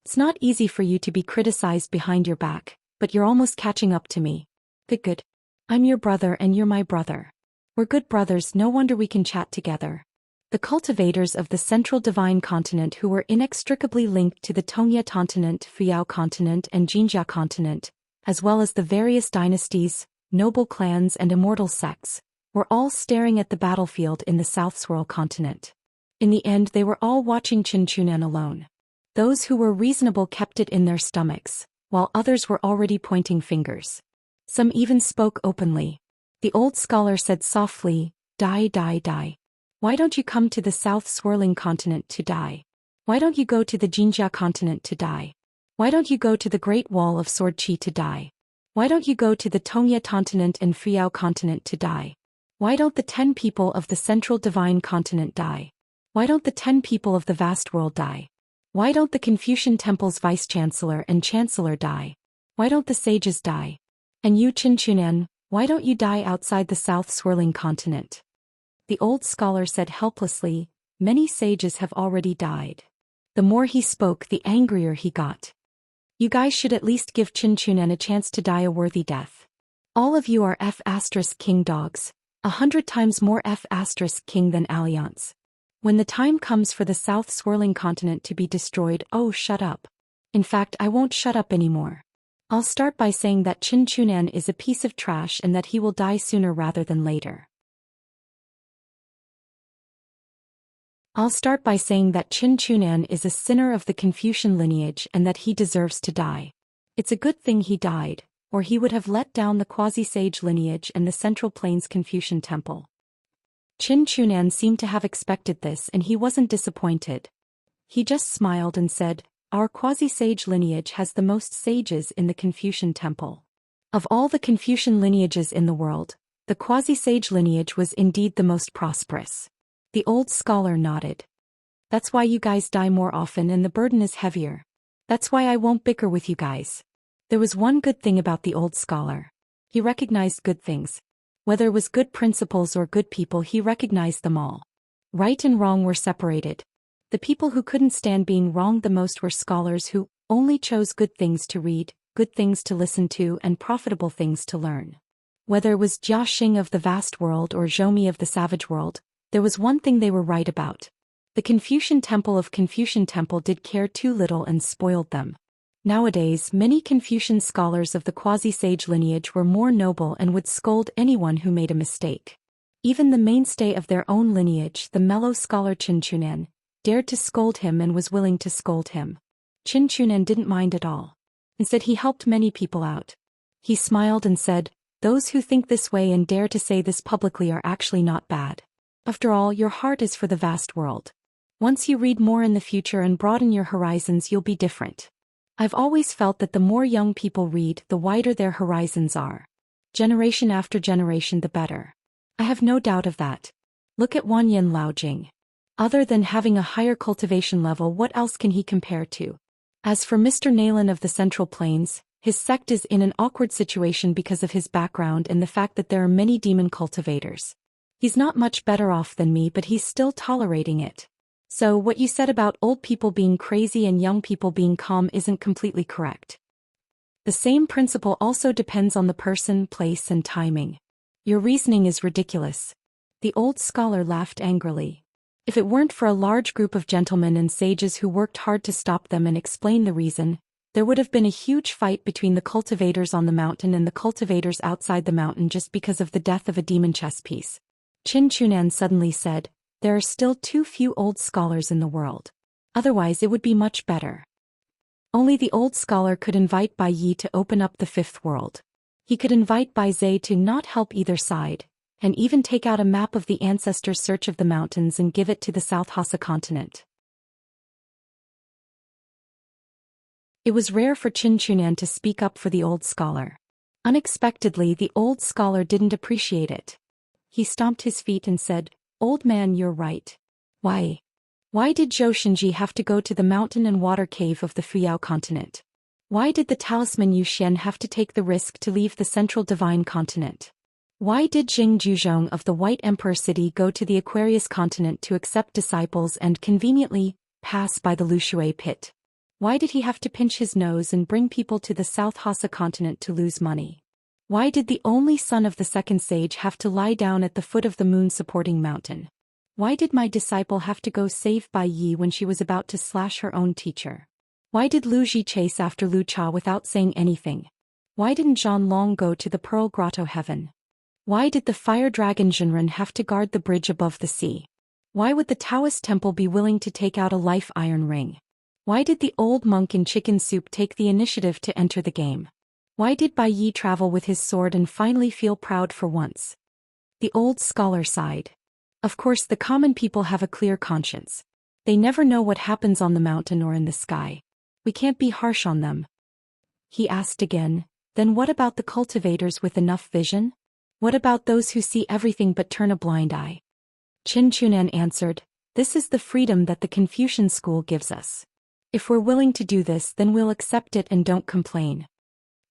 It's not easy for you to be criticized behind your back, but you're almost catching up to me. Good. I'm your brother and you're my brother. We're good brothers, no wonder we can chat together. The cultivators of the central divine continent who were inextricably linked to the Tongya continent, Fuyao continent and Jinjia continent, as well as the various dynasties, noble clans and immortal sects, were all staring at the battlefield in the South Swirl continent. In the end, they were all watching Qin Qunan alone. Those who were reasonable kept it in their stomachs, while others were already pointing fingers. Some even spoke openly. The old scholar said softly, die. Why don't you come to the South Swirling continent to die? Why don't you go to the Jinjia continent to die? Why don't you go to the Great Wall of Sword Qi to die? Why don't you go to the Tongya continent and Fuyao continent to die? Why don't the 10 people of the central divine continent die? Why don't the 10 people of the vast world die? Why don't the Confucian temple's vice-chancellor and chancellor die? Why don't the sages die? And you, Qin Qunan, why don't you die outside the South Swirling continent? The old scholar said helplessly, many sages have already died. The more he spoke, the angrier he got. You guys should at least give Qin Qunan a chance to die a worthy death. All of you are F***king dogs, 100 times more F***king than Alliance. When the time comes for the South Swirling continent to be destroyed, oh shut up. In fact, I won't shut up anymore. I'll start by saying that Qin Qunan is a piece of trash and that he will die sooner rather than later. I'll start by saying that Qin Qunan is a sinner of the Confucian lineage and that he deserves to die. It's a good thing he died, or he would have let down the quasi-sage lineage and the Central Plains Confucian temple. Qin Chunan seemed to have expected this and he wasn't disappointed. He just smiled and said, "Our quasi-sage lineage has the most sages in the Confucian temple. Of all the Confucian lineages in the world, the quasi-sage lineage was indeed the most prosperous." The old scholar nodded. "That's why you guys die more often and the burden is heavier. That's why I won't bicker with you guys." There was one good thing about the old scholar. He recognized good things. Whether it was good principles or good people, he recognized them all. Right and wrong were separated. The people who couldn't stand being wronged the most were scholars who only chose good things to read, good things to listen to, and profitable things to learn. Whether it was Jia Xing of the vast world or Zhou Mi of the savage world, there was one thing they were right about. The Confucian temple did care too little and spoiled them. Nowadays, many Confucian scholars of the quasi-sage lineage were more noble and would scold anyone who made a mistake. Even the mainstay of their own lineage, the mellow scholar Qin Chunan, dared to scold him and was willing to scold him. Qin Chunan didn't mind at all. Instead, he helped many people out. He smiled and said, "Those who think this way and dare to say this publicly are actually not bad. After all, your heart is for the vast world. Once you read more in the future and broaden your horizons, you'll be different. I've always felt that the more young people read, the wider their horizons are. Generation after generation, the better. I have no doubt of that. Look at Wanyan Laojing. Other than having a higher cultivation level, what else can he compare to? As for Mr. Naylan of the Central Plains, his sect is in an awkward situation because of his background and the fact that there are many demon cultivators. He's not much better off than me, but he's still tolerating it. So what you said about old people being crazy and young people being calm isn't completely correct. The same principle also depends on the person, place, and timing. Your reasoning is ridiculous." The old scholar laughed angrily. If it weren't for a large group of gentlemen and sages who worked hard to stop them and explain the reason, there would have been a huge fight between the cultivators on the mountain and the cultivators outside the mountain just because of the death of a demon chess piece. Qin Chunan suddenly said, "There are still too few old scholars in the world. Otherwise it would be much better." Only the old scholar could invite Bai Yi to open up the fifth world. He could invite Bai Zhe to not help either side, and even take out a map of the ancestors' search of the mountains and give it to the South Hassa continent. It was rare for Qin Chunan to speak up for the old scholar. Unexpectedly, the old scholar didn't appreciate it. He stomped his feet and said, "Old man, you're right. Why? Why did Zhou Xian have to go to the mountain and water cave of the Fuyao continent? Why did the talisman Zhou Xian have to take the risk to leave the central divine continent? Why did Jing Juzhong of the White Emperor City go to the Aquarius continent to accept disciples and conveniently pass by the Lushui pit? Why did he have to pinch his nose and bring people to the South Hassa continent to lose money? Why did the only son of the second sage have to lie down at the foot of the moon-supporting mountain? Why did my disciple have to go save Bai Yi when she was about to slash her own teacher? Why did Lu Ji chase after Lu Cha without saying anything? Why didn't Zhan Long go to the Pearl Grotto heaven? Why did the fire dragon Zhenren have to guard the bridge above the sea? Why would the Taoist temple be willing to take out a life iron ring? Why did the old monk in chicken soup take the initiative to enter the game? Why did Bai Yi travel with his sword and finally feel proud for once?" The old scholar sighed. Of course, the common people have a clear conscience. They never know what happens on the mountain or in the sky. We can't be harsh on them. He asked again, "Then what about the cultivators with enough vision? What about those who see everything but turn a blind eye?" Qin Chunan answered, "This is the freedom that the Confucian school gives us. If we're willing to do this, then we'll accept it and don't complain."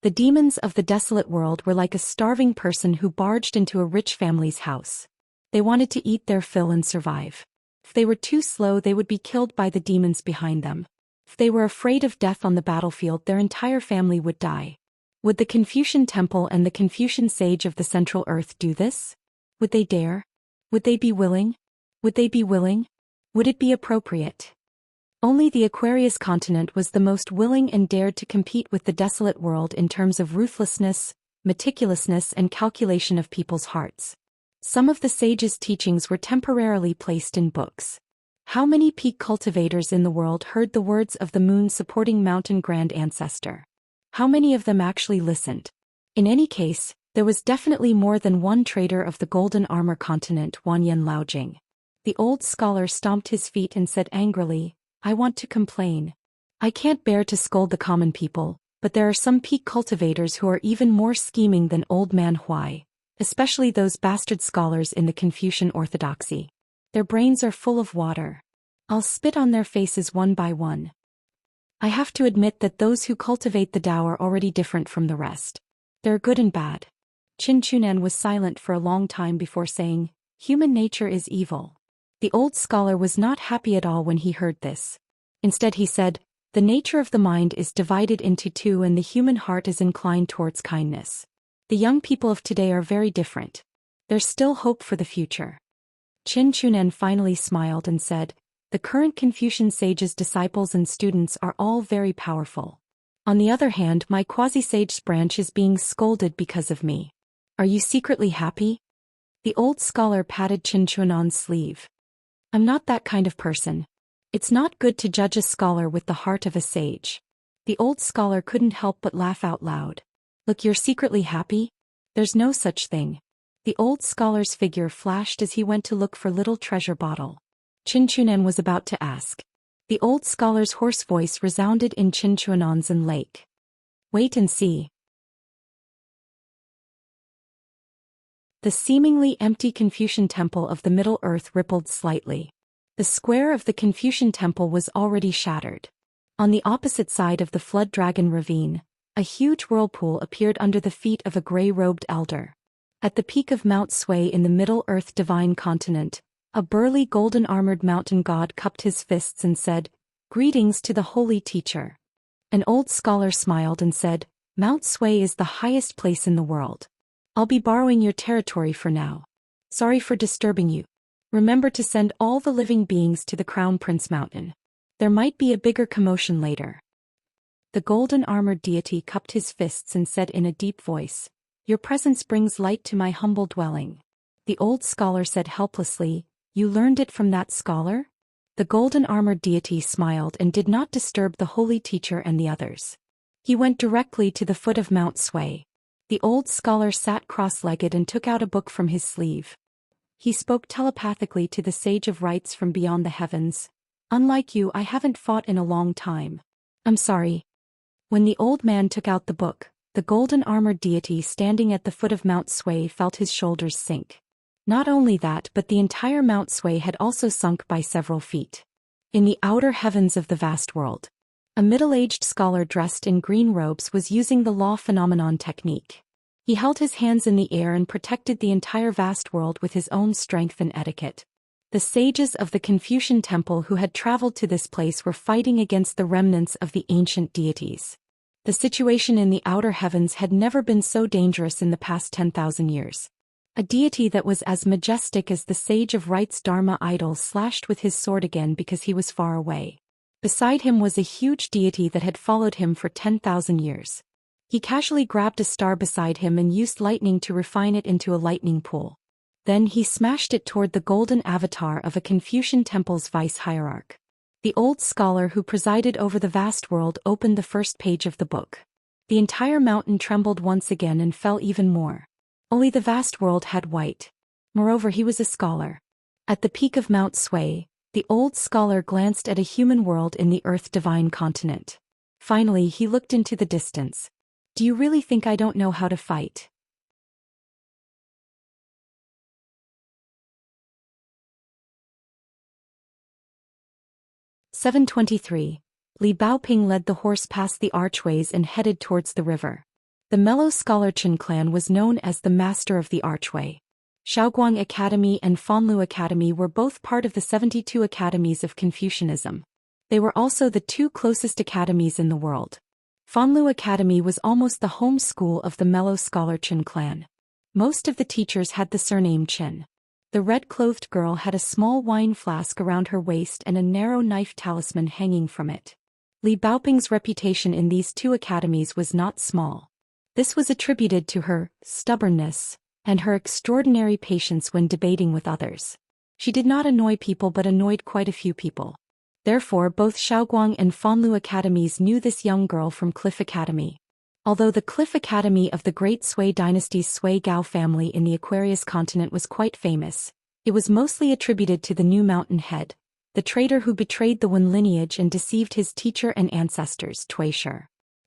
The demons of the desolate world were like a starving person who barged into a rich family's house. They wanted to eat their fill and survive. If they were too slow, they would be killed by the demons behind them. If they were afraid of death on the battlefield, their entire family would die. Would the Confucian temple and the Confucian sage of the Central Earth do this? Would they dare? Would they be willing? Would they be willing? Would it be appropriate? Only the Aquarius continent was the most willing and dared to compete with the desolate world in terms of ruthlessness, meticulousness, and calculation of people's hearts. Some of the sages' teachings were temporarily placed in books. How many peak cultivators in the world heard the words of the moon-supporting mountain grand ancestor? How many of them actually listened? In any case, There was definitely more than one trader of the golden armor continent, Wanyan Laojing. The old scholar stomped his feet and said angrily, I want to complain. I can't bear to scold the common people, but there are some peak cultivators who are even more scheming than old man Huai, especially those bastard scholars in the Confucian orthodoxy. Their brains are full of water. I'll spit on their faces one by one. I have to admit that those who cultivate the Tao are already different from the rest. They're good and bad. Qin Chunan was silent for a long time before saying, human nature is evil. The old scholar was not happy at all when he heard this. Instead he said, the nature of the mind is divided into two and the human heart is inclined towards kindness. The young people of today are very different. There's still hope for the future. Qin Chunan finally smiled and said, the current Confucian sage's disciples and students are all very powerful. On the other hand, my quasi-sage's branch is being scolded because of me. Are you secretly happy? The old scholar patted Qin Chunan's sleeve. I'm not that kind of person. It's not good to judge a scholar with the heart of a sage. The old scholar couldn't help but laugh out loud. Look, you're secretly happy? There's no such thing. The old scholar's figure flashed as he went to look for little treasure bottle. Qin Chunan was about to ask. The old scholar's hoarse voice resounded in Qin Chunan's lake. Wait and see. The seemingly empty Confucian temple of the Middle Earth rippled slightly. The square of the Confucian temple was already shattered. On the opposite side of the Flood Dragon ravine, a huge whirlpool appeared under the feet of a gray-robed elder. At the peak of Mount Sui in the Middle Earth Divine Continent, a burly golden-armored mountain god cupped his fists and said, Greetings to the holy teacher. An old scholar smiled and said, Mount Sui is the highest place in the world. I'll be borrowing your territory for now. Sorry for disturbing you. Remember to send all the living beings to the Crown Prince Mountain. There might be a bigger commotion later. The golden-armored deity cupped his fists and said in a deep voice, Your presence brings light to my humble dwelling. The old scholar said helplessly, You learned it from that scholar? The golden-armored deity smiled and did not disturb the holy teacher and the others. He went directly to the foot of Mount Sui. The old scholar sat cross-legged and took out a book from his sleeve. He spoke telepathically to the sage of rites from beyond the heavens. Unlike you, I haven't fought in a long time. I'm sorry. When the old man took out the book, the golden-armored deity standing at the foot of Mount Sui felt his shoulders sink. Not only that, but the entire Mount Sui had also sunk by several feet. In the outer heavens of the vast world, a middle-aged scholar dressed in green robes was using the law phenomenon technique. He held his hands in the air and protected the entire vast world with his own strength and etiquette. The sages of the Confucian temple who had traveled to this place were fighting against the remnants of the ancient deities. The situation in the outer heavens had never been so dangerous in the past 10,000 years. A deity that was as majestic as the sage of rites Dharma idol slashed with his sword again because he was far away. Beside him was a huge deity that had followed him for 10,000 years. He casually grabbed a star beside him and used lightning to refine it into a lightning pool. Then he smashed it toward the golden avatar of a Confucian temple's vice-hierarch. The old scholar who presided over the vast world opened the first page of the book. The entire mountain trembled once again and fell even more. Only the vast world had white. Moreover, he was a scholar. At the peak of Mount Sui, the old scholar glanced at a human world in the Earth Divine Continent. Finally, he looked into the distance. Do you really think I don't know how to fight? "723. Li Baoping led the horse past the archways and headed towards the river. The mellow scholar Chen clan was known as the Master of the Archway. Shaoguang Academy and Fanlu Academy were both part of the 72 academies of Confucianism. They were also the two closest academies in the world. Fanlu Academy was almost the home school of the mellow scholar Chen clan. Most of the teachers had the surname Chen. The red-clothed girl had a small wine flask around her waist and a narrow knife talisman hanging from it. Li Baoping's reputation in these two academies was not small. This was attributed to her stubbornness and her extraordinary patience when debating with others. She did not annoy people but annoyed quite a few people. Therefore, both Shaoguang and Fanlu Academies knew this young girl from Cliff Academy. Although the Cliff Academy of the Great Sui Dynasty's Sui Gao family in the Aquarius continent was quite famous, it was mostly attributed to the new mountain head, the traitor who betrayed the Wen lineage and deceived his teacher and ancestors, Tui Shi.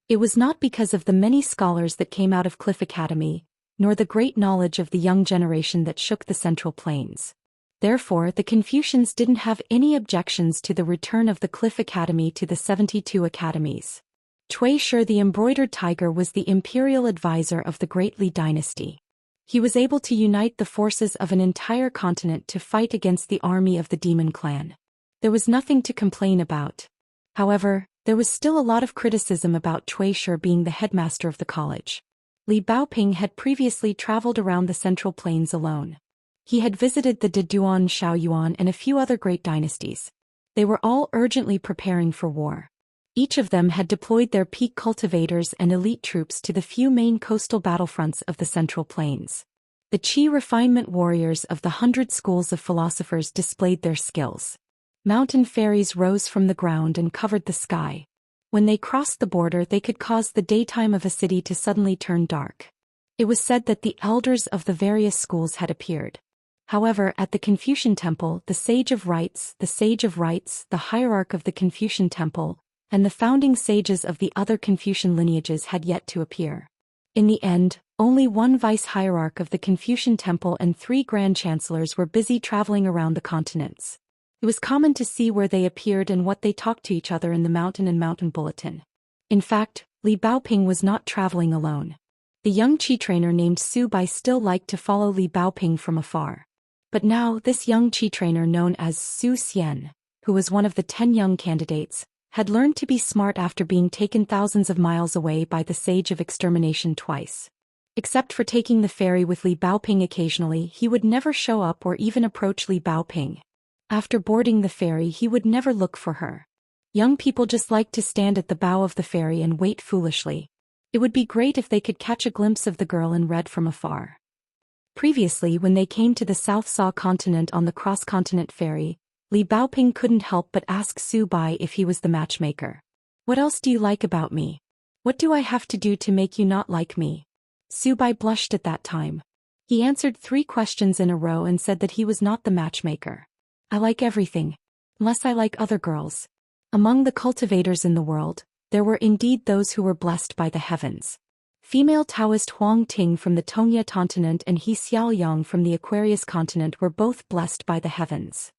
It was not because of the many scholars that came out of Cliff Academy, nor the great knowledge of the young generation that shook the Central Plains. Therefore, the Confucians didn't have any objections to the return of the Cliff Academy to the 72 academies. Tui Shi the embroidered tiger was the imperial advisor of the Great Li dynasty. He was able to unite the forces of an entire continent to fight against the army of the demon clan. There was nothing to complain about. However, there was still a lot of criticism about Tui Shi being the headmaster of the college. Li Baoping had previously traveled around the Central Plains alone. He had visited the Deduan Shaoyuan and a few other great dynasties. They were all urgently preparing for war. Each of them had deployed their peak cultivators and elite troops to the few main coastal battlefronts of the Central Plains. The Qi refinement warriors of the 100 schools of philosophers displayed their skills. Mountain fairies rose from the ground and covered the sky. When they crossed the border, they could cause the daytime of a city to suddenly turn dark. It was said that the elders of the various schools had appeared. However, at the Confucian Temple, the Sage of Rites, the hierarch of the Confucian Temple, and the founding sages of the other Confucian lineages had yet to appear. In the end, only one vice-hierarch of the Confucian Temple and 3 grand chancellors were busy traveling around the continents. It was common to see where they appeared and what they talked to each other in the mountain and mountain bulletin. In fact, Li Baoping was not traveling alone. The young Qi trainer named Su Bai still liked to follow Li Baoping from afar. But now this young Qi trainer known as Zhou Xian, who was one of the 10 young candidates, had learned to be smart after being taken thousands of miles away by the Sage of Extermination twice. Except for taking the ferry with Li Baoping occasionally, he would never show up or even approach Li Baoping. After boarding the ferry, he would never look for her. Young people just liked to stand at the bow of the ferry and wait foolishly. It would be great if they could catch a glimpse of the girl in red from afar. Previously, when they came to the South Sa continent on the cross-continent ferry, Li Baoping couldn't help but ask Su Bai if he was the matchmaker. "What else do you like about me? What do I have to do to make you not like me?" Su Bai blushed at that time. He answered 3 questions in a row and said that he was not the matchmaker. "I like everything. Unless I like other girls." Among the cultivators in the world, there were indeed those who were blessed by the heavens. Female Taoist Huang Ting from the Tongya continent and He Xiaoyang from the Aquarius continent were both blessed by the heavens.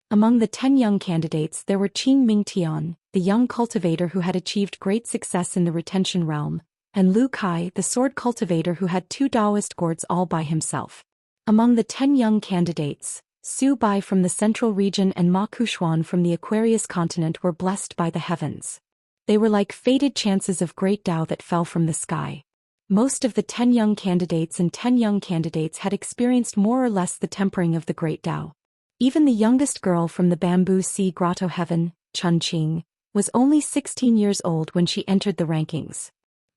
Among the 10 young candidates there were Qing Mingtian, the young cultivator who had achieved great success in the retention realm, and Lu Kai, the sword cultivator who had 2 Taoist gourds all by himself. Among the 10 young candidates, Su Bai from the Central region and Ma Kushuan from the Aquarius continent were blessed by the heavens. They were like fated chances of great Tao that fell from the sky. Most of the 10 young candidates and 10 young candidates had experienced more or less the tempering of the great Tao. Even the youngest girl from the Bamboo Sea Grotto Heaven, Chun Qing, was only 16 years old when she entered the rankings.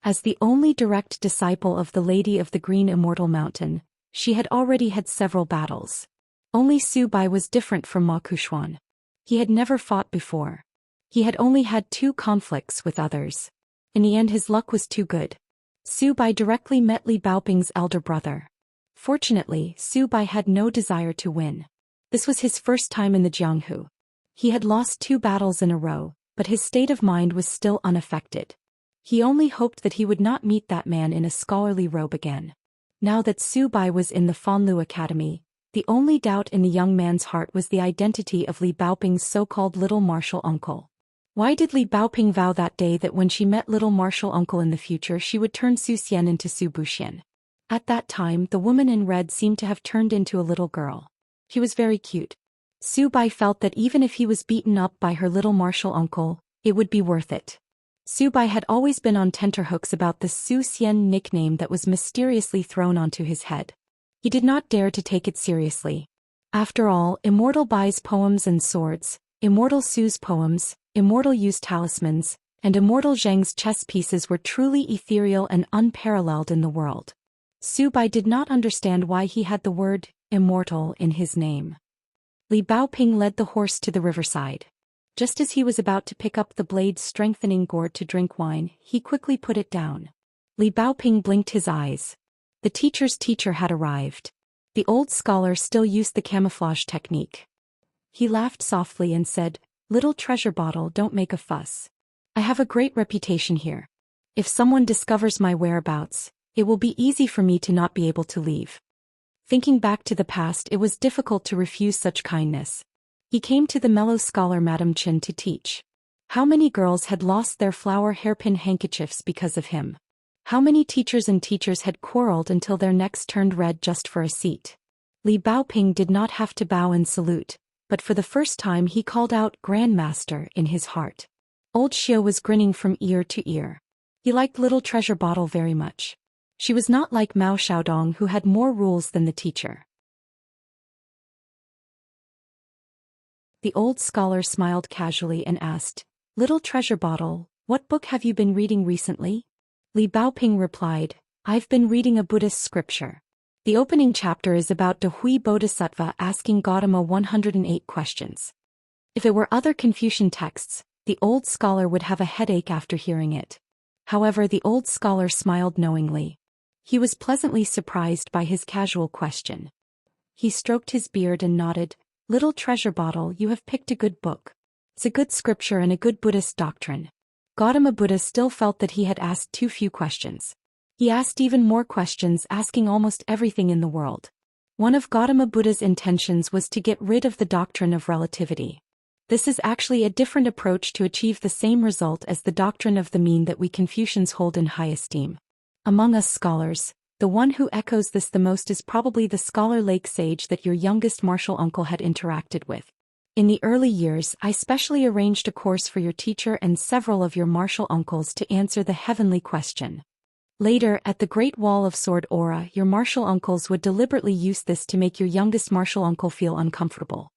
As the only direct disciple of the Lady of the Green Immortal Mountain, she had already had several battles. Only Su Bai was different from Ma Kushuan. He had never fought before. He had only had 2 conflicts with others. In the end his luck was too good. Su Bai directly met Li Baoping's elder brother. Fortunately, Su Bai had no desire to win. This was his first time in the Jianghu. He had lost 2 battles in a row, but his state of mind was still unaffected. He only hoped that he would not meet that man in a scholarly robe again. Now that Su Bai was in the Fanlu Academy, the only doubt in the young man's heart was the identity of Li Baoping's so-called little martial uncle. Why did Li Baoping vow that day that when she met little martial uncle in the future she would turn Zhou Xian into Zhou Xian? At that time the woman in red seemed to have turned into a little girl. She was very cute. Su Bai felt that even if he was beaten up by her little martial uncle, it would be worth it. Su Bai had always been on tenterhooks about the Zhou Xian nickname that was mysteriously thrown onto his head. He did not dare to take it seriously. After all, Immortal Bai's poems and swords, Immortal Su's poems, Immortal Yu's talismans, and Immortal Zheng's chess pieces were truly ethereal and unparalleled in the world. Su Bai did not understand why he had the word immortal in his name. Li Baoping led the horse to the riverside. Just as he was about to pick up the blade-strengthening gourd to drink wine, he quickly put it down. Li Baoping blinked his eyes. The teacher's teacher had arrived. The old scholar still used the camouflage technique. He laughed softly and said, "Little treasure bottle, don't make a fuss. I have a great reputation here. If someone discovers my whereabouts, it will be easy for me to not be able to leave." Thinking back to the past, it was difficult to refuse such kindness. He came to the mellow scholar Madame Chen to teach. How many girls had lost their flower hairpin handkerchiefs because of him? How many teachers had quarreled until their necks turned red just for a seat? Li Baoping did not have to bow and salute, but for the first time he called out "Grandmaster" in his heart. Old Xia was grinning from ear to ear. He liked Little Treasure Bottle very much. She was not like Mao Xiaodong, who had more rules than the teacher. The old scholar smiled casually and asked, "Little Treasure Bottle, what book have you been reading recently?" Li Baoping replied, "I've been reading a Buddhist scripture. The opening chapter is about the Hui Bodhisattva asking Gautama 108 questions." If it were other Confucian texts, the old scholar would have a headache after hearing it. However, the old scholar smiled knowingly. He was pleasantly surprised by his casual question. He stroked his beard and nodded, "Little Treasure Bottle, you have picked a good book. It's a good scripture and a good Buddhist doctrine." Gautama Buddha still felt that he had asked too few questions. He asked even more questions, asking almost everything in the world. One of Gautama Buddha's intentions was to get rid of the doctrine of relativity. This is actually a different approach to achieve the same result as the doctrine of the mean that we Confucians hold in high esteem. Among us scholars, the one who echoes this the most is probably the scholar lake sage that your youngest martial uncle had interacted with. In the early years, I specially arranged a course for your teacher and several of your martial uncles to answer the heavenly question. Later, at the Great Wall of Sword Aura, your martial uncles would deliberately use this to make your youngest martial uncle feel uncomfortable.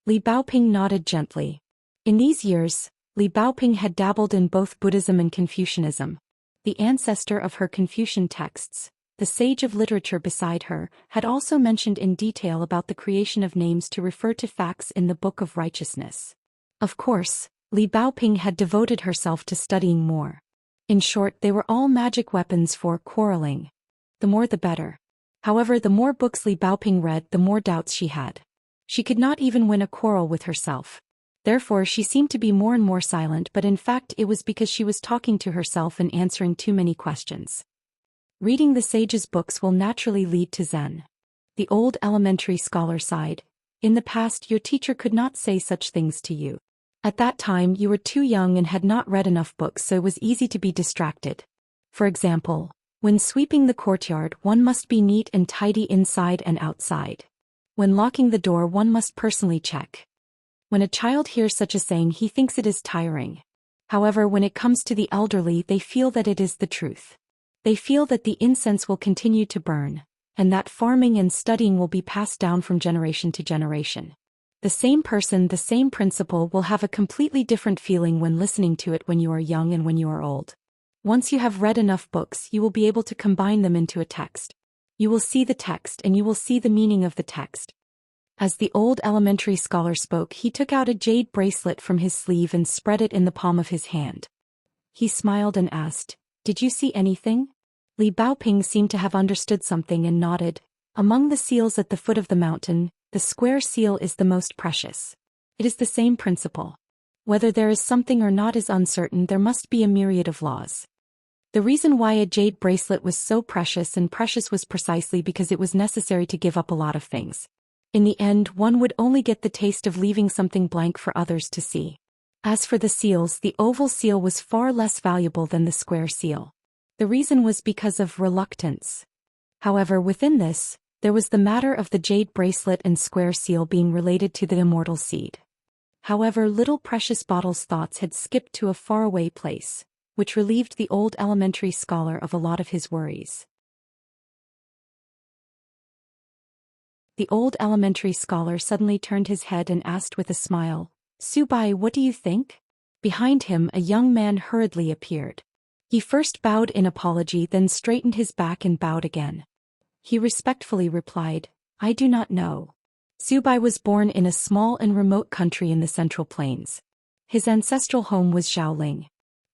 Li Baoping nodded gently. In these years, Li Baoping had dabbled in both Buddhism and Confucianism. The ancestor of her Confucian texts, the sage of literature beside her, had also mentioned in detail about the creation of names to refer to facts in the Book of Righteousness. Of course, Li Baoping had devoted herself to studying more. In short, they were all magic weapons for quarreling. The more the better. However, the more books Li Baoping read, the more doubts she had. She could not even win a quarrel with herself. Therefore, she seemed to be more and more silent, but in fact it was because she was talking to herself and answering too many questions. Reading the sage's books will naturally lead to Zen. The old elementary scholar sighed. In the past, your teacher could not say such things to you. At that time, you were too young and had not read enough books, so it was easy to be distracted. For example, when sweeping the courtyard, one must be neat and tidy inside and outside. When locking the door, one must personally check. When a child hears such a saying, he thinks it is tiring. However, when it comes to the elderly, they feel that it is the truth. They feel that the incense will continue to burn, and that farming and studying will be passed down from generation to generation. The same person, the same principle will have a completely different feeling when listening to it when you are young and when you are old. Once you have read enough books, you will be able to combine them into a text. You will see the text and you will see the meaning of the text. As the old elementary scholar spoke, he took out a jade bracelet from his sleeve and spread it in the palm of his hand. He smiled and asked, "Did you see anything?" Li Baoping seemed to have understood something and nodded. "Among the seals at the foot of the mountain, the square seal is the most precious. It is the same principle. Whether there is something or not is uncertain, there must be a myriad of laws." The reason why a jade bracelet was so precious was precisely because it was necessary to give up a lot of things. In the end, one would only get the taste of leaving something blank for others to see. As for the seals, the oval seal was far less valuable than the square seal. The reason was because of reluctance. However, within this, there was the matter of the jade bracelet and square seal being related to the immortal seed. However, little Precious Bottle's thoughts had skipped to a faraway place, which relieved the old elementary scholar of a lot of his worries. The old elementary scholar suddenly turned his head and asked with a smile, "Subai, what do you think?" Behind him, a young man hurriedly appeared. He first bowed in apology, then straightened his back and bowed again. He respectfully replied, "I do not know." Subai was born in a small and remote country in the Central Plains. His ancestral home was Xiaoling.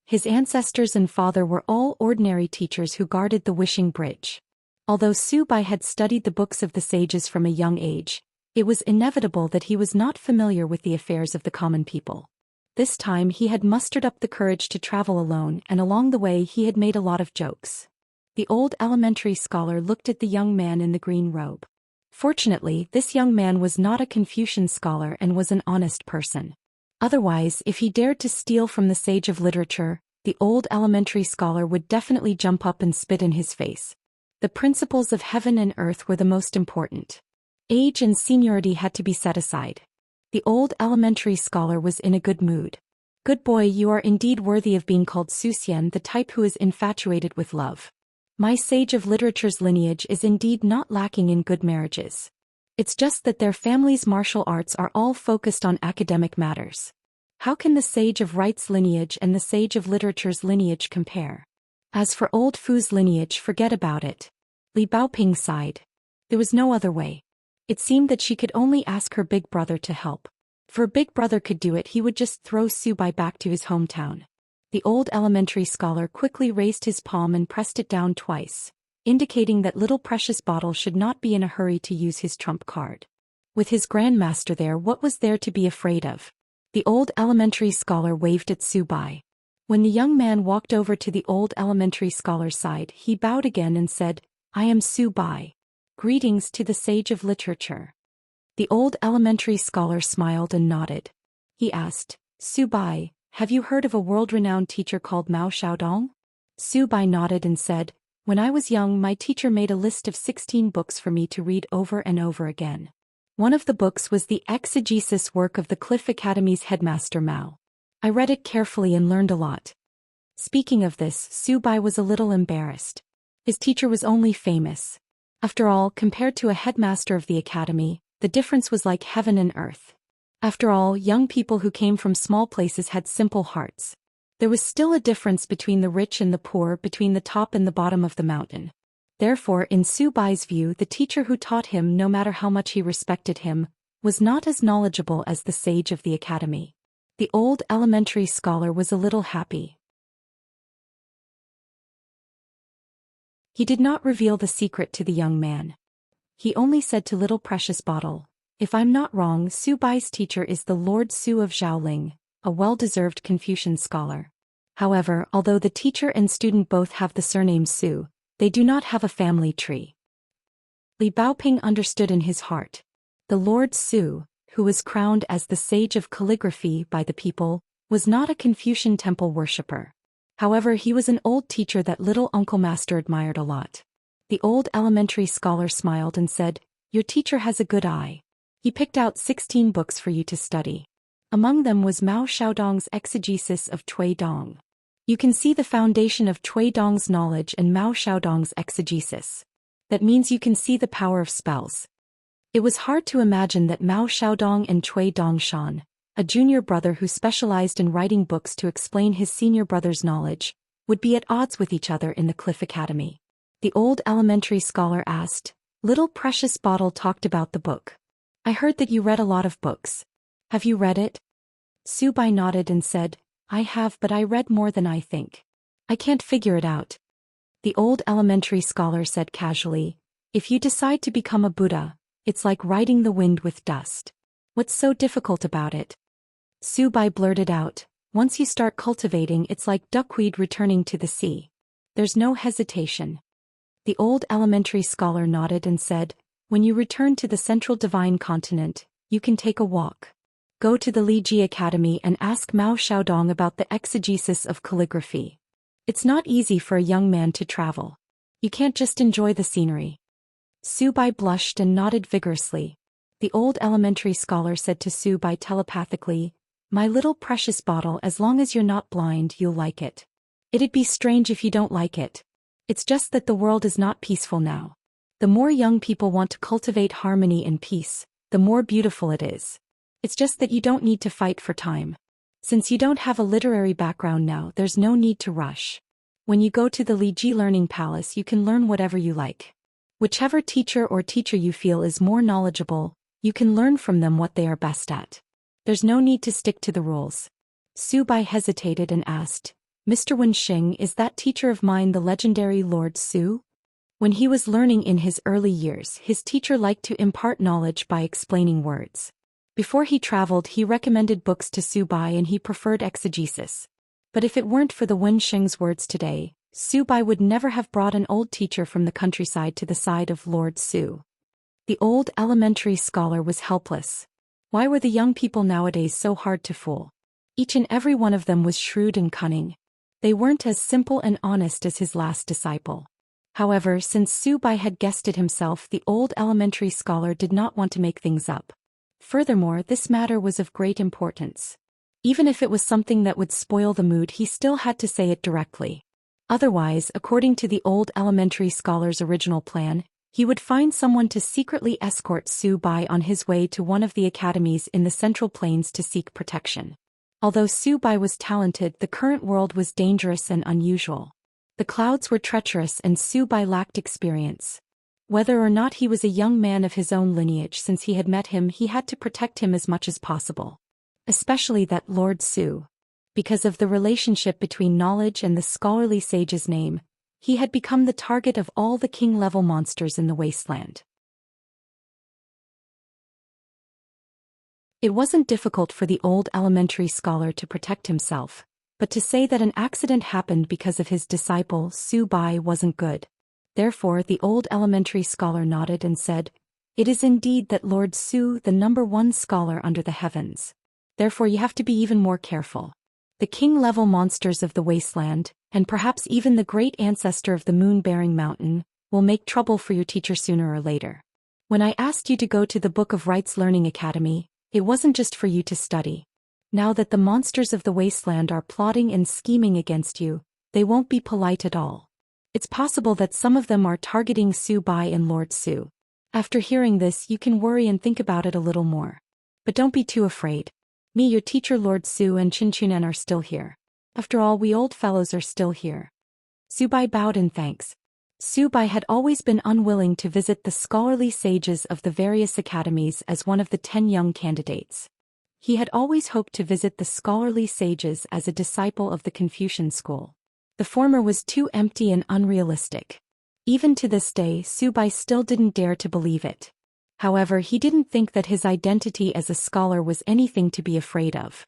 His ancestors and father were all ordinary teachers who guarded the Wishing Bridge. Although Su Bai had studied the books of the sages from a young age, it was inevitable that he was not familiar with the affairs of the common people. This time he had mustered up the courage to travel alone, and along the way he had made a lot of jokes. The old elementary scholar looked at the young man in the green robe. Fortunately, this young man was not a Confucian scholar and was an honest person. Otherwise, if he dared to steal from the sage of literature, the old elementary scholar would definitely jump up and spit in his face. The principles of heaven and earth were the most important. Age and seniority had to be set aside. The old elementary scholar was in a good mood. Good boy, you are indeed worthy of being called Zhou Xian, the type who is infatuated with love. My sage of literature's lineage is indeed not lacking in good marriages. It's just that their family's martial arts are all focused on academic matters. How can the sage of right's lineage and the sage of literature's lineage compare? As for old Fu's lineage, forget about it. Li Baoping sighed. There was no other way. It seemed that she could only ask her big brother to help. If her big brother could do it, he would just throw Su Bai back to his hometown. The old elementary scholar quickly raised his palm and pressed it down twice, indicating that little precious bottle should not be in a hurry to use his trump card. With his grandmaster there, what was there to be afraid of? The old elementary scholar waved at Su Bai. When the young man walked over to the old elementary scholar's side, he bowed again and said, I am Su Bai. Greetings to the sage of literature. The old elementary scholar smiled and nodded. He asked, Su Bai, have you heard of a world-renowned teacher called Mao Xiaodong? Su Bai nodded and said, when I was young, my teacher made a list of 16 books for me to read over and over again. One of the books was the exegesis work of the Cliff Academy's headmaster Mao. I read it carefully and learned a lot. Speaking of this, Su Bai was a little embarrassed. His teacher was only famous. After all, compared to a headmaster of the academy, the difference was like heaven and earth. After all, young people who came from small places had simple hearts. There was still a difference between the rich and the poor, between the top and the bottom of the mountain. Therefore, in Su Bai's view, the teacher who taught him, no matter how much he respected him, was not as knowledgeable as the sage of the academy. The old elementary scholar was a little happy. He did not reveal the secret to the young man. He only said to little precious bottle, if I'm not wrong, Su Bai's teacher is the Lord Su of Xiaoling, a well-deserved Confucian scholar. However, although the teacher and student both have the surname Su, they do not have a family tree. Li Baoping understood in his heart. The Lord Su, who was crowned as the sage of calligraphy by the people, was not a Confucian temple worshipper. However, he was an old teacher that little Uncle Master admired a lot. The old elementary scholar smiled and said, your teacher has a good eye. He picked out 16 books for you to study. Among them was Mao Xiaodong's exegesis of Cui Dong. You can see the foundation of Cui Dong's knowledge and Mao Xiaodong's exegesis. That means you can see the power of spells. It was hard to imagine that Mao Xiaodong and Cui Dongshan, a junior brother who specialized in writing books to explain his senior brother's knowledge, would be at odds with each other in the Cliff Academy. The old elementary scholar asked, little precious bottle talked about the book. I heard that you read a lot of books. Have you read it? Su Bai nodded and said, I have, but I read more than I think. I can't figure it out. The old elementary scholar said casually, if you decide to become a Buddha, it's like riding the wind with dust. What's so difficult about it? Su Bai blurted out, once you start cultivating, it's like duckweed returning to the sea. There's no hesitation. The old elementary scholar nodded and said, when you return to the central divine continent, you can take a walk. Go to the Li Ji Academy and ask Mao Xiaodong about the exegesis of calligraphy. It's not easy for a young man to travel. You can't just enjoy the scenery. Su Bai blushed and nodded vigorously. The old elementary scholar said to Su Bai telepathically, my little precious bottle, as long as you're not blind, you'll like it. It'd be strange if you don't like it. It's just that the world is not peaceful now. The more young people want to cultivate harmony and peace, the more beautiful it is. It's just that you don't need to fight for time. Since you don't have a literary background now, there's no need to rush. When you go to the Li Ji Learning Palace, you can learn whatever you like. Whichever teacher you feel is more knowledgeable, you can learn from them what they are best at. There's no need to stick to the rules. Su Bai hesitated and asked, Mr. Wenxing, is that teacher of mine the legendary Lord Su? When he was learning in his early years, his teacher liked to impart knowledge by explaining words. Before he traveled, he recommended books to Su Bai and he preferred exegesis. But if it weren't for the Wenxing's words today, Su Bai would never have brought an old teacher from the countryside to the side of Lord Su. The old elementary scholar was helpless. Why were the young people nowadays so hard to fool? Each and every one of them was shrewd and cunning. They weren't as simple and honest as his last disciple. However, since Su Bai had guessed it himself, the old elementary scholar did not want to make things up. Furthermore, this matter was of great importance. Even if it was something that would spoil the mood, he still had to say it directly. Otherwise, according to the old elementary scholar's original plan, he would find someone to secretly escort Su Bai on his way to one of the academies in the Central Plains to seek protection. Although Su Bai was talented, the current world was dangerous and unusual. The clouds were treacherous and Su Bai lacked experience. Whether or not he was a young man of his own lineage, since he had met him, he had to protect him as much as possible. Especially that Lord Su. Because of the relationship between knowledge and the scholarly sage's name, he had become the target of all the king-level monsters in the wasteland. It wasn't difficult for the old elementary scholar to protect himself, but to say that an accident happened because of his disciple Su Bai wasn't good. Therefore, the old elementary scholar nodded and said, "It is indeed that Lord Su, the #1 scholar under the heavens. Therefore you have to be even more careful. The king-level monsters of the wasteland, and perhaps even the great ancestor of the moon-bearing mountain, will make trouble for your teacher sooner or later. When I asked you to go to the Book of Rites Learning Academy, it wasn't just for you to study. Now that the monsters of the wasteland are plotting and scheming against you, they won't be polite at all. It's possible that some of them are targeting Su Bai and Lord Su. After hearing this, you can worry and think about it a little more. But don't be too afraid. Me, your teacher Lord Su, and Chinchunan are still here. After all, we old fellows are still here." Su Bai bowed in thanks. Su Bai had always been unwilling to visit the scholarly sages of the various academies as one of the 10 young candidates. He had always hoped to visit the scholarly sages as a disciple of the Confucian school. The former was too empty and unrealistic. Even to this day, Su Bai still didn't dare to believe it. However, he didn't think that his identity as a scholar was anything to be afraid of.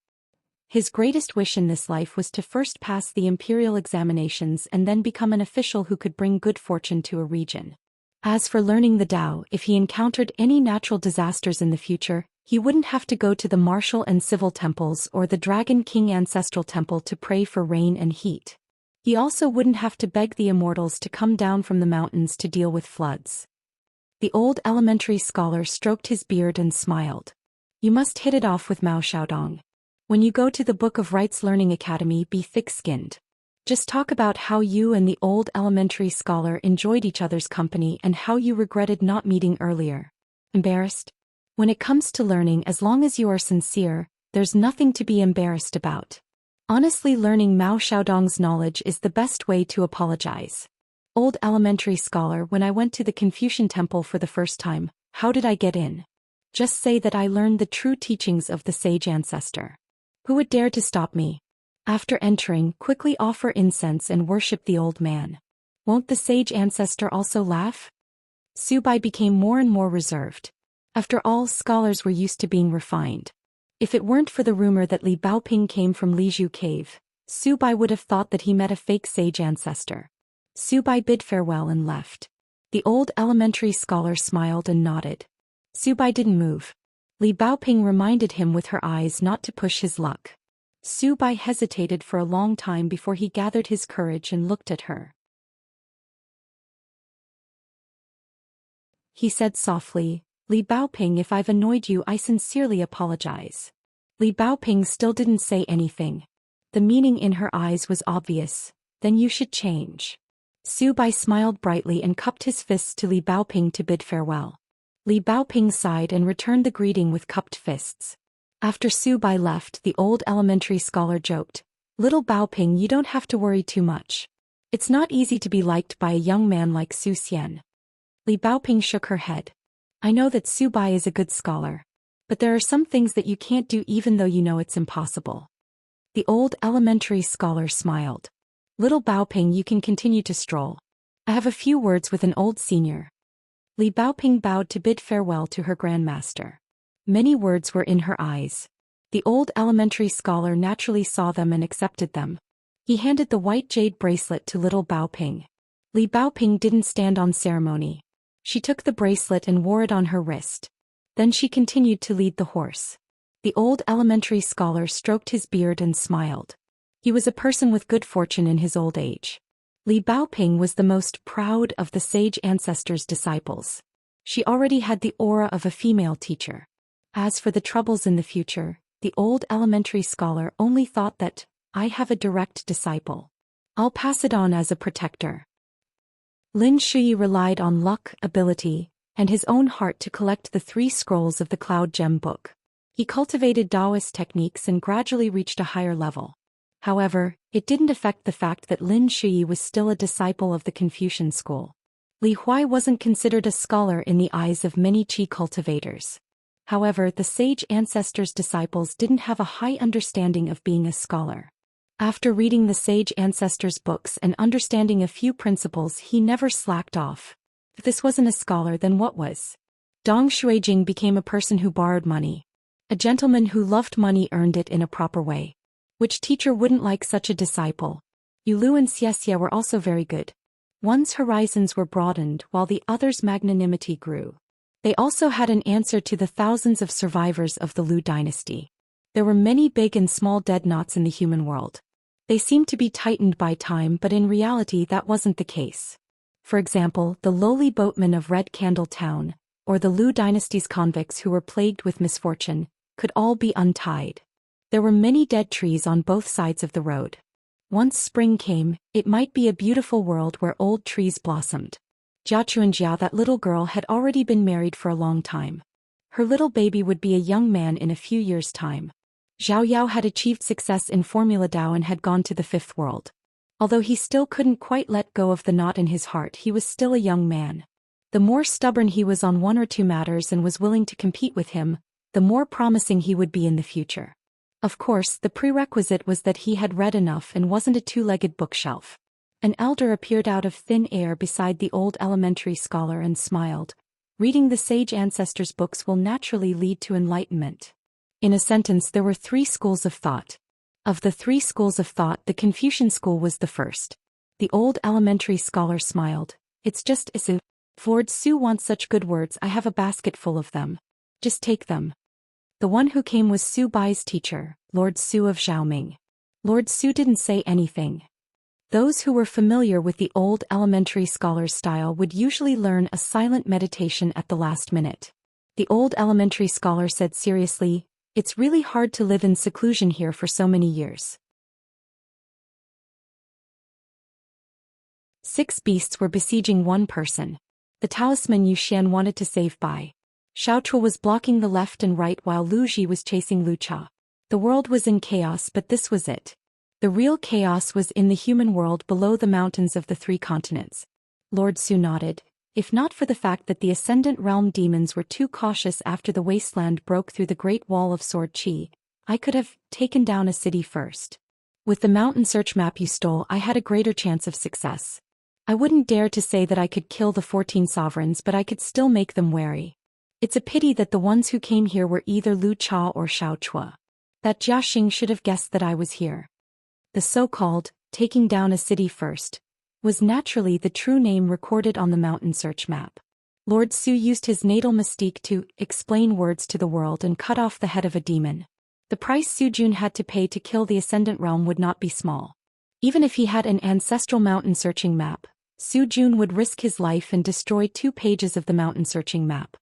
His greatest wish in this life was to first pass the imperial examinations and then become an official who could bring good fortune to a region. As for learning the Tao, if he encountered any natural disasters in the future, he wouldn't have to go to the martial and civil temples or the Dragon King ancestral temple to pray for rain and heat. He also wouldn't have to beg the immortals to come down from the mountains to deal with floods. The old elementary scholar stroked his beard and smiled. "You must hit it off with Mao Xiaodong. When you go to the Book of Rites Learning Academy, be thick-skinned. Just talk about how you and the old elementary scholar enjoyed each other's company and how you regretted not meeting earlier. Embarrassed? When it comes to learning, as long as you are sincere, there's nothing to be embarrassed about. Honestly, learning Mao Xiaodong's knowledge is the best way to apologize. Old elementary scholar, when I went to the Confucian temple for the first time, how did I get in? Just say that I learned the true teachings of the sage ancestor. Who would dare to stop me? After entering, quickly offer incense and worship the old man. Won't the sage ancestor also laugh?" Su Bai became more and more reserved. After all, scholars were used to being refined. If it weren't for the rumor that Li Baoping came from Lizhu Cave, Su Bai would have thought that he met a fake sage ancestor. Su Bai bid farewell and left. The old elementary scholar smiled and nodded. Su Bai didn't move. Li Baoping reminded him with her eyes not to push his luck. Su Bai hesitated for a long time before he gathered his courage and looked at her. He said softly, "Li Baoping, if I've annoyed you, I sincerely apologize." Li Baoping still didn't say anything. The meaning in her eyes was obvious. "Then you should change." Su Bai smiled brightly and cupped his fists to Li Baoping to bid farewell. Li Baoping sighed and returned the greeting with cupped fists. After Su Bai left, the old elementary scholar joked, "Little Baoping, you don't have to worry too much. It's not easy to be liked by a young man like Zhou Xian." Li Baoping shook her head. "I know that Su Bai is a good scholar. But there are some things that you can't do even though you know it's impossible." The old elementary scholar smiled. Little Baoping, you can continue to stroll. I have a few words with an old senior. Li Baoping bowed to bid farewell to her grandmaster. Many words were in her eyes. The old elementary scholar naturally saw them and accepted them. He handed the white jade bracelet to little Baoping. Li Baoping didn't stand on ceremony. She took the bracelet and wore it on her wrist. Then she continued to lead the horse. The old elementary scholar stroked his beard and smiled. He was a person with good fortune in his old age. Li Baoping was the most proud of the sage ancestors' disciples. She already had the aura of a female teacher. As for the troubles in the future, the old elementary scholar only thought that, I have a direct disciple. I'll pass it on as a protector. Lin Shui relied on luck, ability, and his own heart to collect the 3 scrolls of the Cloud Gem book. He cultivated Taoist techniques and gradually reached a higher level. However, it didn't affect the fact that Lin Shui was still a disciple of the Confucian school. Li Huai wasn't considered a scholar in the eyes of many Qi cultivators. However, the sage ancestors' disciples didn't have a high understanding of being a scholar. After reading the sage ancestors' books and understanding a few principles, he never slacked off. If this wasn't a scholar, then what was? Dong Shuijing became a person who borrowed money. A gentleman who loved money earned it in a proper way. Which teacher wouldn't like such a disciple? Yulu and Xianxia were also very good. One's horizons were broadened while the other's magnanimity grew. They also had an answer to the thousands of survivors of the Lu dynasty. There were many big and small dead knots in the human world. They seemed to be tightened by time, but in reality that wasn't the case. For example, the lowly boatmen of Red Candle Town, or the Lu dynasty's convicts who were plagued with misfortune, could all be untied. There were many dead trees on both sides of the road. Once spring came, it might be a beautiful world where old trees blossomed. Jia Chuanjia, that little girl, had already been married for a long time. Her little baby would be a young man in a few years' time. Zhao Yao had achieved success in Formula Dao and had gone to the 5th world. Although he still couldn't quite let go of the knot in his heart, he was still a young man. The more stubborn he was on 1 or 2 matters and was willing to compete with him, the more promising he would be in the future. Of course, the prerequisite was that he had read enough and wasn't a 2-legged bookshelf. An elder appeared out of thin air beside the old elementary scholar and smiled. Reading the sage ancestors' books will naturally lead to enlightenment. In a sentence, there were 3 schools of thought. Of the 3 schools of thought, the Confucian school was the first. The old elementary scholar smiled. It's just as if Lord Su wants such good words, I have a basket full of them. Just take them. The one who came was Su Bai's teacher, Lord Su of Xiaoming. Lord Su didn't say anything. Those who were familiar with the old elementary scholar's style would usually learn a silent meditation at the last minute. The old elementary scholar said seriously, it's really hard to live in seclusion here for so many years. 6 beasts were besieging one person. The talisman Zhou Xian wanted to save Bai. Xiao Chua was blocking the left and right while Lu Ji was chasing Lu Cha. The world was in chaos, but this was it. The real chaos was in the human world below the mountains of the 3 continents. Lord Su nodded. If not for the fact that the Ascendant Realm demons were too cautious after the wasteland broke through the Great Wall of Sword Qi, I could have taken down a city first. With the mountain search map you stole, I had a greater chance of success. I wouldn't dare to say that I could kill the 14 sovereigns, but I could still make them wary. It's a pity that the ones who came here were either Lu Cha or Xiao Chua. That Jia Xing should have guessed that I was here. The so-called, taking down a city first, was naturally the true name recorded on the mountain search map. Lord Su used his natal mystique to explain words to the world and cut off the head of a demon. The price Su Jun had to pay to kill the Ascendant Realm would not be small. Even if he had an ancestral mountain searching map, Su Jun would risk his life and destroy 2 pages of the mountain searching map.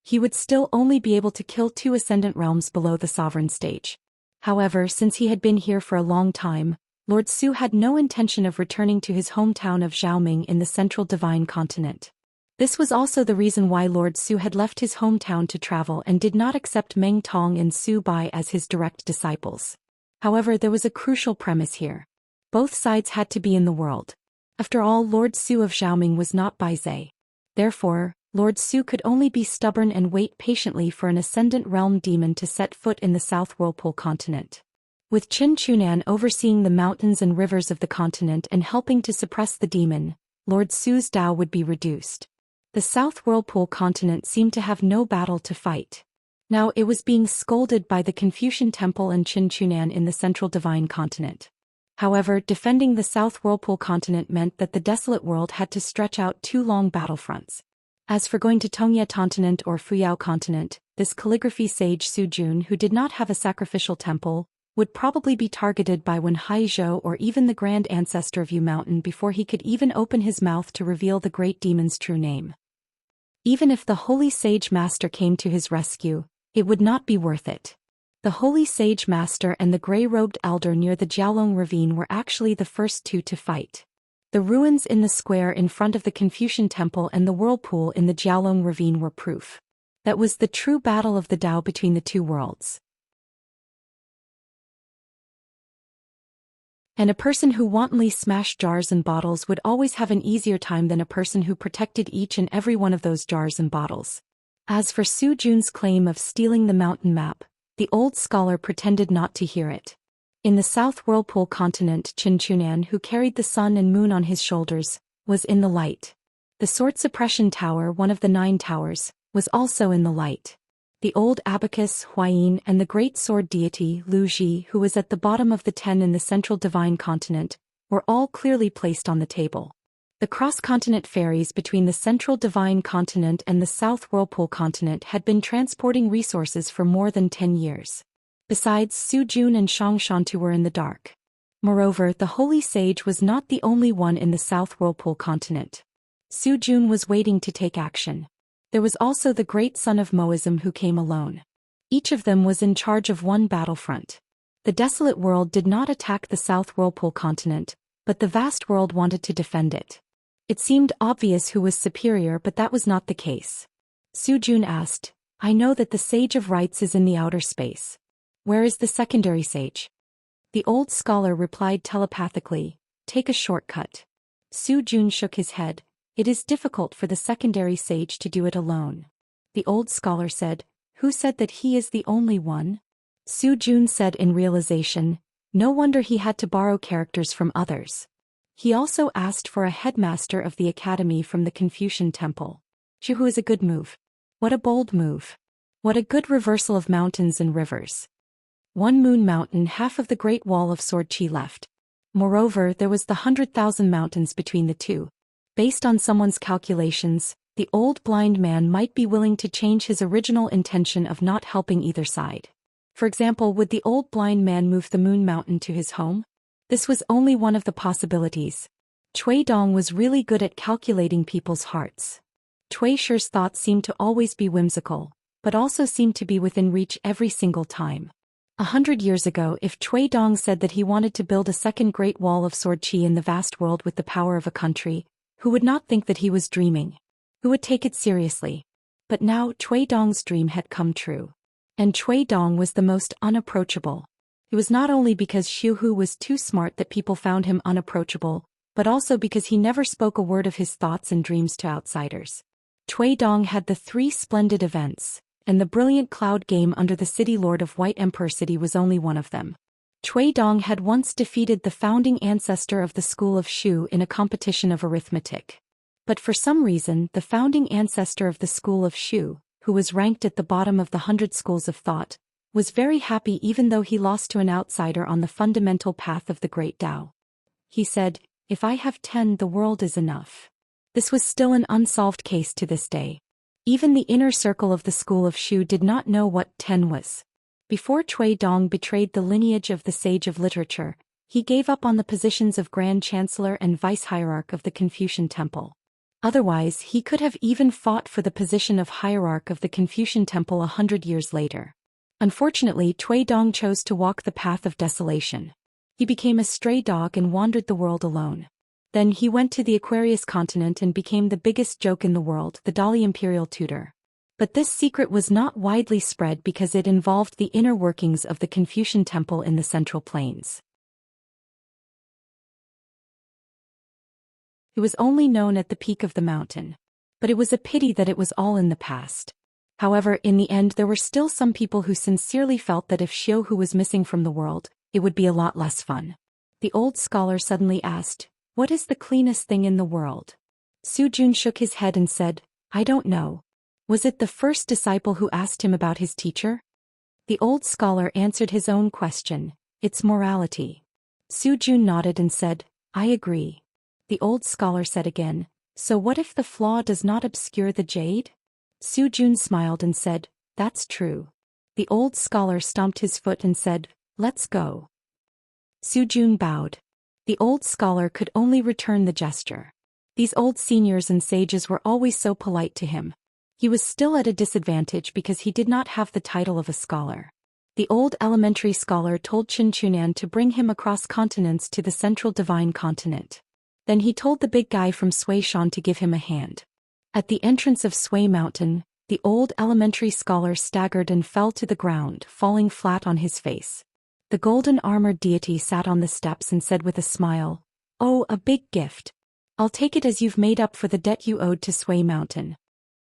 He would still only be able to kill 2 Ascendant Realms below the sovereign stage. However, since he had been here for a long time, Lord Su had no intention of returning to his hometown of Xiaoming in the central divine continent. This was also the reason why Lord Su had left his hometown to travel and did not accept Meng Tong and Su Bai as his direct disciples. However, there was a crucial premise here. Both sides had to be in the world. After all, Lord Su of Xiaoming was not Bai Zhe. Therefore, Lord Su could only be stubborn and wait patiently for an Ascendant Realm demon to set foot in the South Whirlpool continent. with Qin Chunan overseeing the mountains and rivers of the continent and helping to suppress the demon, Lord Su's Dao would be reduced. The South Whirlpool continent seemed to have no battle to fight. Now it was being scolded by the Confucian Temple and Qin Chunan in the Central Divine Continent. However, defending the South Whirlpool continent meant that the desolate world had to stretch out 2 long battlefronts. As for going to Tongye continent or Fuyao continent, this calligraphy sage Su Jun, who did not have a sacrificial temple, would probably be targeted by Wen Haizhou or even the grand ancestor of Yu Mountain before he could even open his mouth to reveal the great demon's true name. Even if the holy sage master came to his rescue, it would not be worth it. The holy sage master and the gray-robed elder near the Jiaolong ravine were actually the first 2 to fight. The ruins in the square in front of the Confucian temple and the whirlpool in the Jiaolong ravine were proof. That was the true battle of the Tao between the 2 worlds. And a person who wantonly smashed jars and bottles would always have an easier time than a person who protected each and every one of those jars and bottles. As for Su Jun's claim of stealing the mountain map, the old scholar pretended not to hear it. In the South Whirlpool continent, Qin Chunan, who carried the sun and moon on his shoulders, was in the light. The Sword Suppression Tower, one of the 9 towers, was also in the light. The old abacus, Huayin, and the great sword deity, Lu Ji, who was at the bottom of the 10 in the Central Divine Continent, were all clearly placed on the table. The cross-continent ferries between the Central Divine Continent and the South Whirlpool Continent had been transporting resources for more than 10 years. Besides, Su Jun and Xianxia were in the dark. Moreover, the holy sage was not the only one in the South Whirlpool Continent. Su Jun was waiting to take action. There was also the great son of Moism who came alone. Each of them was in charge of one battlefront. The desolate world did not attack the South Whirlpool Continent, but the vast world wanted to defend it. It seemed obvious who was superior, but that was not the case. Su Jun asked, "I know that the Sage of Rights is in the outer space. Where is the secondary sage?" The old scholar replied telepathically, "Take a shortcut." Su Jun shook his head. "It is difficult for the secondary sage to do it alone." The old scholar said, "Who said that he is the only one?" Su Jun said in realization, "No wonder he had to borrow characters from others." He also asked for a headmaster of the academy from the Confucian temple. Who is a good move. What a bold move. What a good reversal of mountains and rivers. 1 moon mountain, half of the great wall of sword chi left. Moreover, there was the 100,000 mountains between the 2. Based on someone's calculations, the old blind man might be willing to change his original intention of not helping either side. For example, would the old blind man move the moon mountain to his home? This was only one of the possibilities. Cui Dong was really good at calculating people's hearts. Cui Shi's thoughts seemed to always be whimsical, but also seemed to be within reach every single time. 100 years ago, if Cui Dong said that he wanted to build a second Great Wall of Sword Chi in the vast world with the power of a country, who would not think that he was dreaming? Who would take it seriously? But now Cui Dong's dream had come true. And Cui Dong was the most unapproachable. It was not only because Xiu Hu was too smart that people found him unapproachable, but also because he never spoke a word of his thoughts and dreams to outsiders. Cui Dong had the 3 splendid events, and the brilliant cloud game under the city lord of White Emperor City was only one of them. Cui Dong had once defeated the founding ancestor of the school of Shu in a competition of arithmetic. But for some reason, the founding ancestor of the school of Shu, who was ranked at the bottom of the 100 schools of thought, was very happy even though he lost to an outsider on the fundamental path of the Great Tao. He said, "If I have 10, the world is enough." This was still an unsolved case to this day. Even the inner circle of the school of Shu did not know what 10 was. Before Cui Dong betrayed the lineage of the Sage of Literature, he gave up on the positions of Grand Chancellor and Vice-Hierarch of the Confucian Temple. Otherwise, he could have even fought for the position of Hierarch of the Confucian Temple 100 years later. Unfortunately, Cui Dong chose to walk the path of desolation. He became a stray dog and wandered the world alone. Then he went to the Aquarius continent and became the biggest joke in the world, the Dali imperial tutor. But this secret was not widely spread because it involved the inner workings of the Confucian Temple in the Central Plains. It was only known at the peak of the mountain. But it was a pity that it was all in the past. However, in the end there were still some people who sincerely felt that if Xiu Hu was missing from the world, it would be a lot less fun. The old scholar suddenly asked, "What is the cleanest thing in the world?" Su Jun shook his head and said, "I don't know." Was it the first disciple who asked him about his teacher? The old scholar answered his own question, "It's morality." Su Jun nodded and said, "I agree." The old scholar said again, "So what if the flaw does not obscure the jade?" Su Jun smiled and said, "That's true." The old scholar stomped his foot and said, "Let's go." Su Jun bowed. The old scholar could only return the gesture. These old seniors and sages were always so polite to him. He was still at a disadvantage because he did not have the title of a scholar. The old elementary scholar told Chen Chunan to bring him across continents to the central divine continent. Then he told the big guy from Zhou Xian to give him a hand. At the entrance of Zhou Mountain, the old elementary scholar staggered and fell to the ground, falling flat on his face. The golden-armored deity sat on the steps and said with a smile, "Oh, a big gift. I'll take it as you've made up for the debt you owed to Zhou Mountain."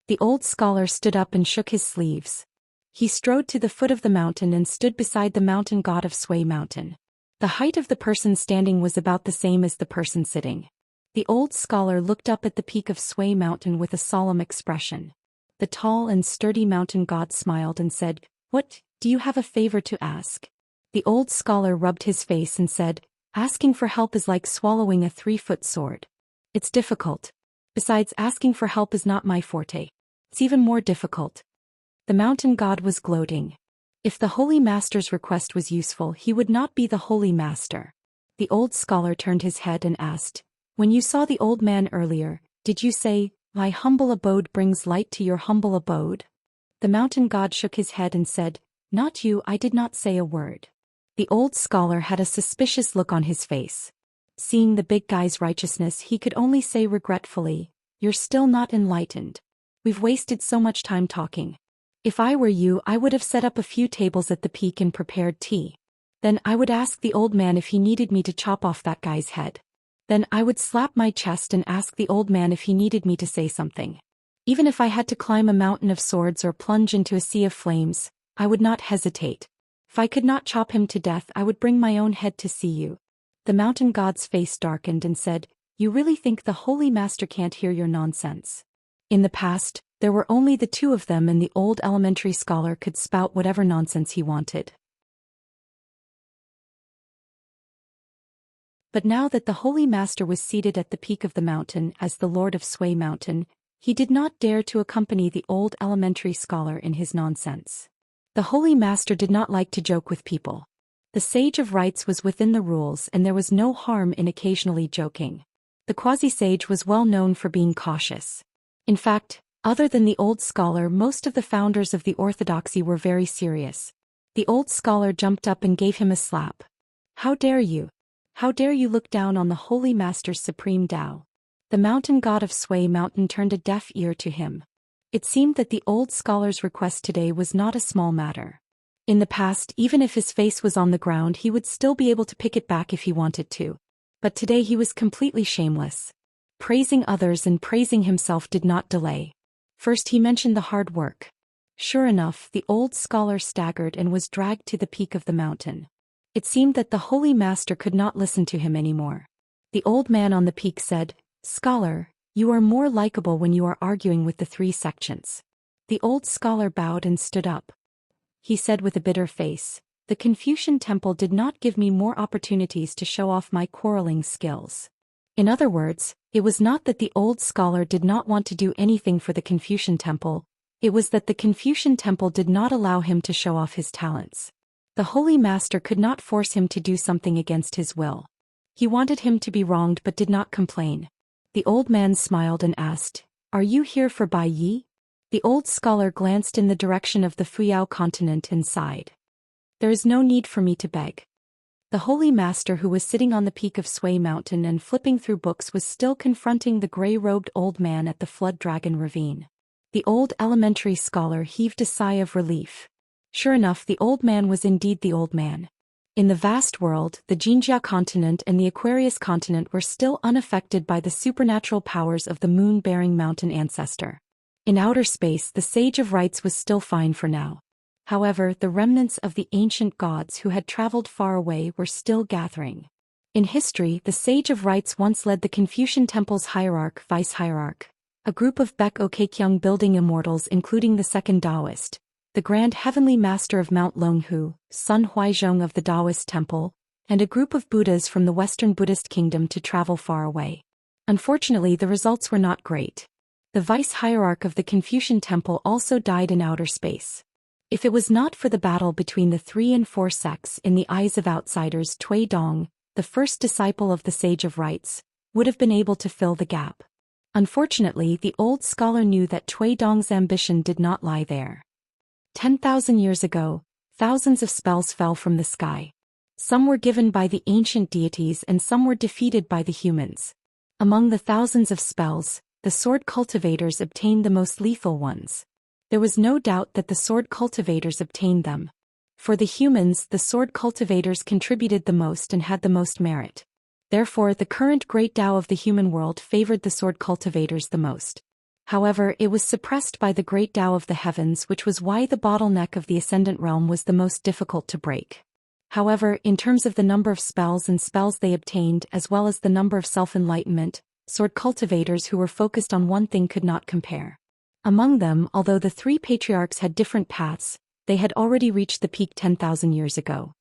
The old scholar stood up and shook his sleeves. He strode to the foot of the mountain and stood beside the mountain god of Zhou Mountain. The height of the person standing was about the same as the person sitting. The old scholar looked up at the peak of Zhou Mountain with a solemn expression. The tall and sturdy mountain god smiled and said, "What, do you have a favor to ask?" The old scholar rubbed his face and said, "Asking for help is like swallowing a 3-foot sword. It's difficult. Besides, asking for help is not my forte. It's even more difficult." The mountain god was gloating. If the Holy Master's request was useful, he would not be the Holy Master. The old scholar turned his head and asked, "When you saw the old man earlier, did you say, 'My humble abode brings light to your humble abode'?" The mountain god shook his head and said, "Not you, I did not say a word." The old scholar had a suspicious look on his face. Seeing the big guy's righteousness, he could only say regretfully, "You're still not enlightened. We've wasted so much time talking. If I were you, I would have set up a few tables at the peak and prepared tea. Then I would ask the old man if he needed me to chop off that guy's head. Then I would slap my chest and ask the old man if he needed me to say something. Even if I had to climb a mountain of swords or plunge into a sea of flames, I would not hesitate. If I could not chop him to death, I would bring my own head to see you." The mountain god's face darkened and said, "You really think the Holy Master can't hear your nonsense?" In the past, there were only the two of them and the old elementary scholar could spout whatever nonsense he wanted. But now that the Holy Master was seated at the peak of the mountain as the Lord of Zhou Mountain, he did not dare to accompany the old elementary scholar in his nonsense. The Holy Master did not like to joke with people. The Sage of Rites was within the rules and there was no harm in occasionally joking. The quasi-sage was well known for being cautious. In fact, other than the old scholar, most of the founders of the orthodoxy were very serious. The old scholar jumped up and gave him a slap. "How dare you? How dare you look down on the Holy Master's supreme Tao?" The mountain god of Zhou Mountain turned a deaf ear to him. It seemed that the old scholar's request today was not a small matter. In the past, even if his face was on the ground, he would still be able to pick it back if he wanted to. But today he was completely shameless. Praising others and praising himself did not delay. First he mentioned the hard work. Sure enough, the old scholar staggered and was dragged to the peak of the mountain. It seemed that the Holy Master could not listen to him anymore. The old man on the peak said, "Scholar, you are more likable when you are arguing with the 3 sections." The old scholar bowed and stood up. He said with a bitter face, "The Confucian temple did not give me more opportunities to show off my quarreling skills." In other words, it was not that the old scholar did not want to do anything for the Confucian temple, it was that the Confucian temple did not allow him to show off his talents. The Holy Master could not force him to do something against his will. He wanted him to be wronged but did not complain. The old man smiled and asked, "Are you here for Bai Yi?" The old scholar glanced in the direction of the Fuyao continent and sighed. "There is no need for me to beg." The Holy Master, who was sitting on the peak of Zhou Mountain and flipping through books, was still confronting the gray-robed old man at the Flood Dragon Ravine. The old elementary scholar heaved a sigh of relief. Sure enough, the old man was indeed the old man. In the vast world, the Xianxia continent and the Aquarius continent were still unaffected by the supernatural powers of the moon-bearing mountain ancestor. In outer space, the Sage of Rites was still fine for now. However, the remnants of the ancient gods who had traveled far away were still gathering. In history, the Sage of Rites once led the Confucian Temple's hierarch, vice-hierarch, a group of Baek-o-Kaekyung building immortals including the second Taoist, the Grand Heavenly Master of Mount Longhu, Sun Huizhong of the Taoist Temple, and a group of Buddhas from the Western Buddhist kingdom to travel far away. Unfortunately, the results were not great. The vice-hierarch of the Confucian Temple also died in outer space. If it was not for the battle between the 3 and 4 sects in the eyes of outsiders, Tui Dong, the first disciple of the Sage of Rites, would have been able to fill the gap. Unfortunately, the old scholar knew that Tui Dong's ambition did not lie there. 10,000 years ago, thousands of spells fell from the sky. Some were given by the ancient deities and some were defeated by the humans. Among the thousands of spells, the sword cultivators obtained the most lethal ones. There was no doubt that the sword cultivators obtained them. For the humans, the sword cultivators contributed the most and had the most merit. Therefore, the current great Tao of the human world favored the sword cultivators the most. However, it was suppressed by the great Tao of the heavens, which was why the bottleneck of the ascendant realm was the most difficult to break. However, in terms of the number of spells and spells they obtained as well as the number of self-enlightenment, sword cultivators who were focused on one thing could not compare. Among them, although the 3 patriarchs had different paths, they had already reached the peak 10,000 years ago.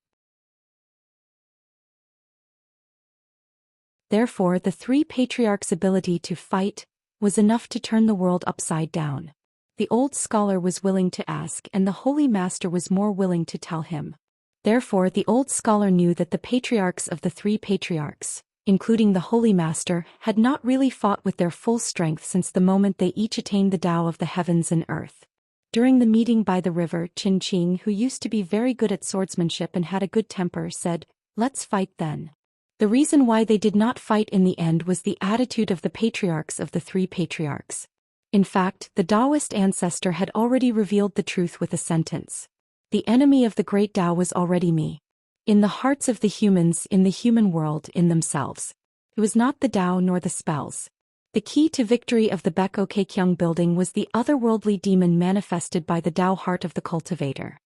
Therefore, the 3 patriarchs' ability to fight was enough to turn the world upside down. The old scholar was willing to ask and the Holy Master was more willing to tell him. Therefore, the old scholar knew that the patriarchs of the 3 patriarchs, including the Holy Master, had not really fought with their full strength since the moment they each attained the Tao of the heavens and earth. During the meeting by the river, Qin Qing, who used to be very good at swordsmanship and had a good temper, said, "Let's fight then." The reason why they did not fight in the end was the attitude of the patriarchs of the 3 patriarchs. In fact, the Taoist ancestor had already revealed the truth with a sentence. The enemy of the great Tao was already me. In the hearts of the humans, in the human world, in themselves. It was not the Tao nor the spells. The key to victory of the Baek-o-Kaekyung building was the otherworldly demon manifested by the Tao heart of the cultivator.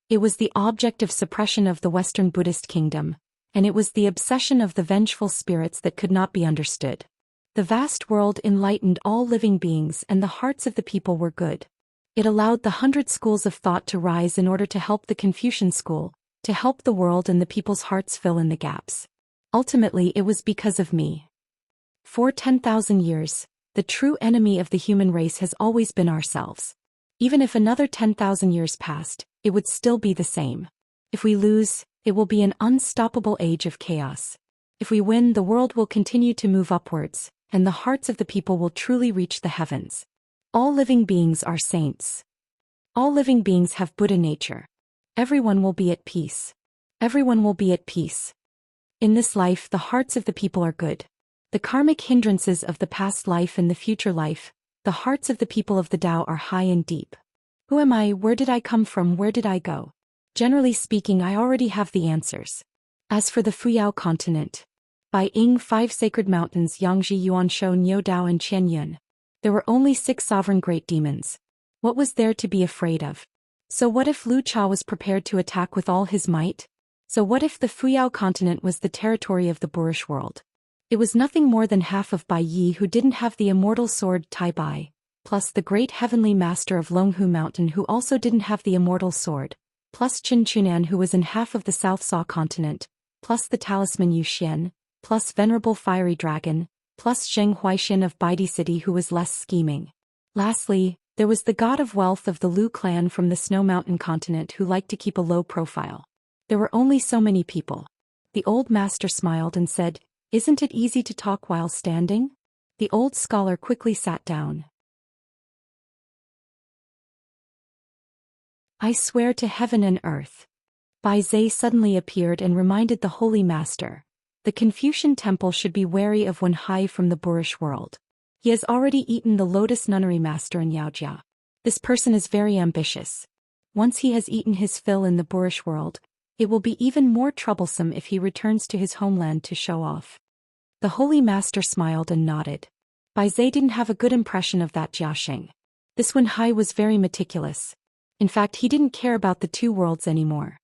It was the object of suppression of the Western Buddhist kingdom, and it was the obsession of the vengeful spirits that could not be understood. The vast world enlightened all living beings and the hearts of the people were good. It allowed the 100 schools of thought to rise in order to help the Confucian school, to help the world and the people's hearts fill in the gaps. Ultimately, it was because of me. For 10,000 years, the true enemy of the human race has always been ourselves. Even if another 10,000 years passed, it would still be the same. If we lose, it will be an unstoppable age of chaos. If we win, the world will continue to move upwards, and the hearts of the people will truly reach the heavens. All living beings are saints. All living beings have Buddha nature. Everyone will be at peace. Everyone will be at peace. In this life, the hearts of the people are good. The karmic hindrances of the past life and the future life, the hearts of the people of the Tao are high and deep. Who am I? Where did I come from? Where did I go? Generally speaking, I already have the answers. As for the Fuyao continent, by Ying 5 sacred mountains Yangji Yuansho Niudao and Qianyun, there were only 6 sovereign great demons. What was there to be afraid of? So what if Lu Cha was prepared to attack with all his might? So what if the Fuyao continent was the territory of the boorish world? It was nothing more than half of Bai Yi who didn't have the immortal sword Tai Bai, plus the great heavenly master of Longhu Mountain who also didn't have the immortal sword, plus Qin Chunan who was in half of the South Sa continent, plus the talisman Zhou Xian, plus venerable fiery dragon, plus Zheng Huaixin of Baidi City who was less scheming. Lastly, there was the god of wealth of the Lu clan from the Snow Mountain continent who liked to keep a low profile. There were only so many people. The old master smiled and said, "Isn't it easy to talk while standing?" The old scholar quickly sat down. "I swear to heaven and earth." Bai Zai suddenly appeared and reminded the holy master, the Confucian temple should be wary of Wen Hai from the boorish world. He has already eaten the lotus nunnery master in Yaojia. This person is very ambitious. Once he has eaten his fill in the boorish world, it will be even more troublesome if he returns to his homeland to show off. The holy master smiled and nodded. Bai Zai didn't have a good impression of that Jiaxing. This Wen Hai was very meticulous. In fact, he didn't care about the two worlds anymore.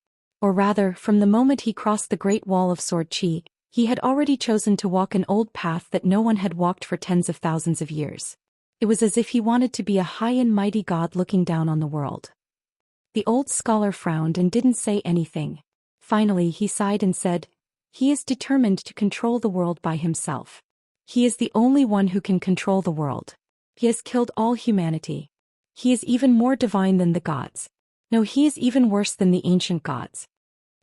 Or rather, from the moment he crossed the Great Wall of Sword Qi, he had already chosen to walk an old path that no one had walked for tens of thousands of years. It was as if he wanted to be a high and mighty god looking down on the world. The old scholar frowned and didn't say anything. Finally, he sighed and said, "He is determined to control the world by himself. He is the only one who can control the world. He has killed all humanity. He is even more divine than the gods. No, he is even worse than the ancient gods."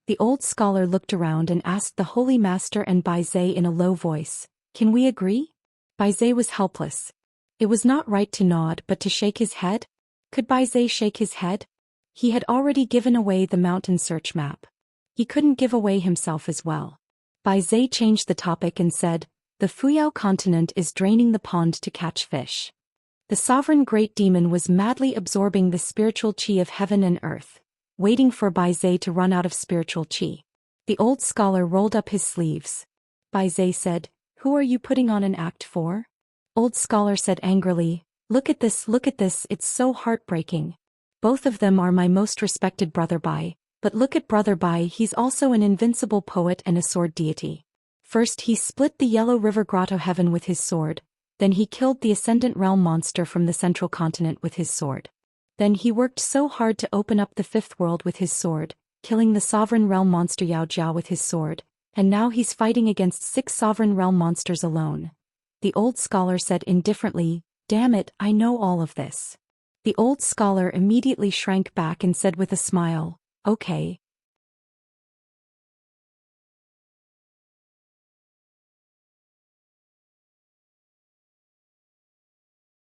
The old scholar looked around and asked the Holy Master and Bai Zhe in a low voice, "Can we agree?" Bai Zhe was helpless. It was not right to nod but to shake his head. Could Bai Zhe shake his head? He had already given away the mountain search map. He couldn't give away himself as well. Bai Zhe changed the topic and said, "The Fuyao continent is draining the pond to catch fish." The sovereign great demon was madly absorbing the spiritual qi of heaven and earth, waiting for Bai Zhe to run out of spiritual qi. The old scholar rolled up his sleeves. Bai Zhe said, "Who are you putting on an act for?" Old scholar said angrily, look at this, it's so heartbreaking. Both of them are my most respected brother Bai, but look at brother Bai, he's also an invincible poet and a sword deity. First he split the Yellow River Grotto heaven with his sword, then he killed the Ascendant Realm monster from the central continent with his sword. Then he worked so hard to open up the fifth world with his sword, killing the Sovereign Realm monster Yao Jiao with his sword, and now he's fighting against 6 Sovereign Realm monsters alone. The old scholar said indifferently, "Damn it, I know all of this." The old scholar immediately shrank back and said with a smile, "Okay."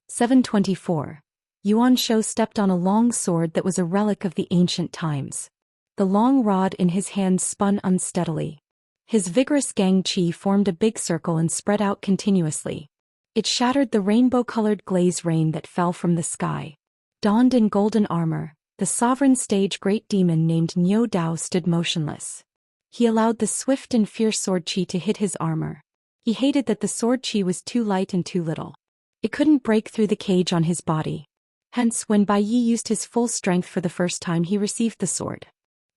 "724. Yuan Shou stepped on a long sword that was a relic of the ancient times. The long rod in his hands spun unsteadily. His vigorous gang qi formed a big circle and spread out continuously. It shattered the rainbow-colored glaze rain that fell from the sky. Donned in golden armor, the sovereign stage great demon named Niu Dao stood motionless. He allowed the swift and fierce sword qi to hit his armor. He hated that the sword qi was too light and too little. It couldn't break through the cage on his body. Hence, when Bai Yi used his full strength for the first time, he received the sword.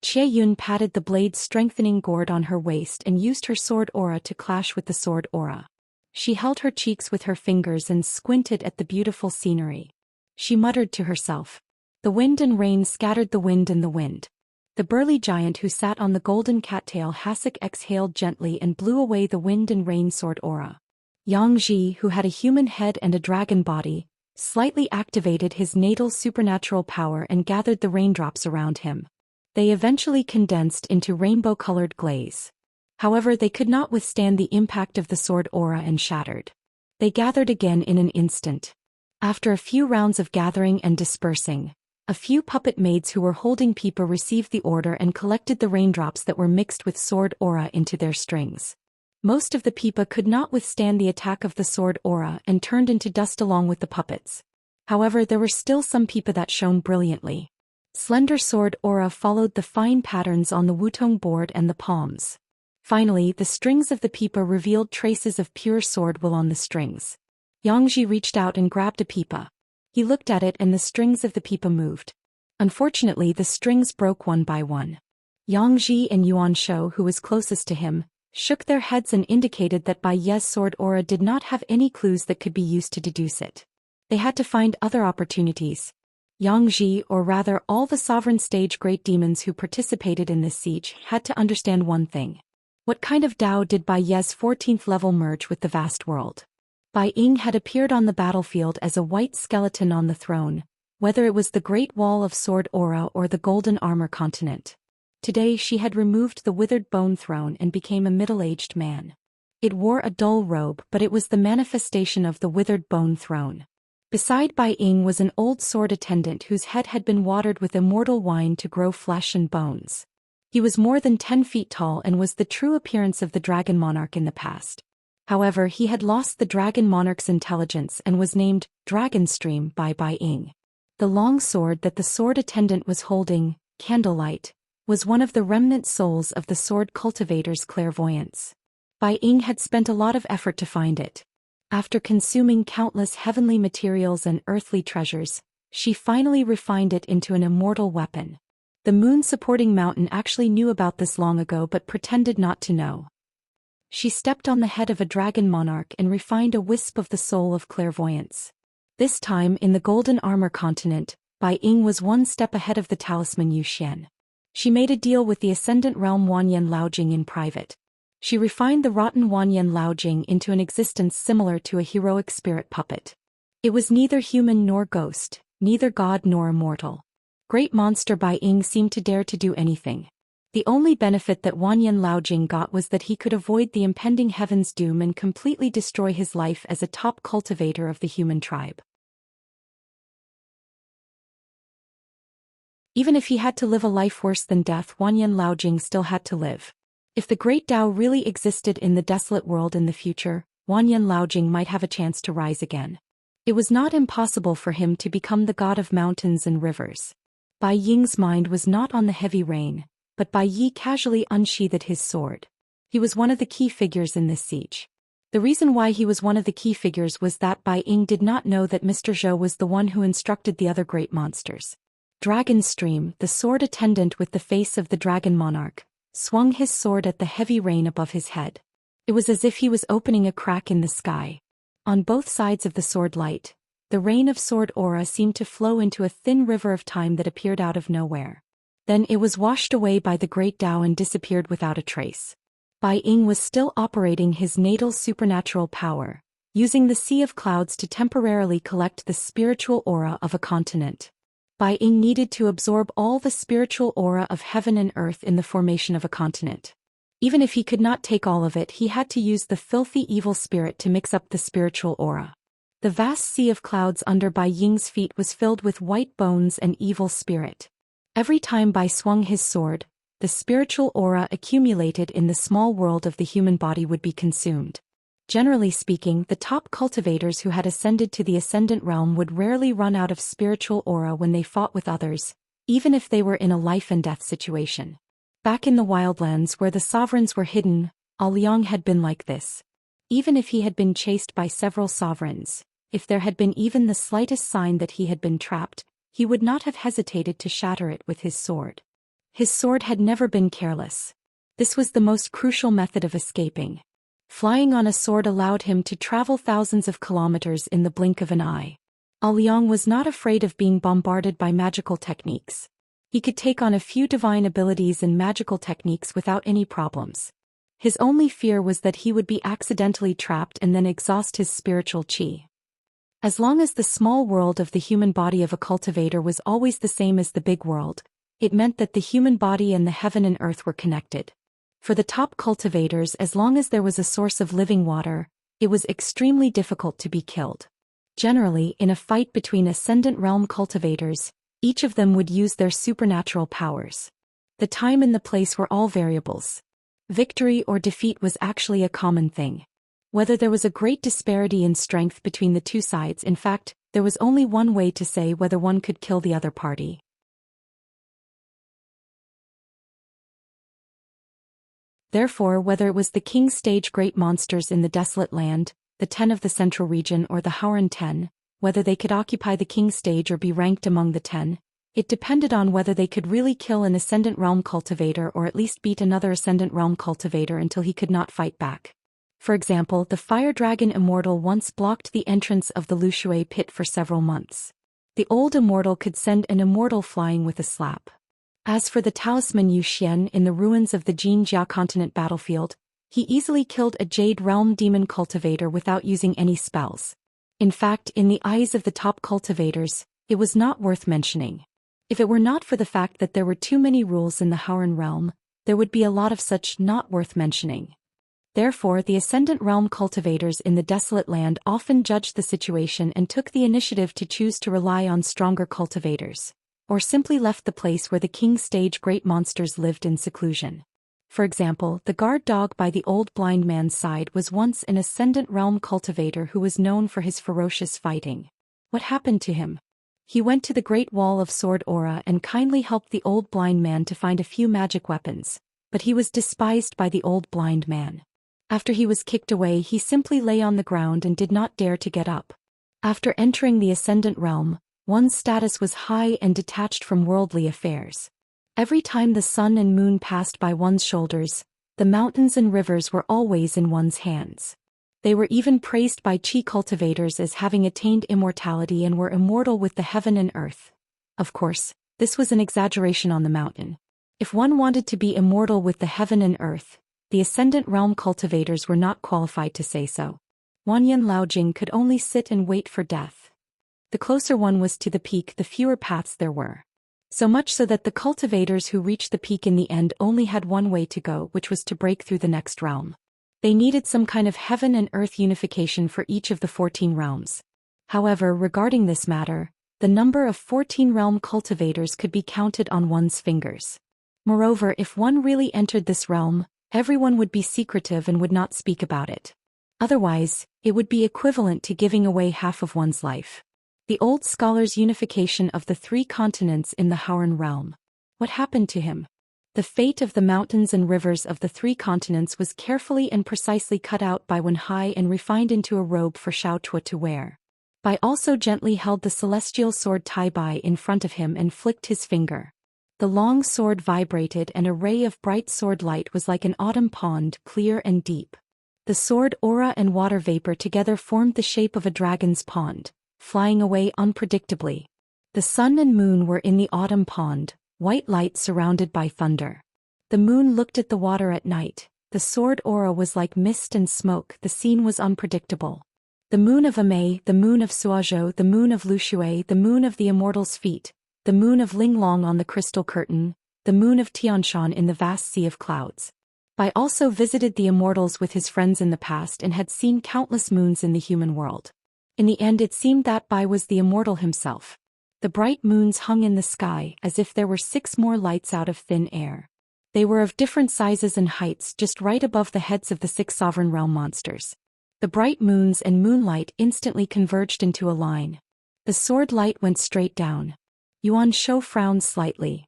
Xie Yun patted the blade's strengthening gourd on her waist and used her sword aura to clash with the sword aura. She held her cheeks with her fingers and squinted at the beautiful scenery. She muttered to herself. The wind and rain scattered the wind and the wind. The burly giant who sat on the golden cattail hassock exhaled gently and blew away the wind and rain sword aura. Yang Ji, who had a human head and a dragon body, slightly activated his natal supernatural power and gathered the raindrops around him. They eventually condensed into rainbow-colored glaze. However, they could not withstand the impact of the sword aura and shattered. They gathered again in an instant. After a few rounds of gathering and dispersing, a few puppet maids who were holding Pipa received the order and collected the raindrops that were mixed with sword aura into their strings. Most of the Pipa could not withstand the attack of the sword aura and turned into dust along with the puppets. However, there were still some Pipa that shone brilliantly. Slender sword aura followed the fine patterns on the wutong board and the palms. Finally, the strings of the Pipa revealed traces of pure sword wool on the strings. Yangji reached out and grabbed a Pipa. He looked at it and the strings of the Pipa moved. Unfortunately, the strings broke one by one. Yangji and Yuan Shou, who was closest to him, shook their heads and indicated that Bai Ye's sword aura did not have any clues that could be used to deduce it. They had to find other opportunities. Yang Ji, or rather all the sovereign stage great demons who participated in this siege, had to understand one thing. What kind of Dao did Bai Ye's 14th level merge with the vast world? Bai Ying had appeared on the battlefield as a white skeleton on the throne, whether it was the Great Wall of Sword Aura or the Golden Armor Continent. Today she had removed the withered bone throne and became a middle-aged man. It wore a dull robe, but it was the manifestation of the withered bone throne. Beside Bai Ying was an old sword attendant whose head had been watered with immortal wine to grow flesh and bones. He was more than 10 feet tall and was the true appearance of the Dragon Monarch in the past. However, he had lost the Dragon Monarch's intelligence and was named Dragonstream by Bai Ying. The long sword that the sword attendant was holding, Candlelight, was one of the remnant souls of the sword cultivator's clairvoyance. Bai Ying had spent a lot of effort to find it. After consuming countless heavenly materials and earthly treasures, She finally refined it into an immortal weapon. The moon-supporting mountain actually knew about this long ago but pretended not to know. She stepped on the head of a dragon monarch and refined a wisp of the soul of clairvoyance. This time in the Golden Armor continent, Bai Ying was one step ahead of the talisman Zhou Xian. She made a deal with the Ascendant Realm Wanyan Laojing in private. She refined the rotten Wanyan Laojing into an existence similar to a heroic spirit puppet. It was neither human nor ghost, neither god nor immortal. Great monster Bai Ying seemed to dare to do anything. The only benefit that Wanyan Laojing got was that he could avoid the impending heaven's doom and completely destroy his life as a top cultivator of the human tribe. Even if he had to live a life worse than death, Wanyan Laojing still had to live. If the great Tao really existed in the desolate world in the future, Wanyan Laojing might have a chance to rise again. It was not impossible for him to become the god of mountains and rivers. Bai Ying's mind was not on the heavy rain, but Bai Yi casually unsheathed his sword. He was one of the key figures in this siege. The reason why he was one of the key figures was that Bai Ying did not know that Mr. Zhou was the one who instructed the other great monsters. Dragon Stream, the sword attendant with the face of the dragon monarch, swung his sword at the heavy rain above his head. It was as if he was opening a crack in the sky. On both sides of the sword light, the rain of sword aura seemed to flow into a thin river of time that appeared out of nowhere. Then it was washed away by the great Tao and disappeared without a trace. Bai Ying was still operating his natal supernatural power, using the sea of clouds to temporarily collect the spiritual aura of a continent. Bai Ying needed to absorb all the spiritual aura of heaven and earth in the formation of a continent. Even if he could not take all of it, he had to use the filthy evil spirit to mix up the spiritual aura. The vast sea of clouds under Bai Ying's feet was filled with white bones and evil spirit. Every time Bai swung his sword, the spiritual aura accumulated in the small world of the human body would be consumed. Generally speaking, the top cultivators who had ascended to the Ascendant Realm would rarely run out of spiritual aura when they fought with others, even if they were in a life-and-death situation. Back in the wildlands where the sovereigns were hidden, Liang had been like this. Even if he had been chased by several sovereigns, if there had been even the slightest sign that he had been trapped, he would not have hesitated to shatter it with his sword. His sword had never been careless. This was the most crucial method of escaping. Flying on a sword allowed him to travel thousands of kilometers in the blink of an eye. Liang was not afraid of being bombarded by magical techniques. He could take on a few divine abilities and magical techniques without any problems. His only fear was that he would be accidentally trapped and then exhaust his spiritual qi. As long as the small world of the human body of a cultivator was always the same as the big world, it meant that the human body and the heaven and earth were connected. For the top cultivators, as long as there was a source of living water, it was extremely difficult to be killed. Generally, in a fight between Ascendant Realm cultivators, each of them would use their supernatural powers. The time and the place were all variables. Victory or defeat was actually a common thing. Whether there was a great disparity in strength between the two sides, in fact, there was only one way to say whether one could kill the other party. Therefore, whether it was the King Stage great monsters in the desolate land, the 10 of the central region, or the Hauran 10, whether they could occupy the King Stage or be ranked among the 10, it depended on whether they could really kill an Ascendant Realm cultivator or at least beat another Ascendant Realm cultivator until he could not fight back. For example, the Fire Dragon Immortal once blocked the entrance of the Lushui pit for several months. The old Immortal could send an Immortal flying with a slap. As for the talisman Zhou Xian in the ruins of the Jinjia continent battlefield, he easily killed a Jade Realm demon cultivator without using any spells. In fact, in the eyes of the top cultivators, it was not worth mentioning. If it were not for the fact that there were too many rules in the Hauran realm, there would be a lot of such not worth mentioning. Therefore, the Ascendant Realm cultivators in the desolate land often judged the situation and took the initiative to choose to rely on stronger cultivators, or simply left the place where the King Stage great monsters lived in seclusion. For example, the guard dog by the old blind man's side was once an Ascendant Realm cultivator who was known for his ferocious fighting. What happened to him? He went to the Great Wall of Sword Aura and kindly helped the old blind man to find a few magic weapons, but he was despised by the old blind man. After he was kicked away, he simply lay on the ground and did not dare to get up. After entering the Ascendant Realm, One's status was high and detached from worldly affairs. Every time the sun and moon passed by one's shoulders, the mountains and rivers were always in one's hands. They were even praised by qi cultivators as having attained immortality and were immortal with the heaven and earth. Of course, this was an exaggeration on the mountain. If one wanted to be immortal with the heaven and earth, the ascendant realm cultivators were not qualified to say so. Wanyan Laojing could only sit and wait for death. The closer one was to the peak, the fewer paths there were. So much so that the cultivators who reached the peak in the end only had one way to go, which was to break through the next realm. They needed some kind of heaven and earth unification for each of the 14 realms. However, regarding this matter, the number of 14 realm cultivators could be counted on one's fingers. Moreover, if one really entered this realm, everyone would be secretive and would not speak about it. Otherwise, it would be equivalent to giving away half of one's life. The old scholar's unification of the 3 continents in the Hauran realm. What happened to him? The fate of the mountains and rivers of the 3 continents was carefully and precisely cut out by Wen Hai and refined into a robe for Xiao Tuo to wear. Bai also gently held the celestial sword Tai Bai in front of him and flicked his finger. The long sword vibrated and a ray of bright sword light was like an autumn pond, clear and deep. The sword aura and water vapor together formed the shape of a dragon's pond, flying away unpredictably. The sun and moon were in the autumn pond, white light surrounded by thunder. The moon looked at the water at night. The sword aura was like mist and smoke. The scene was unpredictable. The moon of Amei, the moon of Suozhou, the moon of Lushui, the moon of the immortal's feet, the moon of Linglong on the crystal curtain, the moon of Tianshan in the vast sea of clouds. Bai also visited the immortals with his friends in the past and had seen countless moons in the human world. In the end, it seemed that Bai was the immortal himself. The bright moons hung in the sky as if there were 6 more lights out of thin air. They were of different sizes and heights, just right above the heads of the 6 sovereign realm monsters. The bright moons and moonlight instantly converged into a line. The sword light went straight down. Yuan Shou frowned slightly.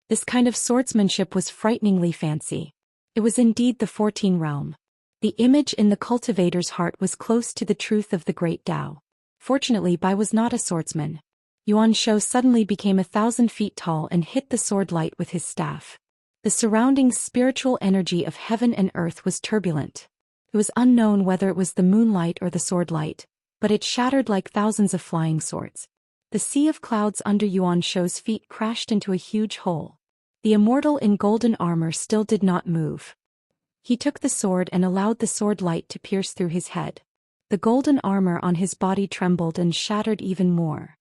This kind of swordsmanship was frighteningly fancy. It was indeed the 14 realm. The image in the cultivator's heart was close to the truth of the great Tao. Fortunately, Bai was not a swordsman. Yuan Shou suddenly became 1,000 feet tall and hit the sword light with his staff. The surrounding spiritual energy of heaven and earth was turbulent. It was unknown whether it was the moonlight or the sword light, but it shattered like thousands of flying swords. The sea of clouds under Yuan Shou's feet crashed into a huge hole. The immortal in golden armor still did not move. He took the sword and allowed the sword light to pierce through his head. The golden armor on his body trembled and shattered even more.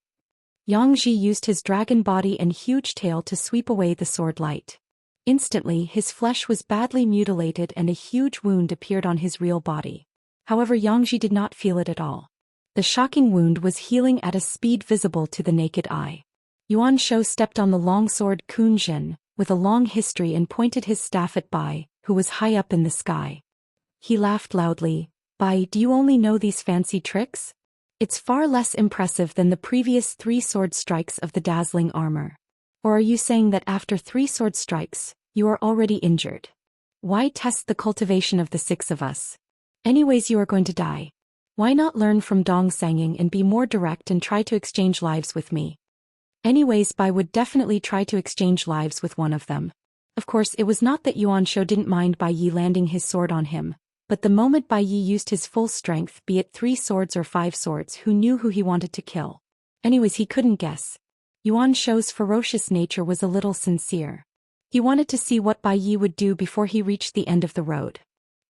Yang Ji used his dragon body and huge tail to sweep away the sword light. Instantly, his flesh was badly mutilated and a huge wound appeared on his real body. However, Yang Ji did not feel it at all. The shocking wound was healing at a speed visible to the naked eye. Yuan Shou stepped on the long sword Kun Jin, with a long history, and pointed his staff at Bai, who was high up in the sky. He laughed loudly. Bai, do you only know these fancy tricks? It's far less impressive than the previous 3 sword strikes of the dazzling armor. Or are you saying that after 3 sword strikes, you are already injured? Why test the cultivation of the 6 of us? Anyways, you are going to die. Why not learn from Dong Sanging and be more direct and try to exchange lives with me? Anyways, Bai would definitely try to exchange lives with one of them. Of course, it was not that Yuan Shou didn't mind Bai Yi landing his sword on him, but the moment Bai Yi used his full strength, be it 3 swords or 5 swords, who knew who he wanted to kill? Anyways, he couldn't guess. Yuan Shou's ferocious nature was a little sincere. He wanted to see what Bai Yi would do before he reached the end of the road.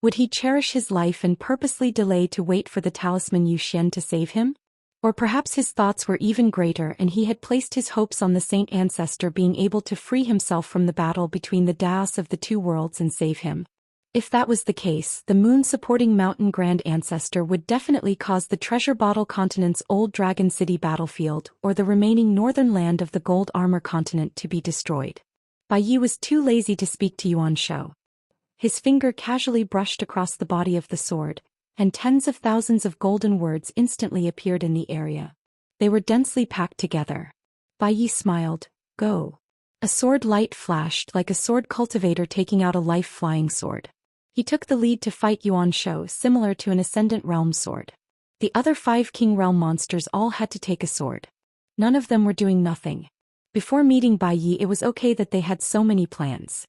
Would he cherish his life and purposely delay to wait for the talisman Zhou Xian to save him? Or perhaps his thoughts were even greater and he had placed his hopes on the saint ancestor being able to free himself from the battle between the Daos of the 2 worlds and save him. If that was the case, the moon-supporting mountain grand ancestor would definitely cause the treasure bottle continent's old dragon city battlefield or the remaining northern land of the gold armor continent to be destroyed. Bai Yi was too lazy to speak to Yuan Shou. His finger casually brushed across the body of the sword, and tens of thousands of golden words instantly appeared in the area. They were densely packed together. Bai Yi smiled. Go. A sword light flashed like a sword cultivator taking out a life-flying sword. He took the lead to fight Yuan Shou, similar to an ascendant realm sword. The other 5 King Realm monsters all had to take a sword. None of them were doing nothing. Before meeting Bai Yi, it was okay that they had so many plans.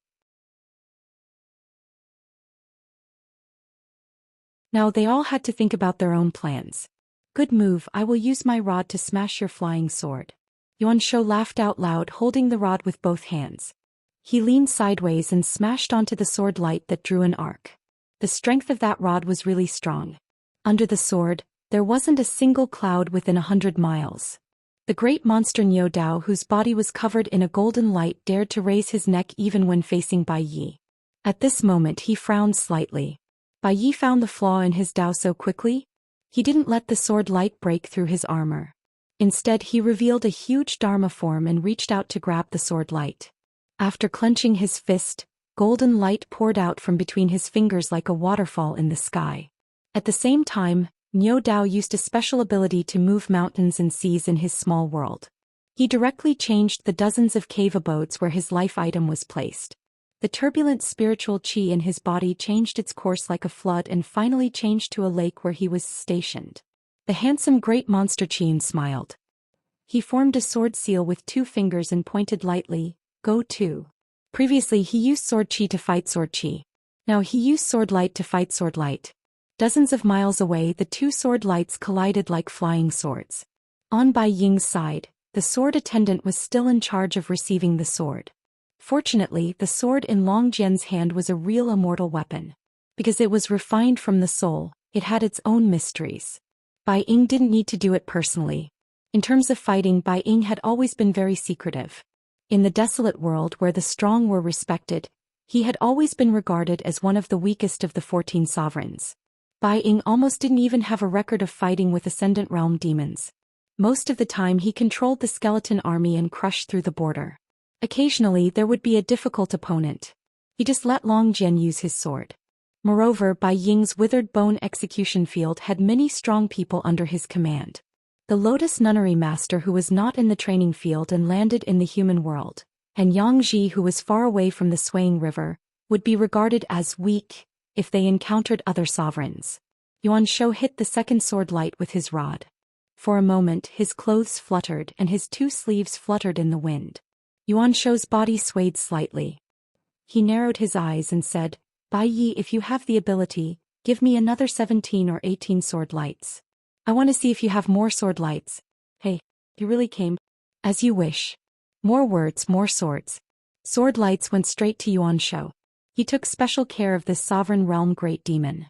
Now they all had to think about their own plans. Good move, I will use my rod to smash your flying sword. Yuan Shou laughed out loud, holding the rod with both hands. He leaned sideways and smashed onto the sword light that drew an arc. The strength of that rod was really strong. Under the sword, there wasn't a single cloud within 100 miles. The great monster Niu Dao, whose body was covered in a golden light, dared to raise his neck even when facing Bai Yi. At this moment he frowned slightly. Bai Yi found the flaw in his Dao so quickly. He didn't let the sword light break through his armor. Instead he revealed a huge Dharma form and reached out to grab the sword light. After clenching his fist, golden light poured out from between his fingers like a waterfall in the sky. At the same time, Niu Dao used a special ability to move mountains and seas in his small world. He directly changed the dozens of cave abodes where his life item was placed. The turbulent spiritual qi in his body changed its course like a flood and finally changed to a lake where he was stationed. The handsome great monster Qian smiled. He formed a sword seal with 2 fingers and pointed lightly, "Go to." Previously he used sword qi to fight sword qi. Now he used sword light to fight sword light. Dozens of miles away the 2 sword lights collided like flying swords. On Bai Ying's side, the sword attendant was still in charge of receiving the sword. Fortunately, the sword in Long Jian's hand was a real immortal weapon. Because it was refined from the soul, it had its own mysteries. Bai Ying didn't need to do it personally. In terms of fighting, Bai Ying had always been very secretive. In the desolate world where the strong were respected, he had always been regarded as one of the weakest of the 14 sovereigns. Bai Ying almost didn't even have a record of fighting with Ascendant Realm demons. Most of the time he controlled the skeleton army and crushed through the border. Occasionally there would be a difficult opponent. He just let Long Jian use his sword. Moreover, Bai Ying's withered bone execution field had many strong people under his command. The Lotus Nunnery Master, who was not in the training field and landed in the human world, and Yang Ji, who was far away from the swaying river, would be regarded as weak if they encountered other sovereigns. Yuan Shou hit the second sword light with his rod. For a moment his clothes fluttered and his 2 sleeves fluttered in the wind. Yuan Shou's body swayed slightly. He narrowed his eyes and said, "Bai Yi, if you have the ability, give me another 17 or 18 sword lights. I want to see if you have more sword lights." "Hey, you really came?" "As you wish." More words, more swords. Sword lights went straight to Yuan Shou. He took special care of this sovereign realm great demon.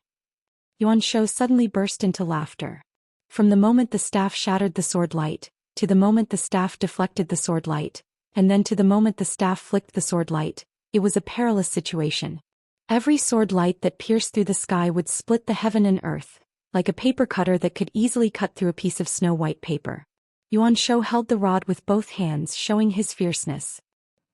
Yuan Shou suddenly burst into laughter. From the moment the staff shattered the sword light, to the moment the staff deflected the sword light, and then to the moment the staff flicked the sword light, it was a perilous situation. Every sword light that pierced through the sky would split the heaven and earth, like a paper cutter that could easily cut through a piece of snow-white paper. Yuan Shou held the rod with both hands, showing his fierceness.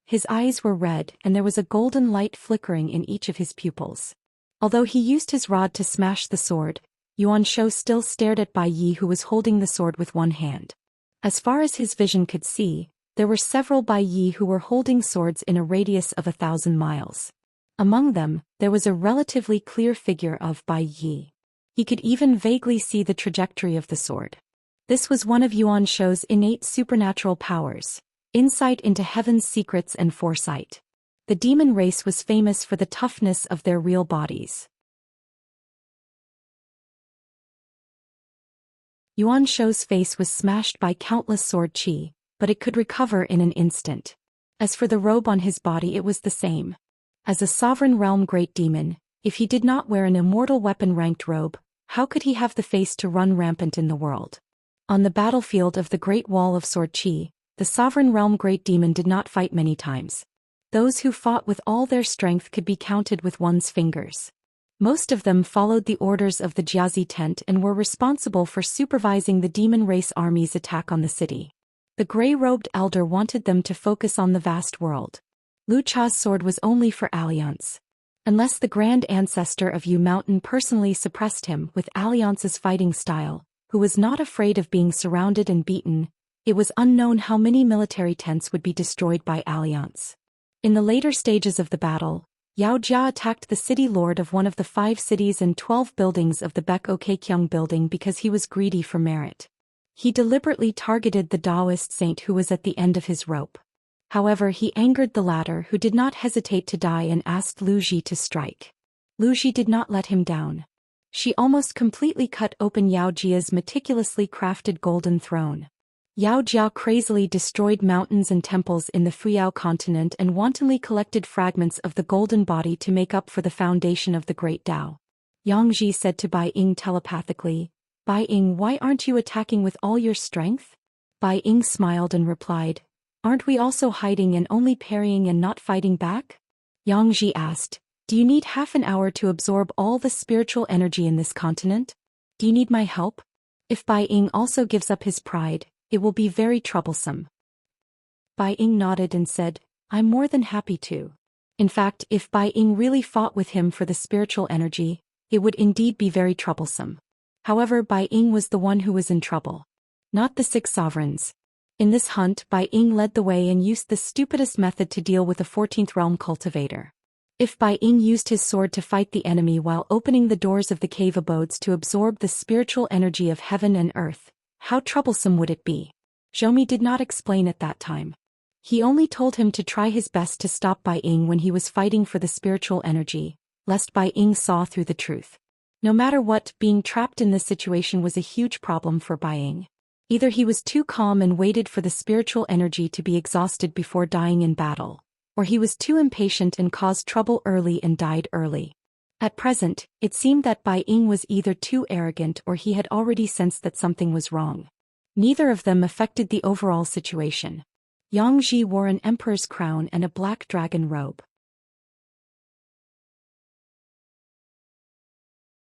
His eyes were red and there was a golden light flickering in each of his pupils. Although he used his rod to smash the sword, Yuan Shou still stared at Bai Yi, who was holding the sword with one hand. As far as his vision could see, there were several Bai Yi who were holding swords in a radius of 1,000 miles. Among them, there was a relatively clear figure of Bai Yi. He could even vaguely see the trajectory of the sword. This was one of Yuan Shou's innate supernatural powers, insight into heaven's secrets and foresight. The demon race was famous for the toughness of their real bodies. Yuan Shou's face was smashed by countless sword qi, but it could recover in an instant. As for the robe on his body, it was the same. As a sovereign realm great demon, if he did not wear an immortal weapon-ranked robe, how could he have the face to run rampant in the world? On the battlefield of the Great Wall of Sword Qi, the sovereign realm great demon did not fight many times. Those who fought with all their strength could be counted with one's fingers. Most of them followed the orders of the Jiazi tent and were responsible for supervising the demon race army's attack on the city. The gray-robed elder wanted them to focus on the vast world. Lu Cha's sword was only for Alliance. Unless the grand ancestor of Yu Mountain personally suppressed him with Alliance's fighting style, who was not afraid of being surrounded and beaten, it was unknown how many military tents would be destroyed by Alliance. In the later stages of the battle, Yao Jia attacked the city lord of one of the 5 cities and 12 buildings of the Baek-o-Kaekyung building because he was greedy for merit. He deliberately targeted the Taoist saint who was at the end of his rope. However, he angered the latter, who did not hesitate to die, and asked Lu Ji to strike. Lu Ji did not let him down. She almost completely cut open Yao Jia's meticulously crafted golden throne. Yao Jia crazily destroyed mountains and temples in the Fuyao continent and wantonly collected fragments of the golden body to make up for the foundation of the Great Tao. Yang Ji said to Bai Ying telepathically, "Bai Ying, why aren't you attacking with all your strength?" Bai Ying smiled and replied, "Aren't we also hiding and only parrying and not fighting back?" Yang Ji asked, "Do you need half an hour to absorb all the spiritual energy in this continent? Do you need my help? If Bai Ying also gives up his pride, it will be very troublesome." Bai Ying nodded and said, "I'm more than happy to." In fact, if Bai Ying really fought with him for the spiritual energy, it would indeed be very troublesome. However, Bai Ying was the one who was in trouble, not the 6 sovereigns. In this hunt, Bai Ying led the way and used the stupidest method to deal with the 14th realm cultivator. If Bai Ying used his sword to fight the enemy while opening the doors of the cave abodes to absorb the spiritual energy of heaven and earth, how troublesome would it be? Zhou did not explain at that time. He only told him to try his best to stop Bai Ying when he was fighting for the spiritual energy, lest Bai Ying saw through the truth. No matter what, being trapped in this situation was a huge problem for Bai Ying. Either he was too calm and waited for the spiritual energy to be exhausted before dying in battle, or he was too impatient and caused trouble early and died early. At present, it seemed that Bai Ying was either too arrogant or he had already sensed that something was wrong. Neither of them affected the overall situation. Yang Ji wore an emperor's crown and a black dragon robe.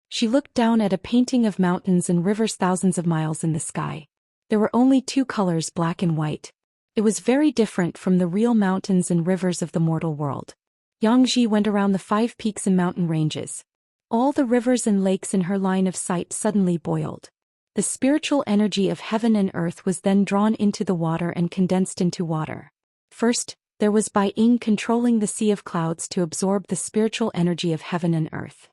She looked down at a painting of mountains and rivers thousands of miles in the sky. There were only 2 colors, black and white. It was very different from the real mountains and rivers of the mortal world. Yang Ji went around the 5 peaks and mountain ranges. All the rivers and lakes in her line of sight suddenly boiled. The spiritual energy of heaven and earth was then drawn into the water and condensed into water. First, there was Bai Ying controlling the sea of clouds to absorb the spiritual energy of heaven and earth.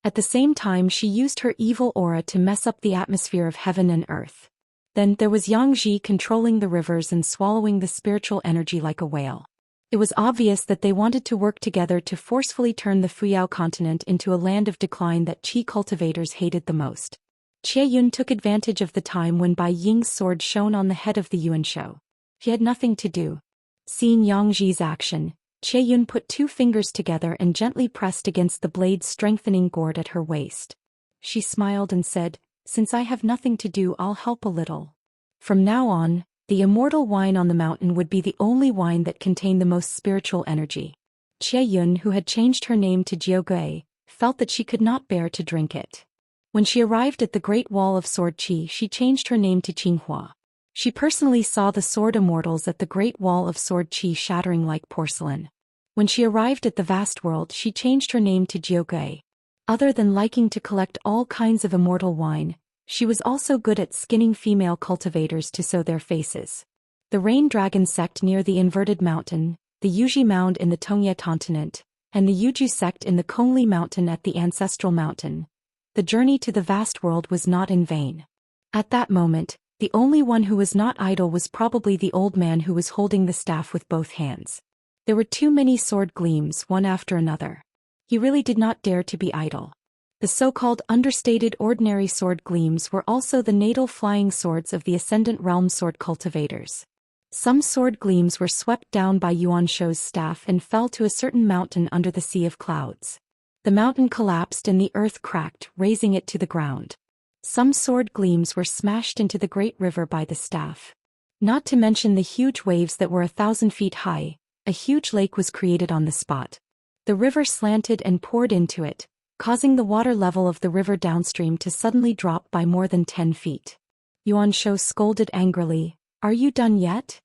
At the same time, she used her evil aura to mess up the atmosphere of heaven and earth. Then there was Yang Ji controlling the rivers and swallowing the spiritual energy like a whale. It was obvious that they wanted to work together to forcefully turn the Fuyao continent into a land of decline that Qi cultivators hated the most. Xie Yun took advantage of the time when Bai Ying's sword shone on the head of the Yuan Shou. She had nothing to do. Seeing Yang Ji's action, Xie Yun put 2 fingers together and gently pressed against the blade's strengthening gourd at her waist. She smiled and said, "Since I have nothing to do, I'll help a little." From now on, the immortal wine on the mountain would be the only wine that contained the most spiritual energy. Xie Yun, who had changed her name to Jiugui, felt that she could not bear to drink it. When she arrived at the Great Wall of Sword Qi, she changed her name to Qinghua. She personally saw the sword immortals at the Great Wall of Sword Qi shattering like porcelain. When she arrived at the vast world, she changed her name to Jiugui. Other than liking to collect all kinds of immortal wine, she was also good at skinning female cultivators to sow their faces. The Rain Dragon sect near the Inverted Mountain, the Yuji Mound in the Tongye continent, and the Yuju sect in the Kongli Mountain at the Ancestral Mountain. The journey to the vast world was not in vain. At that moment, the only one who was not idle was probably the old man who was holding the staff with both hands. There were too many sword gleams, one after another. He really did not dare to be idle. The so-called understated ordinary sword gleams were also the natal flying swords of the Ascendant Realm sword cultivators. Some sword gleams were swept down by Yuan Shou's staff and fell to a certain mountain under the sea of clouds. The mountain collapsed and the earth cracked, raising it to the ground. Some sword gleams were smashed into the great river by the staff. Not to mention the huge waves that were 1,000 feet high, a huge lake was created on the spot. The river slanted and poured into it, causing the water level of the river downstream to suddenly drop by more than 10 feet. Yuan Shou scolded angrily, "Are you done yet?"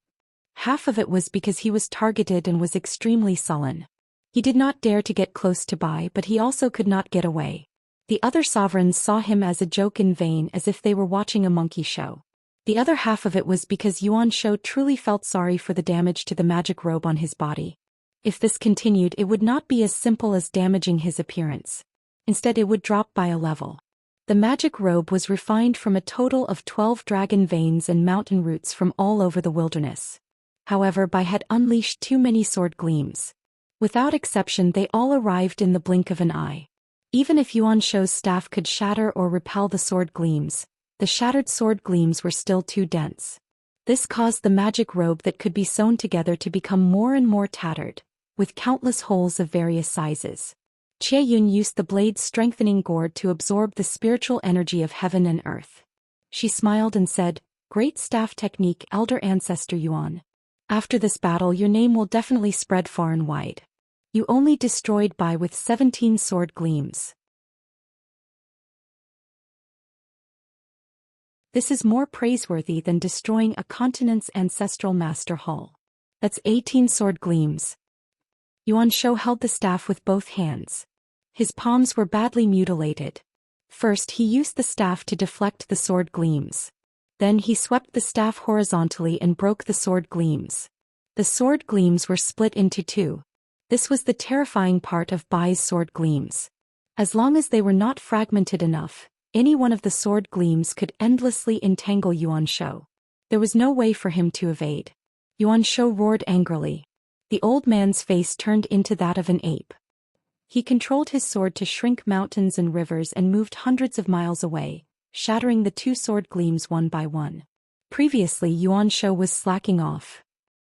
Half of it was because he was targeted and was extremely sullen. He did not dare to get close to Bai, but he also could not get away. The other sovereigns saw him as a joke in vain, as if they were watching a monkey show. The other half of it was because Yuan Shou truly felt sorry for the damage to the magic robe on his body. If this continued, it would not be as simple as damaging his appearance. Instead, it would drop by a level. The magic robe was refined from a total of 12 dragon veins and mountain roots from all over the wilderness. However, Bai had unleashed too many sword gleams. Without exception, they all arrived in the blink of an eye. Even if Yuan Shou's staff could shatter or repel the sword gleams, the shattered sword gleams were still too dense. This caused the magic robe that could be sewn together to become more and more tattered, with countless holes of various sizes. Qie Yun used the blade's strengthening gourd to absorb the spiritual energy of heaven and earth. She smiled and said, "Great staff technique, elder ancestor Yuan. After this battle, your name will definitely spread far and wide. You only destroyed Bai with 17 sword gleams. This is more praiseworthy than destroying a continent's ancestral master hall. That's 18 sword gleams." Yuan Shou held the staff with both hands. His palms were badly mutilated. First, he used the staff to deflect the sword gleams. Then he swept the staff horizontally and broke the sword gleams. The sword gleams were split into two. This was the terrifying part of Bai's sword gleams. As long as they were not fragmented enough, any one of the sword gleams could endlessly entangle Yuan Shou. There was no way for him to evade. Yuan Shou roared angrily. The old man's face turned into that of an ape. He controlled his sword to shrink mountains and rivers and moved hundreds of miles away, shattering the two sword gleams one by one. Previously, Yuan Shou was slacking off.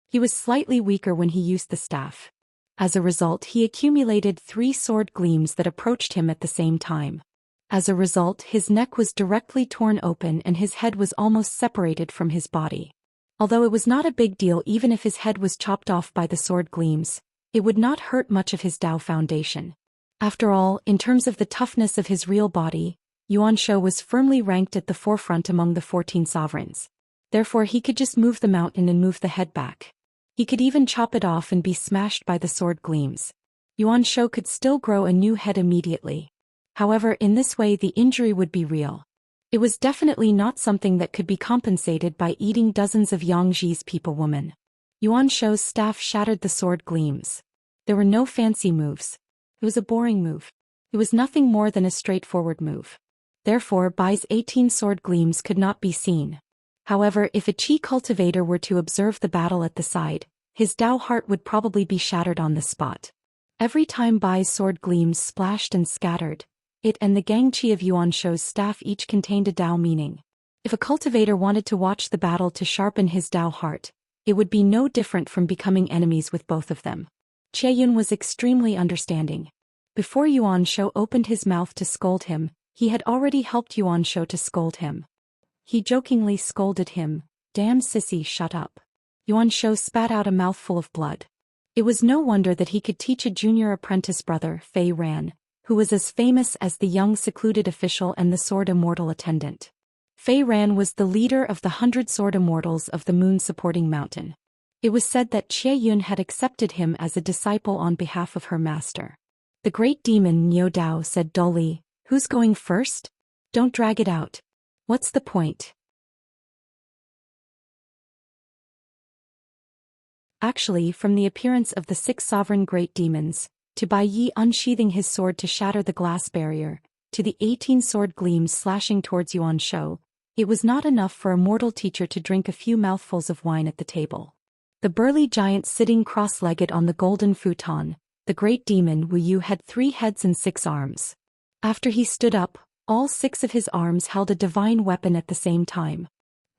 He was slightly weaker when he used the staff. As a result, he accumulated 3 sword gleams that approached him at the same time. As a result, his neck was directly torn open and his head was almost separated from his body. Although it was not a big deal even if his head was chopped off by the sword gleams, it would not hurt much of his Dao foundation. After all, in terms of the toughness of his real body, Yuan Shou was firmly ranked at the forefront among the 14 sovereigns. Therefore, he could just move the mountain and move the head back. He could even chop it off and be smashed by the sword gleams. Yuan Shou could still grow a new head immediately. However, in this way the injury would be real. It was definitely not something that could be compensated by eating dozens of Yang Ji's people-woman. Yuan Shou's staff shattered the sword gleams. There were no fancy moves. It was a boring move. It was nothing more than a straightforward move. Therefore, Bai's 18 sword gleams could not be seen. However, if a Qi cultivator were to observe the battle at the side, his Dao heart would probably be shattered on the spot. Every time Bai's sword gleams splashed and scattered, it and the Gangqi of Yuan Shou's staff each contained a Dao meaning. If a cultivator wanted to watch the battle to sharpen his Dao heart, it would be no different from becoming enemies with both of them. Qie Yun was extremely understanding. Before Yuan Shou opened his mouth to scold him, he had already helped Yuan Shou to scold him. He jokingly scolded him, "Damn sissy, shut up." Yuan Shou spat out a mouthful of blood. It was no wonder that he could teach a junior apprentice brother, Fei Ran, who was as famous as the young secluded official and the sword immortal attendant. Fei Ran was the leader of the 100 sword immortals of the moon-supporting mountain. It was said that Qie Yun had accepted him as a disciple on behalf of her master. The great demon Niu Dao said dully, "Who's going first? Don't drag it out. What's the point?" Actually, from the appearance of the 6 sovereign great demons, to Bai Yi unsheathing his sword to shatter the glass barrier, to the 18 sword gleams slashing towards Yuan Shou, it was not enough for a mortal teacher to drink a few mouthfuls of wine at the table. The burly giant sitting cross-legged on the golden futon, the great demon Wu Yu, had 3 heads and 6 arms. After he stood up, all 6 of his arms held a divine weapon at the same time.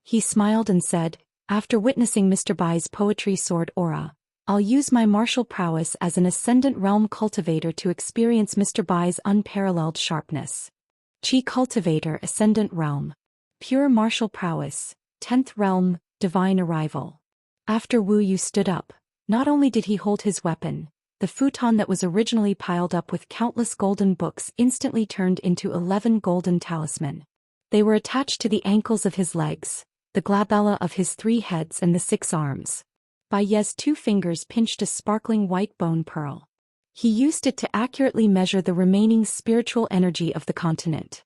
He smiled and said, "After witnessing Mr. Bai's poetry sword aura, I'll use my martial prowess as an Ascendant Realm cultivator to experience Mr. Bai's unparalleled sharpness." Qi cultivator, Ascendant Realm. Pure martial prowess, 10th Realm, divine arrival. After Wu Yu stood up, not only did he hold his weapon, the futon that was originally piled up with countless golden books instantly turned into 11 golden talisman. They were attached to the ankles of his legs, the glabella of his 3 heads and the 6 arms. Bai Ye's 2 fingers pinched a sparkling white bone pearl. He used it to accurately measure the remaining spiritual energy of the continent.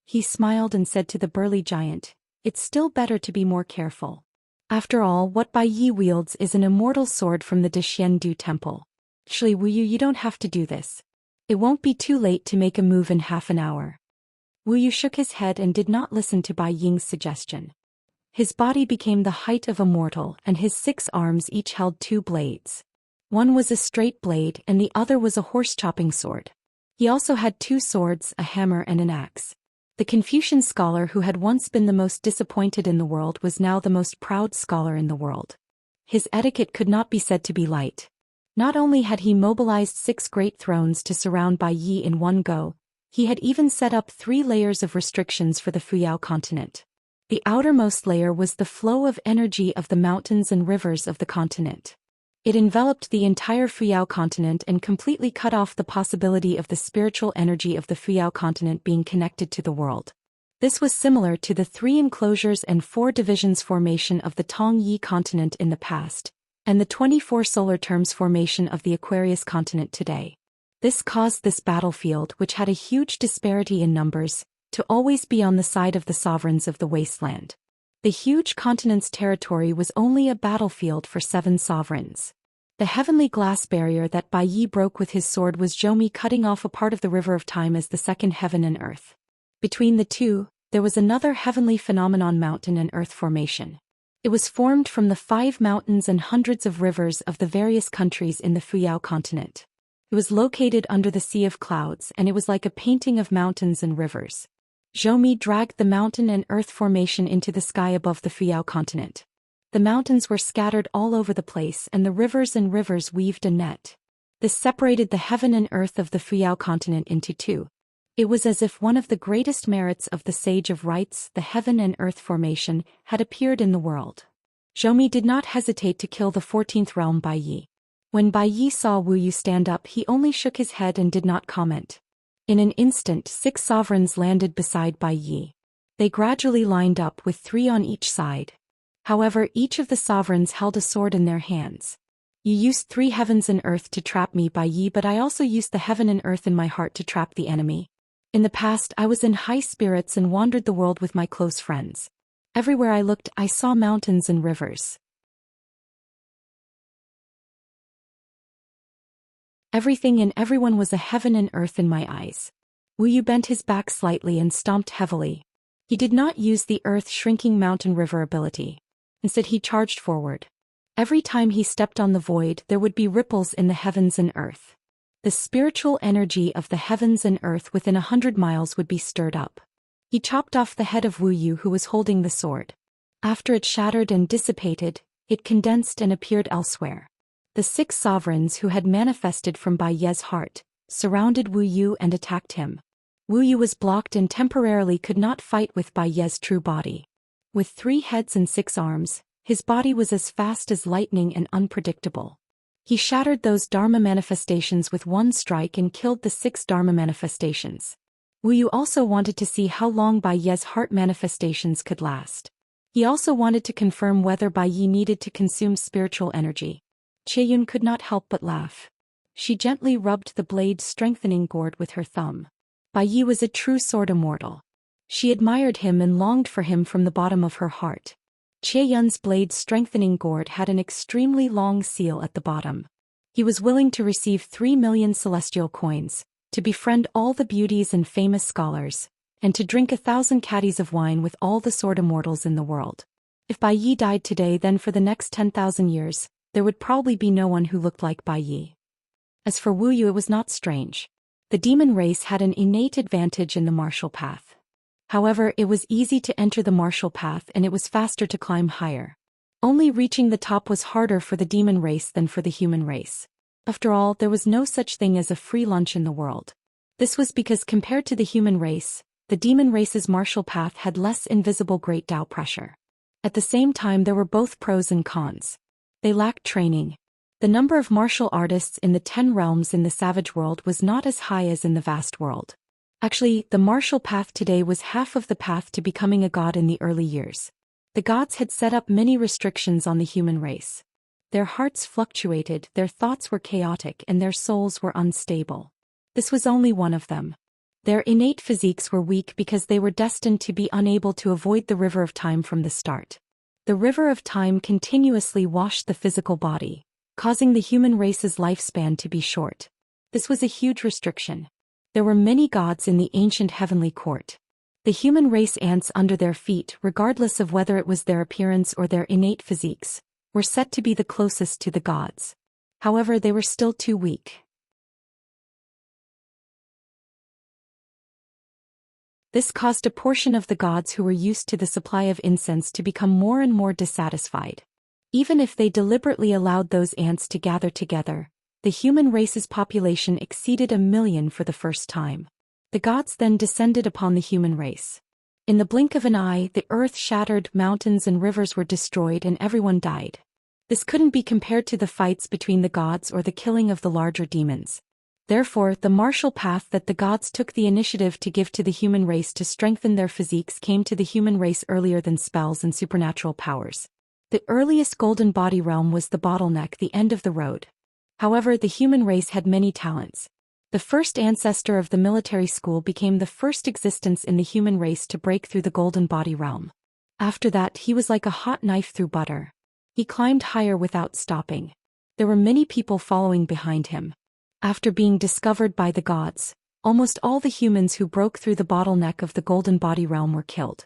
He smiled and said to the burly giant, "It's still better to be more careful. After all, what Bai Yi wields is an immortal sword from the Dexian Du Temple. Actually, Wu Yu, you don't have to do this. It won't be too late to make a move in half an hour. Wu Yu shook his head and did not listen to Bai Ying's suggestion. His body became the height of a mortal and his 6 arms each held 2 blades. One was a straight blade and the other was a horse-chopping sword. He also had 2 swords, a hammer and an axe. The Confucian scholar who had once been the most disappointed in the world was now the most proud scholar in the world. His etiquette could not be said to be light. Not only had he mobilized 6 great thrones to surround Bai Yi in one go, he had even set up 3 layers of restrictions for the Fuyao continent. The outermost layer was the flow of energy of the mountains and rivers of the continent. It enveloped the entire Fuyao continent and completely cut off the possibility of the spiritual energy of the Fuyao continent being connected to the world. This was similar to the 3 enclosures and 4 divisions formation of the Tong Yi continent in the past, and the 24 solar terms formation of the Aquarius continent today. This caused this battlefield, which had a huge disparity in numbers, to always be on the side of the sovereigns of the wasteland. The huge continent's territory was only a battlefield for 7 sovereigns. The heavenly glass barrier that Bai Yi broke with his sword was Zhou cutting off a part of the river of time as the second heaven and earth. Between the two, there was another heavenly phenomenon, mountain and earth formation. It was formed from the 5 mountains and hundreds of rivers of the various countries in the Fuyao continent. It was located under the Sea of Clouds and it was like a painting of mountains and rivers. Zhou dragged the mountain and earth formation into the sky above the Fuyao continent. The mountains were scattered all over the place and the rivers weaved a net. This separated the heaven and earth of the Fuyao continent into 2. It was as if one of the greatest merits of the Sage of Rites, the heaven and earth formation, had appeared in the world. Zhou did not hesitate to kill the 14th realm Bai Yi. When Bai Yi saw Wu Yu stand up, he only shook his head and did not comment. In an instant, 6 sovereigns landed beside Bai Yi. They gradually lined up with 3 on each side. However, each of the sovereigns held a sword in their hands. You used 3 heavens and earth to trap me, Bai Yi, but I also used the heaven and earth in my heart to trap the enemy. In the past, I was in high spirits and wandered the world with my close friends. Everywhere I looked, I saw mountains and rivers. Everything and everyone was a heaven and earth in my eyes. Wu Yu bent his back slightly and stomped heavily. He did not use the earth-shrinking mountain river ability. Instead, he charged forward. Every time he stepped on the void, there would be ripples in the heavens and earth. The spiritual energy of the heavens and earth within 100 miles would be stirred up. He chopped off the head of Wu Yu, who was holding the sword. After it shattered and dissipated, it condensed and appeared elsewhere. The 6 sovereigns who had manifested from Bai Ye's heart surrounded Wu Yu and attacked him. Wu Yu was blocked and temporarily could not fight with Bai Ye's true body. With 3 heads and 6 arms, his body was as fast as lightning and unpredictable. He shattered those Dharma manifestations with 1 strike and killed the 6 Dharma manifestations. Wu Yu also wanted to see how long Bai Ye's heart manifestations could last. He also wanted to confirm whether Bai Yi needed to consume spiritual energy. Qieyun could not help but laugh. She gently rubbed the blade's strengthening gourd with her thumb. Bai Yi was a true sword immortal. She admired him and longed for him from the bottom of her heart. Qieyun's blade's strengthening gourd had an extremely long seal at the bottom. He was willing to receive 3 million celestial coins, to befriend all the beauties and famous scholars, and to drink 1,000 caddies of wine with all the sword immortals in the world. If Bai Yi died today, then for the next 10,000 years, there would probably be no one who looked like Bai Yi. As for Wu Yu, it was not strange. The demon race had an innate advantage in the martial path. However, it was easy to enter the martial path and it was faster to climb higher. Only reaching the top was harder for the demon race than for the human race. After all, there was no such thing as a free lunch in the world. This was because compared to the human race, the demon race's martial path had less invisible great Tao pressure. At the same time, there were both pros and cons. They lacked training. The number of martial artists in the 10 realms in the savage world was not as high as in the vast world. Actually, the martial path today was half of the path to becoming a god in the early years. The gods had set up many restrictions on the human race. Their hearts fluctuated, their thoughts were chaotic, and their souls were unstable. This was only one of them. Their innate physiques were weak because they were destined to be unable to avoid the river of time from the start. The river of time continuously washed the physical body, causing the human race's lifespan to be short. This was a huge restriction. There were many gods in the ancient heavenly court. The human race ants under their feet, regardless of whether it was their appearance or their innate physiques, were set to be the closest to the gods. However, they were still too weak. This caused a portion of the gods who were used to the supply of incense to become more and more dissatisfied. Even if they deliberately allowed those ants to gather together, the human race's population exceeded 1 million for the first time. The gods then descended upon the human race. In the blink of an eye, the earth shattered, mountains and rivers were destroyed, and everyone died. This couldn't be compared to the fights between the gods or the killing of the larger demons. Therefore, the martial path that the gods took the initiative to give to the human race to strengthen their physiques came to the human race earlier than spells and supernatural powers. The earliest golden body realm was the bottleneck, the end of the road. However, the human race had many talents. The first ancestor of the military school became the first existence in the human race to break through the golden body realm. After that, he was like a hot knife through butter. He climbed higher without stopping. There were many people following behind him. After being discovered by the gods, almost all the humans who broke through the bottleneck of the golden body realm were killed.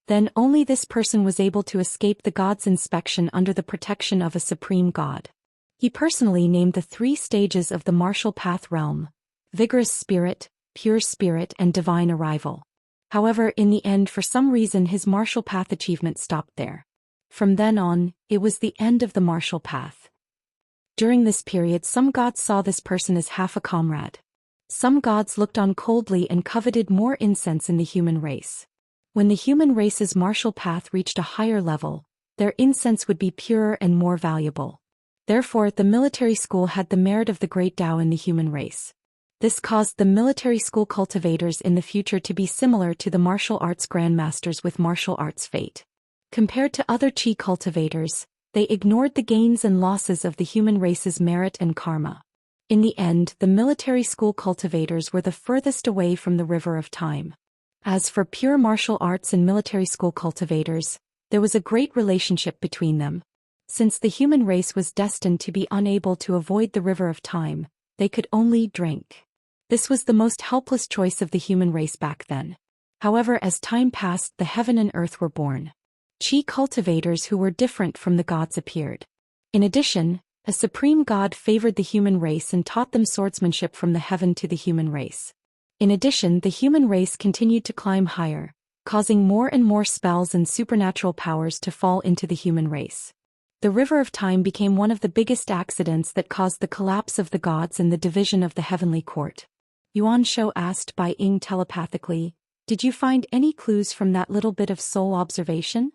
Then only this person was able to escape the gods' inspection under the protection of a supreme god. He personally named the 3 stages of the martial path realm: vigorous spirit, pure spirit, and divine arrival. However, in the end, for some reason, his martial path achievement stopped there. From then on, it was the end of the martial path. During this period, some gods saw this person as half a comrade. Some gods looked on coldly and coveted more incense in the human race. When the human race's martial path reached a higher level, their incense would be purer and more valuable. Therefore, the military school had the merit of the great Tao in the human race. This caused the military school cultivators in the future to be similar to the martial arts grandmasters with martial arts fate. Compared to other Qi cultivators, they ignored the gains and losses of the human race's merit and karma. In the end, the military school cultivators were the furthest away from the river of time. As for pure martial arts and military school cultivators, there was a great relationship between them. Since the human race was destined to be unable to avoid the river of time, they could only drink. This was the most helpless choice of the human race back then. However, as time passed, the heaven and earth were born. Qi cultivators who were different from the gods appeared. In addition, a supreme god favored the human race and taught them swordsmanship from the heaven to the human race. In addition, the human race continued to climb higher, causing more and more spells and supernatural powers to fall into the human race. The river of time became one of the biggest accidents that caused the collapse of the gods and the division of the heavenly court. Yuan Shou asked Bai Ying telepathically, "Did you find any clues from that little bit of soul observation?"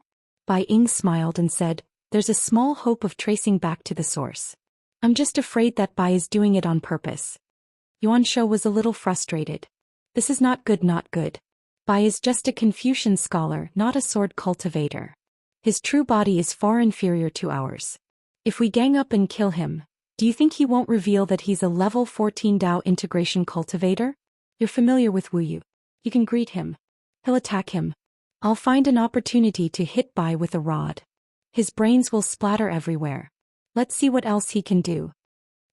Bai Ying smiled and said, "There's a small hope of tracing back to the source. I'm just afraid that Bai is doing it on purpose." Yuan Shou was a little frustrated. "This is not good, not good. Bai is just a Confucian scholar, not a sword cultivator. His true body is far inferior to ours. If we gang up and kill him, do you think he won't reveal that he's a level 14 Dao integration cultivator? You're familiar with Wu Yu. You can greet him. He'll attack him. I'll find an opportunity to hit Bai with a rod. His brains will splatter everywhere. Let's see what else he can do."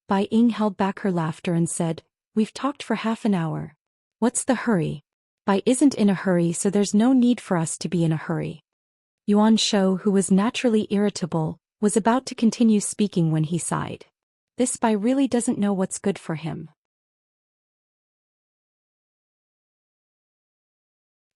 Bai Ying held back her laughter and said, "We've talked for half an hour. What's the hurry? Bai isn't in a hurry, so there's no need for us to be in a hurry." Yuan Shou, who was naturally irritable, was about to continue speaking when he sighed. This Bai really doesn't know what's good for him.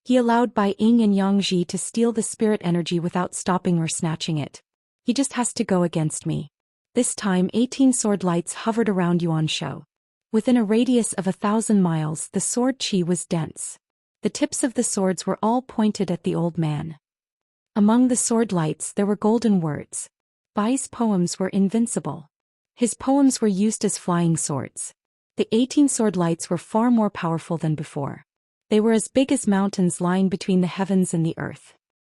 He allowed Bai Ying and Yang Ji to steal the spirit energy without stopping or snatching it. He just has to go against me. This time 18 sword lights hovered around Yuan Shou. Within a radius of 1,000 miles, the sword qi was dense. The tips of the swords were all pointed at the old man. Among the sword lights there were golden words. Bai's poems were invincible. His poems were used as flying swords. The 18 sword lights were far more powerful than before. They were as big as mountains lying between the heavens and the earth.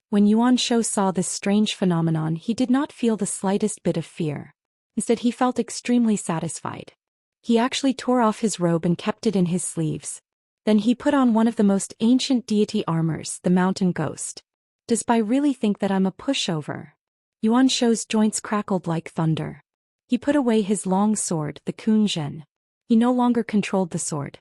When Yuan Shou saw this strange phenomenon, he did not feel the slightest bit of fear. Instead, he felt extremely satisfied. He actually tore off his robe and kept it in his sleeves. Then he put on one of the most ancient deity armors, the mountain ghost. Does Bai really think that I'm a pushover? Yuan Shou's joints crackled like thunder. He put away his long sword, the Kun Zhen. He no longer controlled the sword.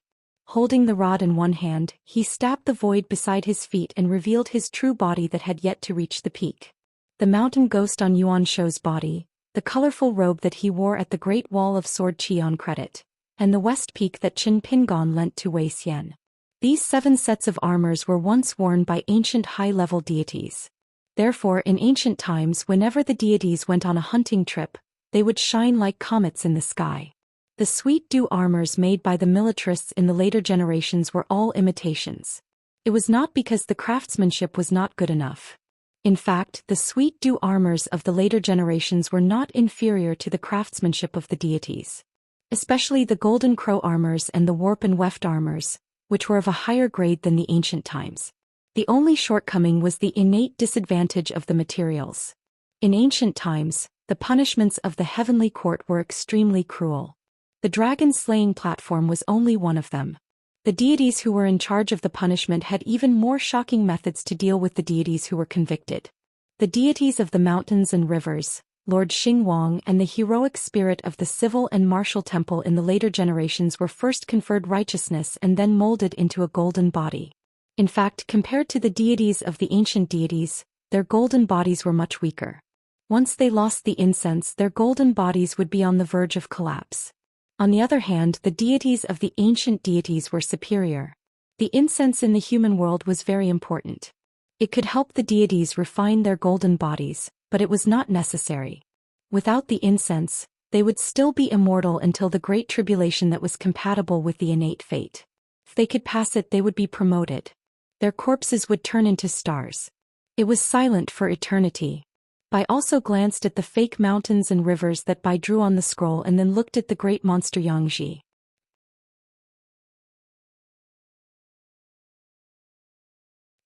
Holding the rod in one hand, he stabbed the void beside his feet and revealed his true body that had yet to reach the peak. The mountain ghost on Yuan Shou's body, the colorful robe that he wore at the Great Wall of Sword Qian credit, and the west peak that Qin Pingon lent to Wei Xian. These 7 sets of armors were once worn by ancient high-level deities. Therefore, in ancient times, whenever the deities went on a hunting trip, they would shine like comets in the sky. The sweet dew armors made by the militarists in the later generations were all imitations. It was not because the craftsmanship was not good enough. In fact, the sweet dew armors of the later generations were not inferior to the craftsmanship of the deities. Especially the golden crow armors and the warp and weft armors, which were of a higher grade than the ancient times. The only shortcoming was the innate disadvantage of the materials. In ancient times, the punishments of the heavenly court were extremely cruel. The dragon-slaying platform was only one of them. The deities who were in charge of the punishment had even more shocking methods to deal with the deities who were convicted. The deities of the mountains and rivers, Lord Xingwang and the heroic spirit of the civil and martial temple in the later generations were first conferred righteousness and then molded into a golden body. In fact, compared to the deities of the ancient deities, their golden bodies were much weaker. Once they lost the incense, their golden bodies would be on the verge of collapse. On the other hand, the deities of the ancient deities were superior. The incense in the human world was very important. It could help the deities refine their golden bodies, but it was not necessary. Without the incense, they would still be immortal until the great tribulation that was compatible with the innate fate. If they could pass it, they would be promoted. Their corpses would turn into stars. It was silent for eternity. Bai also glanced at the fake mountains and rivers that Bai drew on the scroll and then looked at the great monster Yangji.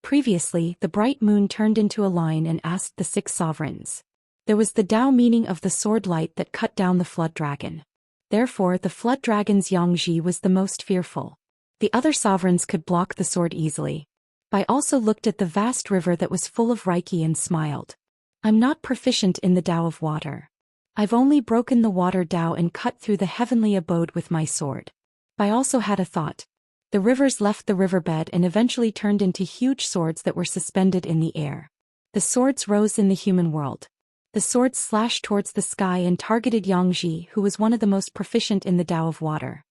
Previously, the bright moon turned into a line and asked the 6 sovereigns. There was the Tao meaning of the sword light that cut down the flood dragon. Therefore, the flood dragon's Yangji was the most fearful. The other sovereigns could block the sword easily. Bai also looked at the vast river that was full of Reiki and smiled. I'm not proficient in the Tao of water. I've only broken the water Tao and cut through the heavenly abode with my sword. Bai also had a thought. The rivers left the riverbed and eventually turned into huge swords that were suspended in the air. The swords rose in the human world. The swords slashed towards the sky and targeted Yangji, who was one of the most proficient in the Tao of water.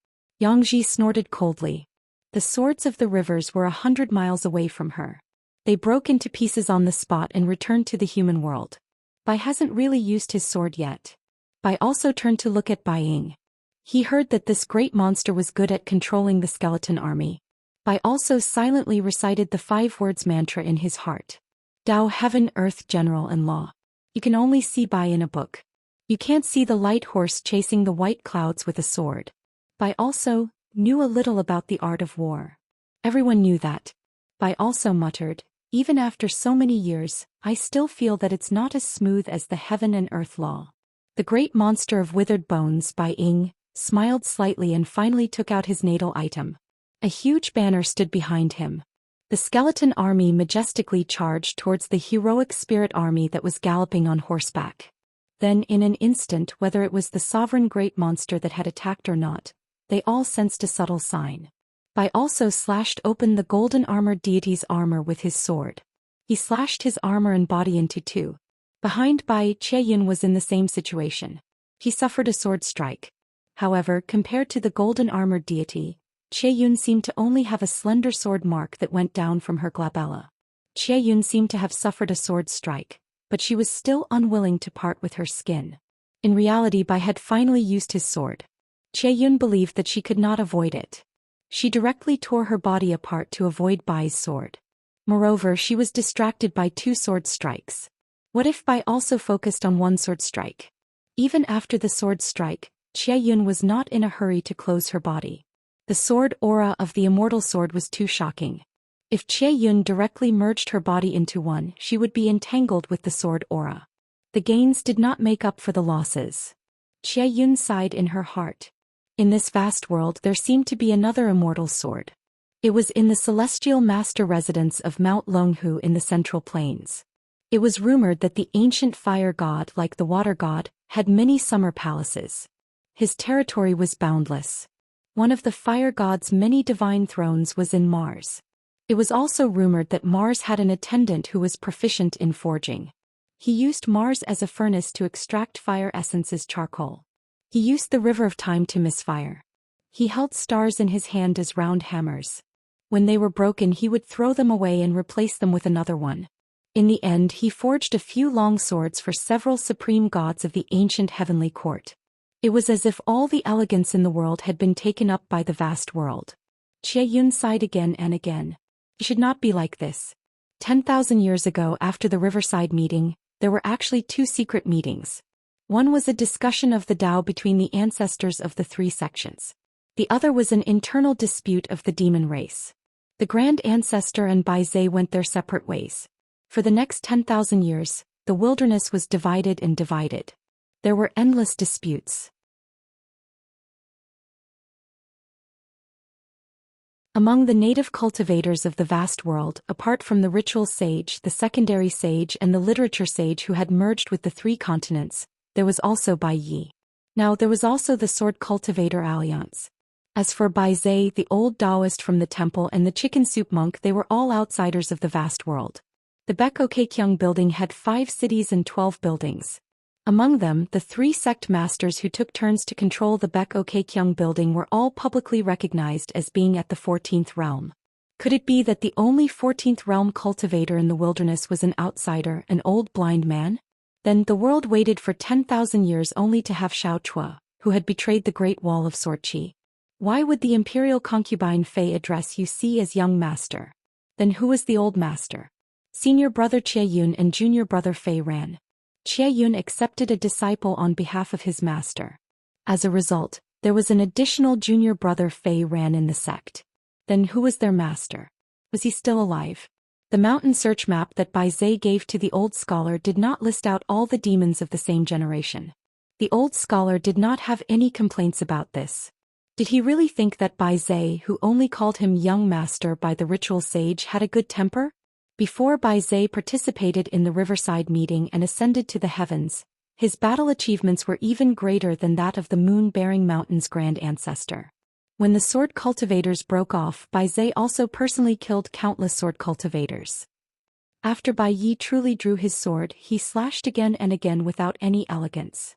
Yangji snorted coldly. The swords of the rivers were 100 miles away from her. They broke into pieces on the spot and returned to the human world. Bai hasn't really used his sword yet. Bai also turned to look at Bai Ying. He heard that this great monster was good at controlling the skeleton army. Bai also silently recited the 5 words mantra in his heart. Tao, heaven, earth, general and law. You can only see Bai in a book. You can't see the light horse chasing the white clouds with a sword. Bai also knew a little about the art of war. Everyone knew that. Bai also muttered, even after so many years, I still feel that it's not as smooth as the heaven and earth law. The great monster of withered bones, Bai Ying, smiled slightly and finally took out his natal item. A huge banner stood behind him. The skeleton army majestically charged towards the heroic spirit army that was galloping on horseback. Then in an instant, whether it was the sovereign great monster that had attacked or not, they all sensed a subtle sign. Bai also slashed open the golden armored deity's armor with his sword. He slashed his armor and body into 2. Behind Bai, Che Yun was in the same situation. He suffered a sword strike. However, compared to the golden armored deity, Che Yun seemed to only have a slender sword mark that went down from her glabella. Che Yun seemed to have suffered a sword strike, but she was still unwilling to part with her skin. In reality, Bai had finally used his sword. Che Yun believed that she could not avoid it. She directly tore her body apart to avoid Bai's sword. Moreover, she was distracted by 2 sword strikes. What if Bai also focused on 1 sword strike? Even after the sword strike, Che Yun was not in a hurry to close her body. The sword aura of the immortal sword was too shocking. If Che Yun directly merged her body into one, she would be entangled with the sword aura. The gains did not make up for the losses. Che Yun sighed in her heart. In this vast world there seemed to be another immortal sword. It was in the celestial master residence of Mount Longhu in the Central Plains. It was rumored that the ancient fire god, like the water god, had many summer palaces. His territory was boundless. One of the fire god's many divine thrones was in Mars. It was also rumored that Mars had an attendant who was proficient in forging. He used Mars as a furnace to extract fire essence's charcoal. He used the river of time to misfire. He held stars in his hand as round hammers. When they were broken, he would throw them away and replace them with another one. In the end, he forged a few long swords for several supreme gods of the ancient heavenly court. It was as if all the elegance in the world had been taken up by the vast world. Xie Yun sighed again and again. It should not be like this. 10,000 years ago, after the riverside meeting, there were actually two secret meetings. One was a discussion of the Tao between the ancestors of the three sections. The other was an internal dispute of the demon race. The Grand Ancestor and Bai Zhe went their separate ways. For the next 10,000 years, the wilderness was divided and divided. There were endless disputes. Among the native cultivators of the vast world, apart from the ritual sage, the secondary sage and the literature sage who had merged with the three continents, there was also Bai Yi. Now there was also the sword cultivator alliance. As for Bai Zhe, the old Taoist from the temple, and the chicken soup monk, they were all outsiders of the vast world. The Beko Keikyung building had 5 cities and 12 buildings. Among them, the 3 sect masters who took turns to control the Beko Keikyung building were all publicly recognized as being at the 14th realm. Could it be that the only 14th realm cultivator in the wilderness was an outsider, an old blind man? Then the world waited for 10,000 years only to have Xiao Chua, who had betrayed the Great Wall of Sorchi. Why would the imperial concubine Fei address Yu Si as young master? Then who was the old master? Senior brother Xie Yun and junior brother Fei Ran. Xie Yun accepted a disciple on behalf of his master. As a result, there was an additional junior brother Fei Ran in the sect. Then who was their master? Was he still alive? The mountain search map that Bai Zhe gave to the old scholar did not list out all the demons of the same generation. The old scholar did not have any complaints about this. Did he really think that Bai Zhe, who only called him young master by the ritual sage, had a good temper? Before Bai Zhe participated in the riverside meeting and ascended to the heavens, his battle achievements were even greater than that of the moon-bearing mountain's grand ancestor. When the sword cultivators broke off, Bai Zhe also personally killed countless sword cultivators. After Bai Yi truly drew his sword, he slashed again and again without any elegance.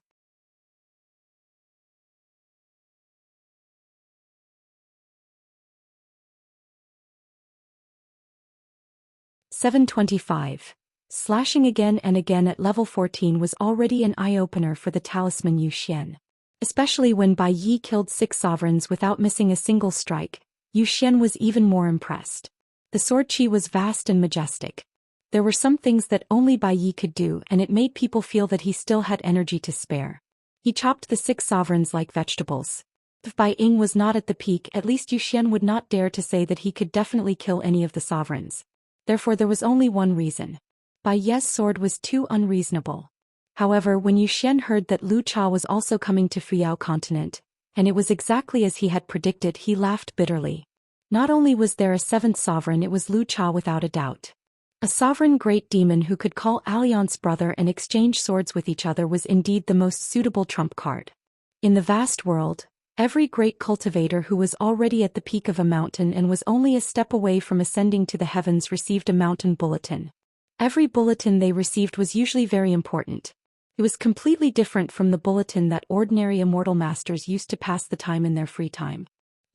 "725. Slashing again and again at level 14 was already an eye-opener for the talisman Zhou Xian. Especially when Bai Yi killed 6 sovereigns without missing a single strike, Zhou Xian was even more impressed. The sword chi was vast and majestic. There were some things that only Bai Yi could do, and it made people feel that he still had energy to spare. He chopped the 6 sovereigns like vegetables. If Bai Ying was not at the peak, at least Zhou Xian would not dare to say that he could definitely kill any of the sovereigns. Therefore there was only one reason. Bai Ye's sword was too unreasonable. However, when Zhou Xian heard that Lu Cha was also coming to Fuyao continent, and it was exactly as he had predicted, he laughed bitterly. Not only was there a 7th sovereign, it was Lu Cha without a doubt. A sovereign great demon who could call Alliance brother and exchange swords with each other was indeed the most suitable trump card. In the vast world, every great cultivator who was already at the peak of a mountain and was only a step away from ascending to the heavens received a mountain bulletin. Every bulletin they received was usually very important. It was completely different from the bulletin that ordinary immortal masters used to pass the time in their free time.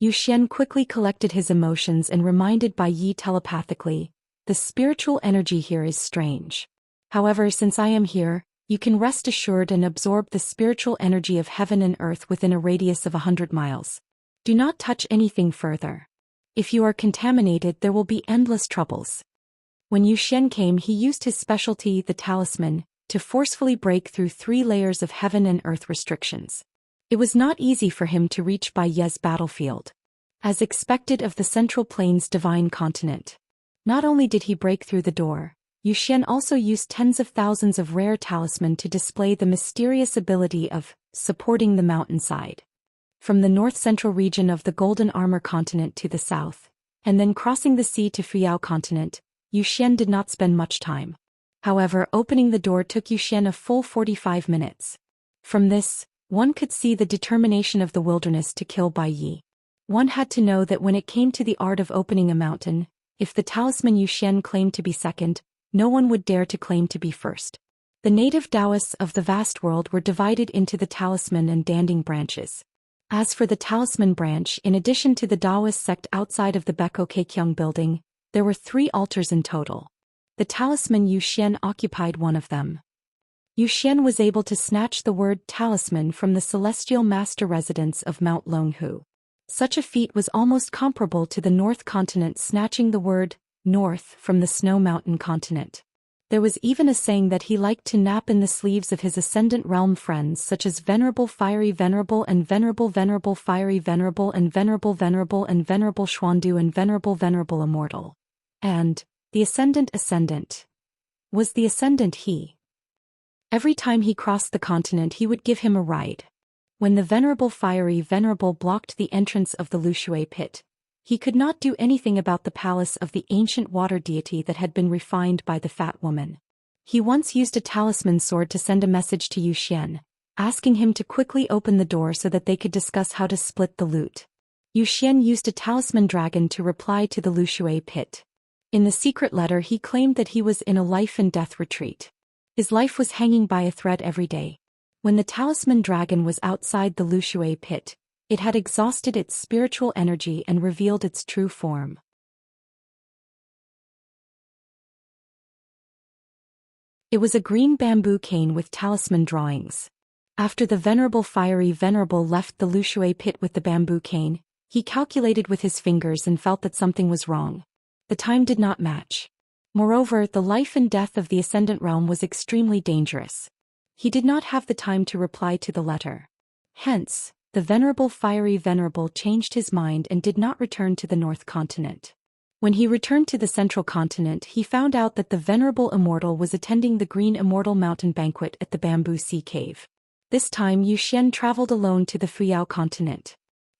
Zhou Xian quickly collected his emotions and reminded Bai Yi telepathically, "The spiritual energy here is strange. However, since I am here, you can rest assured and absorb the spiritual energy of heaven and earth within a radius of 100 miles. Do not touch anything further. If you are contaminated, there will be endless troubles." When Zhou Xian came, he used his specialty, the talisman, to forcefully break through 3 layers of heaven and earth restrictions. It was not easy for him to reach Bai Ye's battlefield. As expected of the Central Plains divine continent. Not only did he break through the door, Zhou Xian also used tens of thousands of rare talisman to display the mysterious ability of supporting the mountainside. From the north-central region of the Golden Armor continent to the south, and then crossing the sea to Fuyao continent, Zhou Xian did not spend much time. However, opening the door took Zhou Xian a full 45 minutes. From this, one could see the determination of the wilderness to kill Bai Yi. One had to know that when it came to the art of opening a mountain, if the talisman Zhou Xian claimed to be second, no one would dare to claim to be first. The native Taoists of the vast world were divided into the talisman and danding branches. As for the talisman branch, in addition to the Taoist sect outside of the Beko Keikyung building, there were 3 altars in total. The talisman Zhou Xian occupied one of them. Zhou Xian was able to snatch the word talisman from the celestial master residence of Mount Longhu. Such a feat was almost comparable to the North Continent snatching the word north from the Snow Mountain continent. There was even a saying that he liked to nap in the sleeves of his ascendant realm friends such as Venerable Fiery Venerable and Venerable Venerable Fiery Venerable and Venerable Venerable and Venerable Xuandu and Venerable Venerable Immortal. And the Ascendant was the Ascendant he. Every time he crossed the continent he would give him a ride. When the Venerable Fiery Venerable blocked the entrance of the Lushui pit, he could not do anything about the palace of the ancient water deity that had been refined by the fat woman. He once used a talisman sword to send a message to Zhou Xian, asking him to quickly open the door so that they could discuss how to split the loot. Zhou Xian used a talisman dragon to reply to the Lushui pit. In the secret letter he claimed that he was in a life and death retreat. His life was hanging by a thread every day. When the talisman dragon was outside the Lushui pit, it had exhausted its spiritual energy and revealed its true form. It was a green bamboo cane with talisman drawings. After the Venerable Fiery Venerable left the Lushui pit with the bamboo cane, he calculated with his fingers and felt that something was wrong. The time did not match. Moreover, the life and death of the Ascendant Realm was extremely dangerous. He did not have the time to reply to the letter. Hence, the Venerable Fiery Venerable changed his mind and did not return to the North Continent. When he returned to the Central Continent, he found out that the Venerable Immortal was attending the Green Immortal Mountain Banquet at the Bamboo Sea Cave. This time Zhou Xian traveled alone to the Fuyao Continent.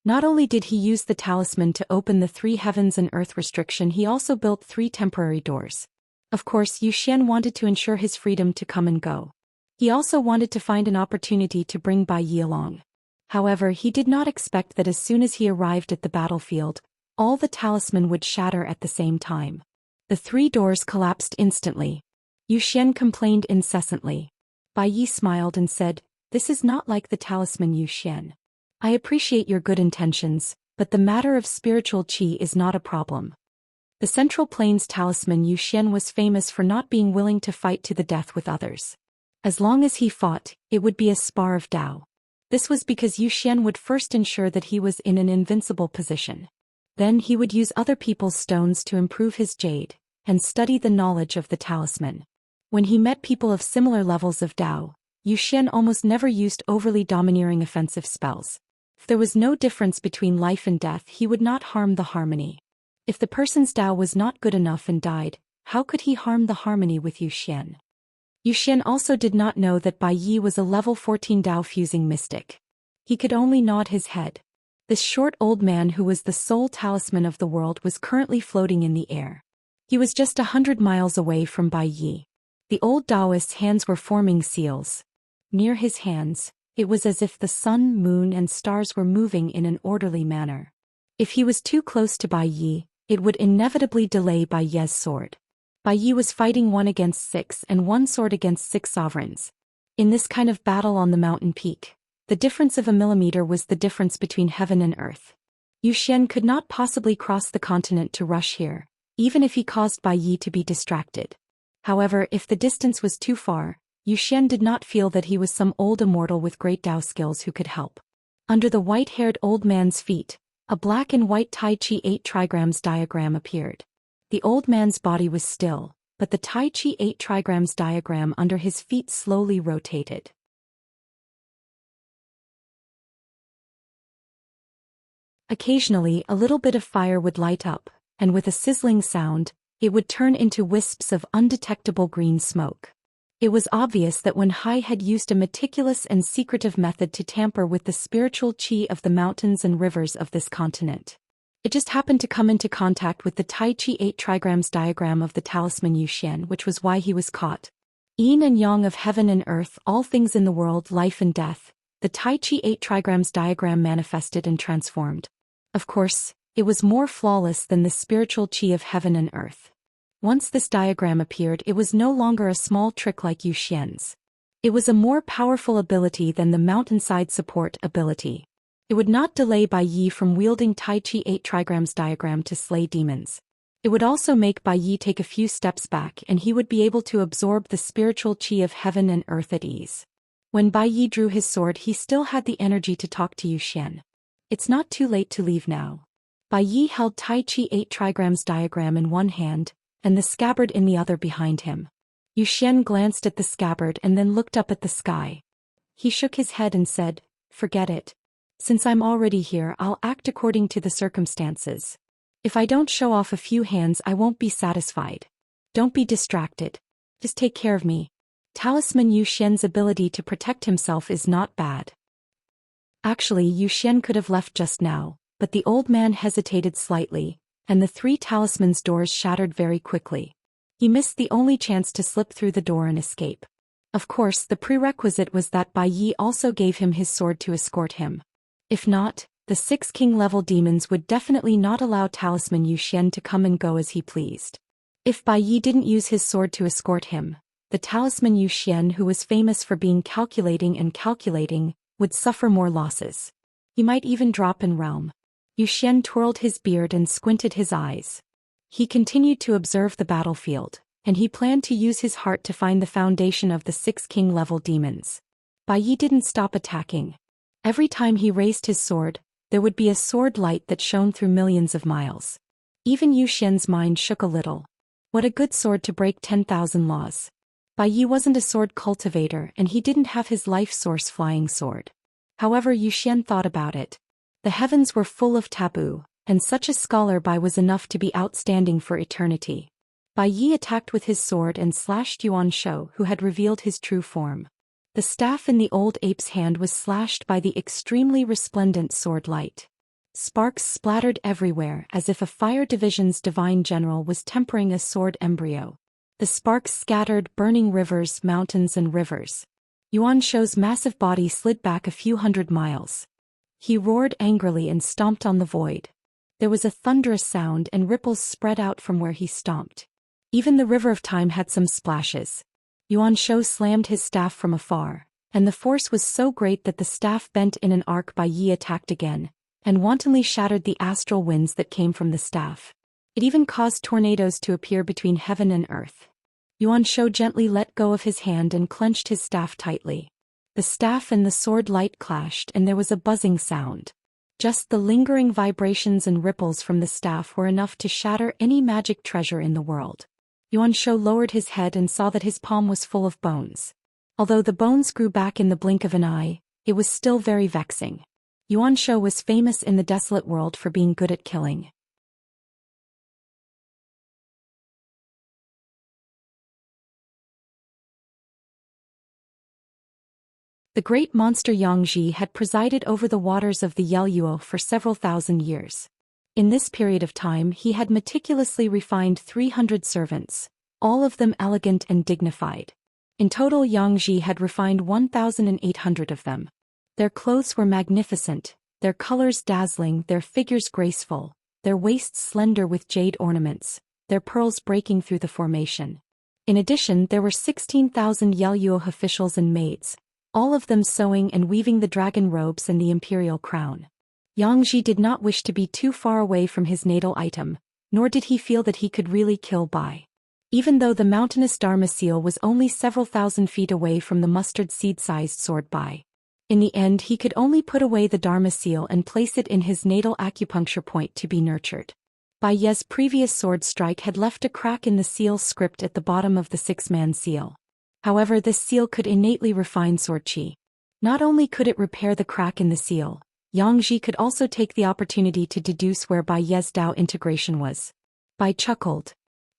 Not only did he use the talisman to open the 3 heavens and earth restriction, he also built 3 temporary doors. Of course, Zhou Xian wanted to ensure his freedom to come and go. He also wanted to find an opportunity to bring Bai Yi along. However, he did not expect that as soon as he arrived at the battlefield, all the talisman would shatter at the same time. The 3 doors collapsed instantly. Zhou Xian complained incessantly. Bai Yi smiled and said, "This is not like the talisman Zhou Xian. I appreciate your good intentions, but the matter of spiritual qi is not a problem." The Central Plains talisman Zhou Xian was famous for not being willing to fight to the death with others. As long as he fought, it would be a spar of Tao. This was because Zhou Xian would first ensure that he was in an invincible position. Then he would use other people's stones to improve his jade, and study the knowledge of the talisman. When he met people of similar levels of Tao, Zhou Xian almost never used overly domineering offensive spells. If there was no difference between life and death, he would not harm the harmony. If the person's Tao was not good enough and died, how could he harm the harmony with Zhou Xian? Zhou Xian also did not know that Bai Yi was a level 14 Tao-fusing mystic. He could only nod his head. This short old man who was the sole talisman of the world was currently floating in the air. He was just 100 miles away from Bai Yi. The old Taoist's hands were forming seals. Near his hands, it was as if the sun, moon and stars were moving in an orderly manner. If he was too close to Bai Yi, it would inevitably delay Bai Yi's sword. Bai Yi was fighting 1 against 6 and 1 sword against 6 sovereigns. In this kind of battle on the mountain peak, the difference of a millimeter was the difference between heaven and earth. Zhou Xian could not possibly cross the continent to rush here, even if he caused Bai Yi to be distracted. However, if the distance was too far, Zhou Xian did not feel that he was some old immortal with great Tao skills who could help. Under the white-haired old man's feet, a black and white Tai Chi 8 trigrams diagram appeared. The old man's body was still, but the Tai Chi 8 trigrams diagram under his feet slowly rotated. Occasionally, a little bit of fire would light up, and with a sizzling sound, it would turn into wisps of undetectable green smoke. It was obvious that Wen Hai had used a meticulous and secretive method to tamper with the spiritual qi of the mountains and rivers of this continent. It just happened to come into contact with the Tai Chi 8 trigrams diagram of the talisman Zhou Xian, which was why he was caught. Yin and yang of heaven and earth, all things in the world, life and death. The Tai Chi 8 trigrams diagram manifested and transformed. Of course, it was more flawless than the spiritual chi of heaven and earth. Once this diagram appeared, it was no longer a small trick like Zhou Xian's. It was a more powerful ability than the mountainside support ability. It would not delay Bai Yi from wielding Tai Chi 8 trigrams diagram to slay demons. It would also make Bai Yi take a few steps back, and he would be able to absorb the spiritual chi of heaven and earth at ease. When Bai Yi drew his sword, he still had the energy to talk to Zhou Xian. It's not too late to leave now. Bai Yi held Tai Chi 8 trigrams diagram in one hand, and the scabbard in the other behind him. Zhou Xian glanced at the scabbard and then looked up at the sky. He shook his head and said, "Forget it. Since I'm already here, I'll act according to the circumstances. If I don't show off a few hands, I won't be satisfied. Don't be distracted. Just take care of me." Talisman Zhou Xian's ability to protect himself is not bad. Actually, Zhou Xian could have left just now, but the old man hesitated slightly, and the 3 talismans' doors shattered very quickly. He missed the only chance to slip through the door and escape. Of course, the prerequisite was that Bai Yi also gave him his sword to escort him. If not, the 6 king-level demons would definitely not allow Talisman Zhou Xian to come and go as he pleased. If Bai Yi didn't use his sword to escort him, the Talisman Zhou Xian, who was famous for being calculating, would suffer more losses. He might even drop in realm. Zhou Xian twirled his beard and squinted his eyes. He continued to observe the battlefield, and he planned to use his heart to find the foundation of the 6 king-level demons. Bai Yi didn't stop attacking. Every time he raised his sword, there would be a sword light that shone through millions of miles. Even Zhou Xian's mind shook a little. What a good sword to break 10,000 laws. Bai Yi wasn't a sword cultivator, and he didn't have his life source flying sword. However, Zhou Xian thought about it. The heavens were full of taboo, and such a scholar Bai was enough to be outstanding for eternity. Bai Yi attacked with his sword and slashed Yuan Shou, who had revealed his true form. The staff in the old ape's hand was slashed by the extremely resplendent sword light. Sparks splattered everywhere as if a fire division's divine general was tempering a sword embryo. The sparks scattered, burning rivers, mountains and rivers. Yuan Shou's massive body slid back a few hundred miles. He roared angrily and stomped on the void. There was a thunderous sound and ripples spread out from where he stomped. Even the river of time had some splashes. Yuan Shou slammed his staff from afar, and the force was so great that the staff bent in an arc. Bai Yi attacked again, and wantonly shattered the astral winds that came from the staff. It even caused tornadoes to appear between heaven and earth. Yuan Shou gently let go of his hand and clenched his staff tightly. The staff and the sword light clashed and there was a buzzing sound. Just the lingering vibrations and ripples from the staff were enough to shatter any magic treasure in the world. Yuan Shou lowered his head and saw that his palm was full of bones. Although the bones grew back in the blink of an eye, it was still very vexing. Yuan Shou was famous in the desolate world for being good at killing. The great monster Yangji had presided over the waters of the Yeluo for several thousand years. In this period of time he had meticulously refined 300 servants, all of them elegant and dignified. In total, Yangji had refined 1,800 of them. Their clothes were magnificent, their colors dazzling, their figures graceful, their waists slender with jade ornaments, their pearls breaking through the formation. In addition, there were 16,000 Yeluo officials and maids, all of them sewing and weaving the dragon robes and the imperial crown. Yangji did not wish to be too far away from his natal item, nor did he feel that he could really kill Bai. Even though the mountainous Dharma seal was only several thousand feet away from the mustard seed-sized sword Bai. In the end, he could only put away the Dharma seal and place it in his natal acupuncture point to be nurtured. Bai Ye's previous sword strike had left a crack in the seal's script at the bottom of the 6-man seal. However, this seal could innately refine sword chi. Not only could it repair the crack in the seal, Yangji could also take the opportunity to deduce where Bai Ye's Dao integration was. Bai chuckled.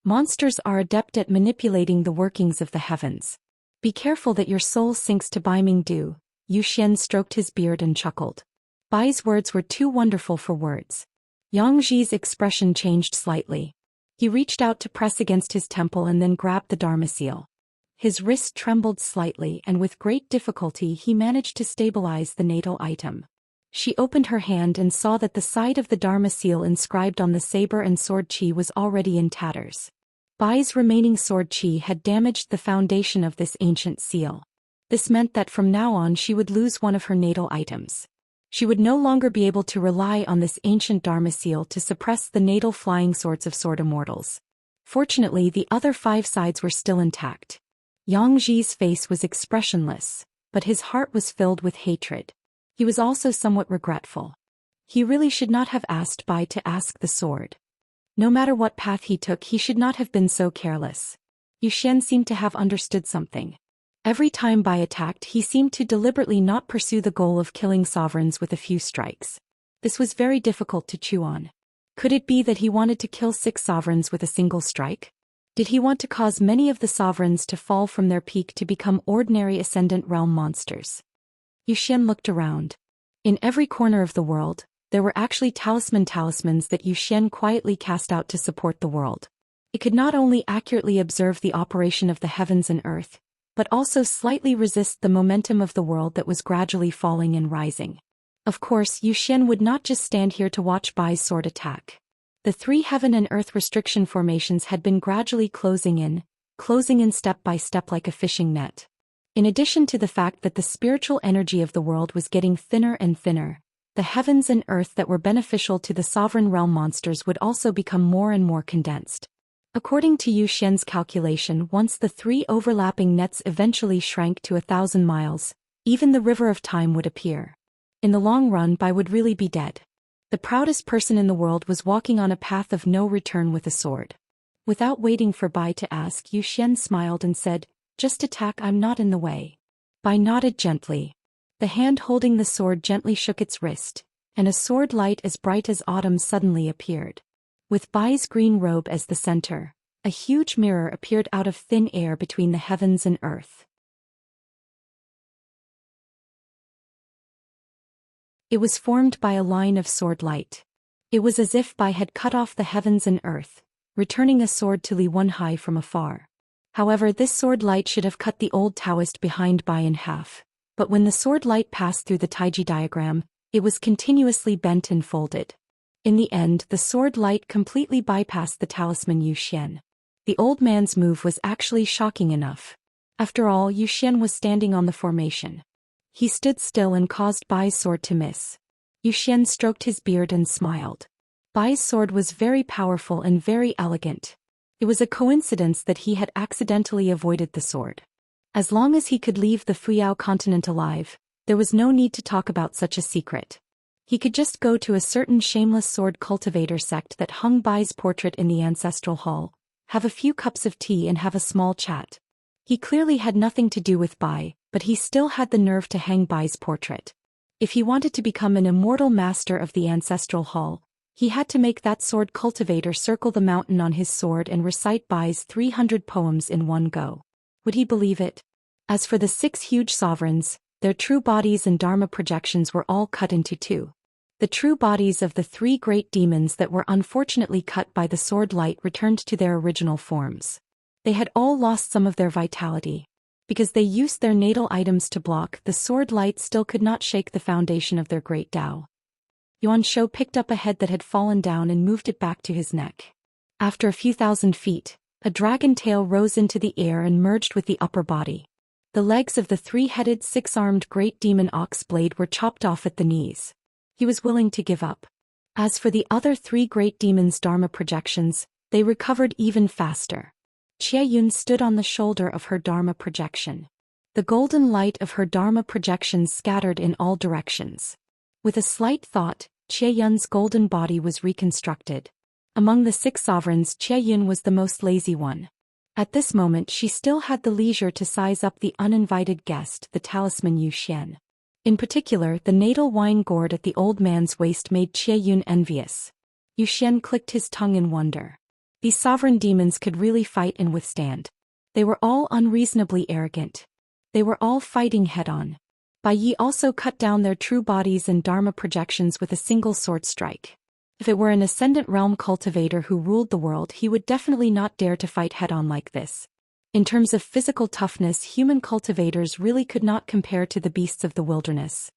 Monsters are adept at manipulating the workings of the heavens. Be careful that your soul sinks to Bai Mingdu. Zhou Xian stroked his beard and chuckled. Bai's words were too wonderful for words. Yangji's expression changed slightly. He reached out to press against his temple and then grabbed the Dharma seal. His wrist trembled slightly and with great difficulty he managed to stabilize the natal item. She opened her hand and saw that the side of the Dharma seal inscribed on the saber and sword chi was already in tatters. Bai's remaining sword chi had damaged the foundation of this ancient seal. This meant that from now on she would lose one of her natal items. She would no longer be able to rely on this ancient Dharma seal to suppress the natal flying swords of sword immortals. Fortunately, the other 5 sides were still intact. Yang Ji's face was expressionless, but his heart was filled with hatred. He was also somewhat regretful. He really should not have asked Bai to ask the sword. No matter what path he took, he should not have been so careless. Zhou Xian seemed to have understood something. Every time Bai attacked, he seemed to deliberately not pursue the goal of killing sovereigns with a few strikes. This was very difficult to chew on. Could it be that he wanted to kill 6 sovereigns with a single strike? Did he want to cause many of the sovereigns to fall from their peak to become ordinary Ascendant Realm monsters? Zhou Xian looked around. In every corner of the world, there were actually talismans that Zhou Xian quietly cast out to support the world. It could not only accurately observe the operation of the heavens and earth, but also slightly resist the momentum of the world that was gradually falling and rising. Of course, Zhou Xian would not just stand here to watch Bai's sword attack. The 3 heaven and earth restriction formations had been gradually closing in step by step like a fishing net. In addition to the fact that the spiritual energy of the world was getting thinner and thinner, the heavens and earth that were beneficial to the sovereign realm monsters would also become more and more condensed. According to Zhou Xian's calculation, once the 3 overlapping nets eventually shrank to 1,000 miles, even the river of time would appear. In the long run, Bai would really be dead. The proudest person in the world was walking on a path of no return with a sword. Without waiting for Bai to ask, Zhou Xian smiled and said, "Just attack, I'm not in the way." Bai nodded gently. The hand holding the sword gently shook its wrist, and a sword light as bright as autumn suddenly appeared. With Bai's green robe as the center, a huge mirror appeared out of thin air between the heavens and earth. It was formed by a line of sword light. It was as if Bai had cut off the heavens and earth, returning a sword to Li Wenhai from afar. However, this sword light should have cut the old Taoist behind Bai in half, but when the sword light passed through the Taiji diagram, it was continuously bent and folded. In the end, the sword light completely bypassed the talisman Zhou Xian. The old man's move was actually shocking enough. After all, Zhou Xian was standing on the formation. He stood still and caused Bai's sword to miss. Zhou Xian stroked his beard and smiled. Bai's sword was very powerful and very elegant. It was a coincidence that he had accidentally avoided the sword. As long as he could leave the Fuyao continent alive, there was no need to talk about such a secret. He could just go to a certain shameless sword cultivator sect that hung Bai's portrait in the ancestral hall, have a few cups of tea and have a small chat. He clearly had nothing to do with Bai, but he still had the nerve to hang Bai's portrait. If he wanted to become an immortal master of the ancestral hall, he had to make that sword cultivator circle the mountain on his sword and recite Bai's 300 poems in one go. Would he believe it? As for the 6 huge sovereigns, their true bodies and dharma projections were all cut into 2. The true bodies of the 3 great demons that were unfortunately cut by the sword light returned to their original forms. They had all lost some of their vitality. Because they used their natal items to block, the sword light still could not shake the foundation of their great Tao. Yuan Shou picked up a head that had fallen down and moved it back to his neck. After a few thousand feet, a dragon tail rose into the air and merged with the upper body. The legs of the 3-headed, 6-armed great demon ox blade were chopped off at the knees. He was willing to give up. As for the other 3 great demons' dharma projections, they recovered even faster. Xie Yun stood on the shoulder of her dharma projection. The golden light of her dharma projections scattered in all directions. With a slight thought, Xie Yun's golden body was reconstructed. Among the 6 sovereigns, Xie Yun was the most lazy one. At this moment she still had the leisure to size up the uninvited guest, the talisman Zhou Xian. In particular, the natal wine gourd at the old man's waist made Xie Yun envious. Zhou Xian clicked his tongue in wonder. These sovereign demons could really fight and withstand. They were all unreasonably arrogant. They were all fighting head-on. Bai Yi also cut down their true bodies and dharma projections with a single sword strike. If it were an ascendant realm cultivator who ruled the world, he would definitely not dare to fight head-on like this. In terms of physical toughness, human cultivators really could not compare to the beasts of the wilderness.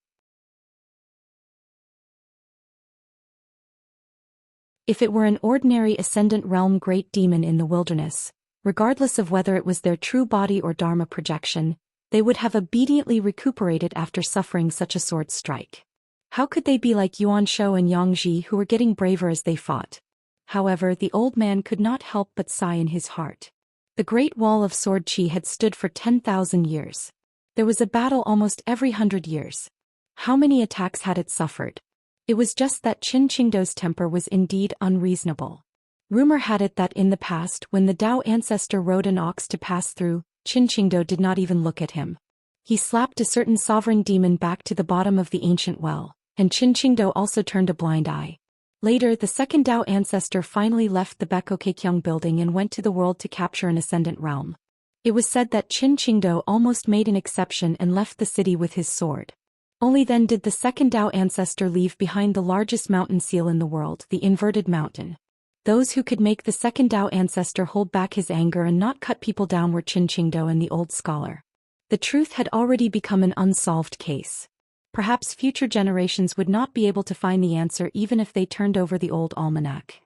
If it were an ordinary Ascendant Realm great demon in the wilderness, regardless of whether it was their true body or Dharma projection, they would have obediently recuperated after suffering such a sword strike. How could they be like Yuan Shou and Yang Ji, who were getting braver as they fought? However, the old man could not help but sigh in his heart. The Great Wall of Sword Qi had stood for 10,000 years. There was a battle almost every 100 years. How many attacks had it suffered? It was just that Qin Qingdou's temper was indeed unreasonable. Rumor had it that in the past, when the Dao ancestor rode an ox to pass through, Qin Qingdou did not even look at him. He slapped a certain sovereign demon back to the bottom of the ancient well, and Qin Qingdou also turned a blind eye. Later, the second Dao ancestor finally left the Bekokekyung building and went to the world to capture an Ascendant Realm. It was said that Qin Qingdou almost made an exception and left the city with his sword. Only then did the second Dao ancestor leave behind the largest mountain seal in the world, the inverted mountain. Those who could make the second Dao ancestor hold back his anger and not cut people down were Qin Qingdou and the old scholar. The truth had already become an unsolved case. Perhaps future generations would not be able to find the answer even if they turned over the old almanac.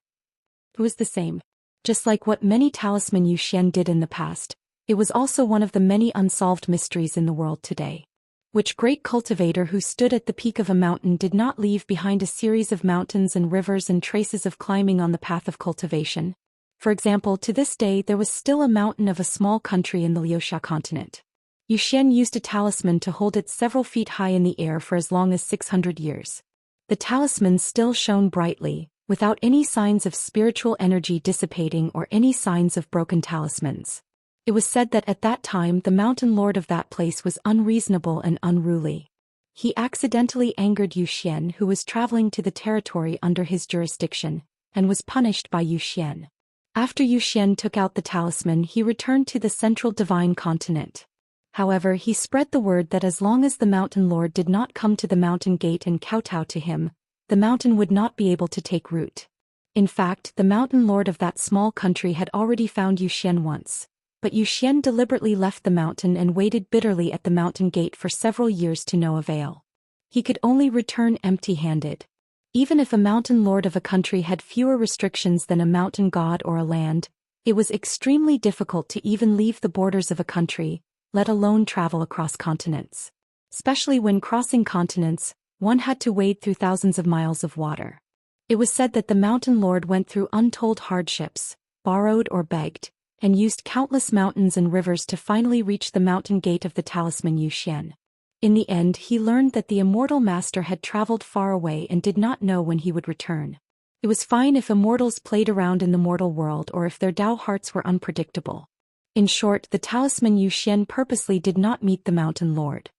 It was the same. Just like what many talisman Zhou Xian did in the past, it was also one of the many unsolved mysteries in the world today. Which great cultivator who stood at the peak of a mountain did not leave behind a series of mountains and rivers and traces of climbing on the path of cultivation? For example, to this day there was still a mountain of a small country in the Liuxia continent. Zhou Xian used a talisman to hold it several feet high in the air for as long as 600 years. The talisman still shone brightly, without any signs of spiritual energy dissipating or any signs of broken talismans. It was said that at that time the mountain lord of that place was unreasonable and unruly. He accidentally angered Zhou Xian, who was traveling to the territory under his jurisdiction, and was punished by Zhou Xian. After Zhou Xian took out the talisman, he returned to the central divine continent. However, he spread the word that as long as the mountain lord did not come to the mountain gate and kowtow to him, the mountain would not be able to take root. In fact, the mountain lord of that small country had already found Zhou Xian once. But Zhou Xian deliberately left the mountain and waited bitterly at the mountain gate for several years to no avail. He could only return empty-handed. Even if a mountain lord of a country had fewer restrictions than a mountain god or a land, it was extremely difficult to even leave the borders of a country, let alone travel across continents. Especially when crossing continents, one had to wade through thousands of miles of water. It was said that the mountain lord went through untold hardships, borrowed or begged, and used countless mountains and rivers to finally reach the mountain gate of the talisman Zhou Xian. In the end, he learned that the immortal master had traveled far away and did not know when he would return. It was fine if immortals played around in the mortal world or if their Dao hearts were unpredictable. In short, the talisman Zhou Xian purposely did not meet the mountain lord.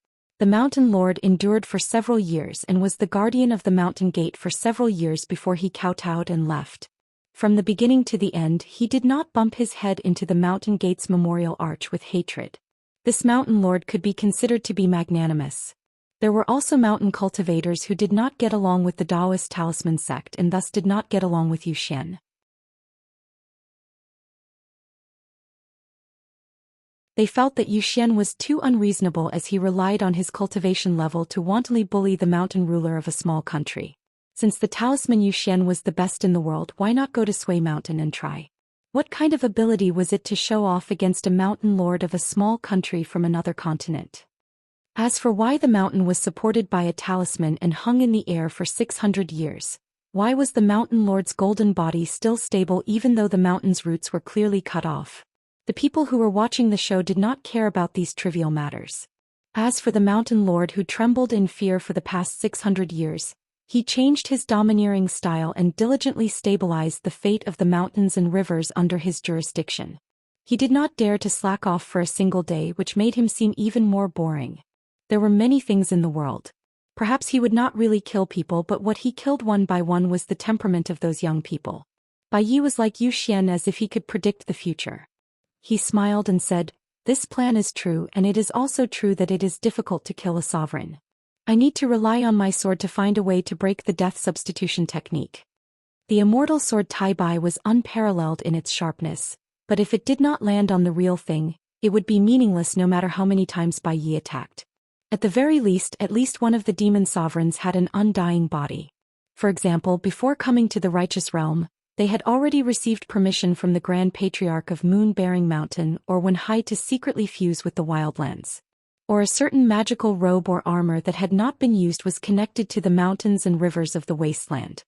The mountain lord endured for several years and was the guardian of the mountain gate for several years before he kowtowed and left. From the beginning to the end, he did not bump his head into the mountain gate's memorial arch with hatred. This mountain lord could be considered to be magnanimous. There were also mountain cultivators who did not get along with the Taoist talisman sect and thus did not get along with Zhou Xian. They felt that Zhou Xian was too unreasonable as he relied on his cultivation level to wantonly bully the mountain ruler of a small country. Since the talisman Zhou Xian was the best in the world, why not go to Sui Mountain and try? What kind of ability was it to show off against a mountain lord of a small country from another continent? As for why the mountain was supported by a talisman and hung in the air for 600 years, why was the mountain lord's golden body still stable even though the mountain's roots were clearly cut off? The people who were watching the show did not care about these trivial matters. As for the mountain lord who trembled in fear for the past 600 years, he changed his domineering style and diligently stabilized the fate of the mountains and rivers under his jurisdiction. He did not dare to slack off for a single day, which made him seem even more boring. There were many things in the world. Perhaps he would not really kill people, but what he killed one by one was the temperament of those young people. Bai Yi was like Zhou Xian as if he could predict the future. He smiled and said, "This plan is true, and it is also true that it is difficult to kill a sovereign. I need to rely on my sword to find a way to break the death substitution technique." The immortal sword Tai Bai was unparalleled in its sharpness, But if it did not land on the real thing, it would be meaningless no matter how many times Bai Yi attacked. At the very least, at least one of the demon sovereigns had an undying body. For example, before coming to the righteous realm, they had already received permission from the Grand Patriarch of Moon-Bearing Mountain or when high to secretly fuse with the wildlands. Or a certain magical robe or armor that had not been used was connected to the mountains and rivers of the wasteland.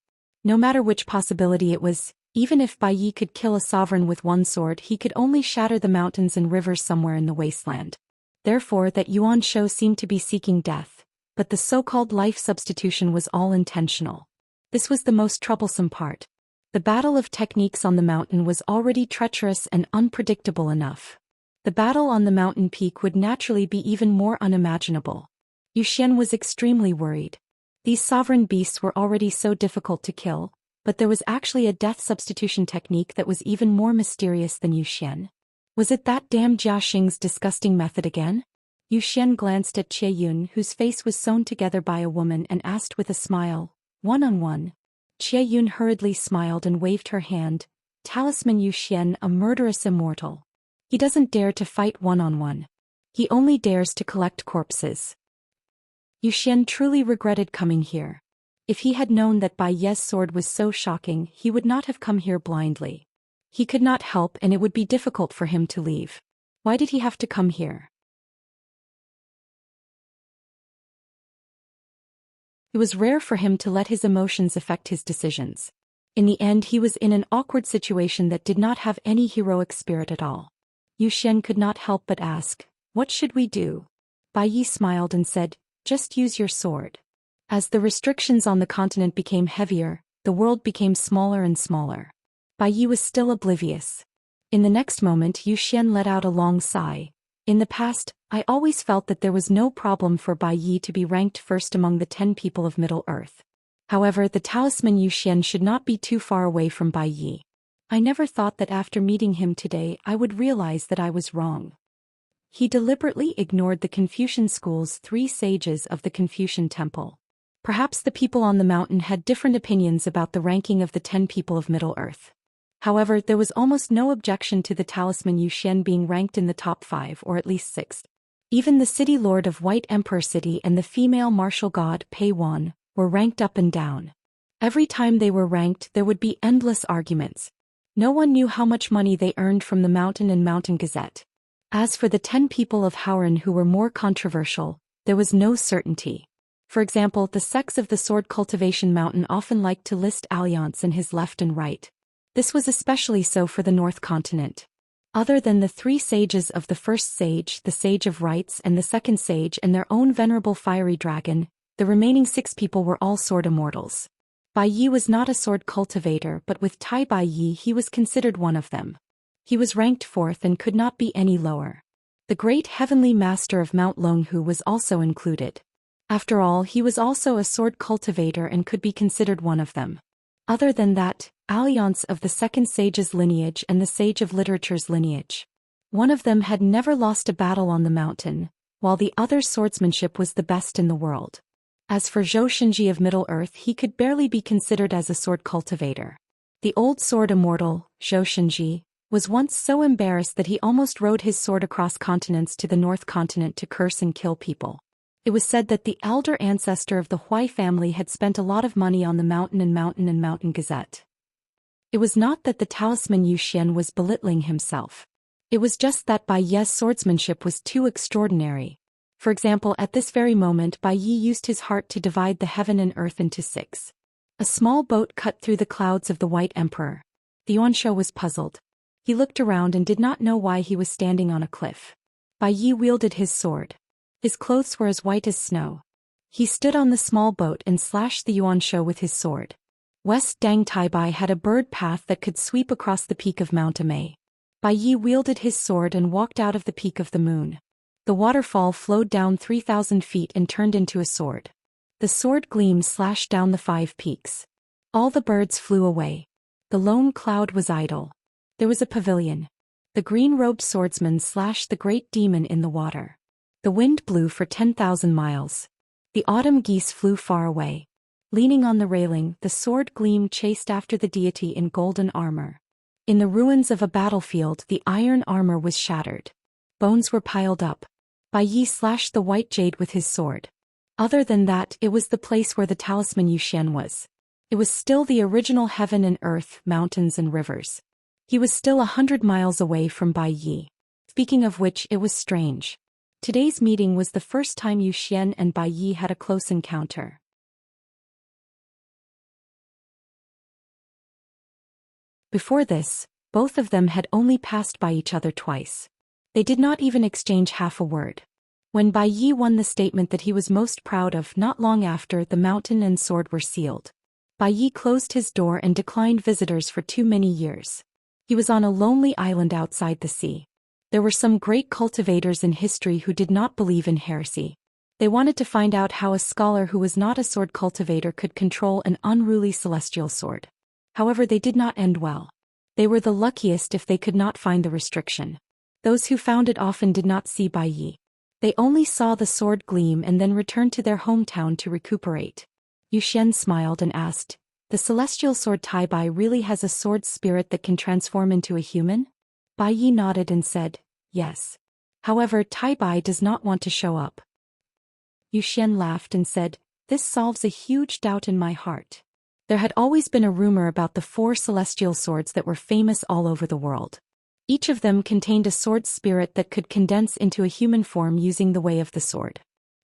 No matter which possibility it was, even if Bai Yi could kill a sovereign with one sword, he could only shatter the mountains and rivers somewhere in the wasteland. Therefore that Yuan Shou seemed to be seeking death, but the so-called life substitution was all intentional. This was the most troublesome part. The battle of techniques on the mountain was already treacherous and unpredictable enough. The battle on the mountain peak would naturally be even more unimaginable. Zhou Xian was extremely worried. These sovereign beasts were already so difficult to kill, but there was actually a death substitution technique that was even more mysterious than Zhou Xian. Was it that damn Jia Xing's disgusting method again? Zhou Xian glanced at Qie Yun, whose face was sewn together by a woman, and asked with a smile, "One-on-one?" Qie Yun hurriedly smiled and waved her hand. "Talisman Zhou Xian, a murderous immortal. He doesn't dare to fight one-on-one. He only dares to collect corpses." Zhou Xian truly regretted coming here. If he had known that Bai Ye's sword was so shocking, he would not have come here blindly. He could not help, and it would be difficult for him to leave. Why did he have to come here? It was rare for him to let his emotions affect his decisions. In the end, he was in an awkward situation that did not have any heroic spirit at all. Zhou Xian could not help but ask, "What should we do?" Bai Yi smiled and said, "Just use your sword." As the restrictions on the continent became heavier, the world became smaller and smaller. Bai Yi was still oblivious. In the next moment, Zhou Xian let out a long sigh. "In the past, I always felt that there was no problem for Bai Yi to be ranked first among the 10 people of Middle-earth. However, the talisman Zhou Xian should not be too far away from Bai Yi. I never thought that after meeting him today I would realize that I was wrong." He deliberately ignored the Confucian school's 3 sages of the Confucian temple. Perhaps the people on the mountain had different opinions about the ranking of the 10 people of Middle-earth. However, there was almost no objection to the talisman Zhou Xian being ranked in the top 5 or at least 6th. Even the city lord of White Emperor City and the female martial god Pei Wan were ranked up and down. Every time they were ranked, there would be endless arguments. No one knew how much money they earned from the Mountain and Mountain Gazette. As for the 10 people of Howren who were more controversial, there was no certainty. For example, the sects of the Sword Cultivation Mountain often liked to list Alliance in his left and right. This was especially so for the North Continent. Other than the 3 sages of the first sage, the Sage of Rights, and the second sage and their own venerable fiery dragon, the remaining 6 people were all sword immortals. Bai Yi was not a sword cultivator, but with Tai Bai Yi he was considered one of them. He was ranked 4th and could not be any lower. The great heavenly master of Mount Longhu was also included. After all, he was also a sword cultivator and could be considered one of them. Other than that, Alliance of the second sage's lineage and the sage of literature's lineage. One of them had never lost a battle on the mountain, while the other's swordsmanship was the best in the world. As for Zhou Xian of Middle-earth, he could barely be considered as a sword cultivator. The old sword immortal, Zhou Xian, was once so embarrassed that he almost rode his sword across continents to the North Continent to curse and kill people. It was said that the elder ancestor of the Hui family had spent a lot of money on the Mountain and Mountain Gazette. It was not that the talisman Zhou Xian was belittling himself. It was just that Bai Ye's swordsmanship was too extraordinary. For example, at this very moment Bai Yi used his heart to divide the heaven and earth into 6. A small boat cut through the clouds of the White Emperor. The Yuan Shou was puzzled. He looked around and did not know why he was standing on a cliff. Bai Yi wielded his sword. His clothes were as white as snow. He stood on the small boat and slashed the Yuan Shou with his sword. West Dang Taibai had a bird path that could sweep across the peak of Mount Amei. Bai Yi wielded his sword and walked out of the peak of the moon. The waterfall flowed down 3,000 feet and turned into a sword. The sword gleam slashed down the 5 peaks. All the birds flew away. The lone cloud was idle. There was a pavilion. The green-robed swordsman slashed the great demon in the water. The wind blew for 10,000 miles. The autumn geese flew far away. Leaning on the railing, the sword gleam chased after the deity in golden armor. In the ruins of a battlefield, the iron armor was shattered. Bones were piled up. Bai Yi slashed the white jade with his sword. Other than that, it was the place where the talisman Zhou Xian was. It was still the original heaven and earth, mountains and rivers. He was still 100 miles away from Bai Yi. Speaking of which, it was strange. Today's meeting was the first time Zhou Xian and Bai Yi had a close encounter. Before this, both of them had only passed by each other twice. They did not even exchange half a word. When Bai Yi won the statement that he was most proud of, not long after, the mountain and sword were sealed. Bai Yi closed his door and declined visitors for too many years. He was on a lonely island outside the sea. There were some great cultivators in history who did not believe in heresy. They wanted to find out how a scholar who was not a sword cultivator could control an unruly celestial sword. However, they did not end well. They were the luckiest if they could not find the restriction. Those who found it often did not see Bai Yi. They only saw the sword gleam and then returned to their hometown to recuperate. Zhou Xian smiled and asked, "The celestial sword Tai Bai really has a sword spirit that can transform into a human?" Bai Yi nodded and said, "Yes. However, Tai Bai does not want to show up." Zhou Xian laughed and said, "This solves a huge doubt in my heart." There had always been a rumor about the 4 celestial swords that were famous all over the world. Each of them contained a sword spirit that could condense into a human form using the way of the sword.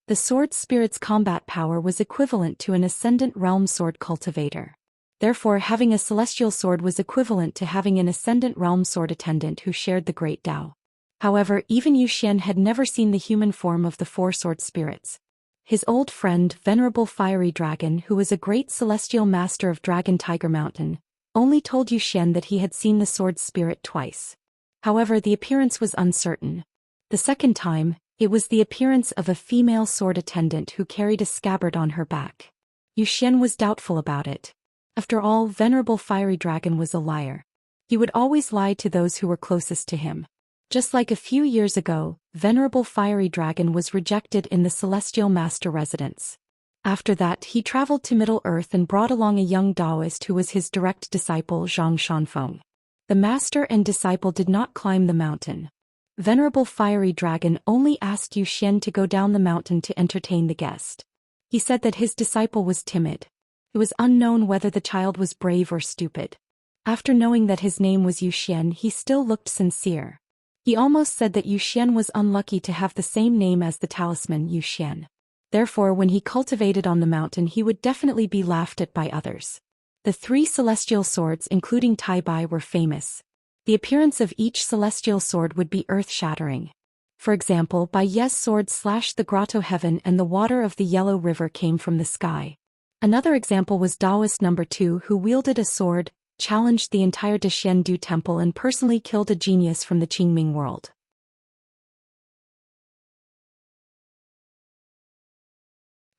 The sword spirit's combat power was equivalent to an ascendant realm sword cultivator. Therefore, having a celestial sword was equivalent to having an ascendant realm sword attendant who shared the great Tao. However, even Zhou Xian had never seen the human form of the 4 sword spirits. His old friend, Venerable Fiery Dragon, who was a great celestial master of Dragon Tiger Mountain, only told Zhou Xian that he had seen the sword spirit twice. However, the appearance was uncertain. The second time, it was the appearance of a female sword attendant who carried a scabbard on her back. Zhou Xian was doubtful about it. After all, Venerable Fiery Dragon was a liar. He would always lie to those who were closest to him. Just like a few years ago, Venerable Fiery Dragon was rejected in the Celestial Master residence. After that, he traveled to Middle-earth and brought along a young Taoist who was his direct disciple, Zhang Shanfeng. The master and disciple did not climb the mountain. Venerable Fiery Dragon only asked Zhou Xian to go down the mountain to entertain the guest. He said that his disciple was timid. It was unknown whether the child was brave or stupid. After knowing that his name was Zhou Xian, he still looked sincere. He almost said that Zhou Xian was unlucky to have the same name as the talisman Zhou Xian. Therefore, when he cultivated on the mountain, he would definitely be laughed at by others. The 3 celestial swords, including Tai Bai, were famous. The appearance of each celestial sword would be earth-shattering. For example, Bai Ye's sword slashed the grotto heaven and the water of the Yellow River came from the sky. Another example was Taoist number 2, who wielded a sword, challenged the entire Deshendu temple and personally killed a genius from the Qingming world.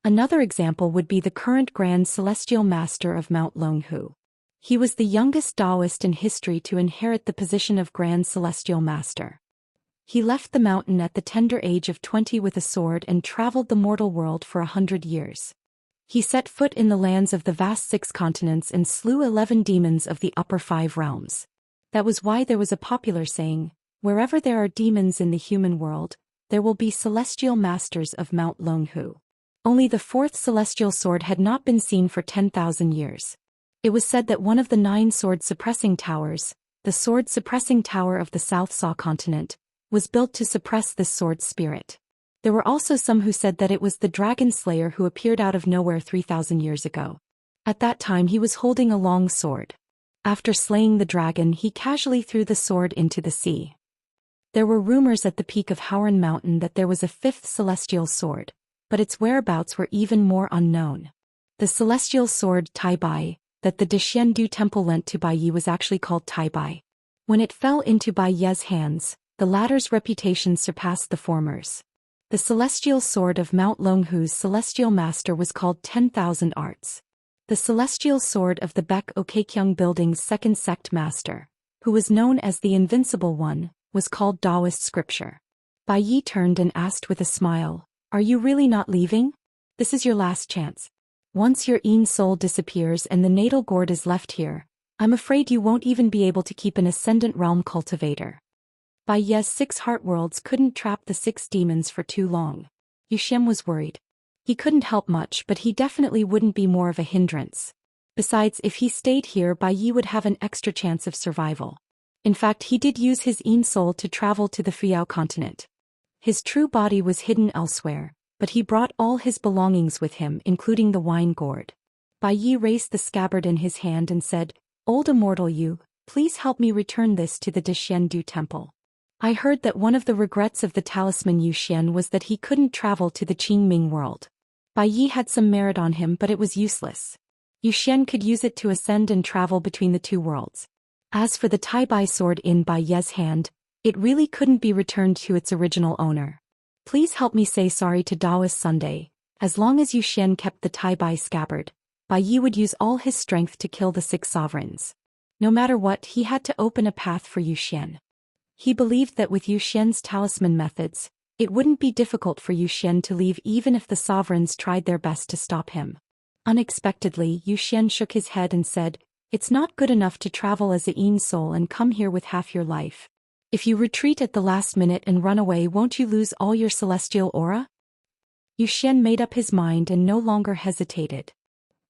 Another example would be the current Grand Celestial Master of Mount Longhu. He was the youngest Taoist in history to inherit the position of Grand Celestial Master. He left the mountain at the tender age of 20 with a sword and traveled the mortal world for 100 years. He set foot in the lands of the vast 6 continents and slew 11 demons of the upper 5 realms. That was why there was a popular saying, "Wherever there are demons in the human world, there will be celestial masters of Mount Longhu." Only the 4th celestial sword had not been seen for 10,000 years. It was said that one of the 9 sword-suppressing towers, the sword-suppressing tower of the South Saw continent, was built to suppress this sword spirit. There were also some who said that it was the dragon slayer who appeared out of nowhere 3,000 years ago. At that time he was holding a long sword. After slaying the dragon, he casually threw the sword into the sea. There were rumors at the peak of Howran Mountain that there was a 5th celestial sword, but its whereabouts were even more unknown. The celestial sword Tai Bai, that the Deshendu temple lent to Bai Yi, was actually called Tai Bai. When it fell into Bai Ye's hands, the latter's reputation surpassed the former's. The celestial sword of Mount Longhu's celestial master was called 10,000 Arts. The celestial sword of the Baek Okekyung building's 2nd sect master, who was known as the Invincible One, was called Taoist scripture. Bai Yi turned and asked with a smile, "Are you really not leaving? This is your last chance. Once your Yin soul disappears and the natal gourd is left here, I'm afraid you won't even be able to keep an Ascendant Realm cultivator. Bai Ye's 6 heart worlds couldn't trap the 6 demons for too long. Zhou Xian was worried. He couldn't help much, but he definitely wouldn't be more of a hindrance. Besides, if he stayed here, Bai Yi would have an extra chance of survival. In fact, he did use his Yin soul to travel to the Fuyao continent. His true body was hidden elsewhere, but he brought all his belongings with him, including the wine gourd. Bai Yi raised the scabbard in his hand and said, "Old immortal Yu, please help me return this to the Deshiendu temple. I heard that one of the regrets of the talisman Zhou Xian was that he couldn't travel to the Qingming world. Bai Yi had some merit on him, but it was useless. Zhou Xian could use it to ascend and travel between the 2 worlds. As for the Tai Bai sword in Bai Ye's hand, it really couldn't be returned to its original owner. Please help me say sorry to Daoist Sunday." As long as Zhou Xian kept the Tai Bai scabbard, Bai Yi would use all his strength to kill the 6 sovereigns. No matter what, he had to open a path for Zhou Xian. He believed that with Zhou Xian's talisman methods, it wouldn't be difficult for Zhou Xian to leave even if the sovereigns tried their best to stop him. Unexpectedly, Zhou Xian shook his head and said, "It's not good enough to travel as a Yin soul and come here with half your life. If you retreat at the last minute and run away, won't you lose all your celestial aura?" Zhou Xian made up his mind and no longer hesitated.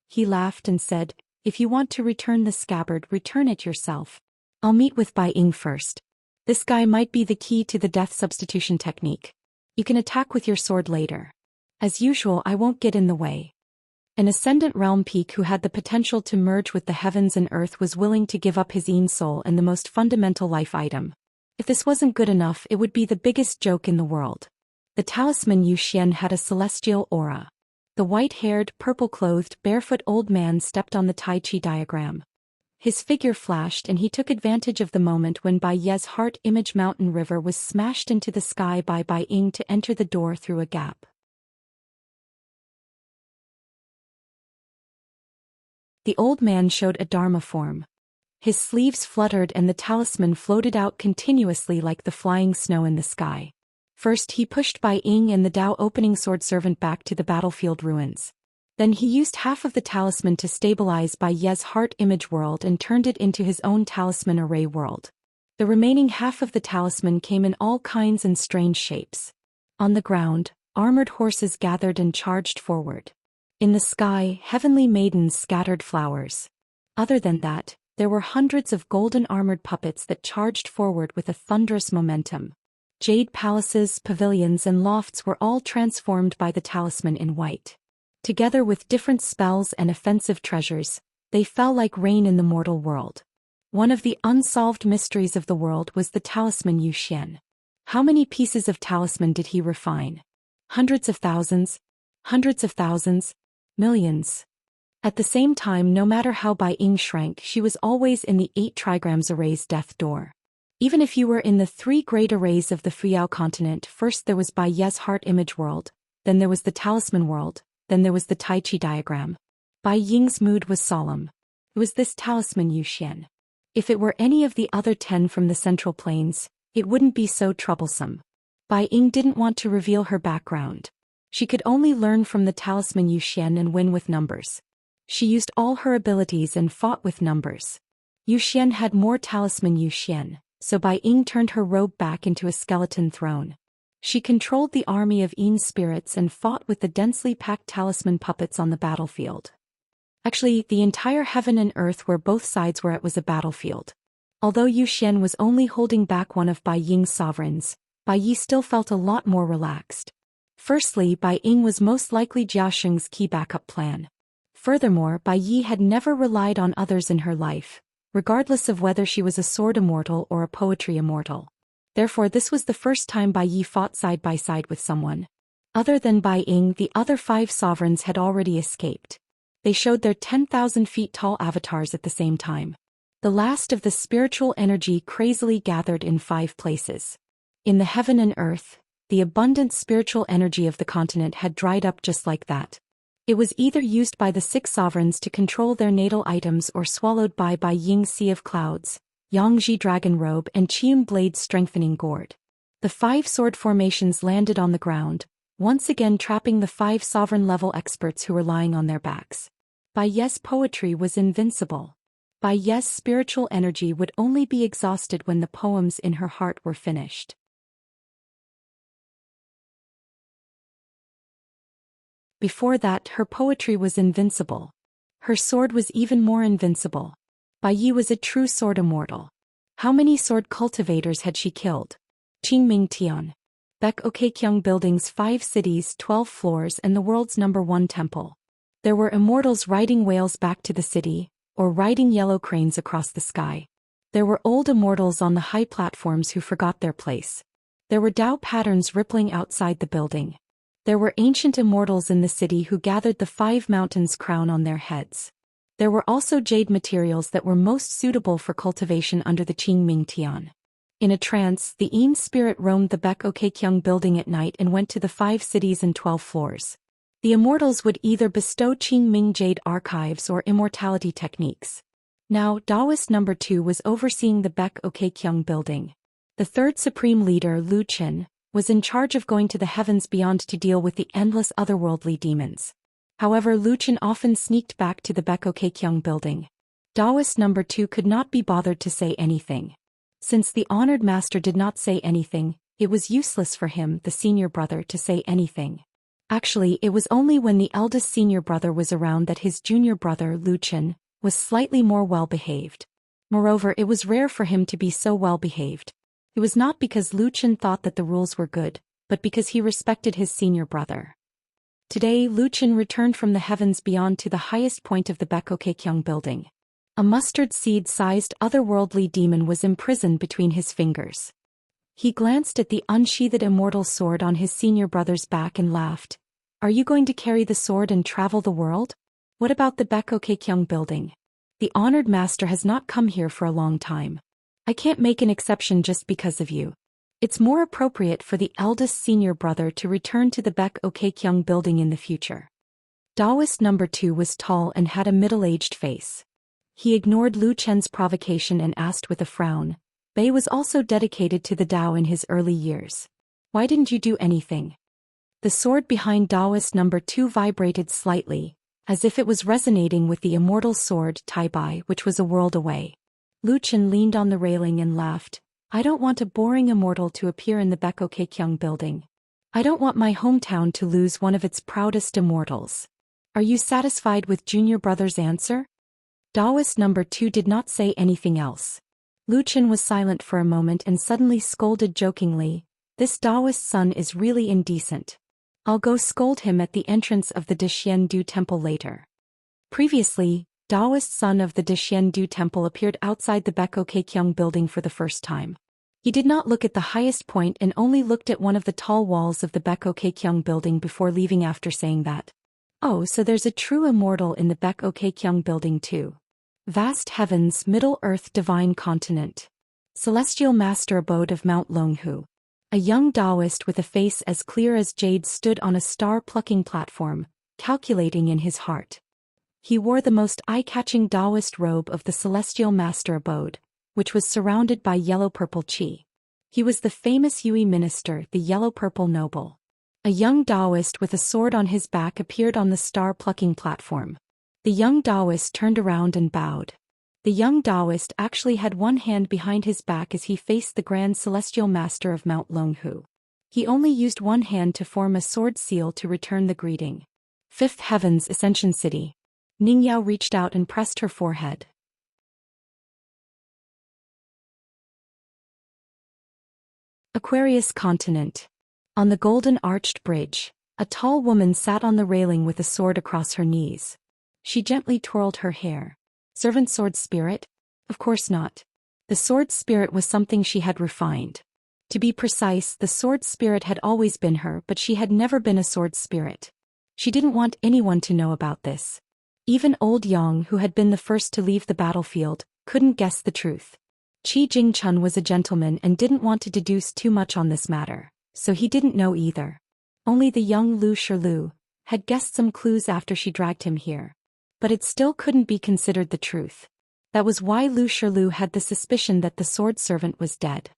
He laughed and said, "If you want to return the scabbard, return it yourself. I'll meet with Bai Ying first. This guy might be the key to the death substitution technique. You can attack with your sword later. As usual, I won't get in the way." An Ascendant Realm peak who had the potential to merge with the heavens and earth was willing to give up his Yin soul and the most fundamental life item. If this wasn't good enough, it would be the biggest joke in the world. The talisman Zhou Xian had a celestial aura. The white-haired, purple-clothed, barefoot old man stepped on the Tai Chi diagram. His figure flashed and he took advantage of the moment when Bai Ye's heart image mountain river was smashed into the sky by Bai Ying to enter the door through a gap. The old man showed a Dharma form. His sleeves fluttered and the talisman floated out continuously like the flying snow in the sky. First he pushed Bai Ying and the Dao opening sword servant back to the battlefield ruins. Then he used half of the talisman to stabilize Bai Ye's heart image world and turned it into his own talisman array world. The remaining half of the talisman came in all kinds and strange shapes. On the ground, armored horses gathered and charged forward. In the sky, heavenly maidens scattered flowers. Other than that, there were hundreds of golden armored puppets that charged forward with a thunderous momentum. Jade palaces, pavilions and lofts were all transformed by the talisman in white. Together with different spells and offensive treasures, they fell like rain in the mortal world. One of the unsolved mysteries of the world was the talisman Zhou Xian. How many pieces of talisman did he refine? Hundreds of thousands, millions. At the same time, no matter how Bai Ying shrank, she was always in the 8 trigrams array's death door. Even if you were in the 3 great arrays of the Fuyao continent, first there was Bai Ye's heart image world, then there was the talisman world, then there was the Tai Chi diagram. Bai Ying's mood was solemn. It was this talisman Zhou Xian. If it were any of the other 10 from the Central Plains, it wouldn't be so troublesome. Bai Ying didn't want to reveal her background. She could only learn from the talisman Zhou Xian and win with numbers. She used all her abilities and fought with numbers. Zhou Xian had more talisman Zhou Xian, so Bai Ying turned her robe back into a skeleton throne. She controlled the army of Yin spirits and fought with the densely packed talisman puppets on the battlefield. Actually, the entire heaven and earth where both sides were at was a battlefield. Although Zhou Xian was only holding back one of Bai Ying's sovereigns, Bai Yi still felt a lot more relaxed. Firstly, Bai Ying was most likely Jia Sheng's key backup plan. Furthermore, Bai Yi had never relied on others in her life, regardless of whether she was a sword immortal or a poetry immortal. Therefore, this was the first time Bai Yi fought side by side with someone. Other than Bai Ying, the other 5 sovereigns had already escaped. They showed their 10,000 feet tall avatars at the same time. The last of the spiritual energy crazily gathered in 5 places. In the heaven and earth, the abundant spiritual energy of the continent had dried up just like that. It was either used by the 6 sovereigns to control their natal items or swallowed by Bai Ying's Sea of Clouds, Yangji Dragon Robe and Qiun Blade Strengthening Gourd. The 5 sword formations landed on the ground, once again trapping the 5 sovereign-level experts who were lying on their backs. Bai Ye's poetry was invincible. Bai Ye's spiritual energy would only be exhausted when the poems in her heart were finished. Before that, her poetry was invincible. Her sword was even more invincible. Bai Yi was a true sword immortal. How many sword cultivators had she killed? Qingming Tian. Baek Okkyung Building's 5 cities, 12 floors, and the world's #1 temple. There were immortals riding whales back to the city, or riding yellow cranes across the sky. There were old immortals on the high platforms who forgot their place. There were Tao patterns rippling outside the building. There were ancient immortals in the city who gathered the 5 mountains crown on their heads. There were also jade materials that were most suitable for cultivation under the Qingming Tian. In a trance, the Yin spirit roamed the Baek Okkyung building at night and went to the 5 cities and 12 floors. The immortals would either bestow Qingming jade archives or immortality techniques. Now, Taoist number 2 was overseeing the Baek Okkyung building. The third supreme leader, Lu Qin, was in charge of going to the heavens beyond to deal with the endless otherworldly demons. However, Lu Qin often sneaked back to the Baek Okkyung building. Taoist number 2 could not be bothered to say anything. Since the honored master did not say anything, it was useless for him, the senior brother, to say anything. Actually, it was only when the eldest senior brother was around that his junior brother, Lu Qin, was slightly more well-behaved. Moreover, it was rare for him to be so well-behaved. It was not because Lu Qin thought that the rules were good, but because he respected his senior brother. Today, Lu Qin returned from the heavens beyond to the highest point of the Baek Okkyung building. A mustard seed-sized otherworldly demon was imprisoned between his fingers. He glanced at the unsheathed immortal sword on his senior brother's back and laughed. "Are you going to carry the sword and travel the world? What about the Baek Okkyung building? The honored master has not come here for a long time. I can't make an exception just because of you. It's more appropriate for the eldest senior brother to return to the Baek Okkyung building in the future." Taoist number 2 was tall and had a middle-aged face. He ignored Lu Qin's provocation and asked with a frown. Bei was also dedicated to the Tao in his early years. "Why didn't you do anything?" The sword behind Taoist number 2 vibrated slightly, as if it was resonating with the immortal sword Tai Bai, which was a world away. Lu Qin leaned on the railing and laughed. "I don't want a boring immortal to appear in the Baek Okkyung building. I don't want my hometown to lose one of its proudest immortals. Are you satisfied with junior brother's answer?" Taoist number 2 did not say anything else. Lu Qin was silent for a moment and suddenly scolded jokingly, "This Taoist son is really indecent. I'll go scold him at the entrance of the Dexiandu temple later." Previously, Taoist son of the Dexiandu temple appeared outside the Baek Okkyung building for the first time. He did not look at the highest point and only looked at one of the tall walls of the Baek Okkyung building before leaving after saying that. "Oh, so there's a true immortal in the Baek Okkyung building too. Vast heavens, Middle Earth, divine continent. Celestial master abode of Mount Longhu." A young Taoist with a face as clear as jade stood on a star-plucking platform, calculating in his heart. He wore the most eye-catching Taoist robe of the celestial master abode, which was surrounded by yellow-purple qi. He was the famous Yue minister, the yellow-purple noble. A young Taoist with a sword on his back appeared on the star-plucking platform. The young Taoist turned around and bowed. The young Taoist actually had one hand behind his back as he faced the grand celestial master of Mount Longhu. He only used one hand to form a sword seal to return the greeting. Fifth Heavens, Ascension City. Ningyao reached out and pressed her forehead. Aquarius continent. On the golden arched bridge, a tall woman sat on the railing with a sword across her knees. She gently twirled her hair. Servant sword spirit? Of course not. The sword spirit was something she had refined. To be precise, the sword spirit had always been her, but she had never been a sword spirit. She didn't want anyone to know about this. Even old Yang, who had been the first to leave the battlefield, couldn't guess the truth. Qi Jingchun was a gentleman and didn't want to deduce too much on this matter, so he didn't know either. Only the young Lu Shilu had guessed some clues after she dragged him here. But it still couldn't be considered the truth. That was why Lu Shilu had the suspicion that the sword servant was dead.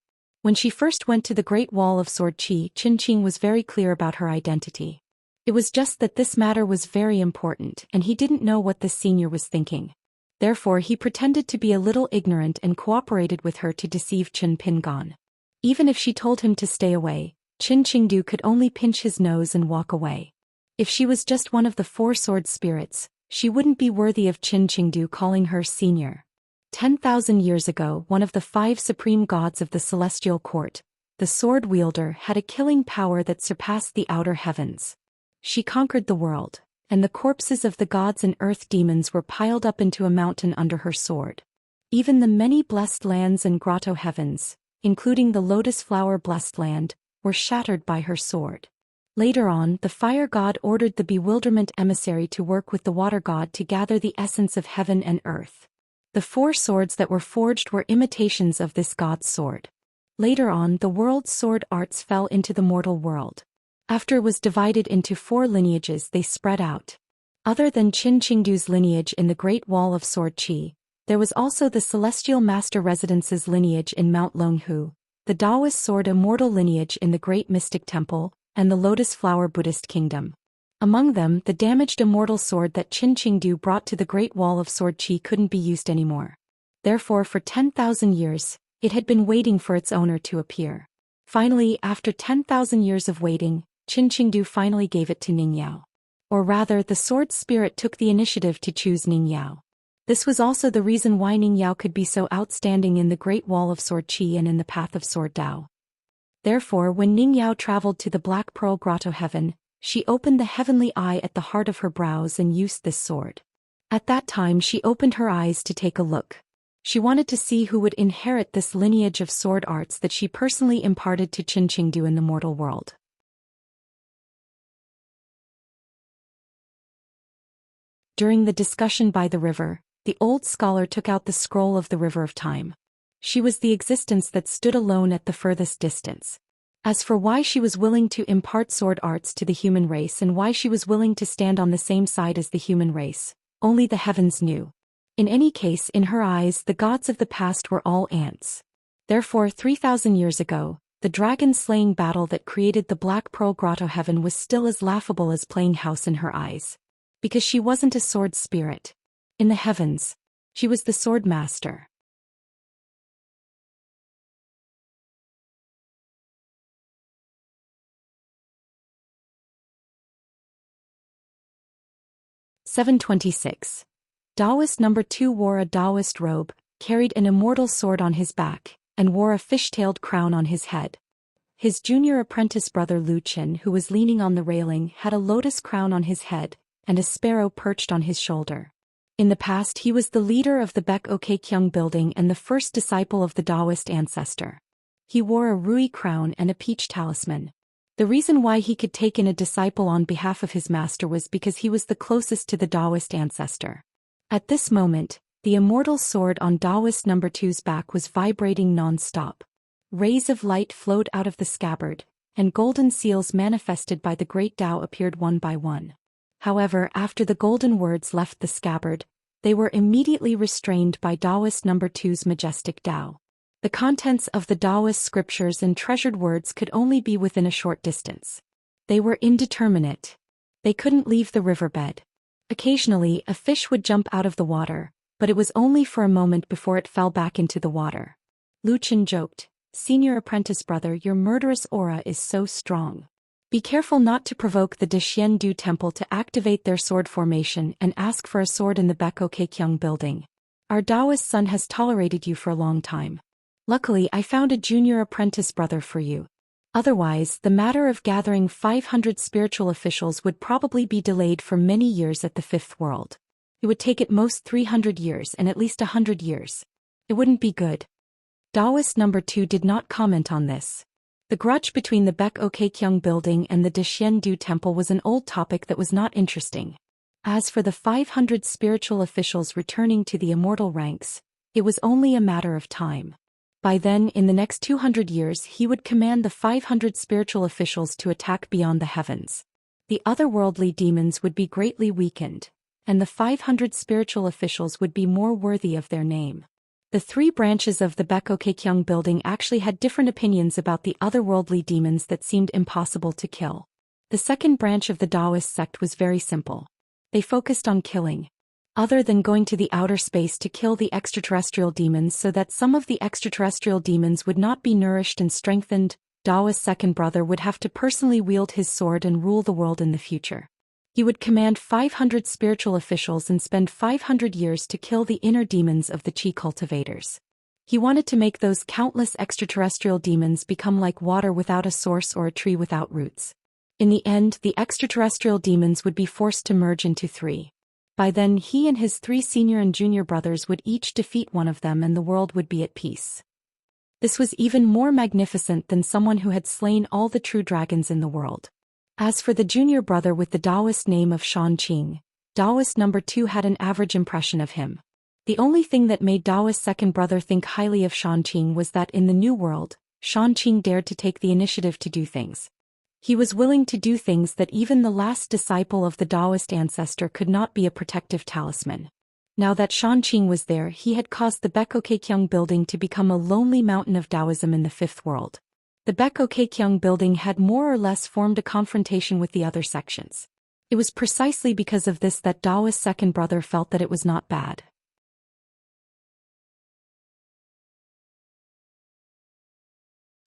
When she first went to the Great Wall of Sword Qi, Qin was very clear about her identity. It was just that this matter was very important, and he didn't know what this senior was thinking. Therefore he pretended to be a little ignorant and cooperated with her to deceive Chen Pingan. Even if she told him to stay away, Qin Qingdu could only pinch his nose and walk away. If she was just one of the 4 sword spirits, she wouldn't be worthy of Qin Qingdu calling her senior. 10,000 years ago, one of the 5 supreme gods of the celestial court, the sword wielder, had a killing power that surpassed the outer heavens. She conquered the world, and the corpses of the gods and earth demons were piled up into a mountain under her sword. Even the many blessed lands and grotto heavens, including the lotus flower blessed land, were shattered by her sword. Later on, the fire god ordered the bewilderment emissary to work with the water god to gather the essence of heaven and earth. The 4 swords that were forged were imitations of this god's sword. Later on, the world's sword arts fell into the mortal world. After it was divided into 4 lineages, they spread out. Other than Qin Qingdu's lineage in the Great Wall of Sword Qi, there was also the Celestial Master Residence's lineage in Mount Longhu, the Taoist Sword Immortal lineage in the Great Mystic Temple, and the Lotus Flower Buddhist Kingdom. Among them, the damaged immortal sword that Qin Qingdu brought to the Great Wall of Sword Qi couldn't be used anymore. Therefore, for 10,000 years, it had been waiting for its owner to appear. Finally, after 10,000 years of waiting, Qin Qingdu finally gave it to Ningyao. Or rather, the sword spirit took the initiative to choose Ningyao. This was also the reason why Ningyao could be so outstanding in the Great Wall of Sword Qi and in the Path of Sword Dao. Therefore, when Ningyao traveled to the Black Pearl Grotto Heaven, she opened the heavenly eye at the heart of her brows and used this sword. At that time she opened her eyes to take a look. She wanted to see who would inherit this lineage of sword arts that she personally imparted to Qin Qingdu in the mortal world. During the discussion by the river, the old scholar took out the scroll of the River of Time. She was the existence that stood alone at the furthest distance. As for why she was willing to impart sword arts to the human race and why she was willing to stand on the same side as the human race, only the heavens knew. In any case, in her eyes, the gods of the past were all ants. Therefore, 3,000 years ago, the dragon-slaying battle that created the Black Pearl Grotto Heaven was still as laughable as playing house in her eyes. Because she wasn't a sword spirit. In the heavens, she was the sword master. (726). Taoist number 2 wore a Taoist robe, carried an immortal sword on his back, and wore a fish-tailed crown on his head. His junior apprentice brother Lu Chen, who was leaning on the railing, had a lotus crown on his head, and a sparrow perched on his shoulder. In the past, he was the leader of the Baek Ok Kyung building and the first disciple of the Taoist ancestor. He wore a Rui crown and a peach talisman. The reason why he could take in a disciple on behalf of his master was because he was the closest to the Taoist ancestor. At this moment, the immortal sword on Taoist number 2's back was vibrating non-stop. Rays of light flowed out of the scabbard, and golden seals manifested by the great Tao appeared one by one. However, after the golden words left the scabbard, they were immediately restrained by Taoist number 2's majestic Tao. The contents of the Taoist scriptures and treasured words could only be within a short distance. They were indeterminate. They couldn't leave the riverbed. Occasionally, a fish would jump out of the water, but it was only for a moment before it fell back into the water. Lu Chen joked, "Senior apprentice brother, your murderous aura is so strong. Be careful not to provoke the Dexiandu Temple to activate their sword formation and ask for a sword in the Baek Ok Kyung building. Our Taoist son has tolerated you for a long time. Luckily, I found a junior apprentice brother for you. Otherwise, the matter of gathering 500 spiritual officials would probably be delayed for many years at the Fifth World. It would take at most 300 years and at least 100 years. It wouldn't be good." Taoist number 2 did not comment on this. The grudge between the Baek Ok Kyung building and the Dexiandu Temple was an old topic that was not interesting. As for the 500 spiritual officials returning to the immortal ranks, it was only a matter of time. By then, in the next 200 years, he would command the 500 spiritual officials to attack beyond the heavens. The otherworldly demons would be greatly weakened, and the 500 spiritual officials would be more worthy of their name. The 3 branches of the Baek Ok Kyung building actually had different opinions about the otherworldly demons that seemed impossible to kill. The second branch of the Taoist sect was very simple. They focused on killing. other than going to the outer space to kill the extraterrestrial demons so that some of the extraterrestrial demons would not be nourished and strengthened. Dao's second brother would have to personally wield his sword and rule the world in the future. He would command 500 spiritual officials and spend 500 years to kill the inner demons of the Qi cultivators. He wanted to make those countless extraterrestrial demons become like water without a source or a tree without roots. In the end, the extraterrestrial demons would be forced to merge into three. By then, he and his 3 senior and junior brothers would each defeat one of them and the world would be at peace. This was even more magnificent than someone who had slain all the true dragons in the world. As for the junior brother with the Taoist name of Xianxia, Taoist number 2 had an average impression of him. The only thing that made Taoist's second brother think highly of Xianxia was that in the new world, Xianxia dared to take the initiative to do things. He was willing to do things that even the last disciple of the Taoist ancestor could not be, a protective talisman. Now that Xianxia was there, he had caused the Baekoukekyung building to become a lonely mountain of Taoism in the fifth world. The Baekoukekyung building had more or less formed a confrontation with the other sections. It was precisely because of this that Taoist's second brother felt that it was not bad.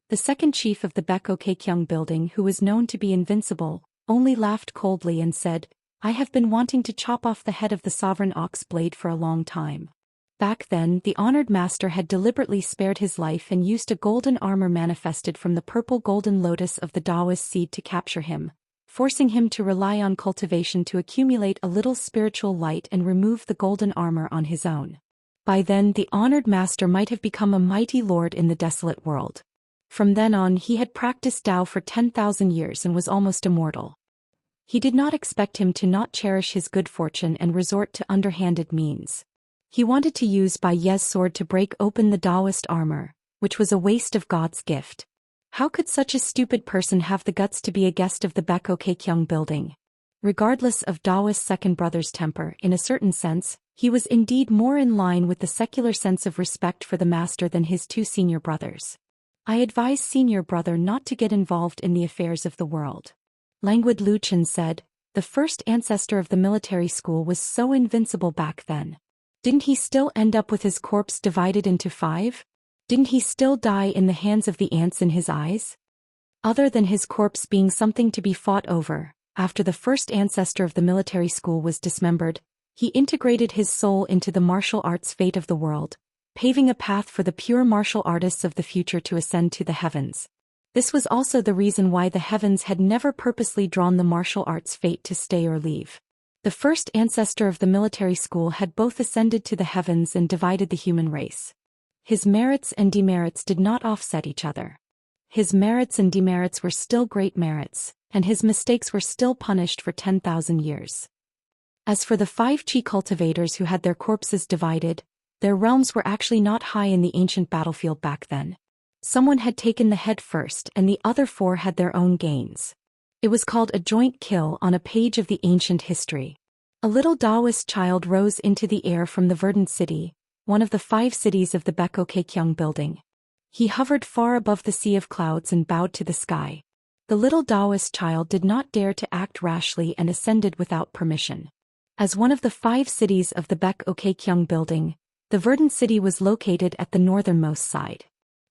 The second chief of the Baekoukekyung building, who was known to be invincible, only laughed coldly and said, "I have been wanting to chop off the head of the sovereign ox blade for a long time." Back then, the honored master had deliberately spared his life and used a golden armor manifested from the purple golden lotus of the Taoist seed to capture him, forcing him to rely on cultivation to accumulate a little spiritual light and remove the golden armor on his own. By then, the honored master might have become a mighty lord in the desolate world. From then on, he had practiced Tao for 10,000 years and was almost immortal. He did not expect him to not cherish his good fortune and resort to underhanded means. He wanted to use Bai Ye's sword to break open the Taoist armor, which was a waste of God's gift. How could such a stupid person have the guts to be a guest of the Baekoukekyung building? Regardless of Taoist's second brother's temper, in a certain sense, he was indeed more in line with the secular sense of respect for the master than his 2 senior brothers. I advise senior brother not to get involved in the affairs of the world. Languid Lu Chen said, the first ancestor of the military school was so invincible back then. Didn't he still end up with his corpse divided into 5? Didn't he still die in the hands of the ants in his eyes? Other than his corpse being something to be fought over, after the first ancestor of the military school was dismembered, he integrated his soul into the martial arts fate of the world, paving a path for the pure martial artists of the future to ascend to the heavens. This was also the reason why the heavens had never purposely drawn the martial arts fate to stay or leave. The first ancestor of the military school had both ascended to the heavens and divided the human race. His merits and demerits did not offset each other. His merits and demerits were still great merits, and his mistakes were still punished for 10,000 years. As for the 5 Qi cultivators who had their corpses divided, their realms were actually not high in the ancient battlefield back then. Someone had taken the head first and the other 4 had their own gains. It was called a joint kill on a page of the ancient history. A little Taoist child rose into the air from the verdant city, one of the 5 cities of the Baekoukekyung building. He hovered far above the sea of clouds and bowed to the sky. The little Taoist child did not dare to act rashly and ascended without permission. As one of the 5 cities of the Baekoukekyung building, the verdant city was located at the northernmost side.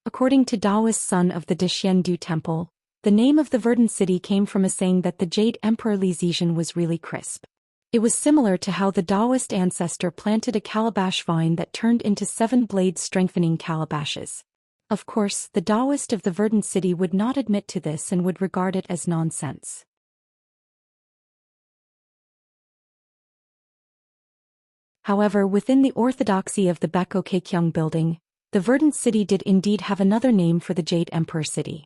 According to Taoist son of the Deshien temple, the name of the verdant city came from a saying that the Jade Emperor Li Zizhen was really crisp. It was similar to how the Taoist ancestor planted a calabash vine that turned into 7 blades strengthening calabashes. Of course, the Taoist of the verdant city would not admit to this and would regard it as nonsense. However, within the orthodoxy of the Baekoukekyung building, the verdant city did indeed have another name for the Jade Emperor city.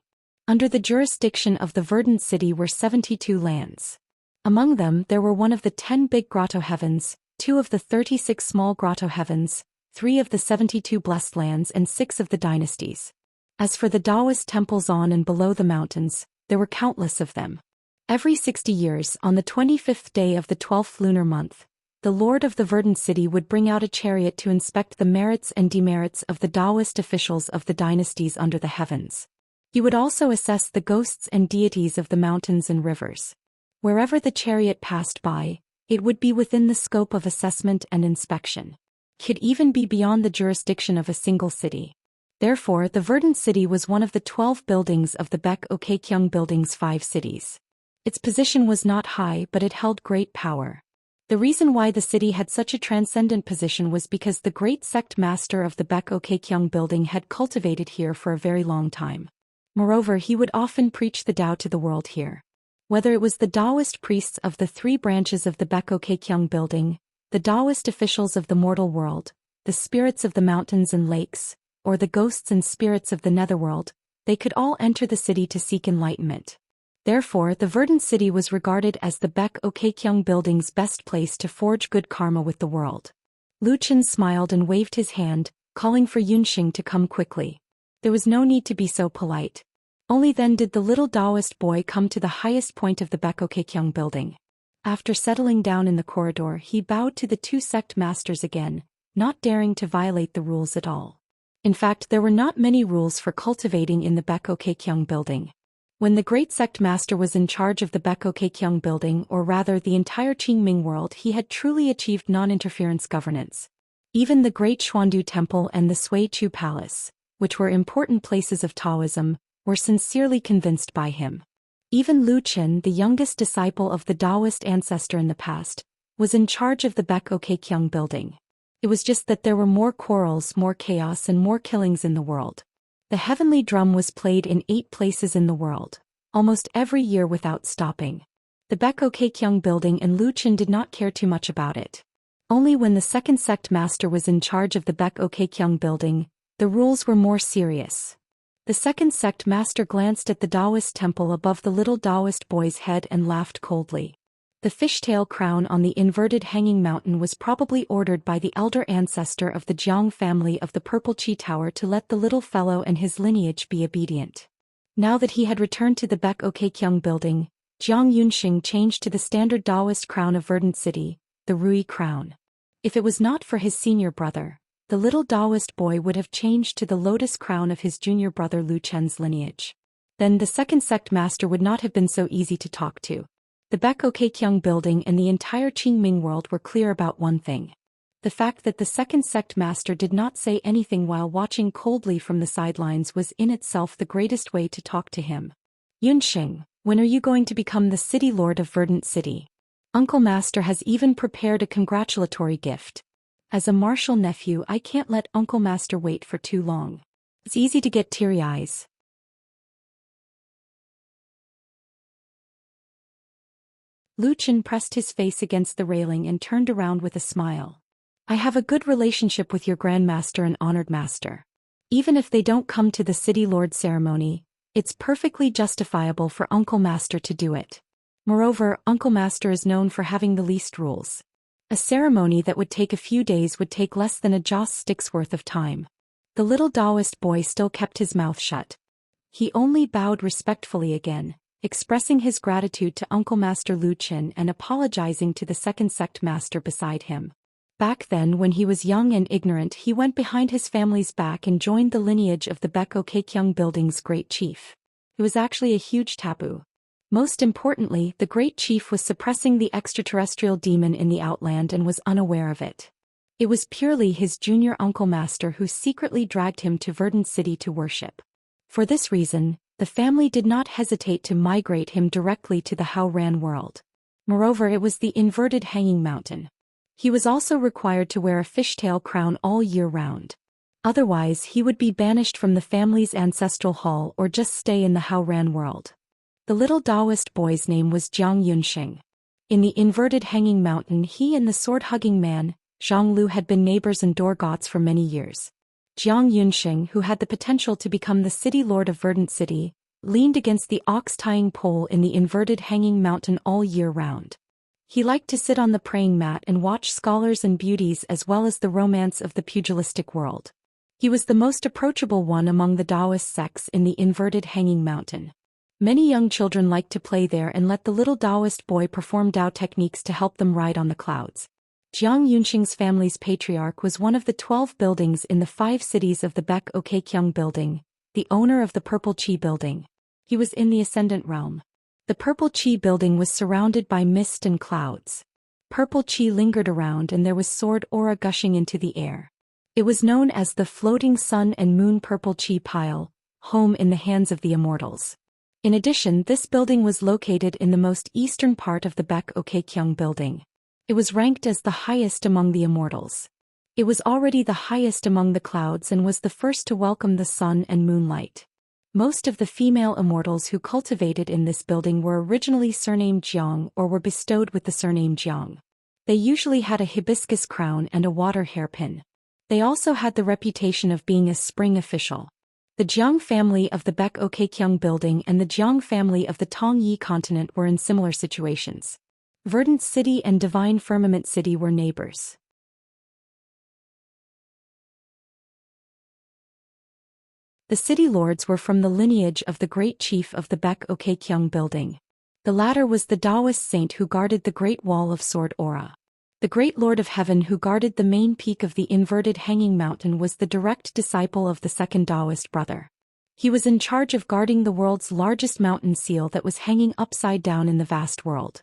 Under the jurisdiction of the verdant city were 72 lands. Among them there were one of the 10 big grotto heavens, 2 of the 36 small grotto heavens, 3 of the 72 blessed lands and 6 of the dynasties. As for the Taoist temples on and below the mountains, there were countless of them. Every 60 years, on the 25th day of the 12th lunar month, the lord of the verdant city would bring out a chariot to inspect the merits and demerits of the Taoist officials of the dynasties under the heavens. He would also assess the ghosts and deities of the mountains and rivers. Wherever the chariot passed by, It would be within the scope of assessment and inspection. Could even be beyond the jurisdiction of a single city. Therefore, the verdant city was one of the 12 buildings of the Baek-ok-kyung Building's 5 cities. Its position was not high, but it held great power. The reason why the city had such a transcendent position was because the great sect master of the Baek-ok-kyung Building had cultivated here for a very long time. Moreover, he would often preach the Tao to the world here. Whether it was the Taoist priests of the 3 branches of the Baek-ok-kyung Building, the Taoist officials of the mortal world, the spirits of the mountains and lakes, or the ghosts and spirits of the netherworld, they could all enter the city to seek enlightenment. Therefore, the verdant city was regarded as the Baek-ok-kyung Building's best place to forge good karma with the world. Lu Chen smiled and waved his hand, calling for Yunxing to come quickly. There was no need to be so polite. Only then did the little Taoist boy come to the highest point of the Baek-ok-kyung Building. After settling down in the corridor, he bowed to the 2 sect masters again, not daring to violate the rules at all. In fact, there were not many rules for cultivating in the Baek-ok-kyung Building. When the great sect master was in charge of the Baek-ok-kyung Building, or rather the entire Qingming world, he had truly achieved non-interference governance. Even the great Xuandu Temple and the Sui Chu Palace, which were important places of Taoism, were sincerely convinced by him. Even Lu Chen, the youngest disciple of the Taoist ancestor in the past, was in charge of the Baek-ok-kyung Building. It was just that there were more quarrels, more chaos and more killings in the world. The heavenly drum was played in 8 places in the world, almost every year without stopping. The Baek-ok-kyung Building and Lu Chen did not care too much about it. Only when the second sect master was in charge of the Baek-ok-kyung Building, the rules were more serious. The second sect master glanced at the Taoist temple above the little Taoist boy's head and laughed coldly. The fishtail crown on the inverted hanging mountain was probably ordered by the elder ancestor of the Jiang family of the Purple Chi Tower to let the little fellow and his lineage be obedient. Now that he had returned to the Baek-ok-kyung Building, Jiang Yunxing changed to the standard Taoist crown of Verdant City, the Rui crown. If it was not for his senior brother, the little Taoist boy would have changed to the lotus crown of his junior brother Lu Chen's lineage. Then the second sect master would not have been so easy to talk to. The Baek-ok-kyung Building and the entire Qingming world were clear about one thing. The fact that the second sect master did not say anything while watching coldly from the sidelines was in itself the greatest way to talk to him. Yunxing, when are you going to become the city lord of Verdant City? Uncle Master has even prepared a congratulatory gift. As a martial nephew, I can't let Uncle Master wait for too long. It's easy to get teary eyes. Lu Chen pressed his face against the railing and turned around with a smile. I have a good relationship with your grandmaster and honored master. Even if they don't come to the city lord ceremony, it's perfectly justifiable for Uncle Master to do it. Moreover, Uncle Master is known for having the least rules. A ceremony that would take a few days would take less than a joss stick's worth of time. The little Taoist boy still kept his mouth shut. He only bowed respectfully again, expressing his gratitude to Uncle Master Lu Chen and apologizing to the second sect master beside him. Back then, when he was young and ignorant, he went behind his family's back and joined the lineage of the Baek-ok-kyung Building's great chief. It was actually a huge taboo. Most importantly, the great chief was suppressing the extraterrestrial demon in the outland and was unaware of it. It was purely his junior Uncle Master who secretly dragged him to Verdant City to worship. For this reason, the family did not hesitate to migrate him directly to the Haoran world. Moreover, it was the inverted hanging mountain. He was also required to wear a fishtail crown all year round. Otherwise, he would be banished from the family's ancestral hall or just stay in the Haoran world. The little Taoist boy's name was Jiang Yunxing. In the inverted hanging mountain, he and the sword-hugging man, Zhang Lu, had been neighbors and door-gods for many years. Jiang Yunxing, who had the potential to become the city lord of Verdant City, leaned against the ox-tying pole in the inverted hanging mountain all year round. He liked to sit on the praying mat and watch scholars and beauties as well as the romance of the pugilistic world. He was the most approachable one among the Taoist sects in the inverted hanging mountain. Many young children liked to play there and let the little Taoist boy perform Tao techniques to help them ride on the clouds. Jiang Yunxing's family's patriarch was one of the 12 buildings in the 5 cities of the Baek-ok-kyung Building, the owner of the Purple Chi Building. He was in the Ascendant Realm. The Purple Chi Building was surrounded by mist and clouds. purple qi lingered around and there was sword aura gushing into the air. It was known as the floating sun and moon purple qi pile, home in the hands of the immortals. In addition, this building was located in the most eastern part of the Baek-ok-kyung building. It was ranked as the highest among the immortals. It was already the highest among the clouds and was the first to welcome the sun and moonlight. Most of the female immortals who cultivated in this building were originally surnamed Jiang or were bestowed with the surname Jiang. They usually had a hibiscus crown and a water hairpin. They also had the reputation of being a spring official. The Jiang family of the Baek-ok-kyung building and the Jiang family of the Tongyi continent were in similar situations. Verdant City and Divine Firmament City were neighbors. The city lords were from the lineage of the great chief of the Baek-ok-kyung building. The latter was the Taoist saint who guarded the Great Wall of Sword Aura. The Great Lord of Heaven who guarded the main peak of the inverted hanging mountain was the direct disciple of the second Taoist brother. He was in charge of guarding the world's largest mountain seal that was hanging upside down in the vast world.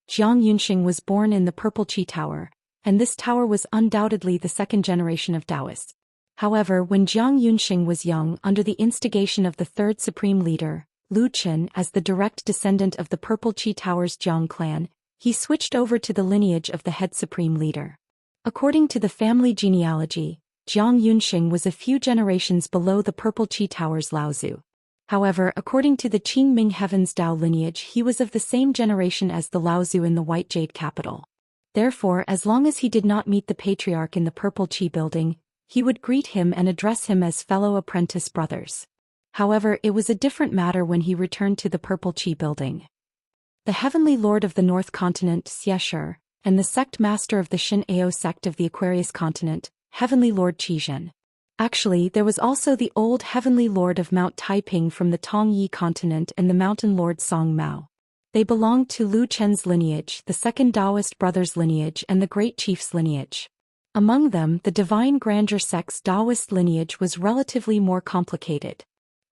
Jiang Yunxing was born in the Purple Qi Tower, and this tower was undoubtedly the second generation of Taoists. However, when Jiang Yunxing was young, under the instigation of the third supreme leader, Lu Chen, as the direct descendant of the Purple Qi Tower's Jiang clan, he switched over to the lineage of the head supreme leader. According to the family genealogy, Jiang Yunxing was a few generations below the Purple Qi Tower's Laozu. However, according to the Qingming Heavens Dao lineage, he was of the same generation as the Laozu in the White Jade capital. Therefore, as long as he did not meet the patriarch in the Purple Qi building, he would greet him and address him as fellow apprentice brothers. However, it was a different matter when he returned to the Purple Qi building. The Heavenly Lord of the North Continent, Xianxia, and the sect master of the Shin Ao sect of the Aquarius Continent, Heavenly Lord Qizhen. Actually, there was also the old Heavenly Lord of Mount Taiping from the Tongyi Continent and the Mountain Lord Song Mao. They belonged to Lu Chen's lineage, the second Taoist brother's lineage and the Great Chief's lineage. Among them, the Divine Grandeur sect's Taoist lineage was relatively more complicated.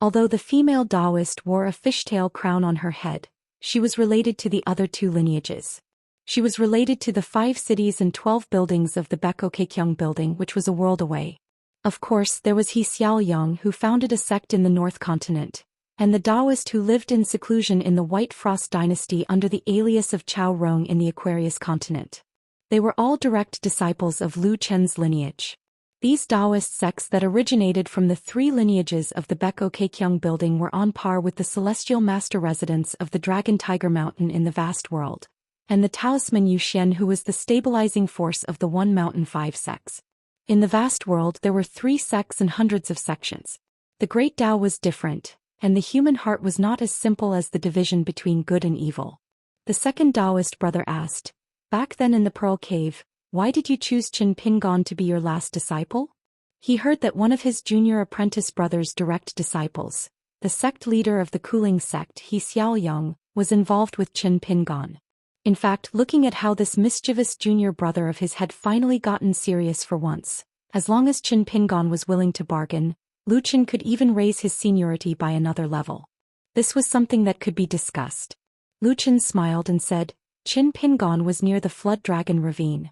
Although the female Taoist wore a fishtail crown on her head, she was related to the other two lineages. She was related to the 5 cities and 12 buildings of the Baek-ok-kyung building, which was a world away. Of course, there was He Xiaoyang, who founded a sect in the North Continent, and the Taoist who lived in seclusion in the White Frost dynasty under the alias of Chao Rong in the Aquarius Continent. They were all direct disciples of Lu Chen's lineage. These Taoist sects that originated from the 3 lineages of the Baek-ok-kyung building were on par with the celestial master residents of the Dragon Tiger Mountain in the vast world, and the talisman Zhou Xian who was the stabilizing force of the One Mountain 5 sects. In the vast world there were 3 sects and hundreds of sections. The Great Tao was different, and the human heart was not as simple as the division between good and evil. The second Taoist brother asked, "Back then in the Pearl Cave, why did you choose Qin Pingon to be your last disciple?" He heard that one of his junior apprentice brother's direct disciples, the sect leader of the Kuling sect He Xiaoyang, was involved with Qin Pingon. In fact, looking at how this mischievous junior brother of his had finally gotten serious for once, as long as Qin Pingon was willing to bargain, Lu Chen could even raise his seniority by another level. This was something that could be discussed. Lu Chen smiled and said, Qin Pingon was near the Flood Dragon Ravine.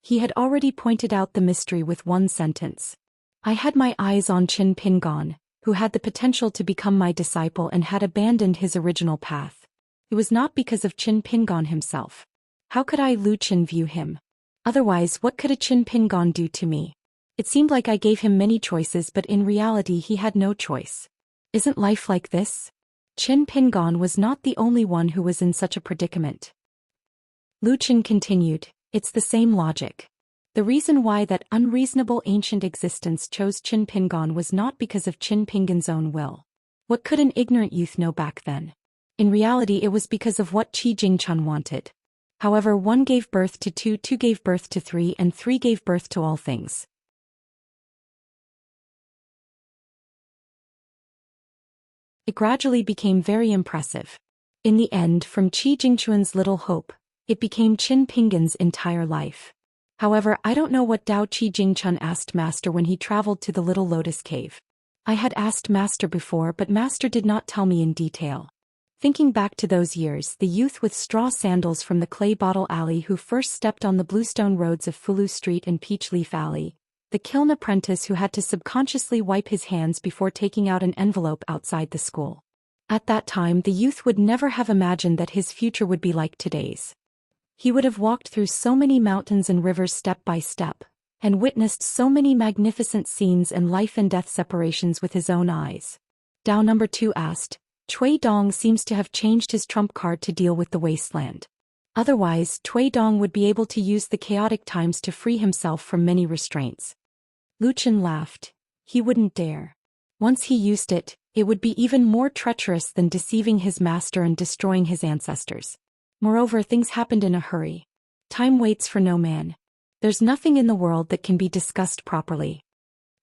He had already pointed out the mystery with one sentence. I had my eyes on Qin Pingon, who had the potential to become my disciple and had abandoned his original path. It was not because of Qin Pingon himself. How could I, Lu Chen, view him? Otherwise, what could a Qin Pingon do to me? It seemed like I gave him many choices, but in reality he had no choice. Isn't life like this? Qin Pingon was not the only one who was in such a predicament. Lu Chen continued, it's the same logic. The reason why that unreasonable ancient existence chose Qin Pingon was not because of Qin Pingon's own will. What could an ignorant youth know back then? In reality it was because of what Qi Jingchun wanted. However, 1 gave birth to 2, 2 gave birth to 3, and 3 gave birth to all things. It gradually became very impressive. In the end, from Qi Jingchun's little hope, it became Qin Pingon's entire life. However, I don't know what Dao Qi Jingchun asked Master when he traveled to the Little Lotus Cave. I had asked Master before, but Master did not tell me in detail. Thinking back to those years, the youth with straw sandals from the clay bottle alley who first stepped on the bluestone roads of Fulu Street and Peach Leaf Alley, the kiln apprentice who had to subconsciously wipe his hands before taking out an envelope outside the school. At that time, the youth would never have imagined that his future would be like today's. He would have walked through so many mountains and rivers step by step, and witnessed so many magnificent scenes and life and death separations with his own eyes. Dao number 2 asked, Cui Dong seems to have changed his trump card to deal with the wasteland. Otherwise, Cui Dong would be able to use the chaotic times to free himself from many restraints. Lu Chen laughed. He wouldn't dare. Once he used it, it would be even more treacherous than deceiving his master and destroying his ancestors. Moreover, things happened in a hurry. Time waits for no man. There's nothing in the world that can be discussed properly.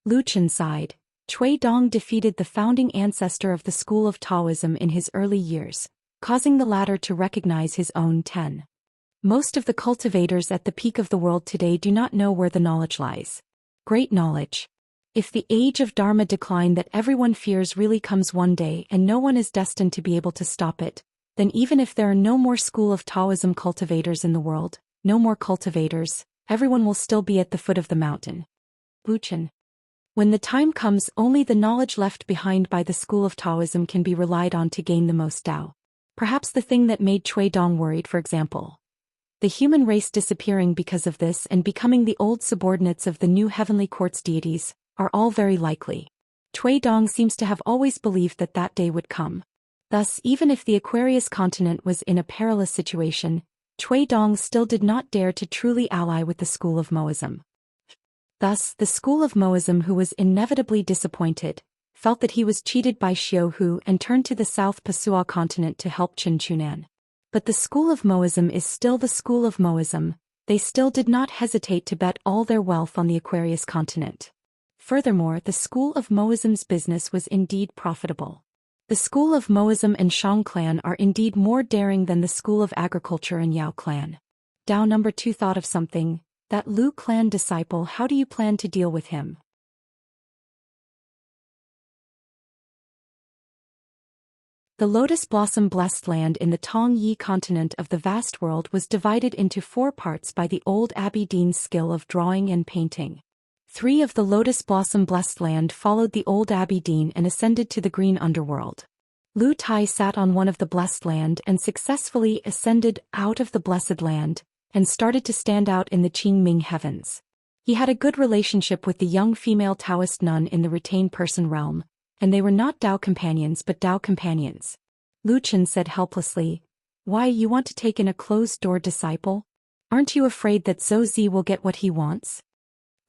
Lu Chen sighed. Cui Dong defeated the founding ancestor of the school of Taoism in his early years, causing the latter to recognize his own ten. Most of the cultivators at the peak of the world today do not know where the knowledge lies. Great knowledge. If the age of Dharma decline that everyone fears really comes one day and no one is destined to be able to stop it, then even if there are no more school of Taoism cultivators in the world, no more cultivators, everyone will still be at the foot of the mountain. Lu Chen. When the time comes, only the knowledge left behind by the school of Taoism can be relied on to gain the most Tao. Perhaps the thing that made Cui Dong worried, for example, the human race disappearing because of this and becoming the old subordinates of the new heavenly quartz deities, are all very likely. Cui Dong seems to have always believed that that day would come. Thus, even if the Aquarius continent was in a perilous situation, Cui Dong still did not dare to truly ally with the school of Moism. Thus, the school of Moism, who was inevitably disappointed, felt that he was cheated by Xiao Hu and turned to the South Pasua continent to help Chen Chunan. But the school of Moism is still the school of Moism. They still did not hesitate to bet all their wealth on the Aquarius continent. Furthermore, the school of Moism's business was indeed profitable. The school of Moism and Shang clan are indeed more daring than the school of agriculture and Yao clan. Dao number 2 thought of something. That Lu clan disciple, how do you plan to deal with him? The lotus blossom blessed land in the Tong Yi continent of the vast world was divided into 4 parts by the old Aberdeen's skill of drawing and painting. 3 of the lotus blossom blessed land followed the old Aberdeen and ascended to the green underworld. Lu Tai sat on one of the blessed land and successfully ascended out of the blessed land, and started to stand out in the Qingming heavens. He had a good relationship with the young female Taoist nun in the retained person realm, and they were not Dao companions but Dao companions. Lu Chen said helplessly, Why, you want to take in a closed-door disciple? Aren't you afraid that Zhou Zi will get what he wants?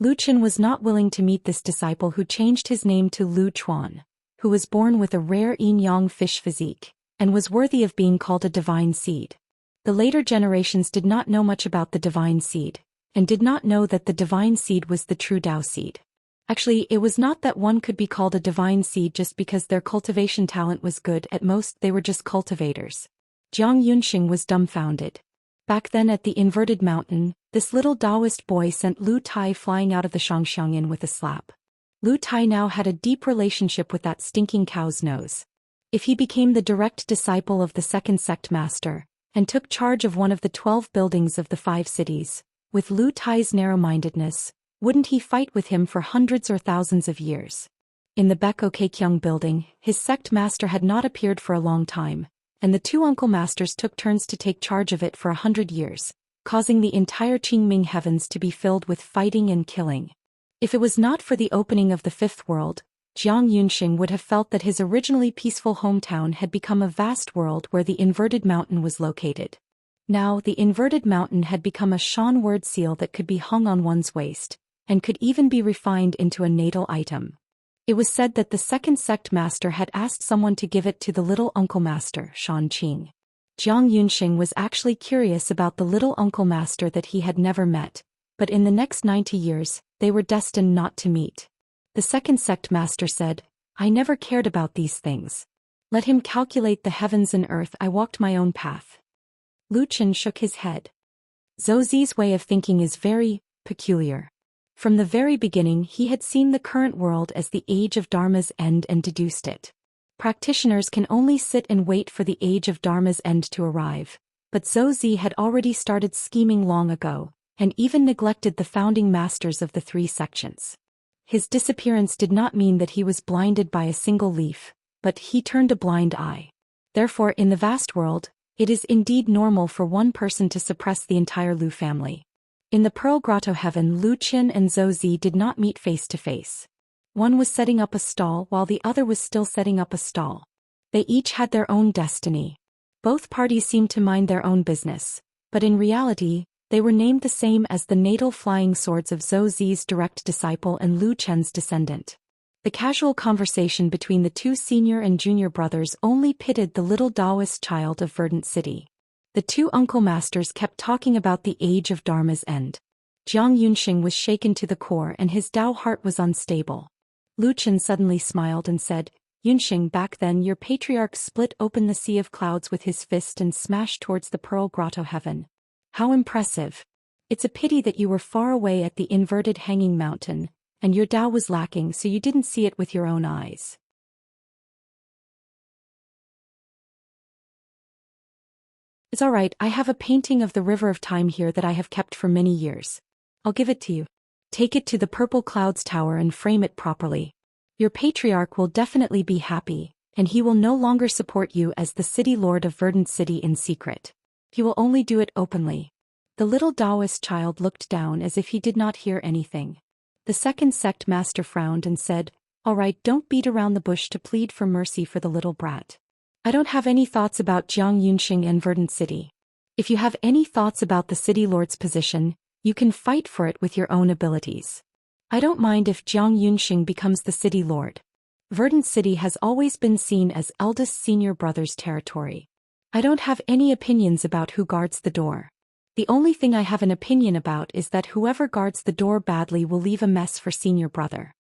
Lu Chen was not willing to meet this disciple who changed his name to Lu Chuan, who was born with a rare yin-yang fish physique, and was worthy of being called a divine seed. The later generations did not know much about the divine seed, and did not know that the divine seed was the true Tao seed. Actually, it was not that one could be called a divine seed just because their cultivation talent was good. At most, they were just cultivators. Jiang Yunxing was dumbfounded. Back then at the inverted mountain, this little Taoist boy sent Lu Tai flying out of the Xianxia Inn with a slap. Lu Tai now had a deep relationship with that stinking cow's nose. If he became the direct disciple of the second sect master, and took charge of one of the 12 buildings of the 5 cities, with Lu Tai's narrow-mindedness, wouldn't he fight with him for hundreds or thousands of years? In the Beko Keikyung building, his sect master had not appeared for a long time, and the 2 uncle masters took turns to take charge of it for 100 years, causing the entire Qingming heavens to be filled with fighting and killing. If it was not for the opening of the 5th world, Jiang Yunxing would have felt that his originally peaceful hometown had become a vast world where the inverted mountain was located. Now, the inverted mountain had become a Shan word seal that could be hung on one's waist, and could even be refined into a natal item. It was said that the second sect master had asked someone to give it to the little uncle master, Shan Qing. Jiang Yunxing was actually curious about the little uncle master that he had never met, but in the next 90 years, they were destined not to meet. The second sect master said, I never cared about these things. Let him calculate the heavens and earth, I walked my own path. Lu Chen shook his head. Zhou Zi's way of thinking is very peculiar. From the very beginning he had seen the current world as the age of Dharma's end and deduced it. Practitioners can only sit and wait for the age of Dharma's end to arrive. But Zhou Zi had already started scheming long ago, and even neglected the founding masters of the 3 sections. His disappearance did not mean that he was blinded by a single leaf, but he turned a blind eye. Therefore, in the vast world, it is indeed normal for one person to suppress the entire Lu family. In the Pearl Grotto heaven, Lu Qian and Zhou Zi did not meet face to face. One was setting up a stall while the other was still setting up a stall. They each had their own destiny. Both parties seemed to mind their own business, but in reality, they were named the same as the natal flying swords of Zhou Zi's direct disciple and Lu Chen's descendant. The casual conversation between the 2 senior and junior brothers only pitted the little Taoist child of Verdant City. The 2 uncle masters kept talking about the age of Dharma's end. Jiang Yunxing was shaken to the core and his Tao heart was unstable. Lu Chen suddenly smiled and said, "Yunxing, back then your patriarch split open the sea of clouds with his fist and smashed towards the Pearl Grotto heaven. How impressive. It's a pity that you were far away at the inverted hanging mountain, and your Tao was lacking so you didn't see it with your own eyes." It's alright, I have a painting of the River of Time here that I have kept for many years. I'll give it to you. Take it to the Purple Clouds Tower and frame it properly. Your patriarch will definitely be happy, and he will no longer support you as the city lord of Verdant City in secret. He will only do it openly. The little Taoist child looked down as if he did not hear anything. The second sect master frowned and said, "Alright, don't beat around the bush to plead for mercy for the little brat. I don't have any thoughts about Jiang Yunxing and Verdant City. If you have any thoughts about the city lord's position, you can fight for it with your own abilities. I don't mind if Jiang Yunxing becomes the city lord. Verdant City has always been seen as eldest senior brother's territory. I don't have any opinions about who guards the door. The only thing I have an opinion about is that whoever guards the door badly will leave a mess for senior brother."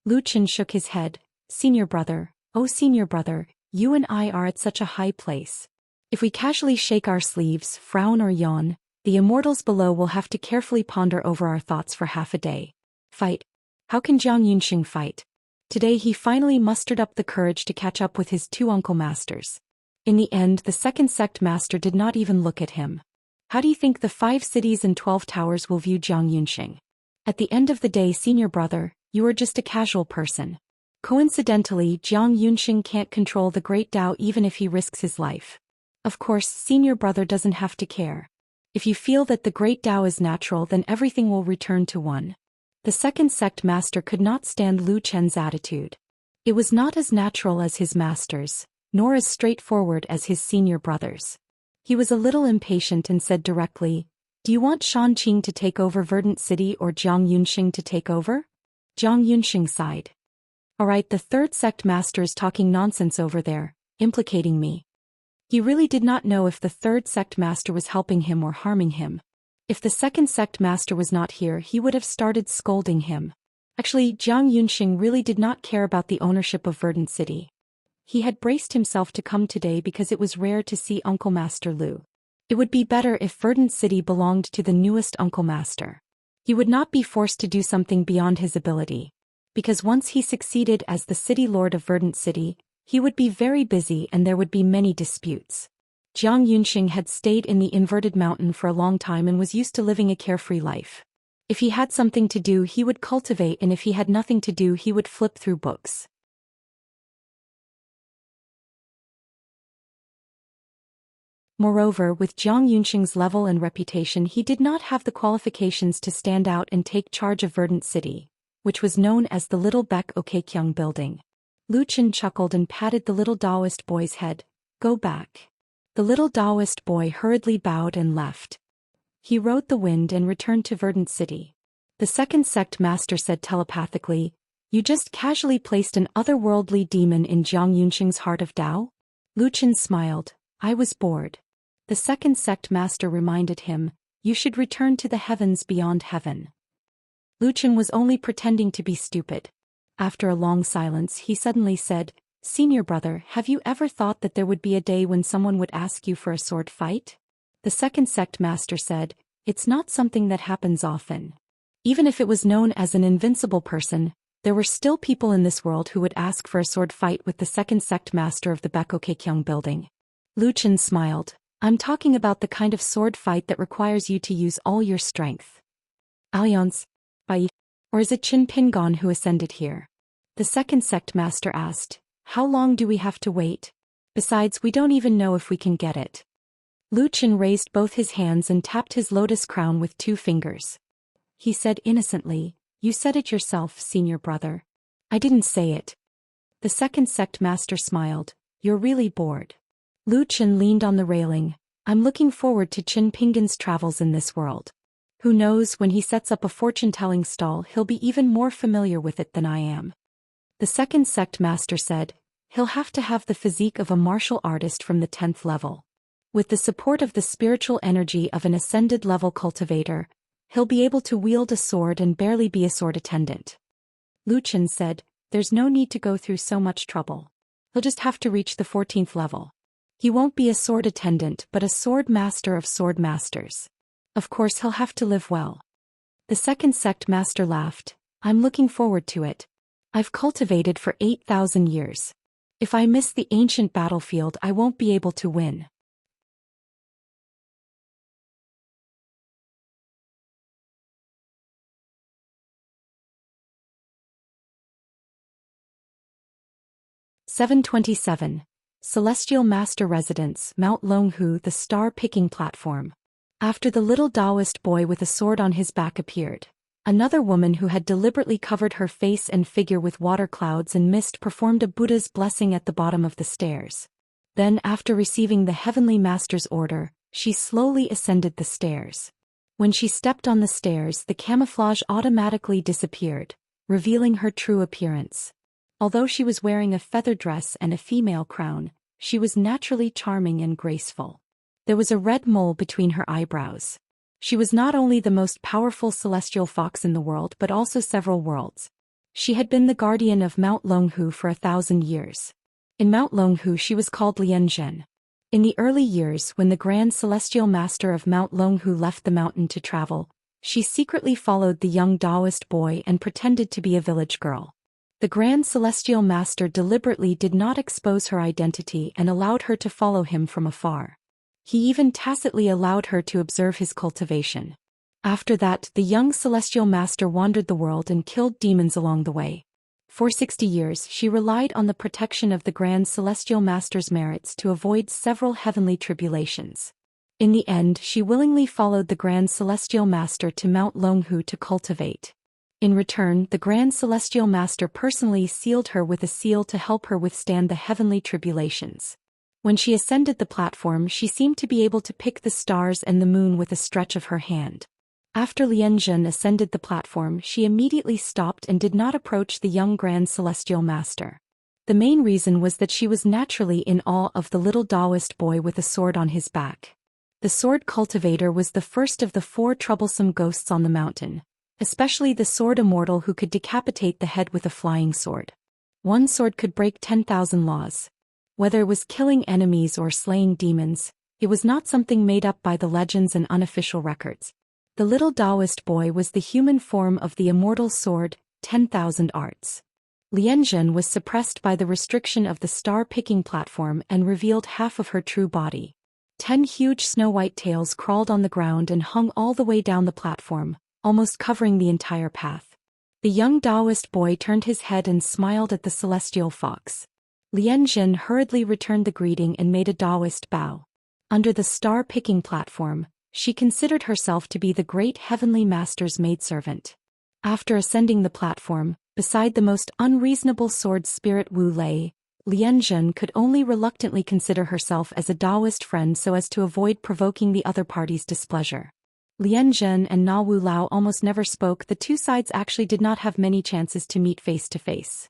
Lu Chen shook his head. "Senior brother, oh senior brother, you and I are at such a high place. If we casually shake our sleeves, frown or yawn, the immortals below will have to carefully ponder over our thoughts for half a day. Fight? How can Jiang Yunxing fight?" Today he finally mustered up the courage to catch up with his 2 uncle masters. In the end, the second sect master did not even look at him. "How do you think the 5 cities and 12 towers will view Jiang Yunxing? At the end of the day, senior brother, you are just a casual person. Coincidentally, Jiang Yunxing can't control the great Tao even if he risks his life. Of course, senior brother doesn't have to care. If you feel that the great Tao is natural, then everything will return to one." The second sect master could not stand Lu Chen's attitude. It was not as natural as his masters, nor as straightforward as his senior brothers. He was a little impatient and said directly, "Do you want Shanqing to take over Verdant City or Jiang Yunxing to take over?" Jiang Yunxing sighed. "Alright, the third sect master is talking nonsense over there, implicating me." He really did not know if the third sect master was helping him or harming him. If the second sect master was not here, he would have started scolding him. Actually, Jiang Yunxing really did not care about the ownership of Verdant City. He had braced himself to come today because it was rare to see Uncle Master Lu. It would be better if Verdant City belonged to the newest Uncle Master. He would not be forced to do something beyond his ability. Because once he succeeded as the city lord of Verdant City, he would be very busy and there would be many disputes. Jiang Yunxing had stayed in the inverted mountain for a long time and was used to living a carefree life. If he had something to do, he would cultivate, and if he had nothing to do, he would flip through books. Moreover, with Jiang Yunxing's level and reputation, he did not have the qualifications to stand out and take charge of Verdant City, which was known as the Little Baek Okekyung building. Lu Chen chuckled and patted the little Taoist boy's head. "Go back." The little Taoist boy hurriedly bowed and left. He rode the wind and returned to Verdant City. The second sect master said telepathically, "You just casually placed an otherworldly demon in Jiang Yunxing's heart of Tao?" Lu Chen smiled. "I was bored." The second sect master reminded him, "You should return to the heavens beyond heaven." Lu Chen was only pretending to be stupid. After a long silence, he suddenly said, "Senior brother, have you ever thought that there would be a day when someone would ask you for a sword fight?" The second sect master said, "It's not something that happens often. Even if it was known as an invincible person, There were still people in this world who would ask for a sword fight with the second sect master of the Bakokekyung building. Luqian smiled. I'm talking about the kind of sword fight that requires you to use all your strength. Alliance? Bai? Or is it Qin Pingon who ascended here? The second sect master asked. How long do we have to wait? Besides, we don't even know if we can get it. Luqian raised both his hands and tapped his lotus crown with 2 fingers. He said innocently, You said it yourself, senior brother. I didn't say it. The second sect master smiled. You're really bored. Luqian leaned on the railing. I'm looking forward to Qin Pingon's travels in this world. Who knows, when he sets up a fortune-telling stall he'll be even more familiar with it than I am. The second sect master said, He'll have to have the physique of a martial artist from the 10th level. With the support of the spiritual energy of an ascended level cultivator, he'll be able to wield a sword and barely be a sword attendant. Luqian said, There's no need to go through so much trouble. He'll just have to reach the 14th level. He won't be a sword attendant but a sword master of sword masters. Of course he'll have to live well. The second sect master laughed. I'm looking forward to it. I've cultivated for 8,000 years. If I miss the ancient battlefield I won't be able to win. (727) Celestial Master Residence, Mount Longhu, the star-picking platform. After the little Taoist boy with a sword on his back appeared, another woman who had deliberately covered her face and figure with water clouds and mist performed a Buddha's blessing at the bottom of the stairs. Then, after receiving the Heavenly Master's order, she slowly ascended the stairs. When she stepped on the stairs, the camouflage automatically disappeared, revealing her true appearance. Although she was wearing a feather dress and a female crown, she was naturally charming and graceful. There was a red mole between her eyebrows. She was not only the most powerful celestial fox in the world but also several worlds. She had been the guardian of Mount Longhu for 1,000 years. In Mount Longhu she was called Xianxia. In the early years when the Grand Celestial Master of Mount Longhu left the mountain to travel, she secretly followed the young Taoist boy and pretended to be a village girl. The Grand Celestial Master deliberately did not expose her identity and allowed her to follow him from afar. He even tacitly allowed her to observe his cultivation. After that, the young Celestial Master wandered the world and killed demons along the way. For 60 years she relied on the protection of the Grand Celestial Master's merits to avoid several heavenly tribulations. In the end, she willingly followed the Grand Celestial Master to Mount Longhu to cultivate. In return, the Grand Celestial Master personally sealed her with a seal to help her withstand the heavenly tribulations. When she ascended the platform she seemed to be able to pick the stars and the moon with a stretch of her hand. After Xianxia ascended the platform she immediately stopped and did not approach the young Grand Celestial Master. The main reason was that she was naturally in awe of the little Taoist boy with a sword on his back. The sword cultivator was the first of the 4 troublesome ghosts on the mountain, especially the sword immortal who could decapitate the head with a flying sword. One sword could break 10,000 laws. Whether it was killing enemies or slaying demons, it was not something made up by the legends and unofficial records. The little Taoist boy was the human form of the immortal sword, 10,000 arts. Xianxia was suppressed by the restriction of the star-picking platform and revealed half of her true body. 10 huge snow-white tails crawled on the ground and hung all the way down the platform, almost covering the entire path. The young Taoist boy turned his head and smiled at the celestial fox. Xianxia hurriedly returned the greeting and made a Taoist bow. Under the star-picking platform, she considered herself to be the great heavenly master's maidservant. After ascending the platform, beside the most unreasonable sword spirit Wu Lei, Xianxia could only reluctantly consider herself as a Taoist friend so as to avoid provoking the other party's displeasure. Xianxia and Na Wu Lao almost never spoke. The two sides actually did not have many chances to meet face to face.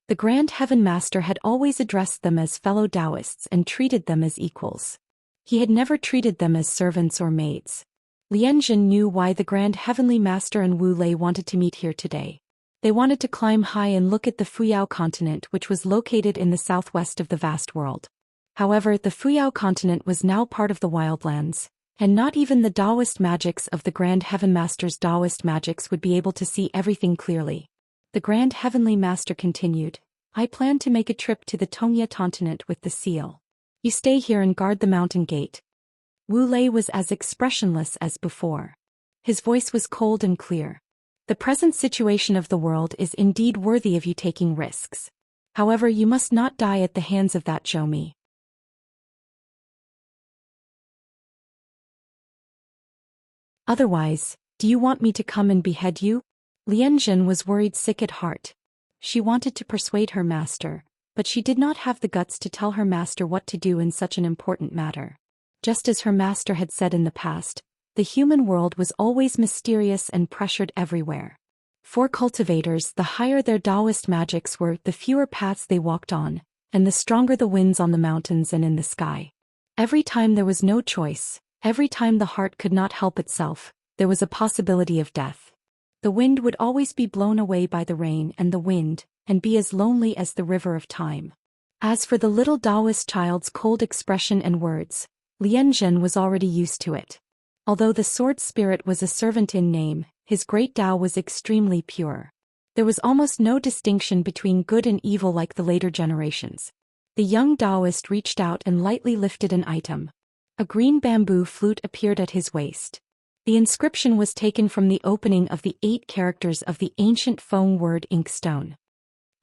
The Grand Heaven Master had always addressed them as fellow Taoists and treated them as equals. He had never treated them as servants or maids. Xianxia knew why the Grand Heavenly Master and Wu Lei wanted to meet here today. They wanted to climb high and look at the Fuyao continent, which was located in the southwest of the vast world. However, the Fuyao continent was now part of the wildlands, and not even the Taoist magics of the Grand Heaven Master's Taoist magics would be able to see everything clearly. The Grand Heavenly Master continued, I plan to make a trip to the Tongya continent with the seal. You stay here and guard the mountain gate. Wu Lei was as expressionless as before. His voice was cold and clear. The present situation of the world is indeed worthy of you taking risks. However, you must not die at the hands of that Zhou Mi. Otherwise, do you want me to come and behead you? Lian Zhen was worried sick at heart. She wanted to persuade her master, but she did not have the guts to tell her master what to do in such an important matter. Just as her master had said in the past, the human world was always mysterious and pressured everywhere. For cultivators, the higher their Taoist magics were, the fewer paths they walked on, and the stronger the winds on the mountains and in the sky. Every time there was no choice, every time the heart could not help itself, there was a possibility of death. The wind would always be blown away by the rain and the wind, and be as lonely as the river of time. As for the little Taoist child's cold expression and words, Lian Zhen was already used to it. Although the sword spirit was a servant in name, his great Tao was extremely pure. There was almost no distinction between good and evil like the later generations. The young Taoist reached out and lightly lifted an item. A green bamboo flute appeared at his waist. The inscription was taken from the opening of the 8 characters of the ancient Feng word inkstone.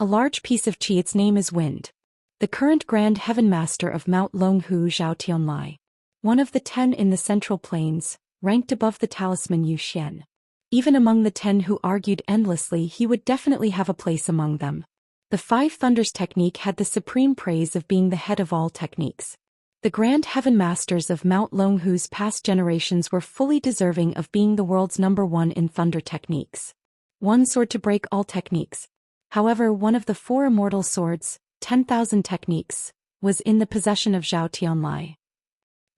A large piece of qi, its name is wind. The current Grand Heaven Master of Mount Longhu Zhou Xian, one of the 10 in the Central Plains, ranked above the talisman Zhou Xian. Even among the 10 who argued endlessly, he would definitely have a place among them. The 5 Thunders technique had the supreme praise of being the head of all techniques. The Grand Heaven Masters of Mount Longhu's past generations were fully deserving of being the world's #1 in thunder techniques. One sword to break all techniques. However, one of the 4 immortal swords, 10,000 techniques, was in the possession of Zhou Tianlai.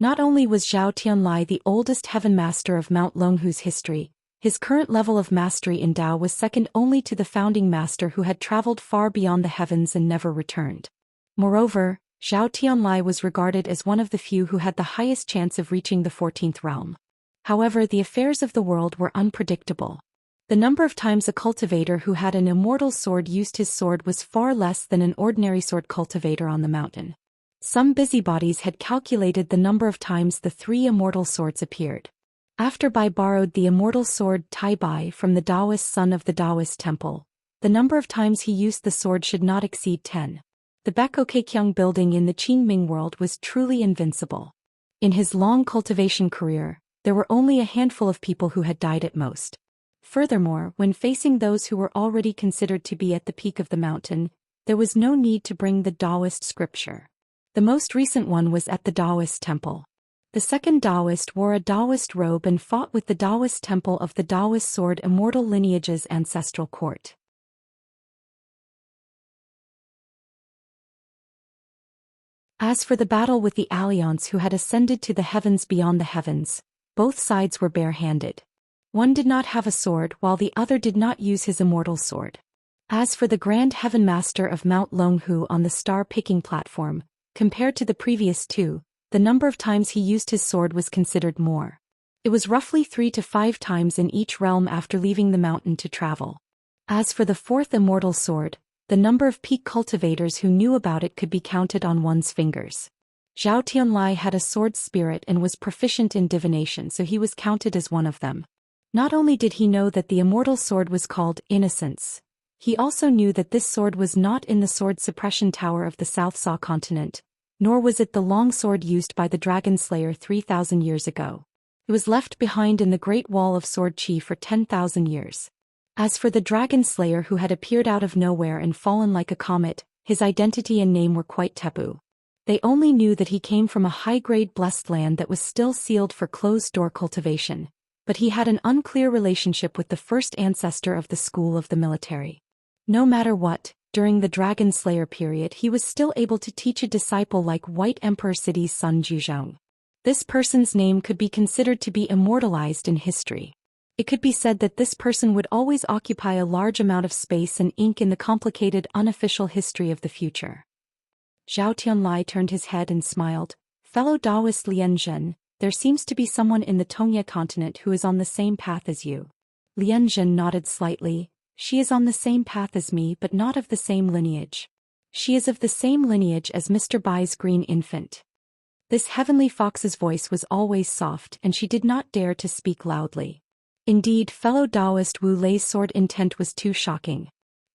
Not only was Zhou Tianlai the oldest heaven master of Mount Longhu's history, his current level of mastery in Tao was second only to the founding master who had traveled far beyond the heavens and never returned. Moreover, Zhou Tianlai was regarded as one of the few who had the highest chance of reaching the 14th realm. However, the affairs of the world were unpredictable. The number of times a cultivator who had an immortal sword used his sword was far less than an ordinary sword cultivator on the mountain. Some busybodies had calculated the number of times the 3 immortal swords appeared. After Bai borrowed the immortal sword Tai Bai from the Taoist son of the Taoist temple, the number of times he used the sword should not exceed 10. The Bakokekyung building in the Qingming world was truly invincible. In his long cultivation career, there were only a handful of people who had died at most. Furthermore, when facing those who were already considered to be at the peak of the mountain, there was no need to bring the Taoist scripture. The most recent one was at the Taoist temple. The second Taoist wore a Taoist robe and fought with the Taoist temple of the Taoist sword immortal lineage's ancestral court. As for the battle with the Alliance who had ascended to the heavens beyond the heavens, both sides were bare-handed. One did not have a sword while the other did not use his immortal sword. As for the Grand Heaven Master of Mount Longhu on the star-picking platform, compared to the previous 2, the number of times he used his sword was considered more. It was roughly 3 to 5 times in each realm after leaving the mountain to travel. As for the 4th immortal sword, the number of peak cultivators who knew about it could be counted on one's fingers. Zhou Tianlai had a sword spirit and was proficient in divination, so he was counted as one of them. Not only did he know that the immortal sword was called Innocence, he also knew that this sword was not in the sword suppression tower of the South Saw continent, nor was it the long sword used by the Dragon Slayer 3,000 years ago. It was left behind in the Great Wall of Sword Qi for 10,000 years. As for the Dragon Slayer who had appeared out of nowhere and fallen like a comet, his identity and name were quite taboo. They only knew that he came from a high-grade blessed land that was still sealed for closed-door cultivation, but he had an unclear relationship with the first ancestor of the school of the military. No matter what, during the Dragon Slayer period he was still able to teach a disciple like White Emperor City's son Zhuzhong. This person's name could be considered to be immortalized in history. It could be said that this person would always occupy a large amount of space and ink in the complicated unofficial history of the future. Zhou Tianlai turned his head and smiled. Fellow Taoist Lian Zhen, there seems to be someone in the Tongya continent who is on the same path as you. Lian Zhen nodded slightly. She is on the same path as me but not of the same lineage. She is of the same lineage as Mr. Bai's green infant. This heavenly fox's voice was always soft and she did not dare to speak loudly. Indeed, fellow Taoist Wu Lei's sword intent was too shocking.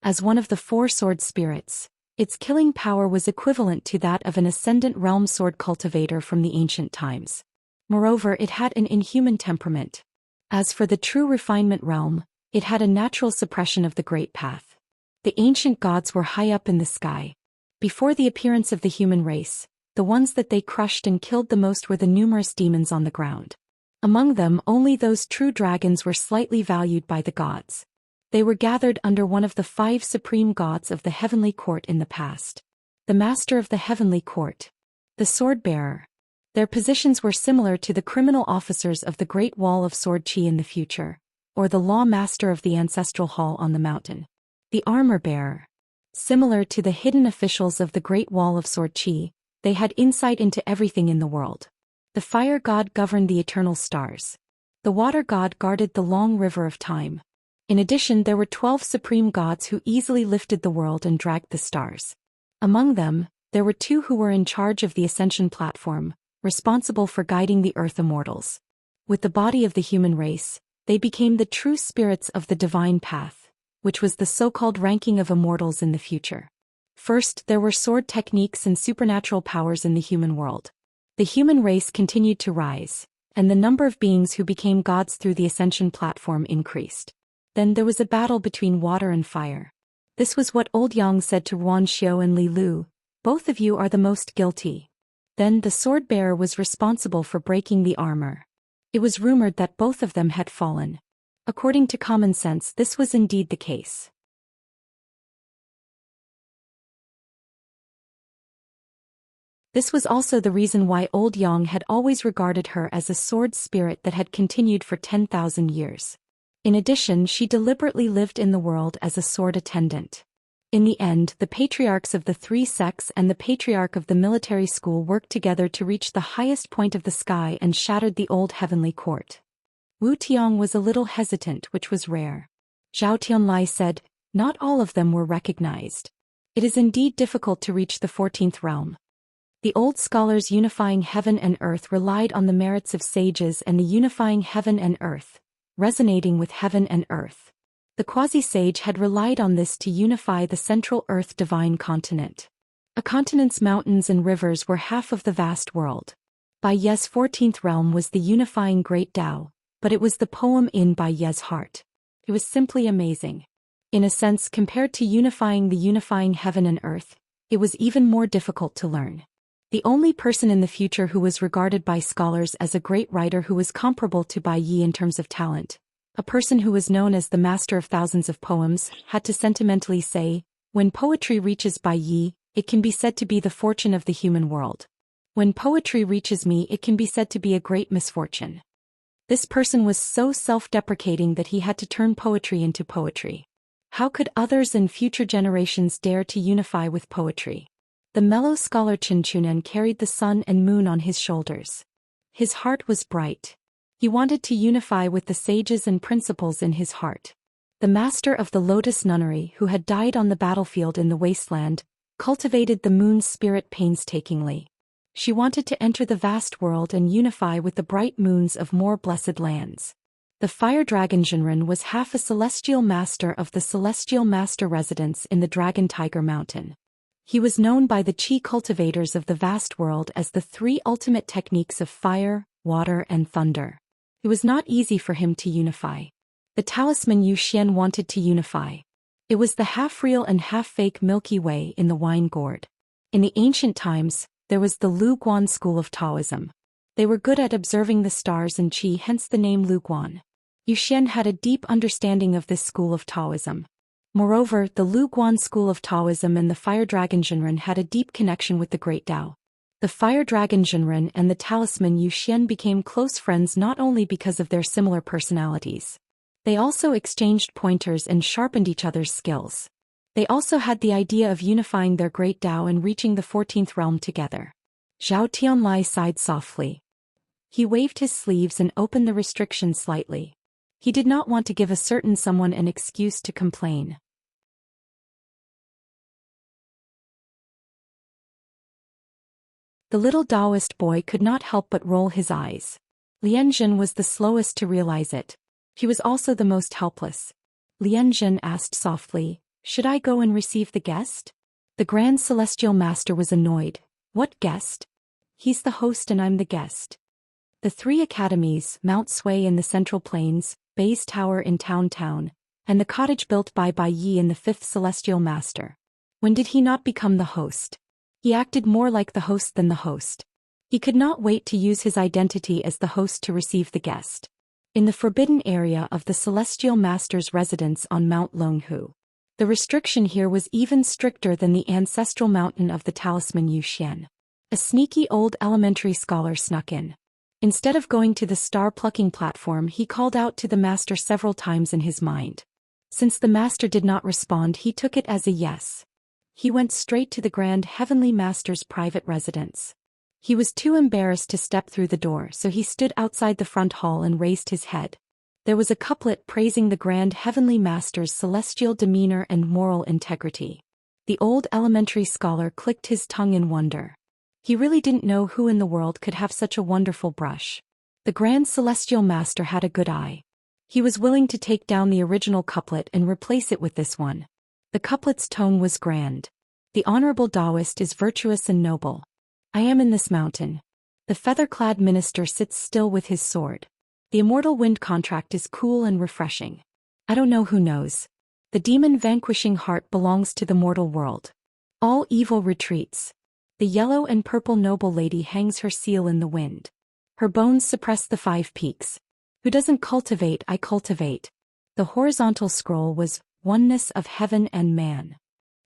As one of the four sword spirits, its killing power was equivalent to that of an ascendant realm sword cultivator from the ancient times. Moreover, it had an inhuman temperament. As for the true refinement realm, it had a natural suppression of the great path. The ancient gods were high up in the sky. Before the appearance of the human race, the ones that they crushed and killed the most were the numerous demons on the ground. Among them, only those true dragons were slightly valued by the gods. They were gathered under one of the 5 supreme gods of the heavenly court in the past. The master of the heavenly court. The sword-bearer. Their positions were similar to the criminal officers of the Great Wall of Sword Qi in the future, or the law master of the ancestral hall on the mountain. The armor-bearer. Similar to the hidden officials of the Great Wall of Sword Qi, they had insight into everything in the world. The fire god governed the eternal stars. The water god guarded the long river of time. In addition, there were 12 supreme gods who easily lifted the world and dragged the stars. Among them, there were 2 who were in charge of the ascension platform, responsible for guiding the earth immortals. With the body of the human race, they became the true spirits of the divine path, which was the so-called ranking of immortals in the future. First, there were sword techniques and supernatural powers in the human world. The human race continued to rise, and the number of beings who became gods through the ascension platform increased. Then there was a battle between water and fire. This was what Old Yang said to Ruan Xiu and Li Lu. Both of you are the most guilty. Then the sword-bearer was responsible for breaking the armor. It was rumored that both of them had fallen. According to common sense, this was indeed the case. This was also the reason why Old Yang had always regarded her as a sword spirit that had continued for 10,000 years. In addition, she deliberately lived in the world as a sword attendant. In the end, the patriarchs of the 3 sects and the patriarch of the military school worked together to reach the highest point of the sky and shattered the old heavenly court. Wu Tiang was a little hesitant, which was rare. Zhao Tianlai said, "Not all of them were recognized. It is indeed difficult to reach the 14th realm." The old scholars unifying heaven and earth relied on the merits of sages and the unifying heaven and earth, resonating with heaven and earth. The quasi-sage had relied on this to unify the central earth divine continent. A continent's mountains and rivers were half of the vast world. Bai Ye's 14th realm was the unifying great Tao, but it was the poem in Bai Ye's heart. It was simply amazing. In a sense, compared to unifying the unifying heaven and earth, it was even more difficult to learn. The only person in the future who was regarded by scholars as a great writer who was comparable to Bai Yi in terms of talent, a person who was known as the master of thousands of poems, had to sentimentally say, "When poetry reaches Bai Yi, it can be said to be the fortune of the human world. When poetry reaches me, it can be said to be a great misfortune." This person was so self-deprecating that he had to turn poetry into poetry. How could others in future generations dare to unify with poetry? The mellow scholar Chen Chunan carried the sun and moon on his shoulders. His heart was bright. He wanted to unify with the sages and principles in his heart. The master of the Lotus Nunnery, who had died on the battlefield in the wasteland, cultivated the moon's spirit painstakingly. She wanted to enter the vast world and unify with the bright moons of more blessed lands. The fire dragon Zhenren was half a celestial master of the celestial master residence in the Dragon Tiger Mountain. He was known by the Qi cultivators of the vast world as the 3 ultimate techniques of fire, water, and thunder. It was not easy for him to unify. The talisman Zhou Xian wanted to unify. It was the half-real and half-fake Milky Way in the wine gourd. In the ancient times, there was the Lu Guan school of Taoism. They were good at observing the stars and Qi, hence the name Lu Guan. Zhou Xian had a deep understanding of this school of Taoism. Moreover, the Lu Guan school of Taoism and the fire dragon Zhenren had a deep connection with the great Tao. The fire dragon Zhenren and the talisman Zhou Xian became close friends not only because of their similar personalities. They also exchanged pointers and sharpened each other's skills. They also had the idea of unifying their great Tao and reaching the 14th realm together. Zhao Tianlai sighed softly. He waved his sleeves and opened the restriction slightly. He did not want to give a certain someone an excuse to complain. The little Taoist boy could not help but roll his eyes. Lianzhen was the slowest to realize it. He was also the most helpless. Lianzhen asked softly, "Should I go and receive the guest?" The Grand Celestial Master was annoyed. "What guest? He's the host and I'm the guest." The three academies, Mount Sui in the Central Plains, Bai's Tower in Town, and the cottage built by Bai Yi in the Fifth Celestial Master. When did he not become the host? He acted more like the host than the host. He could not wait to use his identity as the host to receive the guest. In the forbidden area of the Celestial Master's residence on Mount Longhu. The restriction here was even stricter than the ancestral mountain of the talisman Zhou Xian. A sneaky old elementary scholar snuck in. Instead of going to the star-plucking platform, he called out to the master several times in his mind. Since the master did not respond, he took it as a yes. He went straight to the Grand Heavenly Master's private residence. He was too embarrassed to step through the door, so he stood outside the front hall and raised his head. There was a couplet praising the Grand Heavenly Master's celestial demeanor and moral integrity. The old elementary scholar clicked his tongue in wonder. He really didn't know who in the world could have such a wonderful brush. The Grand Celestial Master had a good eye. He was willing to take down the original couplet and replace it with this one. The couplet's tone was grand. The Honorable Taoist is virtuous and noble. I am in this mountain. The feather-clad minister sits still with his sword. The immortal wind contract is cool and refreshing. I don't know who knows. The demon-vanquishing heart belongs to the mortal world. All evil retreats. The yellow and purple noble lady hangs her seal in the wind. Her bones suppress the 5 peaks. Who doesn't cultivate, I cultivate. The horizontal scroll was oneness of heaven and man.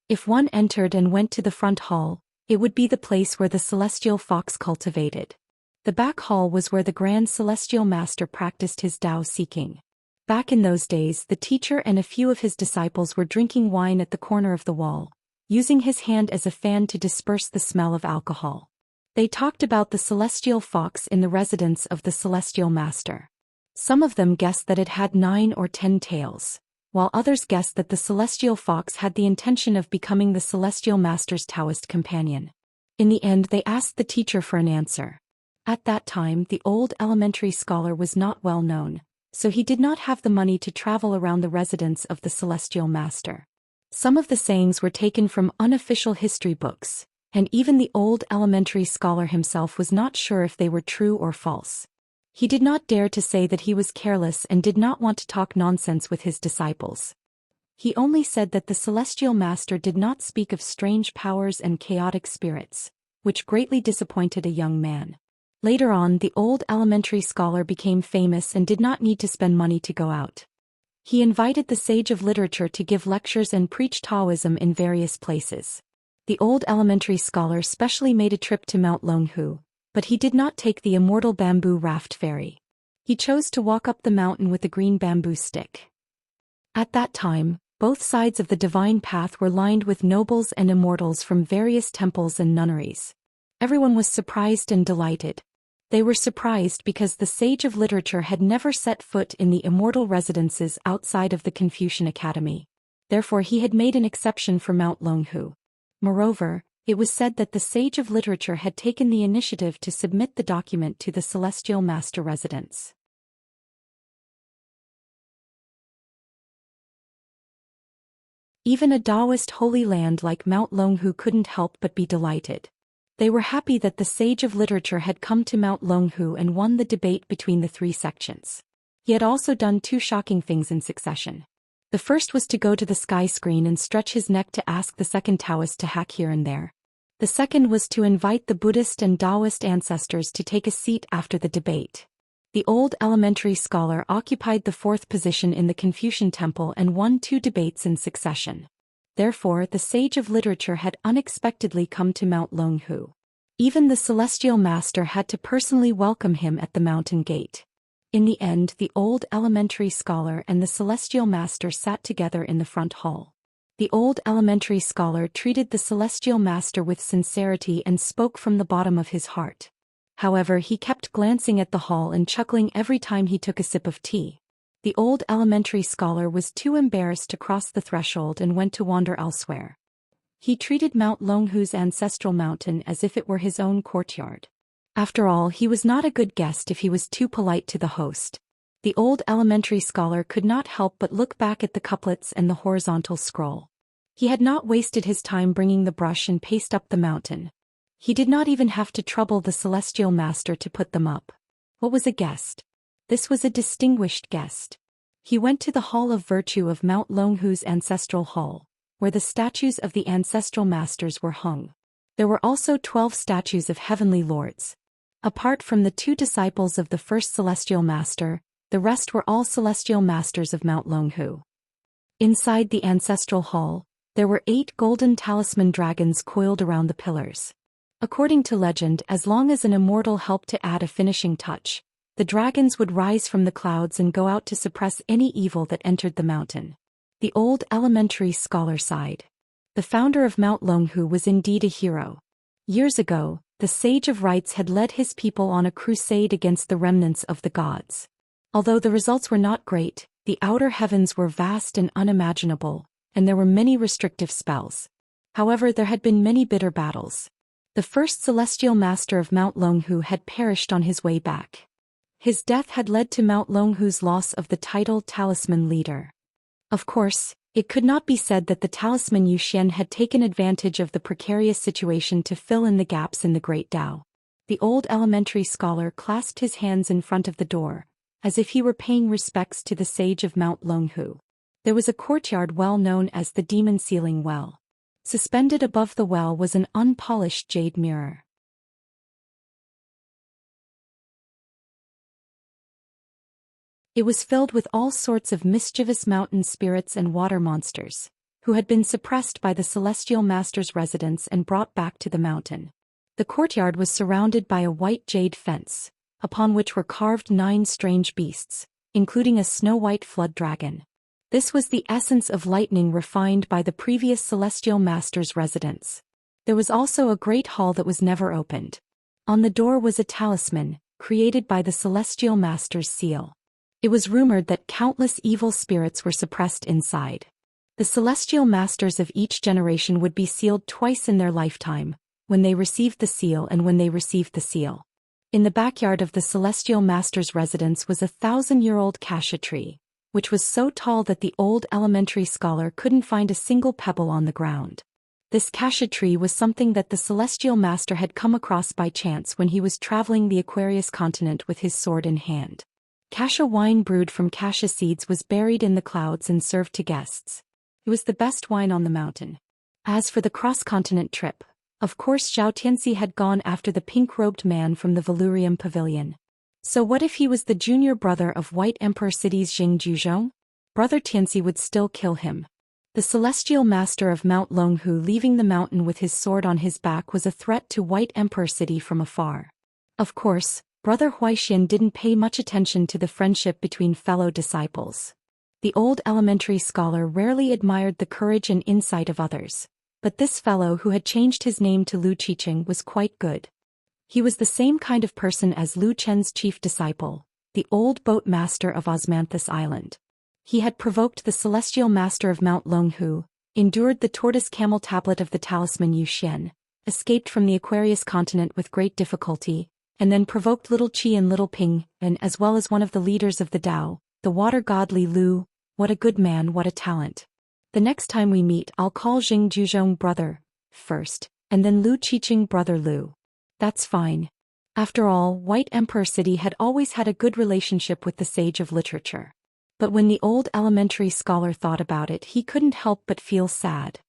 If one entered and went to the front hall, it would be the place where the celestial fox cultivated. The back hall was where the Grand Celestial Master practiced his Tao seeking. Back in those days, the teacher and a few of his disciples were drinking wine at the corner of the wall, using his hand as a fan to disperse the smell of alcohol. They talked about the celestial fox in the residence of the Celestial Master. Some of them guessed that it had 9 or 10 tails, while others guessed that the celestial fox had the intention of becoming the Celestial Master's Taoist companion. In the end, they asked the teacher for an answer. At that time, the old elementary scholar was not well known, so he did not have the money to travel around the residence of the Celestial Master. Some of the sayings were taken from unofficial history books, and even the old elementary scholar himself was not sure if they were true or false. He did not dare to say that he was careless and did not want to talk nonsense with his disciples. He only said that the Celestial Master did not speak of strange powers and chaotic spirits, which greatly disappointed a young man. Later on, the old elementary scholar became famous and did not need to spend money to go out. He invited the sage of literature to give lectures and preach Taoism in various places. The old elementary scholar specially made a trip to Mount Longhu, but he did not take the immortal bamboo raft ferry. He chose to walk up the mountain with a green bamboo stick. At that time, both sides of the divine path were lined with nobles and immortals from various temples and nunneries. Everyone was surprised and delighted. They were surprised because the sage of literature had never set foot in the immortal residences outside of the Confucian Academy. Therefore he had made an exception for Mount Longhu. Moreover, it was said that the sage of literature had taken the initiative to submit the document to the Celestial Master residence. Even a Taoist holy land like Mount Longhu couldn't help but be delighted. They were happy that the sage of literature had come to Mount Longhu and won the debate between the 3 sections. He had also done 2 shocking things in succession. The first was to go to the sky screen and stretch his neck to ask the second Taoist to hack here and there. The second was to invite the Buddhist and Taoist ancestors to take a seat after the debate. The old elementary scholar occupied the 4th position in the Confucian temple and won 2 debates in succession. Therefore, the sage of literature had unexpectedly come to Mount Longhu. Even the Celestial Master had to personally welcome him at the mountain gate. In the end, the old elementary scholar and the Celestial Master sat together in the front hall. The old elementary scholar treated the Celestial Master with sincerity and spoke from the bottom of his heart. However, he kept glancing at the hall and chuckling every time he took a sip of tea. The old elementary scholar was too embarrassed to cross the threshold and went to wander elsewhere. He treated Mount Longhu's ancestral mountain as if it were his own courtyard. After all, he was not a good guest if he was too polite to the host. The old elementary scholar could not help but look back at the couplets and the horizontal scroll. He had not wasted his time bringing the brush and paste up the mountain. He did not even have to trouble the celestial master to put them up. What was a guest? This was a distinguished guest. He went to the Hall of Virtue of Mount Longhu's ancestral hall, where the statues of the ancestral masters were hung. There were also 12 statues of heavenly lords. Apart from the 2 disciples of the first celestial master, the rest were all celestial masters of Mount Longhu. Inside the ancestral hall, there were 8 golden talisman dragons coiled around the pillars. According to legend, as long as an immortal helped to add a finishing touch, the dragons would rise from the clouds and go out to suppress any evil that entered the mountain. The old elementary scholar sighed. The founder of Mount Longhu was indeed a hero. Years ago, the Sage of Rites had led his people on a crusade against the remnants of the gods. Although the results were not great, the outer heavens were vast and unimaginable, and there were many restrictive spells. However, there had been many bitter battles. The first celestial master of Mount Longhu had perished on his way back. His death had led to Mount Longhu's loss of the title Talisman Leader. Of course, it could not be said that the talisman Zhou Xian had taken advantage of the precarious situation to fill in the gaps in the Great Tao. The old elementary scholar clasped his hands in front of the door, as if he were paying respects to the sage of Mount Longhu. There was a courtyard well known as the Demon Ceiling Well. Suspended above the well was an unpolished jade mirror. It was filled with all sorts of mischievous mountain spirits and water monsters, who had been suppressed by the celestial master's residence and brought back to the mountain. The courtyard was surrounded by a white jade fence, upon which were carved 9 strange beasts, including a snow-white flood dragon. This was the essence of lightning refined by the previous celestial master's residence. There was also a great hall that was never opened. On the door was a talisman, created by the celestial master's seal. It was rumored that countless evil spirits were suppressed inside. The celestial masters of each generation would be sealed twice in their lifetime, when they received the seal and when they received the seal. In the backyard of the celestial master's residence was a 1,000-year-old cassia tree, which was so tall that the old elementary scholar couldn't find a single pebble on the ground. This cassia tree was something that the celestial master had come across by chance when he was traveling the Aquarius continent with his sword in hand. Cassia wine brewed from cassia seeds was buried in the clouds and served to guests. It was the best wine on the mountain. As for the cross-continent trip, of course Zhou Tianxi had gone after the pink-robed man from the Valurium Pavilion. So what if he was the junior brother of White Emperor City's Jing Juzhong? Brother Tianxi would still kill him. The celestial master of Mount Longhu leaving the mountain with his sword on his back was a threat to White Emperor City from afar. Of course, Brother Xian didn't pay much attention to the friendship between fellow disciples. The old elementary scholar rarely admired the courage and insight of others, but this fellow who had changed his name to Lu Qiqing was quite good. He was the same kind of person as Lu Chen's chief disciple, the old boat master of Osmanthus Island. He had provoked the celestial master of Mount Longhu, endured the tortoise camel tablet of the talisman Zhou Xian, escaped from the Aquarius continent with great difficulty, and then provoked Little Qi and Little Ping, and as well as one of the leaders of the Tao, the water god Li Lu. What a good man, what a talent. The next time we meet I'll call Jing Juzhong brother first, and then Lu Qiqing brother Lu. That's fine. After all, White Emperor City had always had a good relationship with the sage of literature. But when the old elementary scholar thought about it, he couldn't help but feel sad.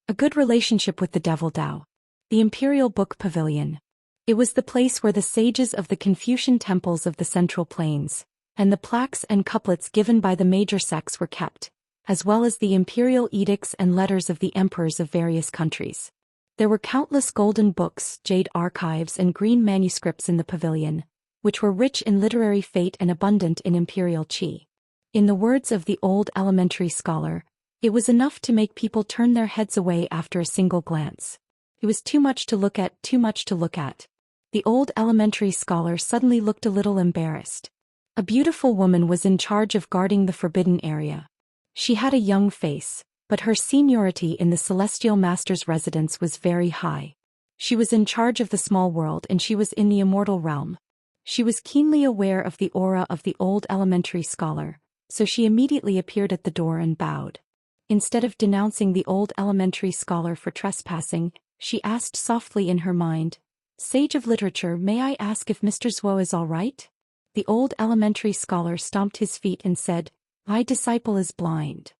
A good relationship with the Devil Tao. The Imperial Book Pavilion. It was the place where the sages of the Confucian temples of the Central Plains, and the plaques and couplets given by the major sects were kept, as well as the imperial edicts and letters of the emperors of various countries. There were countless golden books, jade archives and green manuscripts in the pavilion, which were rich in literary fate and abundant in imperial qi. In the words of the old elementary scholar, it was enough to make people turn their heads away after a single glance. It was too much to look at, too much to look at. The old elementary scholar suddenly looked a little embarrassed. A beautiful woman was in charge of guarding the forbidden area. She had a young face, but her seniority in the Celestial Master's residence was very high. She was in charge of the small world and she was in the immortal realm. She was keenly aware of the aura of the old elementary scholar, so she immediately appeared at the door and bowed. Instead of denouncing the old elementary scholar for trespassing, she asked softly in her mind, "Sage of literature, may I ask if Mr. Zhou is all right?" The old elementary scholar stomped his feet and said, "My disciple is blind."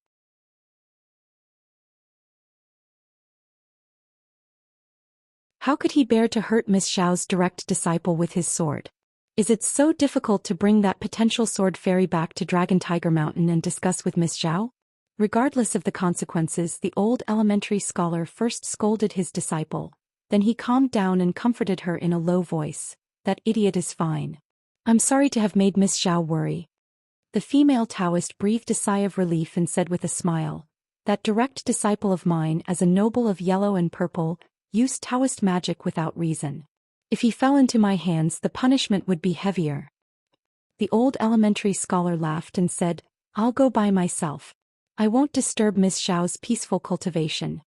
How could he bear to hurt Miss Xiao's direct disciple with his sword? Is it so difficult to bring that potential sword fairy back to Dragon Tiger Mountain and discuss with Miss Xiao? Regardless of the consequences, the old elementary scholar first scolded his disciple. Then he calmed down and comforted her in a low voice. "That idiot is fine. I'm sorry to have made Miss Xiao worry." The female Taoist breathed a sigh of relief and said with a smile, "That direct disciple of mine, as a noble of yellow and purple, used Taoist magic without reason. If he fell into my hands, the punishment would be heavier." The old elementary scholar laughed and said, "I'll go by myself. I won't disturb Miss Xiao's peaceful cultivation."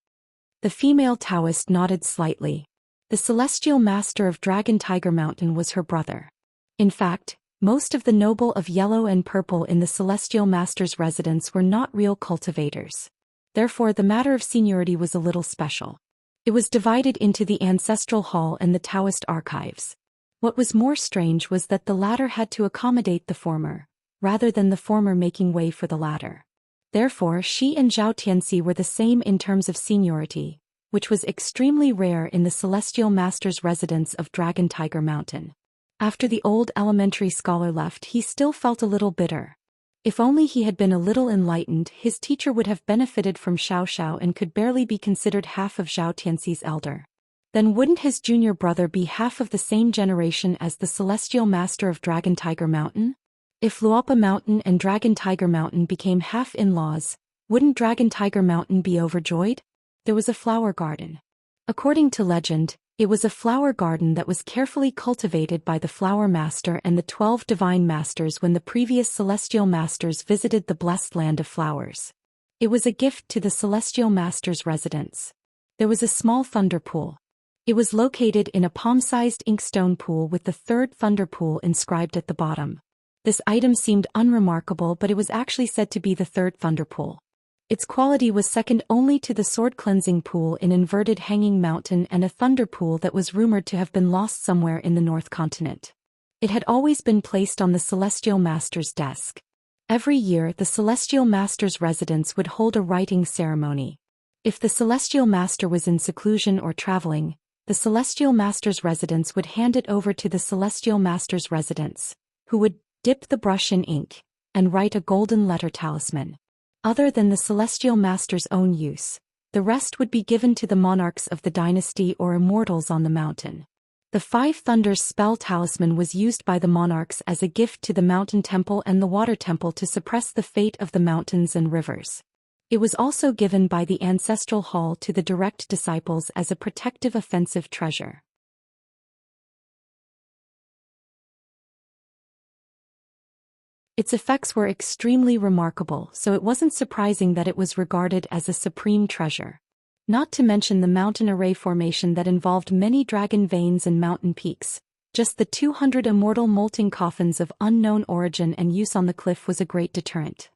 The female Taoist nodded slightly. The Celestial Master of Dragon Tiger Mountain was her brother. In fact, most of the noble of yellow and purple in the Celestial Master's residence were not real cultivators. Therefore the matter of seniority was a little special. It was divided into the Ancestral Hall and the Taoist Archives. What was more strange was that the latter had to accommodate the former, rather than the former making way for the latter. Therefore she and Zhao Tianxi were the same in terms of seniority, which was extremely rare in the Celestial Master's residence of Dragon Tiger Mountain. After the old elementary scholar left, he still felt a little bitter. If only he had been a little enlightened, his teacher would have benefited from Xiao and could barely be considered half of Zhao Tianxi's elder. Then wouldn't his junior brother be half of the same generation as the Celestial Master of Dragon Tiger Mountain? If Luopa Mountain and Dragon Tiger Mountain became half-in-laws, wouldn't Dragon Tiger Mountain be overjoyed? There was a flower garden. According to legend, it was a flower garden that was carefully cultivated by the Flower Master and the 12 Divine Masters when the previous Celestial Masters visited the blessed land of flowers. It was a gift to the Celestial Master's residence. There was a small thunder pool. It was located in a palm-sized inkstone pool with the third thunder pool inscribed at the bottom. This item seemed unremarkable, but it was actually said to be the third thunder pool. Its quality was second only to the sword cleansing pool in inverted hanging mountain and a thunder pool that was rumored to have been lost somewhere in the North Continent. It had always been placed on the Celestial Master's desk. Every year the Celestial Master's residence would hold a writing ceremony. If the Celestial Master was in seclusion or traveling, the Celestial Master's residence would hand it over to the Celestial Master's residence, who would dip the brush in ink and write a golden letter talisman. Other than the Celestial Master's own use, the rest would be given to the monarchs of the dynasty or immortals on the mountain. The Five Thunders spell talisman was used by the monarchs as a gift to the mountain temple and the water temple to suppress the fate of the mountains and rivers. It was also given by the Ancestral Hall to the direct disciples as a protective offensive treasure. Its effects were extremely remarkable, so it wasn't surprising that it was regarded as a supreme treasure. Not to mention the mountain array formation that involved many dragon veins and mountain peaks. Just the 200 immortal molting coffins of unknown origin and use on the cliff was a great deterrent.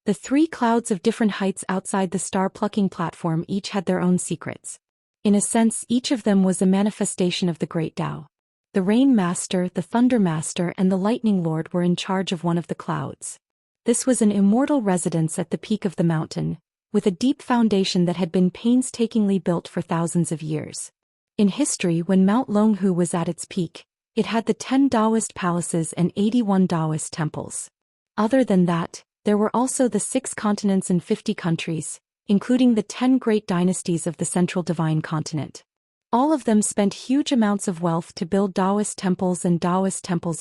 The 3 clouds of different heights outside the star-plucking platform each had their own secrets. In a sense, each of them was a manifestation of the Great Tao. The Rain Master, the Thunder Master and the Lightning Lord were in charge of one of the clouds. This was an immortal residence at the peak of the mountain, with a deep foundation that had been painstakingly built for thousands of years. In history, when Mount Longhu was at its peak, it had the 10 Taoist palaces and 81 Taoist temples. Other than that, there were also the 6 continents and 50 countries, including the 10 great dynasties of the Central Divine Continent. All of them spent huge amounts of wealth to build Taoist temples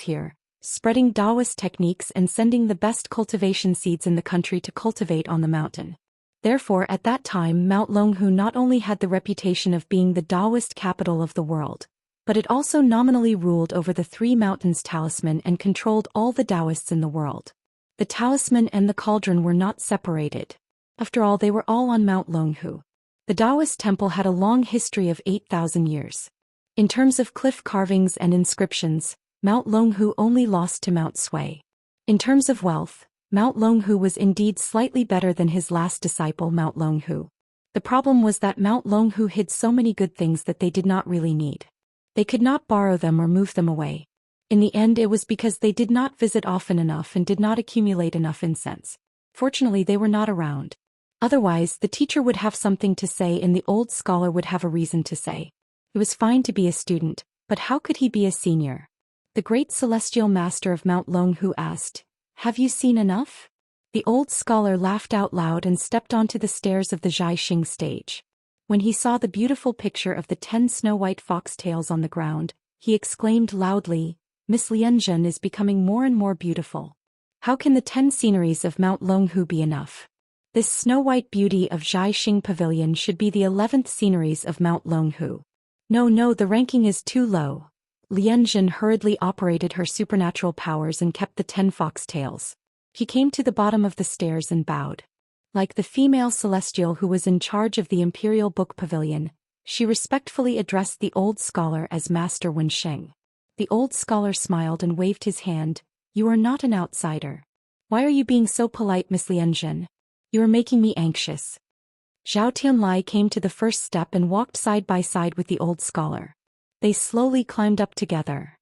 here, spreading Taoist techniques and sending the best cultivation seeds in the country to cultivate on the mountain. Therefore, at that time, Mount Longhu not only had the reputation of being the Taoist capital of the world, But it also nominally ruled over the three mountains talisman and controlled all the Taoists in the world. The talisman and the cauldron were not separated. After all, they were all on Mount Longhu. The Taoist temple had a long history of 8,000 years. In terms of cliff carvings and inscriptions, Mount Longhu only lost to Mount Sui. In terms of wealth, Mount Longhu was indeed slightly better than his last disciple Mount Longhu. The problem was that Mount Longhu hid so many good things that they did not really need. They could not borrow them or move them away. In the end, it was because they did not visit often enough and did not accumulate enough incense. Fortunately, they were not around. Otherwise, the teacher would have something to say and the old scholar would have a reason to say. It was fine to be a student, but how could he be a senior? The great celestial master of Mount Longhu asked, "Have you seen enough?" The old scholar laughed out loud and stepped onto the stairs of the Xianxia stage. When he saw the beautiful picture of the 10 snow-white foxtails on the ground, he exclaimed loudly, "Miss Lianzhen is becoming more and more beautiful. How can the 10 sceneries of Mount Longhu be enough? This snow-white beauty of Xianxia Pavilion should be the 11th sceneries of Mount Longhu. No, the ranking is too low." Lianzhen hurriedly operated her supernatural powers and kept the 10 foxtails. He came to the bottom of the stairs and bowed. Like the female celestial who was in charge of the Imperial Book Pavilion, she respectfully addressed the old scholar as Master Wensheng. The old scholar smiled and waved his hand. "You are not an outsider. Why are you being so polite, Miss Lianzhen? You are making me anxious." Zhou Tianlai came to the first step and walked side by side with the old scholar. They slowly climbed up together.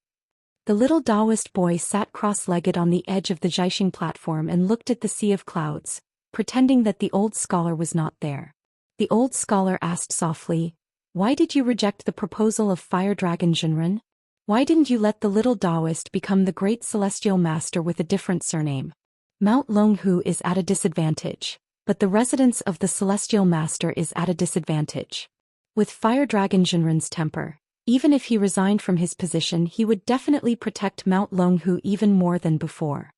The little Taoist boy sat cross-legged on the edge of the Xianxia platform and looked at the sea of clouds, pretending that the old scholar was not there. The old scholar asked softly, "Why did you reject the proposal of Fire Dragon Jinren? Why didn't you let the little Taoist become the great celestial master with a different surname? Mount Longhu is at a disadvantage, but the residence of the celestial master is at a disadvantage. With Fire Dragon Jinren's temper, even if he resigned from his position, he would definitely protect Mount Longhu even more than before."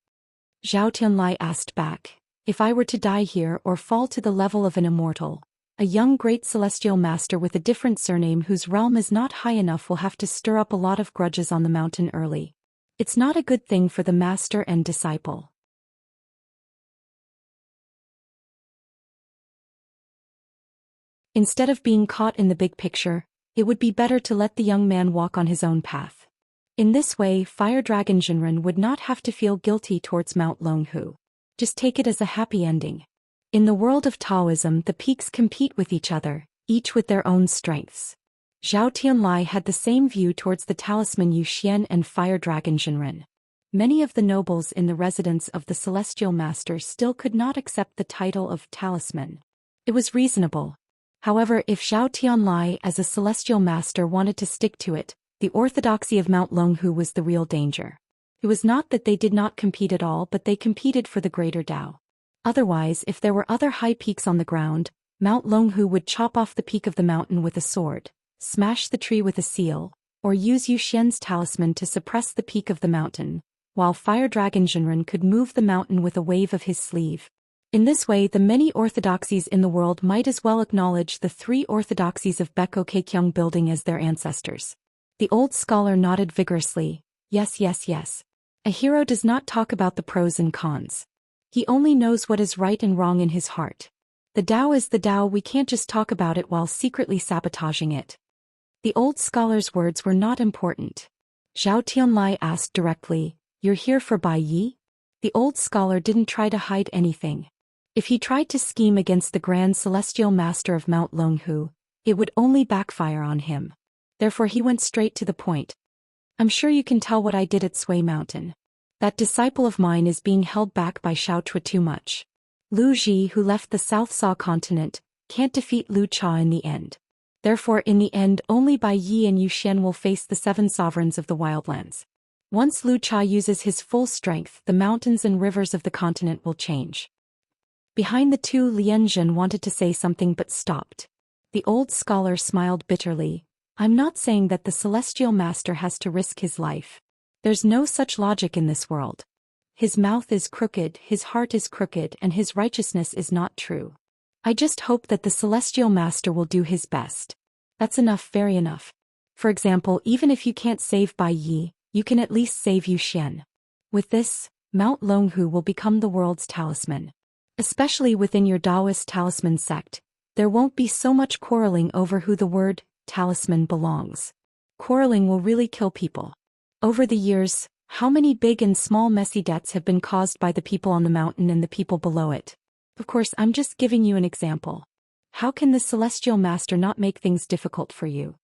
Zhou Tianlai asked back, "If I were to die here or fall to the level of an immortal, a young great celestial master with a different surname whose realm is not high enough will have to stir up a lot of grudges on the mountain early. It's not a good thing for the master and disciple." Instead of being caught in the big picture, it would be better to let the young man walk on his own path. In this way, Fire Dragon Jinren would not have to feel guilty towards Mount Longhu. Just take it as a happy ending. In the world of Taoism, the peaks compete with each other, each with their own strengths. Zhou Tianlai had the same view towards the talisman Zhou Xian and Fire Dragon Jinren. Many of the nobles in the residence of the Celestial Master still could not accept the title of talisman. It was reasonable. However, if Zhou Tianlai as a celestial master wanted to stick to it, the orthodoxy of Mount Longhu was the real danger. It was not that they did not compete at all, but they competed for the greater Tao. Otherwise, if there were other high peaks on the ground, Mount Longhu would chop off the peak of the mountain with a sword, smash the tree with a seal, or use Zhou Xian's talisman to suppress the peak of the mountain, while Fire Dragon Jinren could move the mountain with a wave of his sleeve. In this way, the many orthodoxies in the world might as well acknowledge the 3 orthodoxies of Beko Keikyung building as their ancestors. The old scholar nodded vigorously. Yes. A hero does not talk about the pros and cons. He only knows what is right and wrong in his heart. The Tao is the Tao, we can't just talk about it while secretly sabotaging it. The old scholar's words were not important. Zhou Tianlai asked directly, "You're here for Bai Yi?" The old scholar didn't try to hide anything. If he tried to scheme against the Grand Celestial Master of Mount Longhu, it would only backfire on him. Therefore he went straight to the point. "I'm sure you can tell what I did at Sui Mountain. That disciple of mine is being held back by Xiao Chua too much. Lu Ji, who left the South Sa continent, can't defeat Lu Cha in the end. Therefore in the end only Bai Yi and Zhou Xian will face the 7 sovereigns of the wildlands. Once Lu Cha uses his full strength, the mountains and rivers of the continent will change." Behind the 2, Lianzhen wanted to say something but stopped. The old scholar smiled bitterly. "I'm not saying that the Celestial Master has to risk his life. There's no such logic in this world. His mouth is crooked, his heart is crooked, and his righteousness is not true. I just hope that the Celestial Master will do his best. That's enough, very enough." For example, even if you can't save Bai Yi, you can at least save Zhou Xian. With this, Mount Longhu will become the world's talisman. Especially within your Taoist talisman sect, there won't be so much quarreling over who the word talisman belongs. Quarreling will really kill people. Over the years, how many big and small messy debts have been caused by the people on the mountain and the people below it? Of course, I'm just giving you an example. How can the celestial master not make things difficult for you?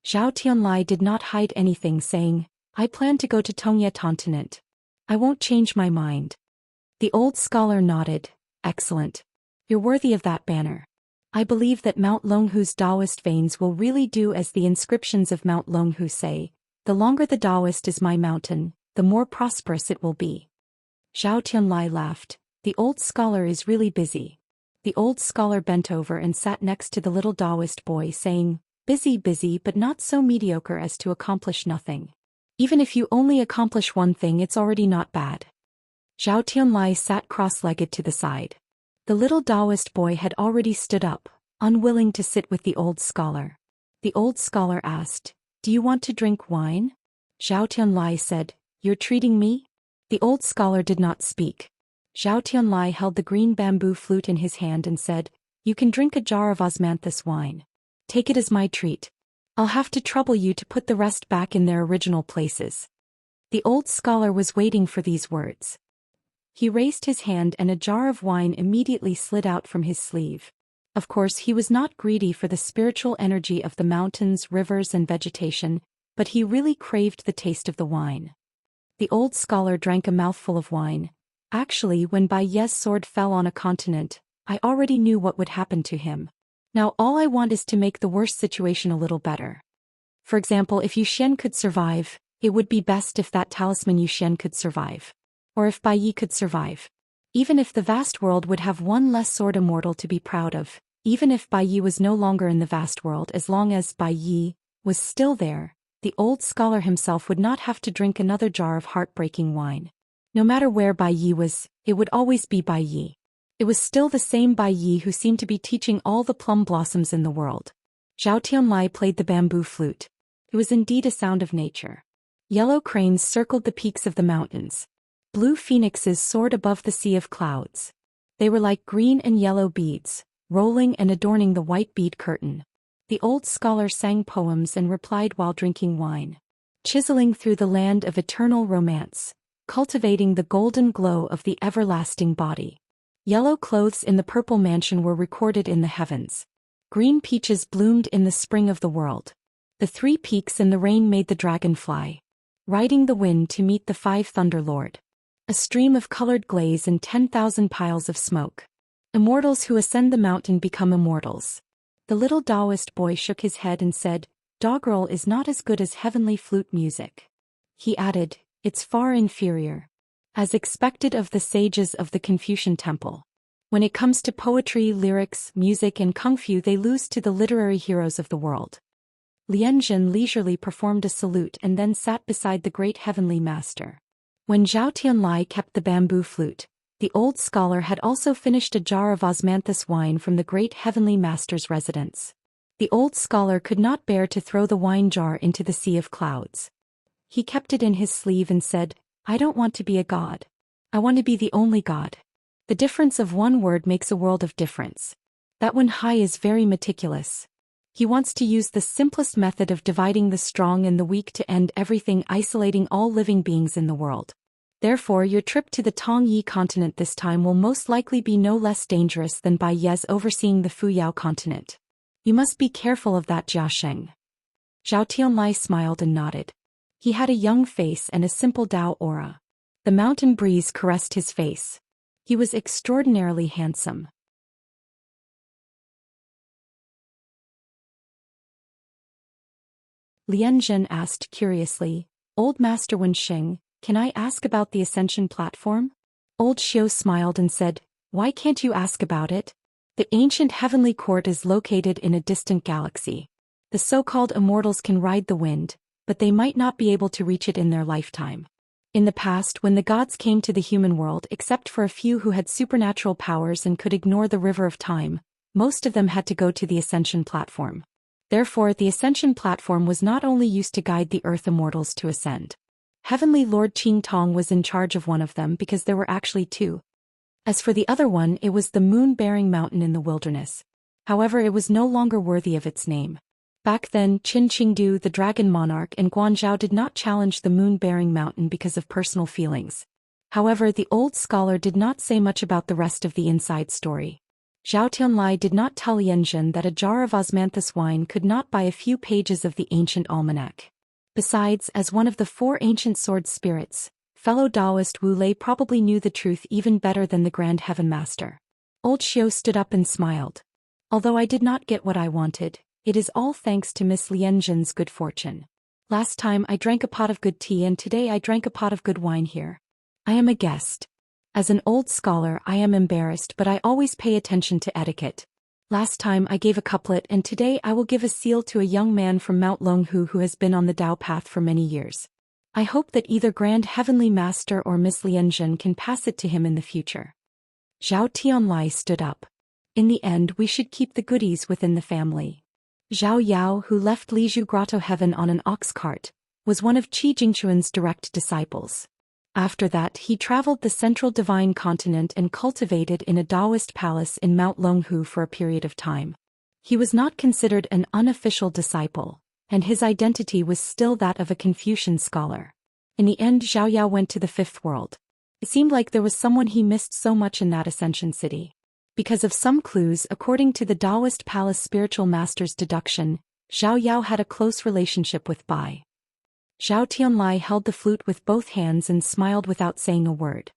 Zhao Tianlai did not hide anything, saying, I plan to go to Tongye continent. I won't change my mind. The old scholar nodded. Excellent. You're worthy of that banner. I believe that Mount Longhu's Taoist veins will really do as the inscriptions of Mount Longhu say, the longer the Taoist is my mountain, the more prosperous it will be. Zhao Tianlai laughed. The old scholar is really busy. The old scholar bent over and sat next to the little Taoist boy, saying, busy, but not so mediocre as to accomplish nothing. Even if you only accomplish one thing, it's already not bad. Zhao Tianlai sat cross-legged to the side. The little Taoist boy had already stood up, unwilling to sit with the old scholar. The old scholar asked, do you want to drink wine? Zhao Tianlai said, you're treating me? The old scholar did not speak. Zhao Tianlai held the green bamboo flute in his hand and said, you can drink a jar of osmanthus wine. Take it as my treat. I'll have to trouble you to put the rest back in their original places. The old scholar was waiting for these words. He raised his hand and a jar of wine immediately slid out from his sleeve. Of course, he was not greedy for the spiritual energy of the mountains, rivers, and vegetation, but he really craved the taste of the wine. The old scholar drank a mouthful of wine. Actually, when Bai Ye's sword fell on a continent, I already knew what would happen to him. Now all I want is to make the worst situation a little better. For example, if Zhou Xian could survive, it would be best if that talisman Zhou Xian could survive. Or if Bai Yi could survive. Even if the vast world would have one less sword immortal to be proud of, even if Bai Yi was no longer in the vast world, as long as Bai Yi was still there, the old scholar himself would not have to drink another jar of heartbreaking wine. No matter where Bai Yi was, it would always be Bai Yi. It was still the same Bai Yi who seemed to be teaching all the plum blossoms in the world. Zhao Tianlai played the bamboo flute. It was indeed a sound of nature. Yellow cranes circled the peaks of the mountains. Blue phoenixes soared above the sea of clouds. They were like green and yellow beads, rolling and adorning the white bead curtain. The old scholar sang poems and replied while drinking wine. Chiseling through the land of eternal romance, cultivating the golden glow of the everlasting body. Yellow clothes in the purple mansion were recorded in the heavens. Green peaches bloomed in the spring of the world. The 3 peaks and the rain made the dragon fly. Riding the wind to meet the 5 Thunder Lord. A stream of colored glaze and 10,000 piles of smoke. Immortals who ascend the mountain become immortals. The little Taoist boy shook his head and said, Doggerel is not as good as heavenly flute music. He added, it's far inferior. As expected of the sages of the Confucian temple. When it comes to poetry, lyrics, music, and kung fu, they lose to the literary heroes of the world. Lianzhen leisurely performed a salute and then sat beside the great heavenly master. When Zhao Tianlai kept the bamboo flute, the old scholar had also finished a jar of osmanthus wine from the great heavenly master's residence. The old scholar could not bear to throw the wine jar into the sea of clouds. He kept it in his sleeve and said, I don't want to be a god. I want to be the only god. The difference of one word makes a world of difference. That Wen Hai is very meticulous. He wants to use the simplest method of dividing the strong and the weak to end everything, isolating all living beings in the world. Therefore, your trip to the Tongyi continent this time will most likely be no less dangerous than Bai Ye's overseeing the Fuyao continent. You must be careful of that Jiasheng. Zhao Tianlai smiled and nodded. He had a young face and a simple Dao aura. The mountain breeze caressed his face. He was extraordinarily handsome. Lianzhen asked curiously, Old Master Wensheng, can I ask about the Ascension platform? Old Xiu smiled and said, why can't you ask about it? The ancient heavenly court is located in a distant galaxy. The so-called immortals can ride the wind, but they might not be able to reach it in their lifetime. In the past, when the gods came to the human world, except for a few who had supernatural powers and could ignore the river of time, most of them had to go to the ascension platform. Therefore, the ascension platform was not only used to guide the earth immortals to ascend. Heavenly Lord Qing Tong was in charge of one of them because there were actually two. As for the other one, it was the moon-bearing mountain in the wilderness. However, it was no longer worthy of its name. Back then, Qin Qingdu, the dragon monarch, and Guanzhao did not challenge the moon-bearing mountain because of personal feelings. However, the old scholar did not say much about the rest of the inside story. Zhao Tianlai did not tell Lianzhen that a jar of osmanthus wine could not buy a few pages of the ancient almanac. Besides, as one of the 4 ancient sword spirits, fellow Taoist Wu Lei probably knew the truth even better than the Grand Heaven Master. Old Xiao stood up and smiled. Although I did not get what I wanted, it is all thanks to Miss Lianzhen's good fortune. Last time I drank a pot of good tea and today I drank a pot of good wine here. I am a guest. As an old scholar I am embarrassed, but I always pay attention to etiquette. Last time I gave a couplet and today I will give a seal to a young man from Mount Longhu who has been on the Tao path for many years. I hope that either Grand Heavenly Master or Miss Lianzhen can pass it to him in the future. Zhao Tianlai stood up. In the end we should keep the goodies within the family. Zhao Yao, who left Lizhu Grotto Heaven on an ox cart, was one of Qi Jingquan's direct disciples. After that he traveled the central divine continent and cultivated in a Taoist palace in Mount Longhu for a period of time. He was not considered an unofficial disciple, and his identity was still that of a Confucian scholar. In the end Zhao Yao went to the 5th world. It seemed like there was someone he missed so much in that ascension city. Because of some clues, according to the Taoist palace spiritual master's deduction, Zhao Yao had a close relationship with Bai. Zhao Tianlai held the flute with both hands and smiled without saying a word.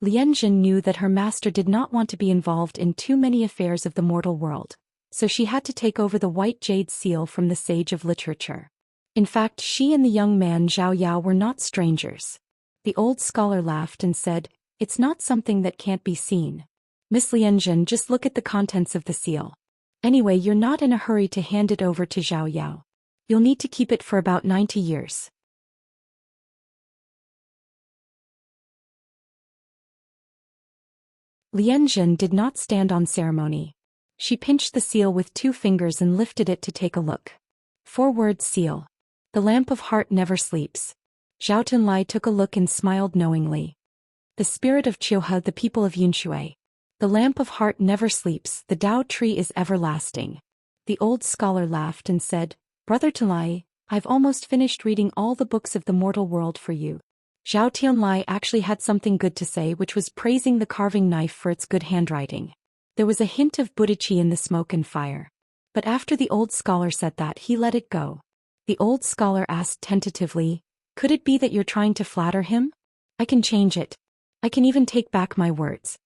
Lianzhen knew that her master did not want to be involved in too many affairs of the mortal world, so she had to take over the white jade seal from the sage of literature. In fact, she and the young man Zhao Yao were not strangers. The old scholar laughed and said, "It's not something that can't be seen. Miss Lianzhen, just look at the contents of the seal. Anyway, you're not in a hurry to hand it over to Zhao Yao. You'll need to keep it for about 90 years. Lianzhen did not stand on ceremony. She pinched the seal with 2 fingers and lifted it to take a look. 4-word seal. The lamp of heart never sleeps. Zhao Tianlai took a look and smiled knowingly. The spirit of Chiohe, the people of Yunshui. The lamp of heart never sleeps, the Tao tree is everlasting. The old scholar laughed and said, "Brother Tianlai, I've almost finished reading all the books of the mortal world for you." Zhao Tianlai actually had something good to say, which was praising the carving knife for its good handwriting. There was a hint of Buddhichi in the smoke and fire. But after the old scholar said that, he let it go. The old scholar asked tentatively, "Could it be that you're trying to flatter him? I can change it. I can even take back my words."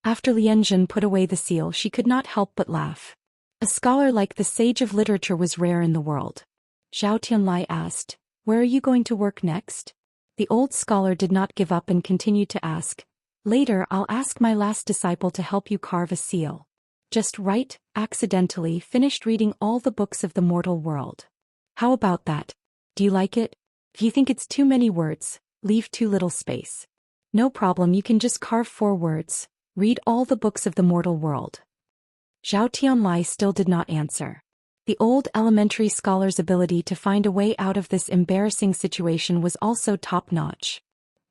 After Lianzhen put away the seal, she could not help but laugh. A scholar like the sage of literature was rare in the world. Zhao Tianlai asked, "Where are you going to work next?" The old scholar did not give up and continued to ask, "Later I'll ask my last disciple to help you carve a seal. Just right, accidentally finished reading all the books of the mortal world. How about that? Do you like it? If you think it's too many words, leave too little space. No problem, you can just carve 4 words. Read all the books of the mortal world." Zhao Tianlai still did not answer. The old elementary scholar's ability to find a way out of this embarrassing situation was also top-notch.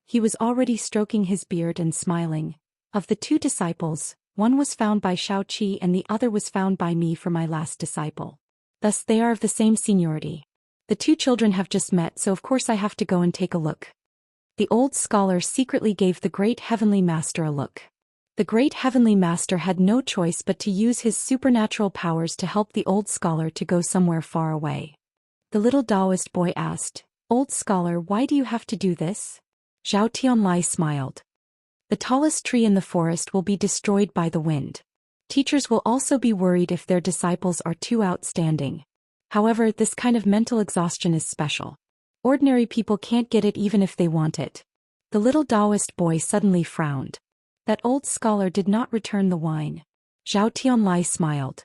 He was already stroking his beard and smiling. Of the 2 disciples, one was found by Shao Qi and the other was found by me for my last disciple. Thus they are of the same seniority. The 2 children have just met, so of course I have to go and take a look. The old scholar secretly gave the great heavenly master a look. The great heavenly master had no choice but to use his supernatural powers to help the old scholar to go somewhere far away. The little Taoist boy asked, "Old scholar, why do you have to do this?" Zhao Tianlai smiled. "The tallest tree in the forest will be destroyed by the wind. Teachers will also be worried if their disciples are too outstanding. However, this kind of mental exhaustion is special. Ordinary people can't get it even if they want it." The little Taoist boy suddenly frowned. That old scholar did not return the wine. Zhao Tianlai smiled.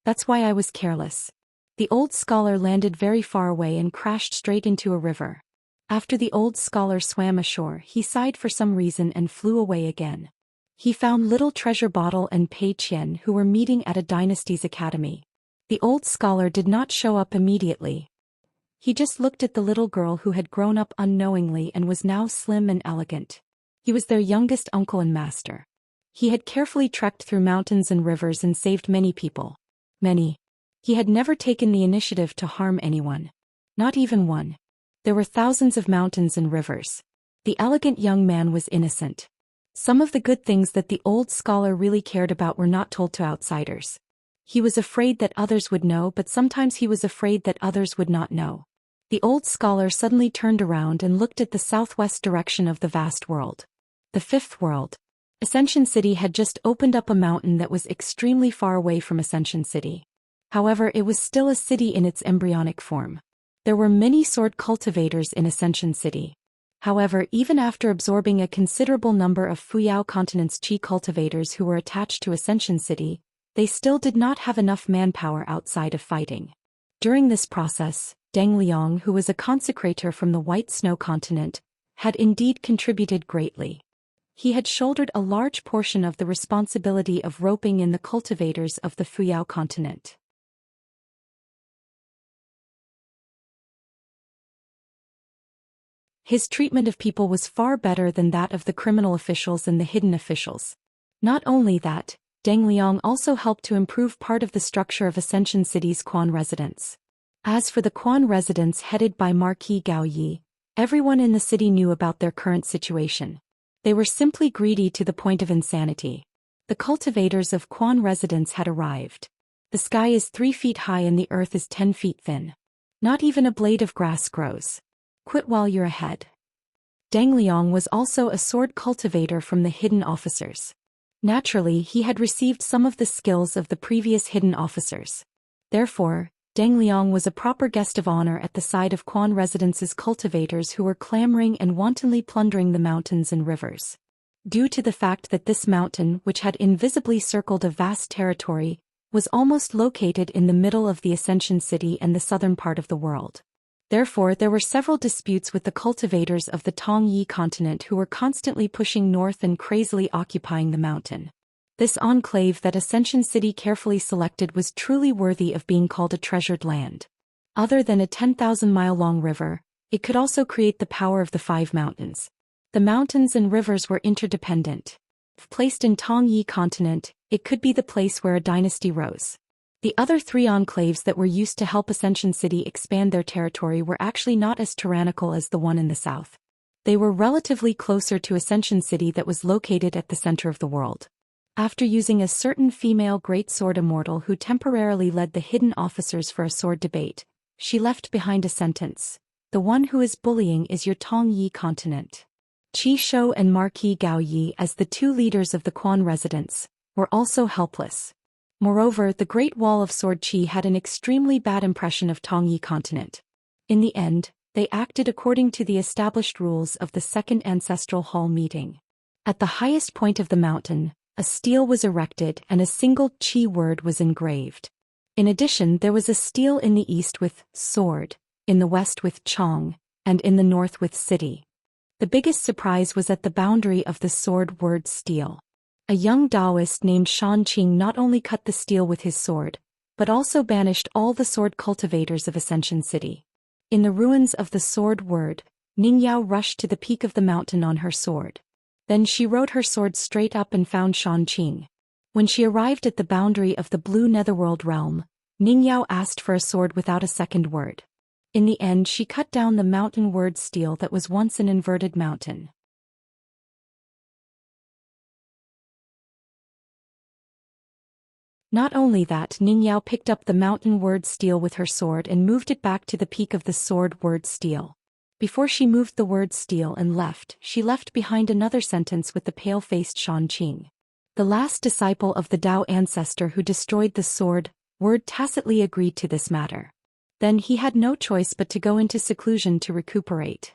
"That's why I was careless." The old scholar landed very far away and crashed straight into a river. After the old scholar swam ashore, he sighed for some reason and flew away again. He found little treasure bottle and Pei Qian, who were meeting at a dynasty's academy. The old scholar did not show up immediately. He just looked at the little girl who had grown up unknowingly and was now slim and elegant. He was their youngest uncle and master. He had carefully trekked through mountains and rivers and saved many people. Many. He had never taken the initiative to harm anyone. Not even one. There were thousands of mountains and rivers. The elegant young man was innocent. Some of the good things that the old scholar really cared about were not told to outsiders. He was afraid that others would know, but sometimes he was afraid that others would not know. The old scholar suddenly turned around and looked at the southwest direction of the vast world. The fifth world. Ascension City had just opened up a mountain that was extremely far away from Ascension City. However, it was still a city in its embryonic form. There were many sword cultivators in Ascension City. However, even after absorbing a considerable number of Fuyao continent's Qi cultivators who were attached to Ascension City, they still did not have enough manpower outside of fighting. During this process, Deng Liang, who was a consecrator from the White Snow continent, had indeed contributed greatly. He had shouldered a large portion of the responsibility of roping in the cultivators of the Fuyao continent. His treatment of people was far better than that of the criminal officials and the hidden officials. Not only that, Deng Liang also helped to improve part of the structure of Ascension City's Quan residence. As for the Quan residence headed by Marquis Gao Yi, everyone in the city knew about their current situation. They were simply greedy to the point of insanity. The cultivators of Quan residence had arrived. The sky is 3 feet high and the earth is 10 feet thin. Not even a blade of grass grows. Quit while you're ahead. Deng Liang was also a sword cultivator from the hidden officers. Naturally, he had received some of the skills of the previous hidden officers. Therefore, Deng Liang was a proper guest of honor at the side of Quan Residence's cultivators who were clamoring and wantonly plundering the mountains and rivers. Due to the fact that this mountain, which had invisibly circled a vast territory, was almost located in the middle of the Ascension City and the southern part of the world. Therefore, there were several disputes with the cultivators of the Tongyi continent who were constantly pushing north and crazily occupying the mountain. This enclave that Ascension City carefully selected was truly worthy of being called a treasured land. Other than a 10,000-mile-long river, it could also create the power of the 5 mountains. The mountains and rivers were interdependent. If placed in Tongyi continent, it could be the place where a dynasty rose. The other 3 enclaves that were used to help Ascension City expand their territory were actually not as tyrannical as the one in the south. They were relatively closer to Ascension City that was located at the center of the world. After using a certain female great sword immortal who temporarily led the hidden officers for a sword debate, she left behind a sentence: "The one who is bullying is your Tongyi continent." Qi Shou and Marquis Gao Yi, as the 2 leaders of the Quan residence, were also helpless. Moreover, the Great Wall of Sword Qi had an extremely bad impression of Tongyi continent. In the end, they acted according to the established rules of the Second Ancestral Hall meeting. At the highest point of the mountain, a stele was erected and a single Qi word was engraved. In addition, there was a stele in the east with sword, in the west with Chong, and in the north with city. The biggest surprise was at the boundary of the sword word stele. A young Taoist named Shanqing not only cut the stele with his sword, but also banished all the sword cultivators of Ascension City. In the ruins of the sword word, Ningyao rushed to the peak of the mountain on her sword. Then she rode her sword straight up and found Shanqing. When she arrived at the boundary of the blue netherworld realm, Ningyao asked for a sword without a second word. In the end, she cut down the mountain word stele that was once an inverted mountain. Not only that, Ningyao picked up the mountain word stele with her sword and moved it back to the peak of the sword word stele. Before she moved the word stele and left, she left behind another sentence with the pale-faced Shanqing. The last disciple of the Dao ancestor who destroyed the sword word tacitly agreed to this matter. Then he had no choice but to go into seclusion to recuperate.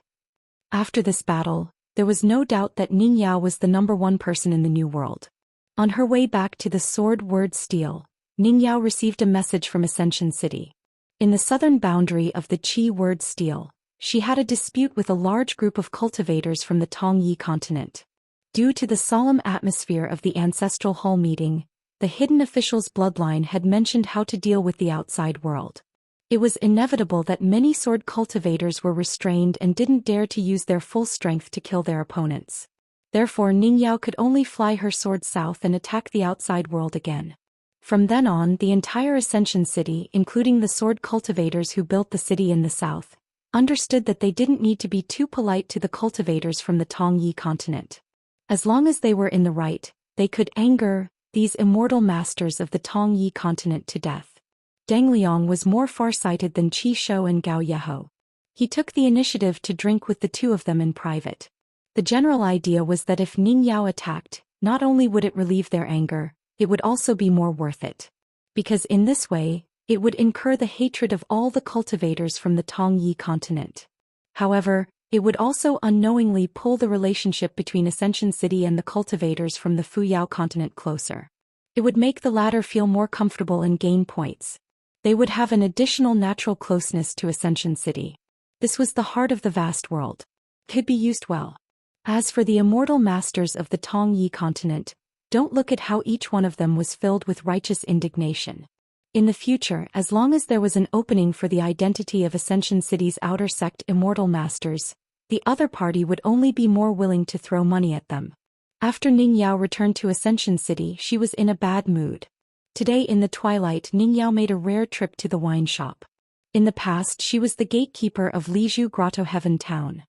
After this battle, there was no doubt that Ningyao was the #1 person in the New World. On her way back to the sword word stele, Ningyao received a message from Ascension City. In the southern boundary of the Qi word stele, She had a dispute with a large group of cultivators from the Tongyi continent. Due to the solemn atmosphere of the ancestral hall meeting, the hidden official's bloodline had mentioned how to deal with the outside world. It was inevitable that many sword cultivators were restrained and didn't dare to use their full strength to kill their opponents. Therefore Ningyao could only fly her sword south and attack the outside world again. From then on, the entire Ascension City, including the sword cultivators who built the city in the south, understood that they didn't need to be too polite to the cultivators from the Tongyi continent. As long as they were in the right, they could anger these immortal masters of the Tongyi continent to death. Deng Liang was more far-sighted than Qi Shou and Gao Yeho. He took the initiative to drink with the two of them in private. The general idea was that if Ningyao attacked, not only would it relieve their anger, it would also be more worth it. Because in this way, it would incur the hatred of all the cultivators from the Tongyi continent. However, it would also unknowingly pull the relationship between Ascension City and the cultivators from the Fuyao continent closer. It would make the latter feel more comfortable and gain points. They would have an additional natural closeness to Ascension City. This was the heart of the vast world. It could be used well. As for the immortal masters of the Tongyi continent, don't look at how each one of them was filled with righteous indignation. In the future, as long as there was an opening for the identity of Ascension City's outer sect immortal masters, the other party would only be more willing to throw money at them. After Ningyao returned to Ascension City, she was in a bad mood. Today in the twilight, Ningyao made a rare trip to the wine shop. In the past, she was the gatekeeper of Lizhu Grotto Heaven Town.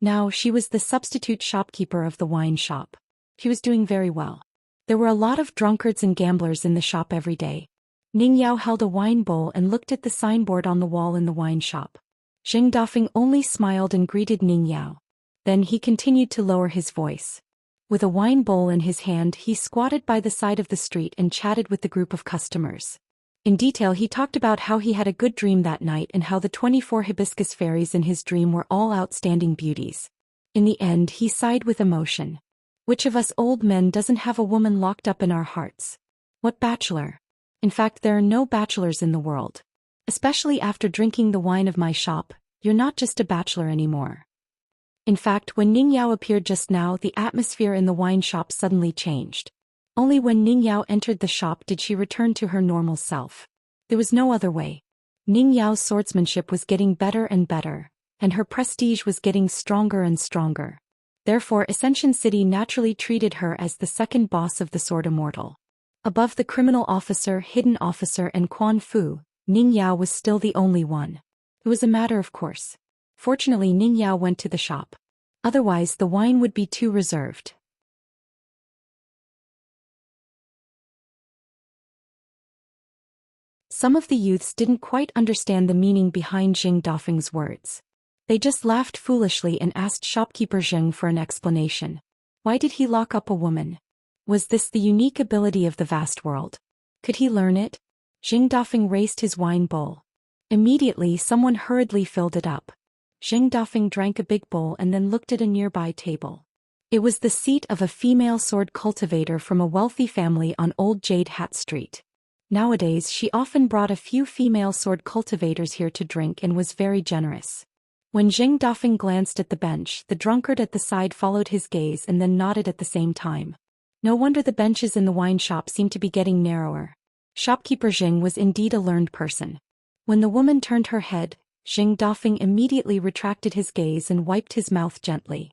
Now she was the substitute shopkeeper of the wine shop. She was doing very well. There were a lot of drunkards and gamblers in the shop every day. Ningyao held a wine bowl and looked at the signboard on the wall in the wine shop. Zheng Dafeng only smiled and greeted Ningyao. Then he continued to lower his voice. With a wine bowl in his hand, he squatted by the side of the street and chatted with the group of customers. In detail, he talked about how he had a good dream that night and how the 24 hibiscus fairies in his dream were all outstanding beauties. In the end, he sighed with emotion. Which of us old men doesn't have a woman locked up in our hearts? What bachelor? In fact, there are no bachelors in the world. Especially after drinking the wine of my shop, you're not just a bachelor anymore. In fact, when Ningyao appeared just now, the atmosphere in the wine shop suddenly changed. Only when Ningyao entered the shop did she return to her normal self. There was no other way. Ningyao's swordsmanship was getting better and better, and her prestige was getting stronger and stronger. Therefore, Ascension City naturally treated her as the second boss of the Sword Immortal. Above the criminal officer, hidden officer, and Quan Fu, Ningyao was still the only one. It was a matter of course. Fortunately, Ningyao went to the shop. Otherwise, the wine would be too reserved. Some of the youths didn't quite understand the meaning behind Zheng Dafeng's words. They just laughed foolishly and asked shopkeeper Zheng for an explanation. Why did he lock up a woman? Was this the unique ability of the vast world? Could he learn it? Zheng Dafeng raised his wine bowl. Immediately, someone hurriedly filled it up. Zheng Dafeng drank a big bowl and then looked at a nearby table. It was the seat of a female sword cultivator from a wealthy family on Old Jade Hat Street. Nowadays, she often brought a few female sword cultivators here to drink and was very generous. When Zheng Dafeng glanced at the bench, the drunkard at the side followed his gaze and then nodded at the same time. No wonder the benches in the wine shop seemed to be getting narrower. Shopkeeper Zheng was indeed a learned person. When the woman turned her head, Zheng Dafeng immediately retracted his gaze and wiped his mouth gently.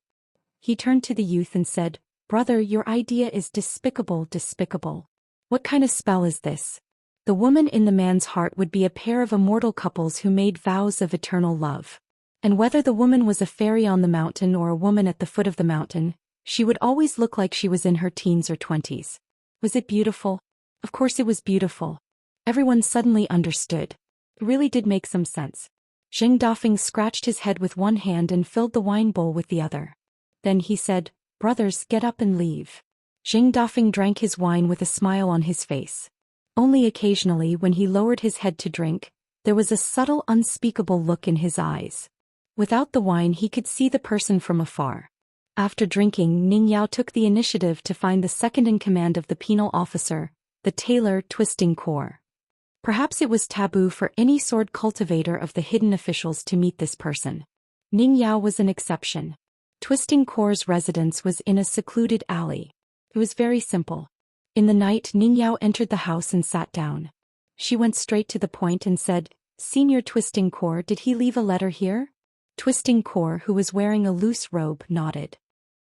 He turned to the youth and said, "Brother, your idea is despicable, despicable. What kind of spell is this? The woman in the man's heart would be a pair of immortal couples who made vows of eternal love. And whether the woman was a fairy on the mountain or a woman at the foot of the mountain, she would always look like she was in her teens or 20s. Was it beautiful? Of course it was beautiful. Everyone suddenly understood. It really did make some sense. Zheng Dafeng scratched his head with one hand and filled the wine bowl with the other. Then he said, "Brothers, get up and leave." Zheng Dafeng drank his wine with a smile on his face. Only occasionally, when he lowered his head to drink, there was a subtle, unspeakable look in his eyes. Without the wine, he could see the person from afar. After drinking, Ningyao took the initiative to find the second-in-command of the penal officer, the tailor Twisting Core. Perhaps it was taboo for any sword cultivator of the hidden officials to meet this person. Ning Yao was an exception. Twisting Core's residence was in a secluded alley. It was very simple. In the night, Ning Yao entered the house and sat down. She went straight to the point and said, "Senior Twisting Core, did he leave a letter here?" Twisting Core, who was wearing a loose robe, nodded.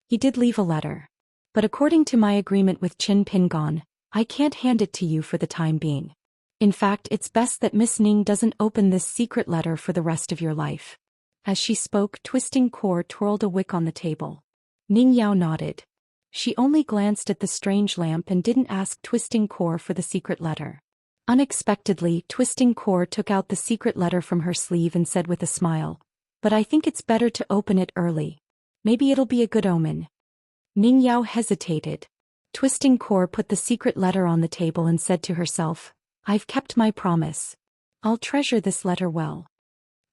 "He did leave a letter. But according to my agreement with Qin Pingon, I can't hand it to you for the time being. In fact, it's best that Miss Ning doesn't open this secret letter for the rest of your life." As she spoke, Twisting Core twirled a wick on the table. Ning Yao nodded. She only glanced at the strange lamp and didn't ask Twisting Core for the secret letter. Unexpectedly, Twisting Core took out the secret letter from her sleeve and said with a smile, "But I think it's better to open it early. Maybe it'll be a good omen." Ning Yao hesitated. Twisting Core put the secret letter on the table and said to herself, "I've kept my promise. I'll treasure this letter well."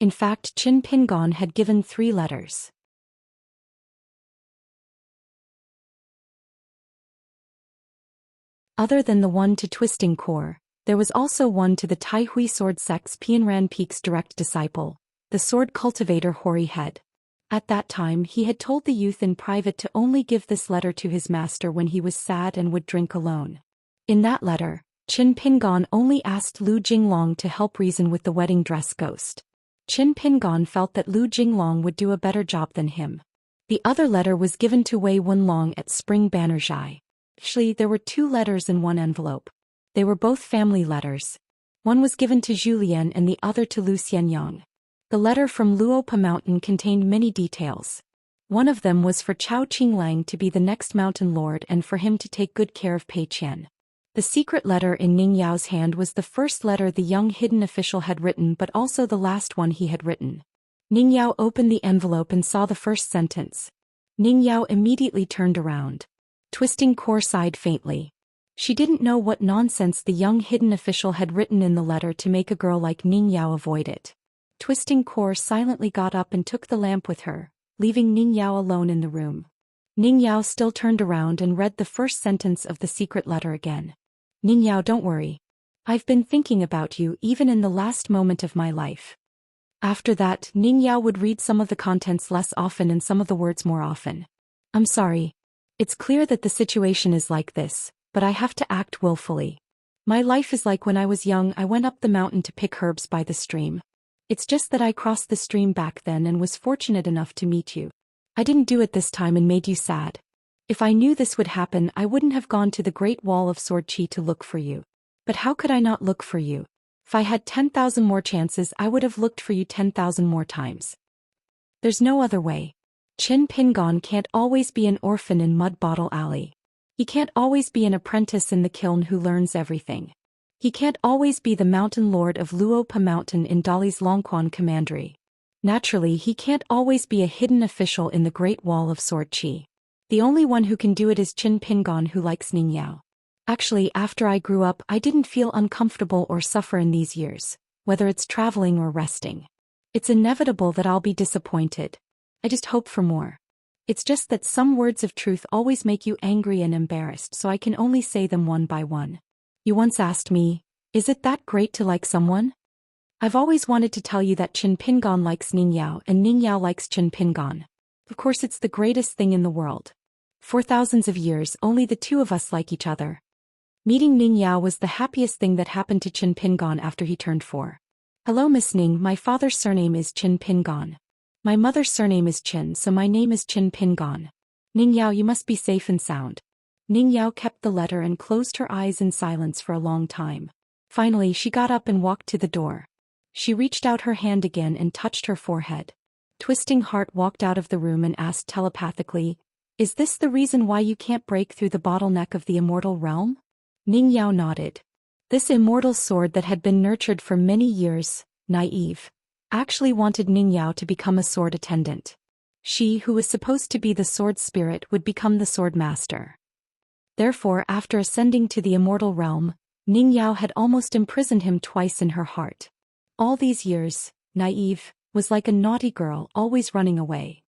In fact, Qin Pingon had given 3 letters. Other than the one to Twisting Core, there was also one to the Taihui sword sect's Pianran Peak's direct disciple, the sword cultivator Hoary Head. At that time he had told the youth in private to only give this letter to his master when he was sad and would drink alone. In that letter, Qin Pingon only asked Lu Jinglong to help reason with the wedding dress ghost. Qin Pingon felt that Lu Jinglong would do a better job than him. The other letter was given to Wei Wenlong at Spring Bannerzhai. Actually, there were 2 letters in one envelope. They were both family letters. One was given to Zhou Xian and the other to Lu Xianyang. The letter from Luopa Mountain contained many details. One of them was for Chao Qinglang to be the next mountain lord and for him to take good care of Pei Qian. The secret letter in Ning Yao's hand was the first letter the young hidden official had written, but also the last one he had written. Ning Yao opened the envelope and saw the first sentence. Ning Yao immediately turned around. Twisting Core sighed faintly. She didn't know what nonsense the young hidden official had written in the letter to make a girl like Ning Yao avoid it. Twisting Core silently got up and took the lamp with her, leaving Ning Yao alone in the room. Ning Yao still turned around and read the first sentence of the secret letter again. "Ning Yao, don't worry. I've been thinking about you even in the last moment of my life." After that, Ning Yao would read some of the contents less often and some of the words more often. "I'm sorry. It's clear that the situation is like this, but I have to act willfully. My life is like when I was young. I went up the mountain to pick herbs by the stream. It's just that I crossed the stream back then and was fortunate enough to meet you. I didn't do it this time and made you sad. If I knew this would happen, I wouldn't have gone to the Great Wall of Sword Qi to look for you. But how could I not look for you? If I had 10,000 more chances, I would have looked for you 10,000 more times. There's no other way. Qin Pingon can't always be an orphan in Mud Bottle Alley. He can't always be an apprentice in the kiln who learns everything. He can't always be the mountain lord of Luopa Mountain in Dali's Longquan Commandery. Naturally, he can't always be a hidden official in the Great Wall of Sword Qi. The only one who can do it is Qin Pingon, who likes Ning Yao. Actually, after I grew up, I didn't feel uncomfortable or suffer in these years, whether it's traveling or resting. It's inevitable that I'll be disappointed. I just hope for more. It's just that some words of truth always make you angry and embarrassed, so I can only say them one by one. You once asked me, is it that great to like someone? I've always wanted to tell you that Qin Pingon likes Ning Yao and Ning Yao likes Qin Pingon. Of course, it's the greatest thing in the world. For thousands of years, only the 2 of us like each other. Meeting Ning Yao was the happiest thing that happened to Qin Pingon after he turned 4. "Hello, Miss Ning. My father's surname is Qin Pingon. My mother's surname is Qin, so my name is Qin Pingon. Ning Yao, you must be safe and sound." Ning Yao kept the letter and closed her eyes in silence for a long time. Finally, she got up and walked to the door. She reached out her hand again and touched her forehead. Twisting Heart walked out of the room and asked telepathically, "Is this the reason why you can't break through the bottleneck of the immortal realm?" Ning Yao nodded. This immortal sword that had been nurtured for many years, naive, actually wanted Ning Yao to become a sword attendant. She, who was supposed to be the sword spirit, would become the sword master. Therefore, after ascending to the immortal realm, Ning Yao had almost imprisoned him twice in her heart. All these years, naive, was like a naughty girl always running away.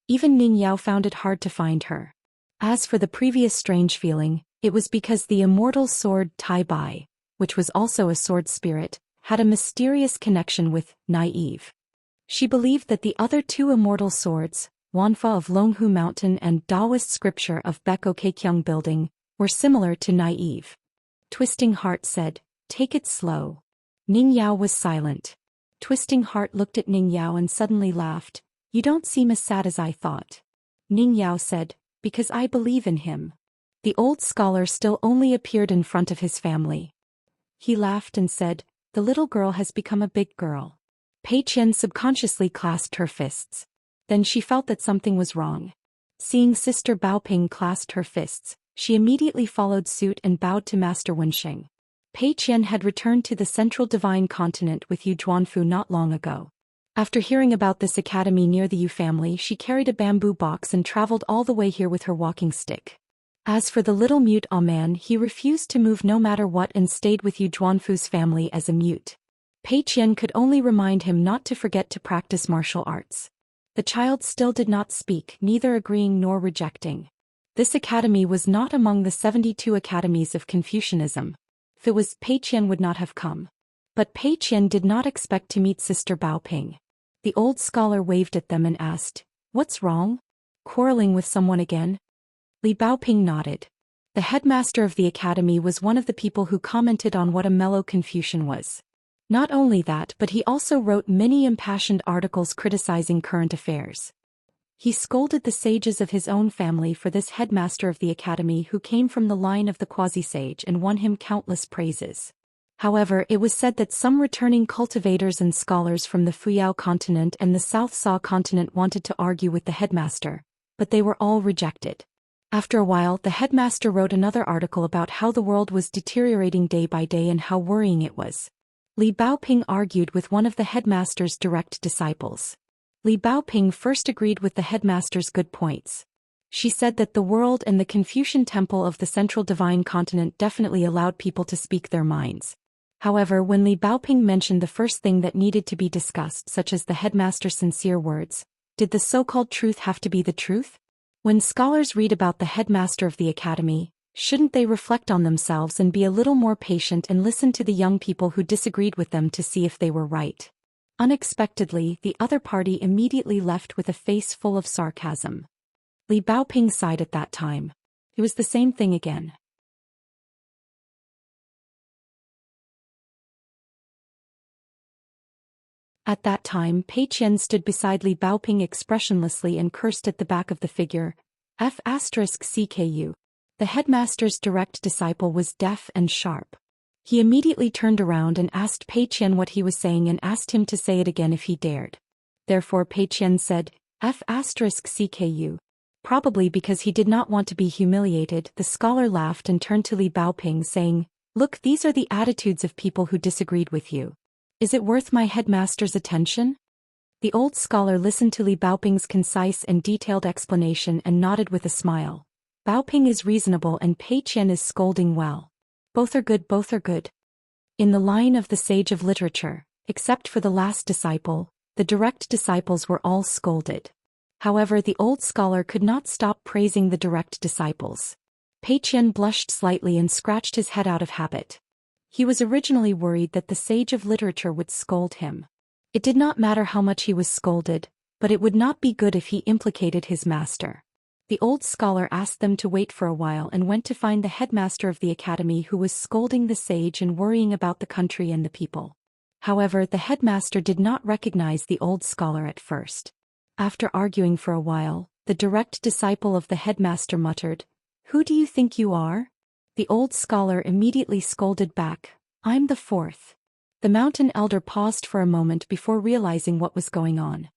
Even Ning Yao found it hard to find her. As for the previous strange feeling, it was because the immortal sword Tai Bai, which was also a sword spirit, had a mysterious connection with Naive. She believed that the other two immortal swords, Wanfa of Longhu Mountain and Taoist scripture of Beko Keikyung Building, were similar to Naive. Twisting Heart said, "Take it slow." Ning Yao was silent. Twisting Heart looked at Ning Yao and suddenly laughed. "You don't seem as sad as I thought." Ning Yao said, "Because I believe in him." The old scholar still only appeared in front of his family. He laughed and said, "The little girl has become a big girl." Pei Qian subconsciously clasped her fists. Then she felt that something was wrong. Seeing Sister Baoping clasp her fists, she immediately followed suit and bowed to Master Wensheng. Pei Qian had returned to the Central Divine Continent with Yu Zhuanfu not long ago. After hearing about this academy near the Yu family, she carried a bamboo box and traveled all the way here with her walking stick. As for the little mute man, he refused to move no matter what and stayed with Yu Zhuanfu's family as a mute. Pei Qian could only remind him not to forget to practice martial arts. The child still did not speak, neither agreeing nor rejecting. This academy was not among the 72 academies of Confucianism. If it was, Pei Qian would not have come. But Pei Qian did not expect to meet Sister Baoping. The old scholar waved at them and asked, "What's wrong? Quarreling with someone again?" Li Baoping nodded. The headmaster of the academy was one of the people who commented on what a mellow Confucian was. Not only that, but he also wrote many impassioned articles criticizing current affairs. He scolded the sages of his own family for this headmaster of the academy who came from the line of the quasi-sage and won him countless praises. However, it was said that some returning cultivators and scholars from the Fuyao continent and the South Sa continent wanted to argue with the headmaster, but they were all rejected. After a while, the headmaster wrote another article about how the world was deteriorating day by day and how worrying it was. Li Baoping argued with one of the headmaster's direct disciples. Li Baoping first agreed with the headmaster's good points. She said that the world and the Confucian temple of the Central Divine Continent definitely allowed people to speak their minds. However, when Li Baoping mentioned the first thing that needed to be discussed, such as the headmaster's sincere words, did the so-called truth have to be the truth? When scholars read about the headmaster of the academy, shouldn't they reflect on themselves and be a little more patient and listen to the young people who disagreed with them to see if they were right? Unexpectedly, the other party immediately left with a face full of sarcasm. Li Baoping sighed at that time. It was the same thing again. At that time, Pei Qian stood beside Li Baoping expressionlessly and cursed at the back of the figure, F***CKU. The headmaster's direct disciple was deaf and sharp. He immediately turned around and asked Pei Qian what he was saying and asked him to say it again if he dared. Therefore Pei Qian said, F***CKU. Probably because he did not want to be humiliated, the scholar laughed and turned to Li Baoping saying, "Look, these are the attitudes of people who disagreed with you. Is it worth my headmaster's attention?" The old scholar listened to Li Baoping's concise and detailed explanation and nodded with a smile. Baoping is reasonable and Pei Qian is scolding well. Both are good, both are good. In the line of the sage of literature, except for the last disciple, the direct disciples were all scolded. However, the old scholar could not stop praising the direct disciples. Pei Qian blushed slightly and scratched his head out of habit. He was originally worried that the sage of literature would scold him. It did not matter how much he was scolded, but it would not be good if he implicated his master. The old scholar asked them to wait for a while and went to find the headmaster of the academy who was scolding the sage and worrying about the country and the people. However, the headmaster did not recognize the old scholar at first. After arguing for a while, the direct disciple of the headmaster muttered, "Who do you think you are?" The old scholar immediately scolded back, "I'm the fourth." The mountain elder paused for a moment before realizing what was going on.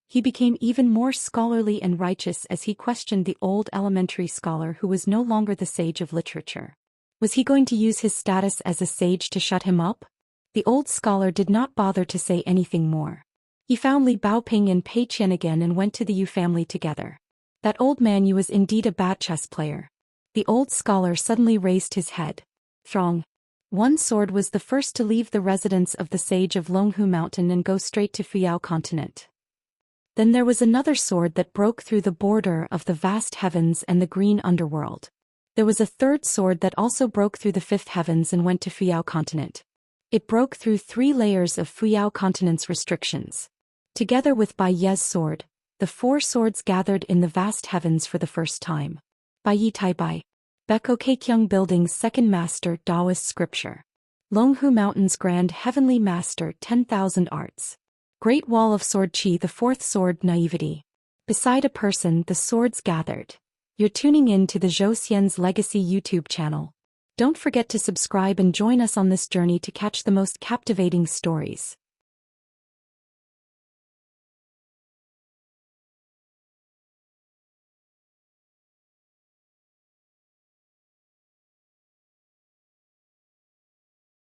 He became even more scholarly and righteous as he questioned the old elementary scholar who was no longer the sage of literature. Was he going to use his status as a sage to shut him up? The old scholar did not bother to say anything more. He found Li Baoping and Pei Qian again and went to the Yu family together. That old man Yu was indeed a bad chess player. The old scholar suddenly raised his head. Throng. One sword was the first to leave the residence of the sage of Longhu Mountain and go straight to Fuyao continent. Then there was another sword that broke through the border of the vast heavens and the green underworld. There was a third sword that also broke through the fifth heavens and went to Fuyao continent. It broke through 3 layers of Fuyao continent's restrictions. Together with Bai Ye's sword, the 4 swords gathered in the vast heavens for the first time. Bai Yi Tai Bai. Beko Keikyung Building's second master Taoist scripture. Longhu Mountain's grand heavenly master 10,000 arts. Great Wall of Sword Qi, the fourth sword naivety. Beside a person, the swords gathered. You're tuning in to the Zhou Xian's Legacy YouTube channel. Don't forget to subscribe and join us on this journey to catch the most captivating stories.